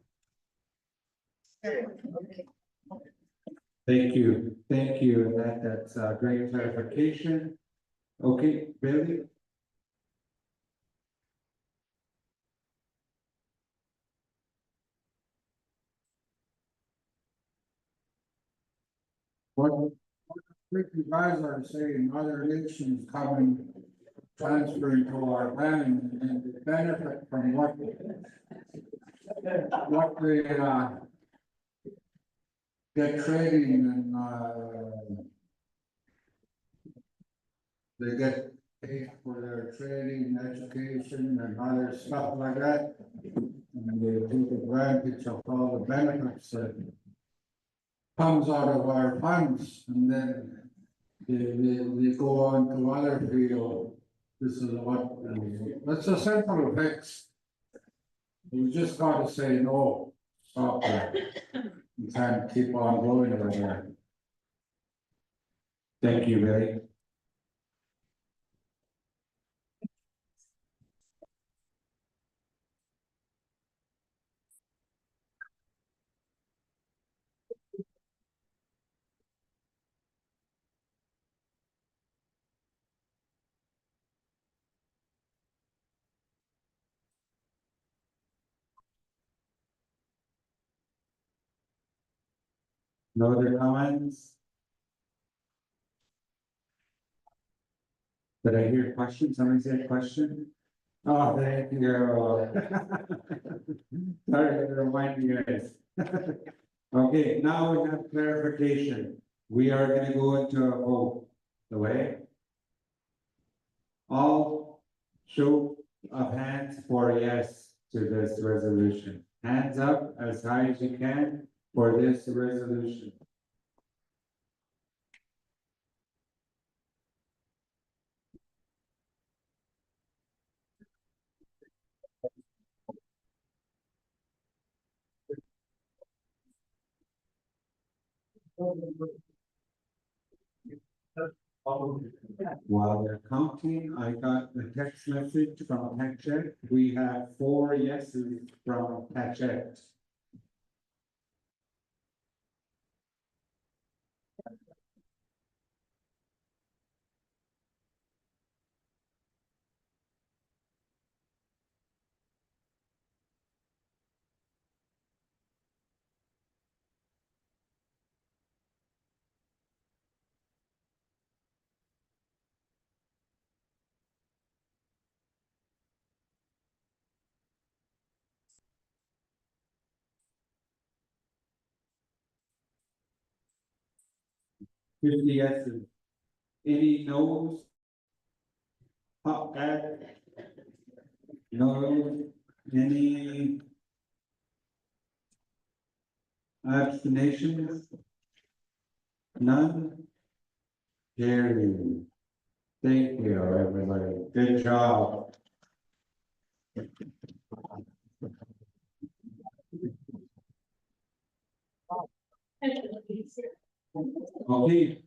Thank you, and that's a great clarification. Okay, Billy? What you guys are saying, other nations coming, transferring to our land and the benefit from what they get training and they get paid for their training, education and other stuff like that. And they take advantage of all the benefits that comes out of our funds, and then they go on to other field. This is what, that's a simple fix. We just gotta say no, stop that. You can't keep on going like that. Thank you, Billy. No other comments? Did I hear a question? Somebody said a question? Oh, thank you. Sorry to remind you guys. Okay, now we have clarification. We are gonna go into a vote. The way? All show of hands for yes to this resolution. Hands up as high as you can for this resolution. While they're counting, I got a text message from Patchett. We have 4 yeses from Patchett. Fifty yeses. Any no's? Pop that. No. Any abstentions? None? Carried. Thank you, everybody. Good job. Okay,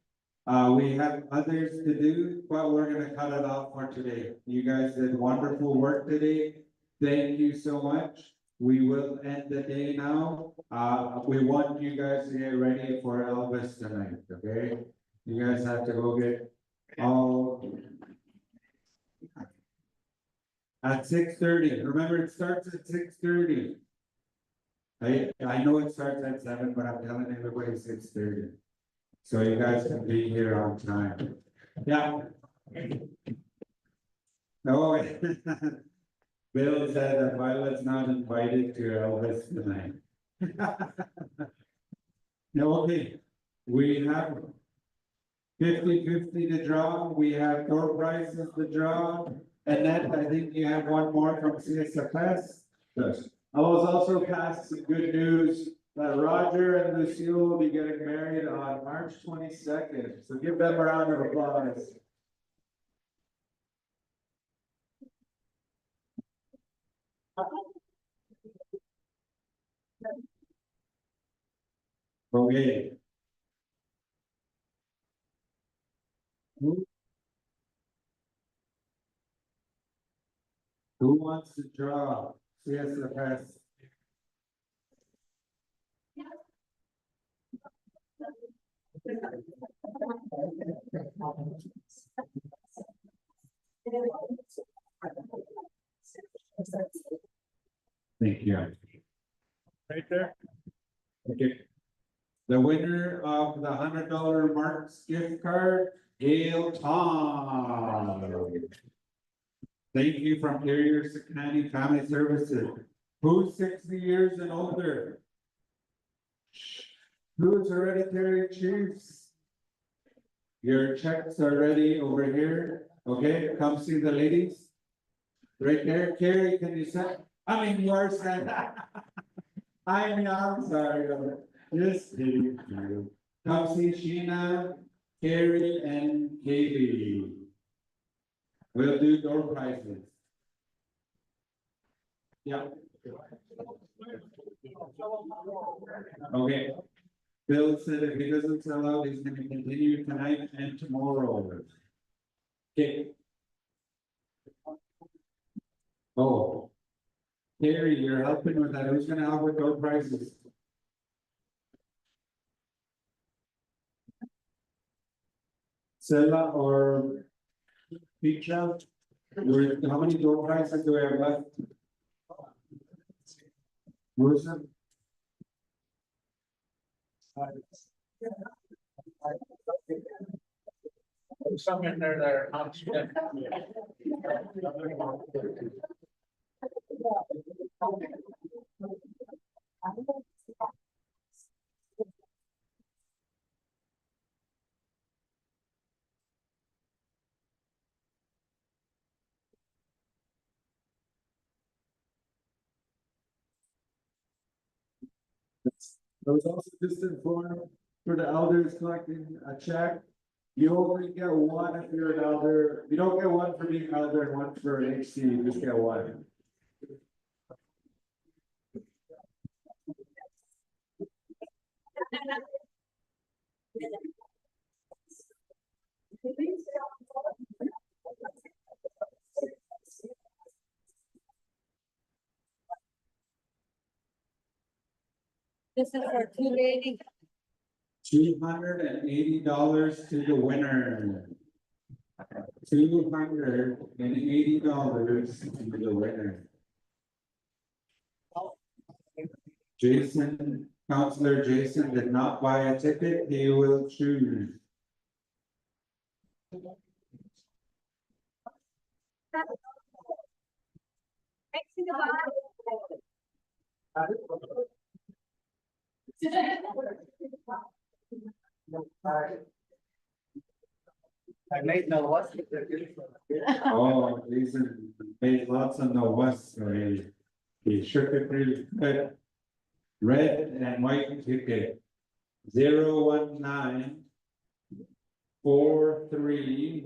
we have others to do, but we're gonna cut it off for today. You guys did wonderful work today. Thank you so much. We will end the day now. We want you guys to get ready for Elvis tonight, okay? You guys have to go get all at 6:30. Remember, it starts at 6:30. I know it starts at 7, but I'm telling everybody 6:30. So you guys can be here on time. Yeah. No. Bill said that Violet's not invited to Elvis tonight. No, okay, we have 50-50 to draw, we have door prizes to draw, and then I think you have one more from CSFS. Yes. I was also passed some good news that Roger and Lucille will be getting married on March 22nd. So give them a round of applause. Okay. Who wants to draw? CSFS. Thank you. Right there. Okay. The winner of the $100 Marks gift card, Gail Tom. Thank you from Carrier County Family Services. Who's 60 years and older? Who's hereditary chiefs? Your checks are ready over here. Okay, come see the ladies. Right there, Carrie, can you say? I mean, you are saying. I'm sorry. Just kidding. Come see Sheena, Carrie, and Katie. We'll do door prizes. Yeah. Okay. Bill said if he doesn't sell out, he's gonna continue tonight and tomorrow. Okay. Oh. Carrie, you're helping with that. Who's gonna help with door prizes? Sella or Pizza? How many door prizes do we have left? Musa? Some in there that are not. I was also just informed for the elders collecting a check. You only get one if you're an elder. You don't get one for being elder and one for an HC, you just get one. This is for $280. $280 to the winner. $280 to the winner. Jason, Counselor Jason did not buy a ticket, he will choose. I made no what. Oh, Jason made lots on the west, so he shook it pretty good. Red and white ticket. 01943.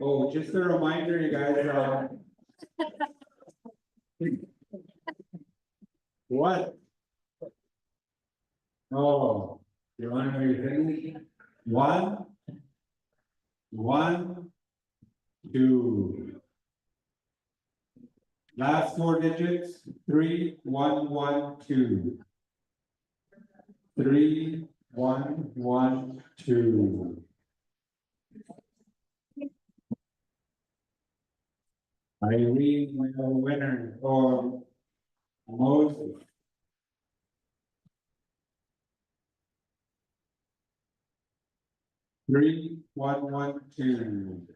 Oh, just a reminder, you guys, what? Oh, you want to know your thing? 1, 1, 2. Last 4 digits, 3112. 3112. Irene, winner, or Moses. Three, 112.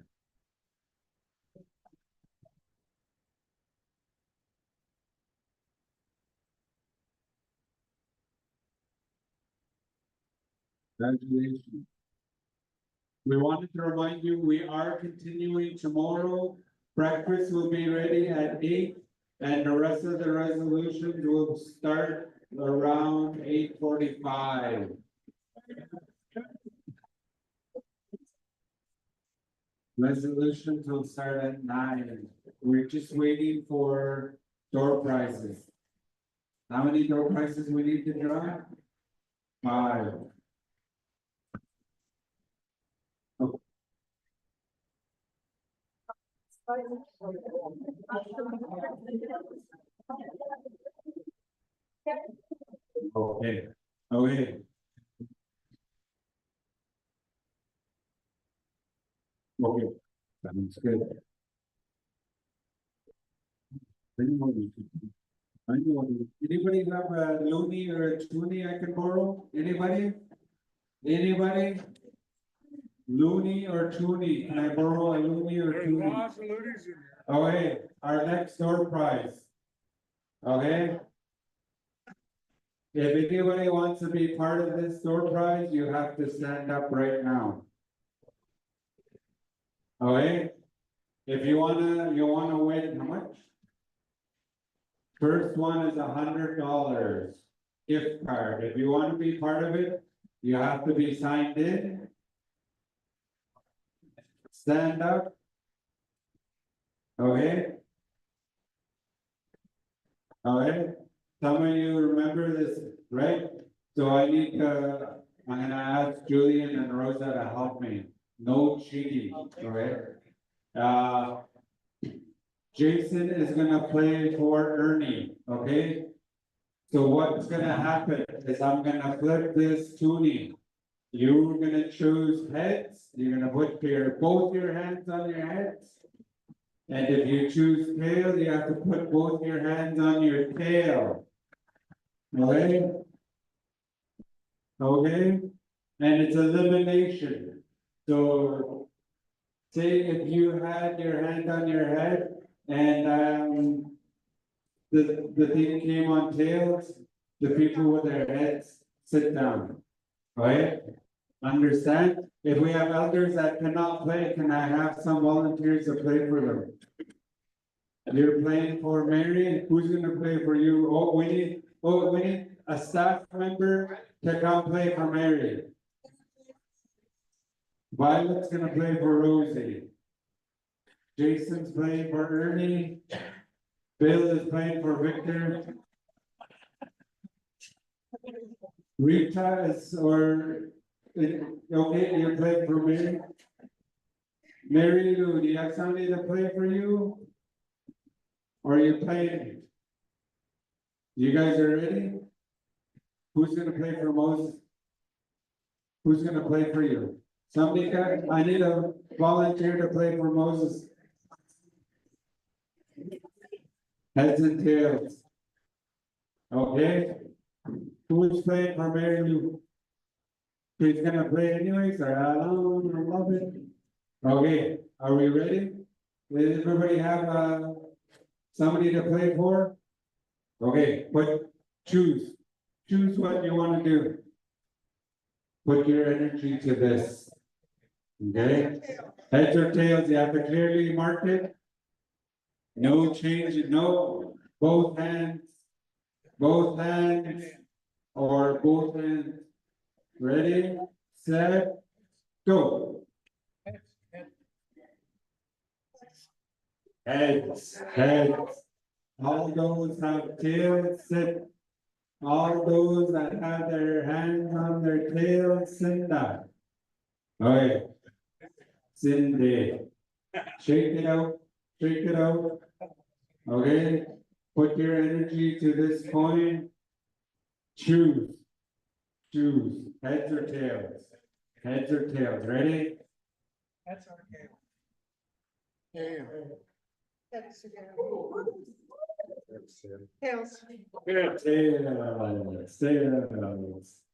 Congratulations. We wanted to remind you, we are continuing tomorrow. Breakfast will be ready at 8, and the rest of the resolutions will start around 8:45. Resolutions will start at 9. We're just waiting for door prizes. How many door prizes we need to draw? 5. Okay, okay. Okay, sounds good. Anybody have a loony or a toonie I can borrow? Anybody? Anybody? Loony or toonie? Can I borrow a loony or toonie? Okay, our next door prize. Okay? If anybody wants to be part of this door prize, you have to stand up right now. Okay? If you wanna win, how much? First one is $100 gift card. If you want to be part of it, you have to be signed in. Stand up. Okay? Okay? Some of you remember this, right? So I'm gonna ask Julian and Rosa to help me. No cheating, okay? Jason is gonna play for Ernie, okay? So what's gonna happen is I'm gonna flip this toonie. You're gonna choose heads, you're gonna put both your hands on your heads. And if you choose tail, you have to put both your hands on your tail. Okay? Okay? And it's elimination. So say if you had your hand on your head and, the thing came on tails, the people with their heads sit down, right? Understand? If we have elders that cannot play, can I have some volunteers to play for them? You're playing for Mary, who's gonna play for you? We need a staff member to come play for Mary. Violet's gonna play for Rosie. Jason's playing for Ernie. Bill is playing for Victor. Rita is, okay, you're playing for Mary? Mary Lou, do you have somebody to play for you? Or are you playing? You guys are ready? Who's gonna play for Moses? Who's gonna play for you? Somebody got, I need a volunteer to play for Moses. Heads and tails. Okay. Who's playing for Mary Lou? He's gonna play anyways, or I love it. Okay, are we ready? Does everybody have somebody to play for? Okay, choose what you wanna do. Put your energy to this. Okay? Heads or tails, you have to clearly mark it. No change, no, both hands, or both hands. Ready, set, go. Heads. All those have tails, sit. All those that have their hands on their tails, sit down. Okay. Cindy. Shake it out. Okay, put your energy to this point. Choose. Heads or tails? Ready? That's okay. Tails. Tails.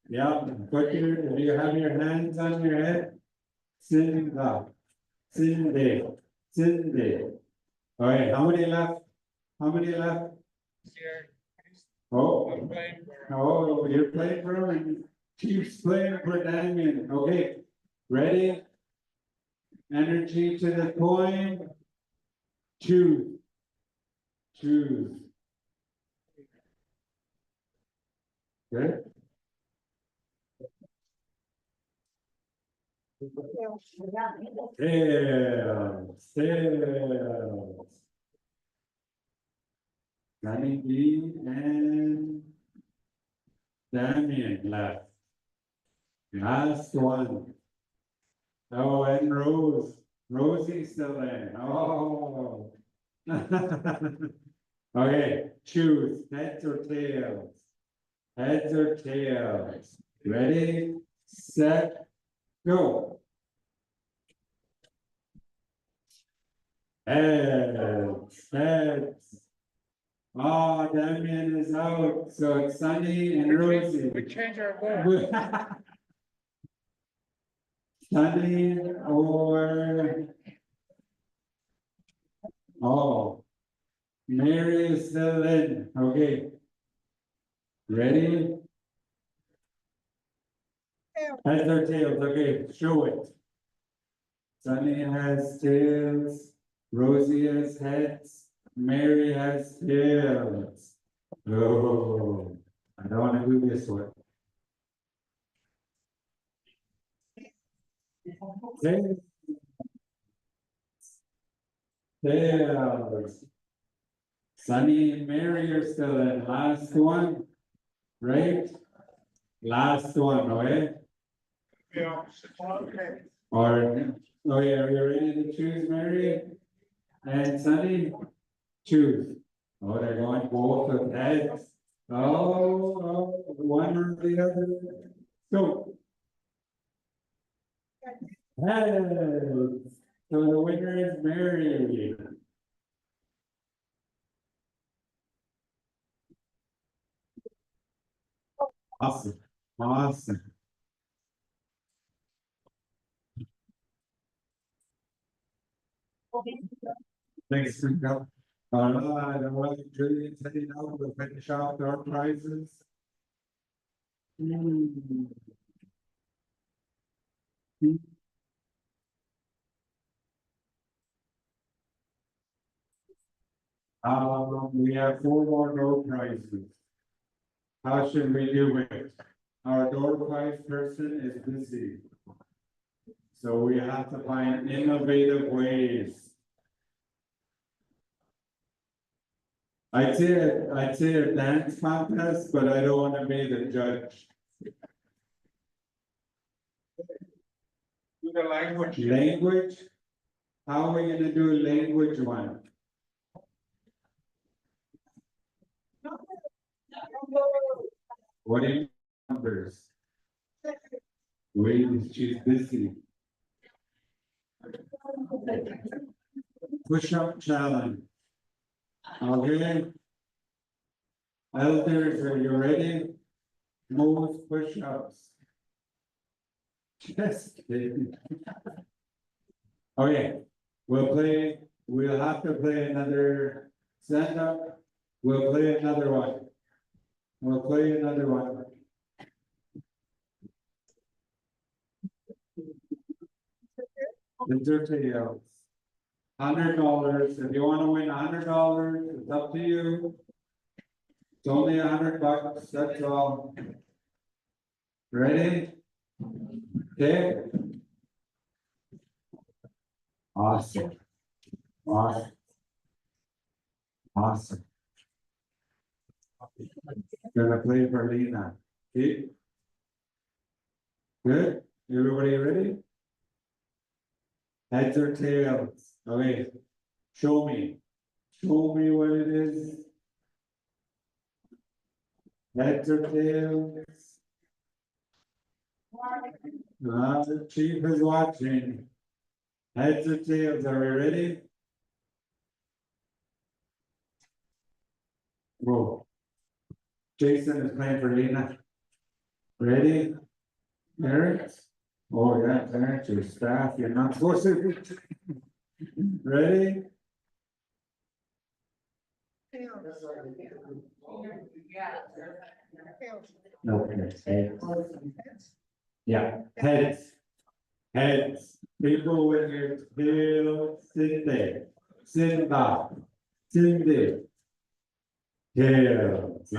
Yeah, if you have your hands on your head, Cindy. All right, how many left? Oh, you're playing for him and Chief's playing for Damien. Okay, ready? Energy to the coin. Choose. Good. Tails. Danny and Damien left. Last one. Oh, and Rosie's still there. Oh. Okay, choose heads or tails. Ready, set, go. Heads. Oh, Damien is out, so it's Sunny and Rosie. We change our vote. Sunny or. Oh. Mary is still in, okay. Ready? Heads or tails, okay, show it. Sunny has tails, Rosie has heads, Mary has tails. Oh, I don't wanna do this one. Tails. Sunny and Mary are still in, last one, right? Last one, okay? Yeah, okay. Or, oh yeah, are you ready to choose Mary and Sunny? Choose. Oh, they're going both of heads. Oh, one or the other. Go. Heads. So the winner is Mary. Awesome. Thanks, Miguel. I don't want Julian setting out, we'll finish off our prizes. We have 4 more door prizes. How should we do it? Our door prize person is busy. So we have to find innovative ways. I'd say a dance contest, but I don't want to be the judge. Do the language. Language? How are we gonna do a language one? What do you numbers? Wait, she's busy. Push-up challenge. Okay. Elders, are you ready? Most push-ups. Just kidding. Okay, we'll have to play another stand up. We'll play another one. Details. $100. If you want to win $100, it's up to you. It's only $100, that's all. Ready? Okay. Awesome. Gonna play for Lena. Okay. Good. Everybody ready? Heads or tails? Okay. Show me what it is. Heads or tails? The chief is watching. Heads or tails, are we ready? Whoa. Jason is playing for Lena. Ready? Eric? Oh, yeah, Eric, your staff, you're not supposed to. Ready? No, heads. Yeah, heads. People with your tail, sit there, sit back, sit there. Tails.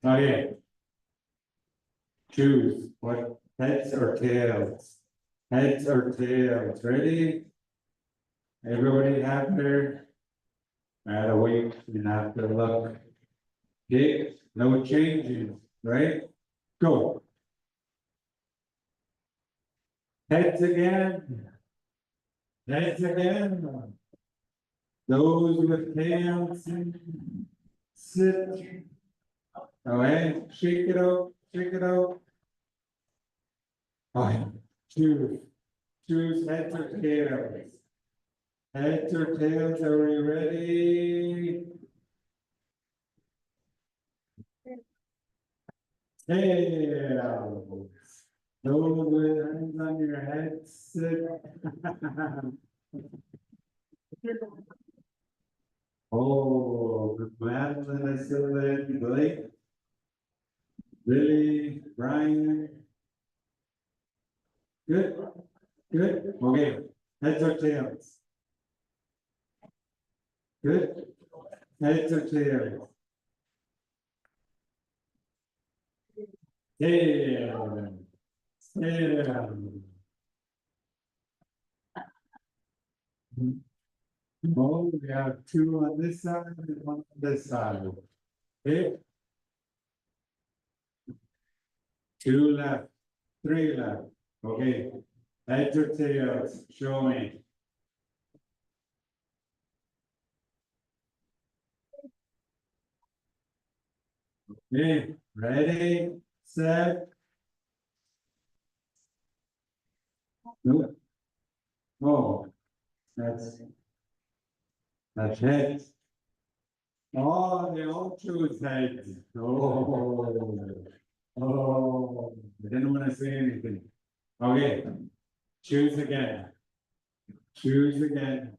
Okay. Choose what heads or tails. Heads or tails. Ready? Everybody have their. Wait, you have to look. Okay, no changes, right? Go. Heads again. Heads again. Those with tails. Sit. Alright, shake it out, shake it out. Alright, choose heads or tails. Heads or tails, are we ready? Tails. Those with hands on your head, sit. Oh, Madeline is still in, Blake. Billy, Brian. Good, okay, heads or tails? Good, heads or tails? Tails. Oh, we have 2 on this side and 1 on this side. Okay. 2 left, 3 left. Okay. Heads or tails, show me. Okay, ready, set. Good. Oh, that's heads. Oh, they all choose heads. I didn't want to say anything. Okay, choose again. Choose again.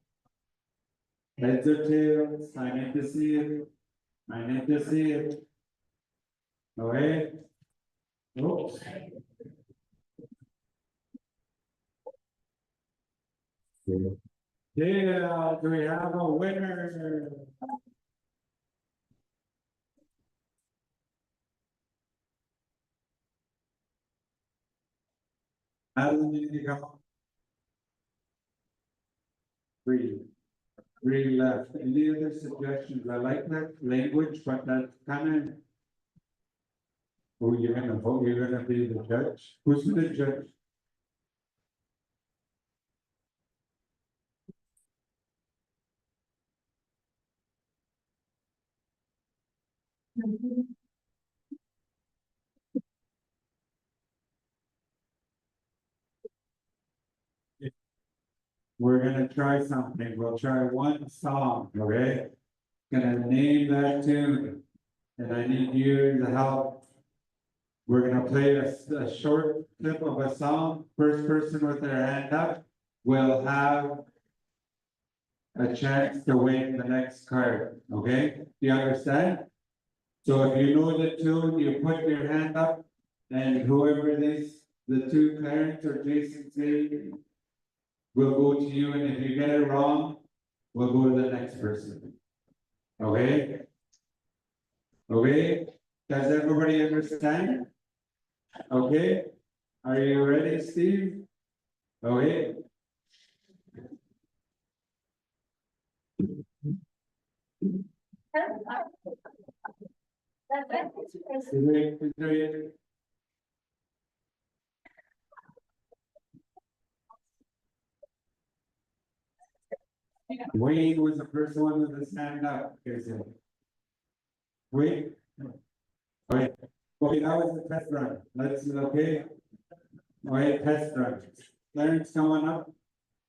Heads or tails, I need to see it. I need to see it. Okay? Oops. Yeah, do we have a winner? LBN AGA. Three left. Any other suggestions? I like that language, but that's kind of. Oh, you're gonna vote, you're gonna be the judge? Who's the judge? We're gonna try something. We'll try one song, okay? Gonna name that tune. And I need you to help. We're gonna play a short clip of a song. First person with their hand up will have a chance to win the next card, okay? Do you understand? So if you know the tune, you put your hand up, and whoever the two Clarence or Jason say will go to you, and if you get it wrong, we'll go to the next person. Okay? Okay? Does everybody understand? Okay? Are you ready, Steve? Okay? Wayne was the first one with the stand up. Wait. Okay. Okay, that was the test run. Let's, okay. Okay, test run. Clarence coming up.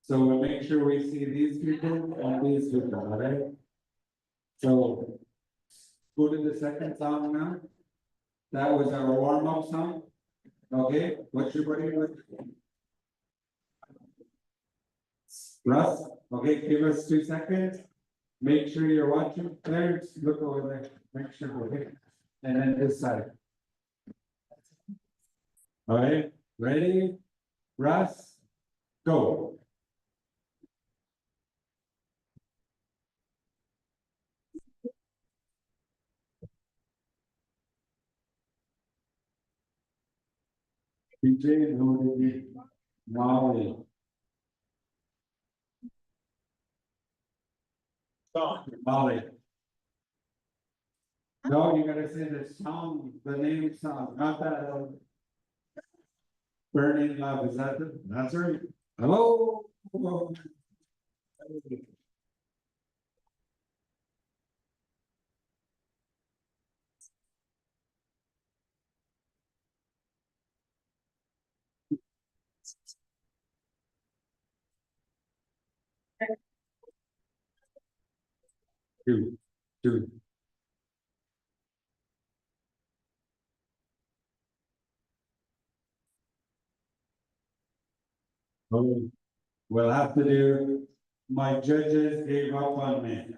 So we'll make sure we see these people and these people, all right? So go to the second song now. That was our warm-up song. Okay, what's your buddy with? Russ, okay, give us 2 seconds. Make sure you're watching. Clarence, look over there. Make sure we're here. And then this side. All right, ready? Russ, go. PJ, Molly. Molly. No, you gotta say the song, the name song, not that. Burning Love, is that the, that's right. Hello? Two. Oh, we'll have to do, my judges gave up on me.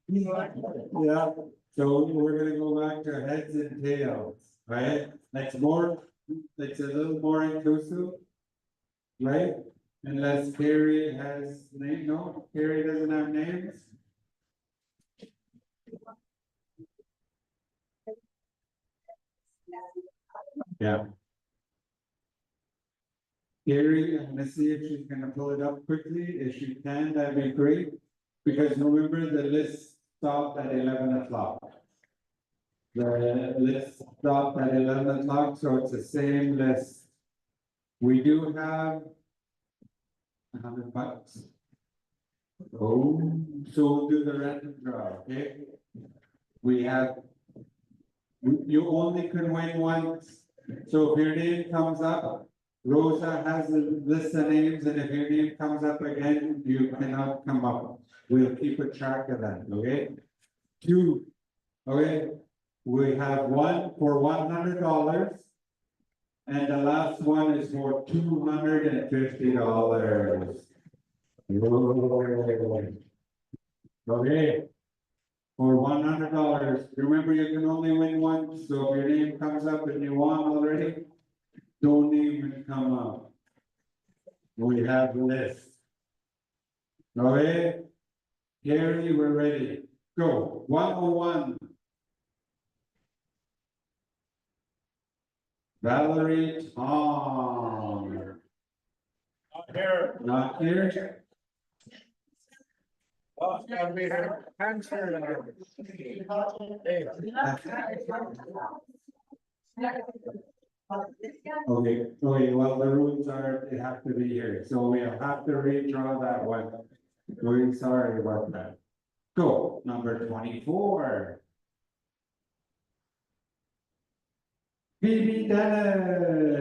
Yeah, so we're gonna go back to heads and tails, right? It's a little more inclusive. Right? Unless Carrie has name, no, Carrie doesn't have names. Yeah. Carrie, I'm gonna see if she's gonna pull it up quickly. If she can, that'd be great. Because remember, the list stopped at 11 o'clock. The list stopped at 11 o'clock, so it's the same list. We do have $100. Oh, so we'll do the random draw, okay? We have, you only can win once. So if your name comes up, Rosa has a list of names, and if your name comes up again, you cannot come up. We'll keep a track of that, okay? Two, okay? We have one for $100. And the last one is for $250. Okay. For $100, remember you can only win once, so if your name comes up and you won already, don't even come up. We have the list. Okay, Gary, we're ready. Go, 101. Valerie Tom. Not here. Not here. Oh, it's gotta be her. Okay, well, the rules are, they have to be here, so we'll have to redraw that one. We're sorry about that. Go, number 24. Phoebe Dennis.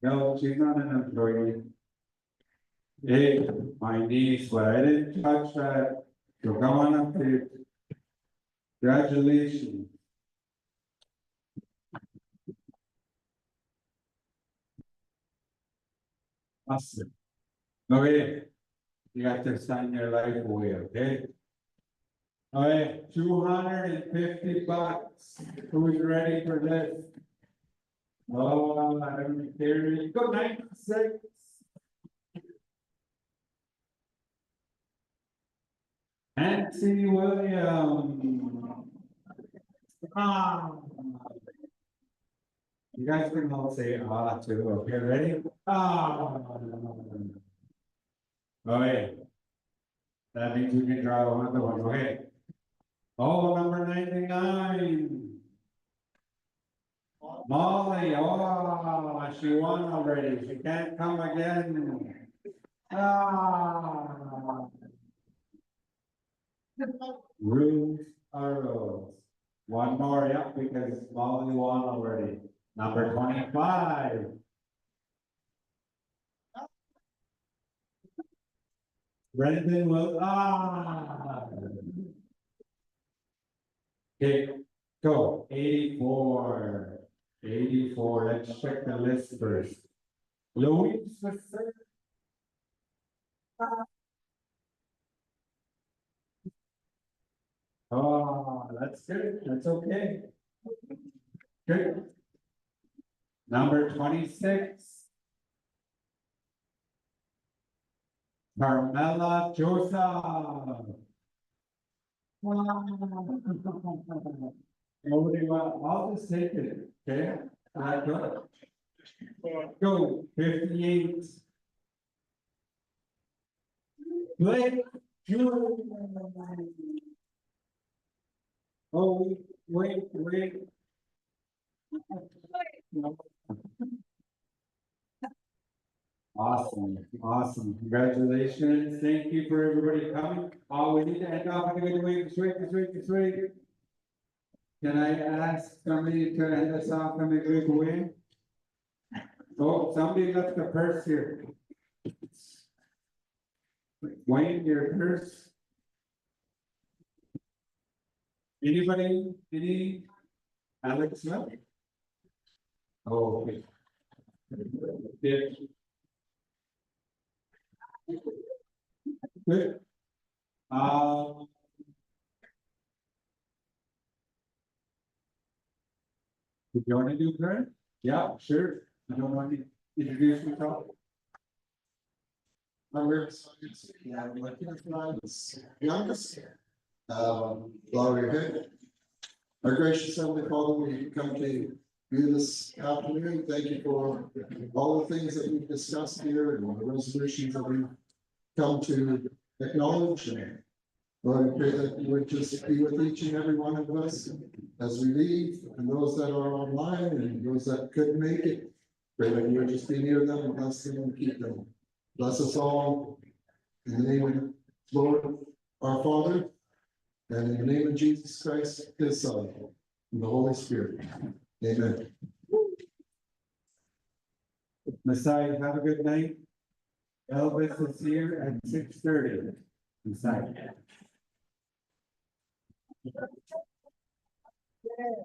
No, she's not an employee. Hey, my niece, but I didn't touch that. So come on up here. Congratulations. Awesome. Okay, you got to sign your life away, okay? All right, $250. Who's ready for this? Oh, I haven't carried. Go 96. Nancy Williams. You guys can all say too. Okay, ready? Okay. That means you can draw another one. Okay. Oh, number 99. Molly, she won already. She can't come again. Ruth Arrows. One more, yeah, because Molly won already. Number 25. Brendan will, Okay, go, 84. 84, let's check the list first. Louis, that's good, that's okay. Good. Number 26. Carmela Joseph. Nobody I'll just take it, okay? Go, 58. Blake Jewel. Oh, wait. Awesome, congratulations, thank you for everybody coming. We need to end off in a good way, this week. Can I ask somebody to end us off in a good way? Oh, somebody left the purse here. Wayne, your purse? Anybody, Alex left? Oh, okay. Good. Do you want to do that? Yeah, sure. I don't want to introduce yourself. I'm very excited. Yeah, I'm like, youngest. Glory ahead. Our gracious Heavenly Father, we come to you this afternoon. Thank you for all the things that we've discussed here and the resolutions that we've come to acknowledge. And Lord, I pray that you would just be with each and every one of us as we leave, and those that are online and those that couldn't make it. Pray that you would just be near them and bless them and keep them. Bless us all in the name of Lord, our Father, and in the name of Jesus Christ, his Son, and the Holy Spirit. Amen. Messiah, have a good night. Elvis is here at 6:30. Messiah. Oh.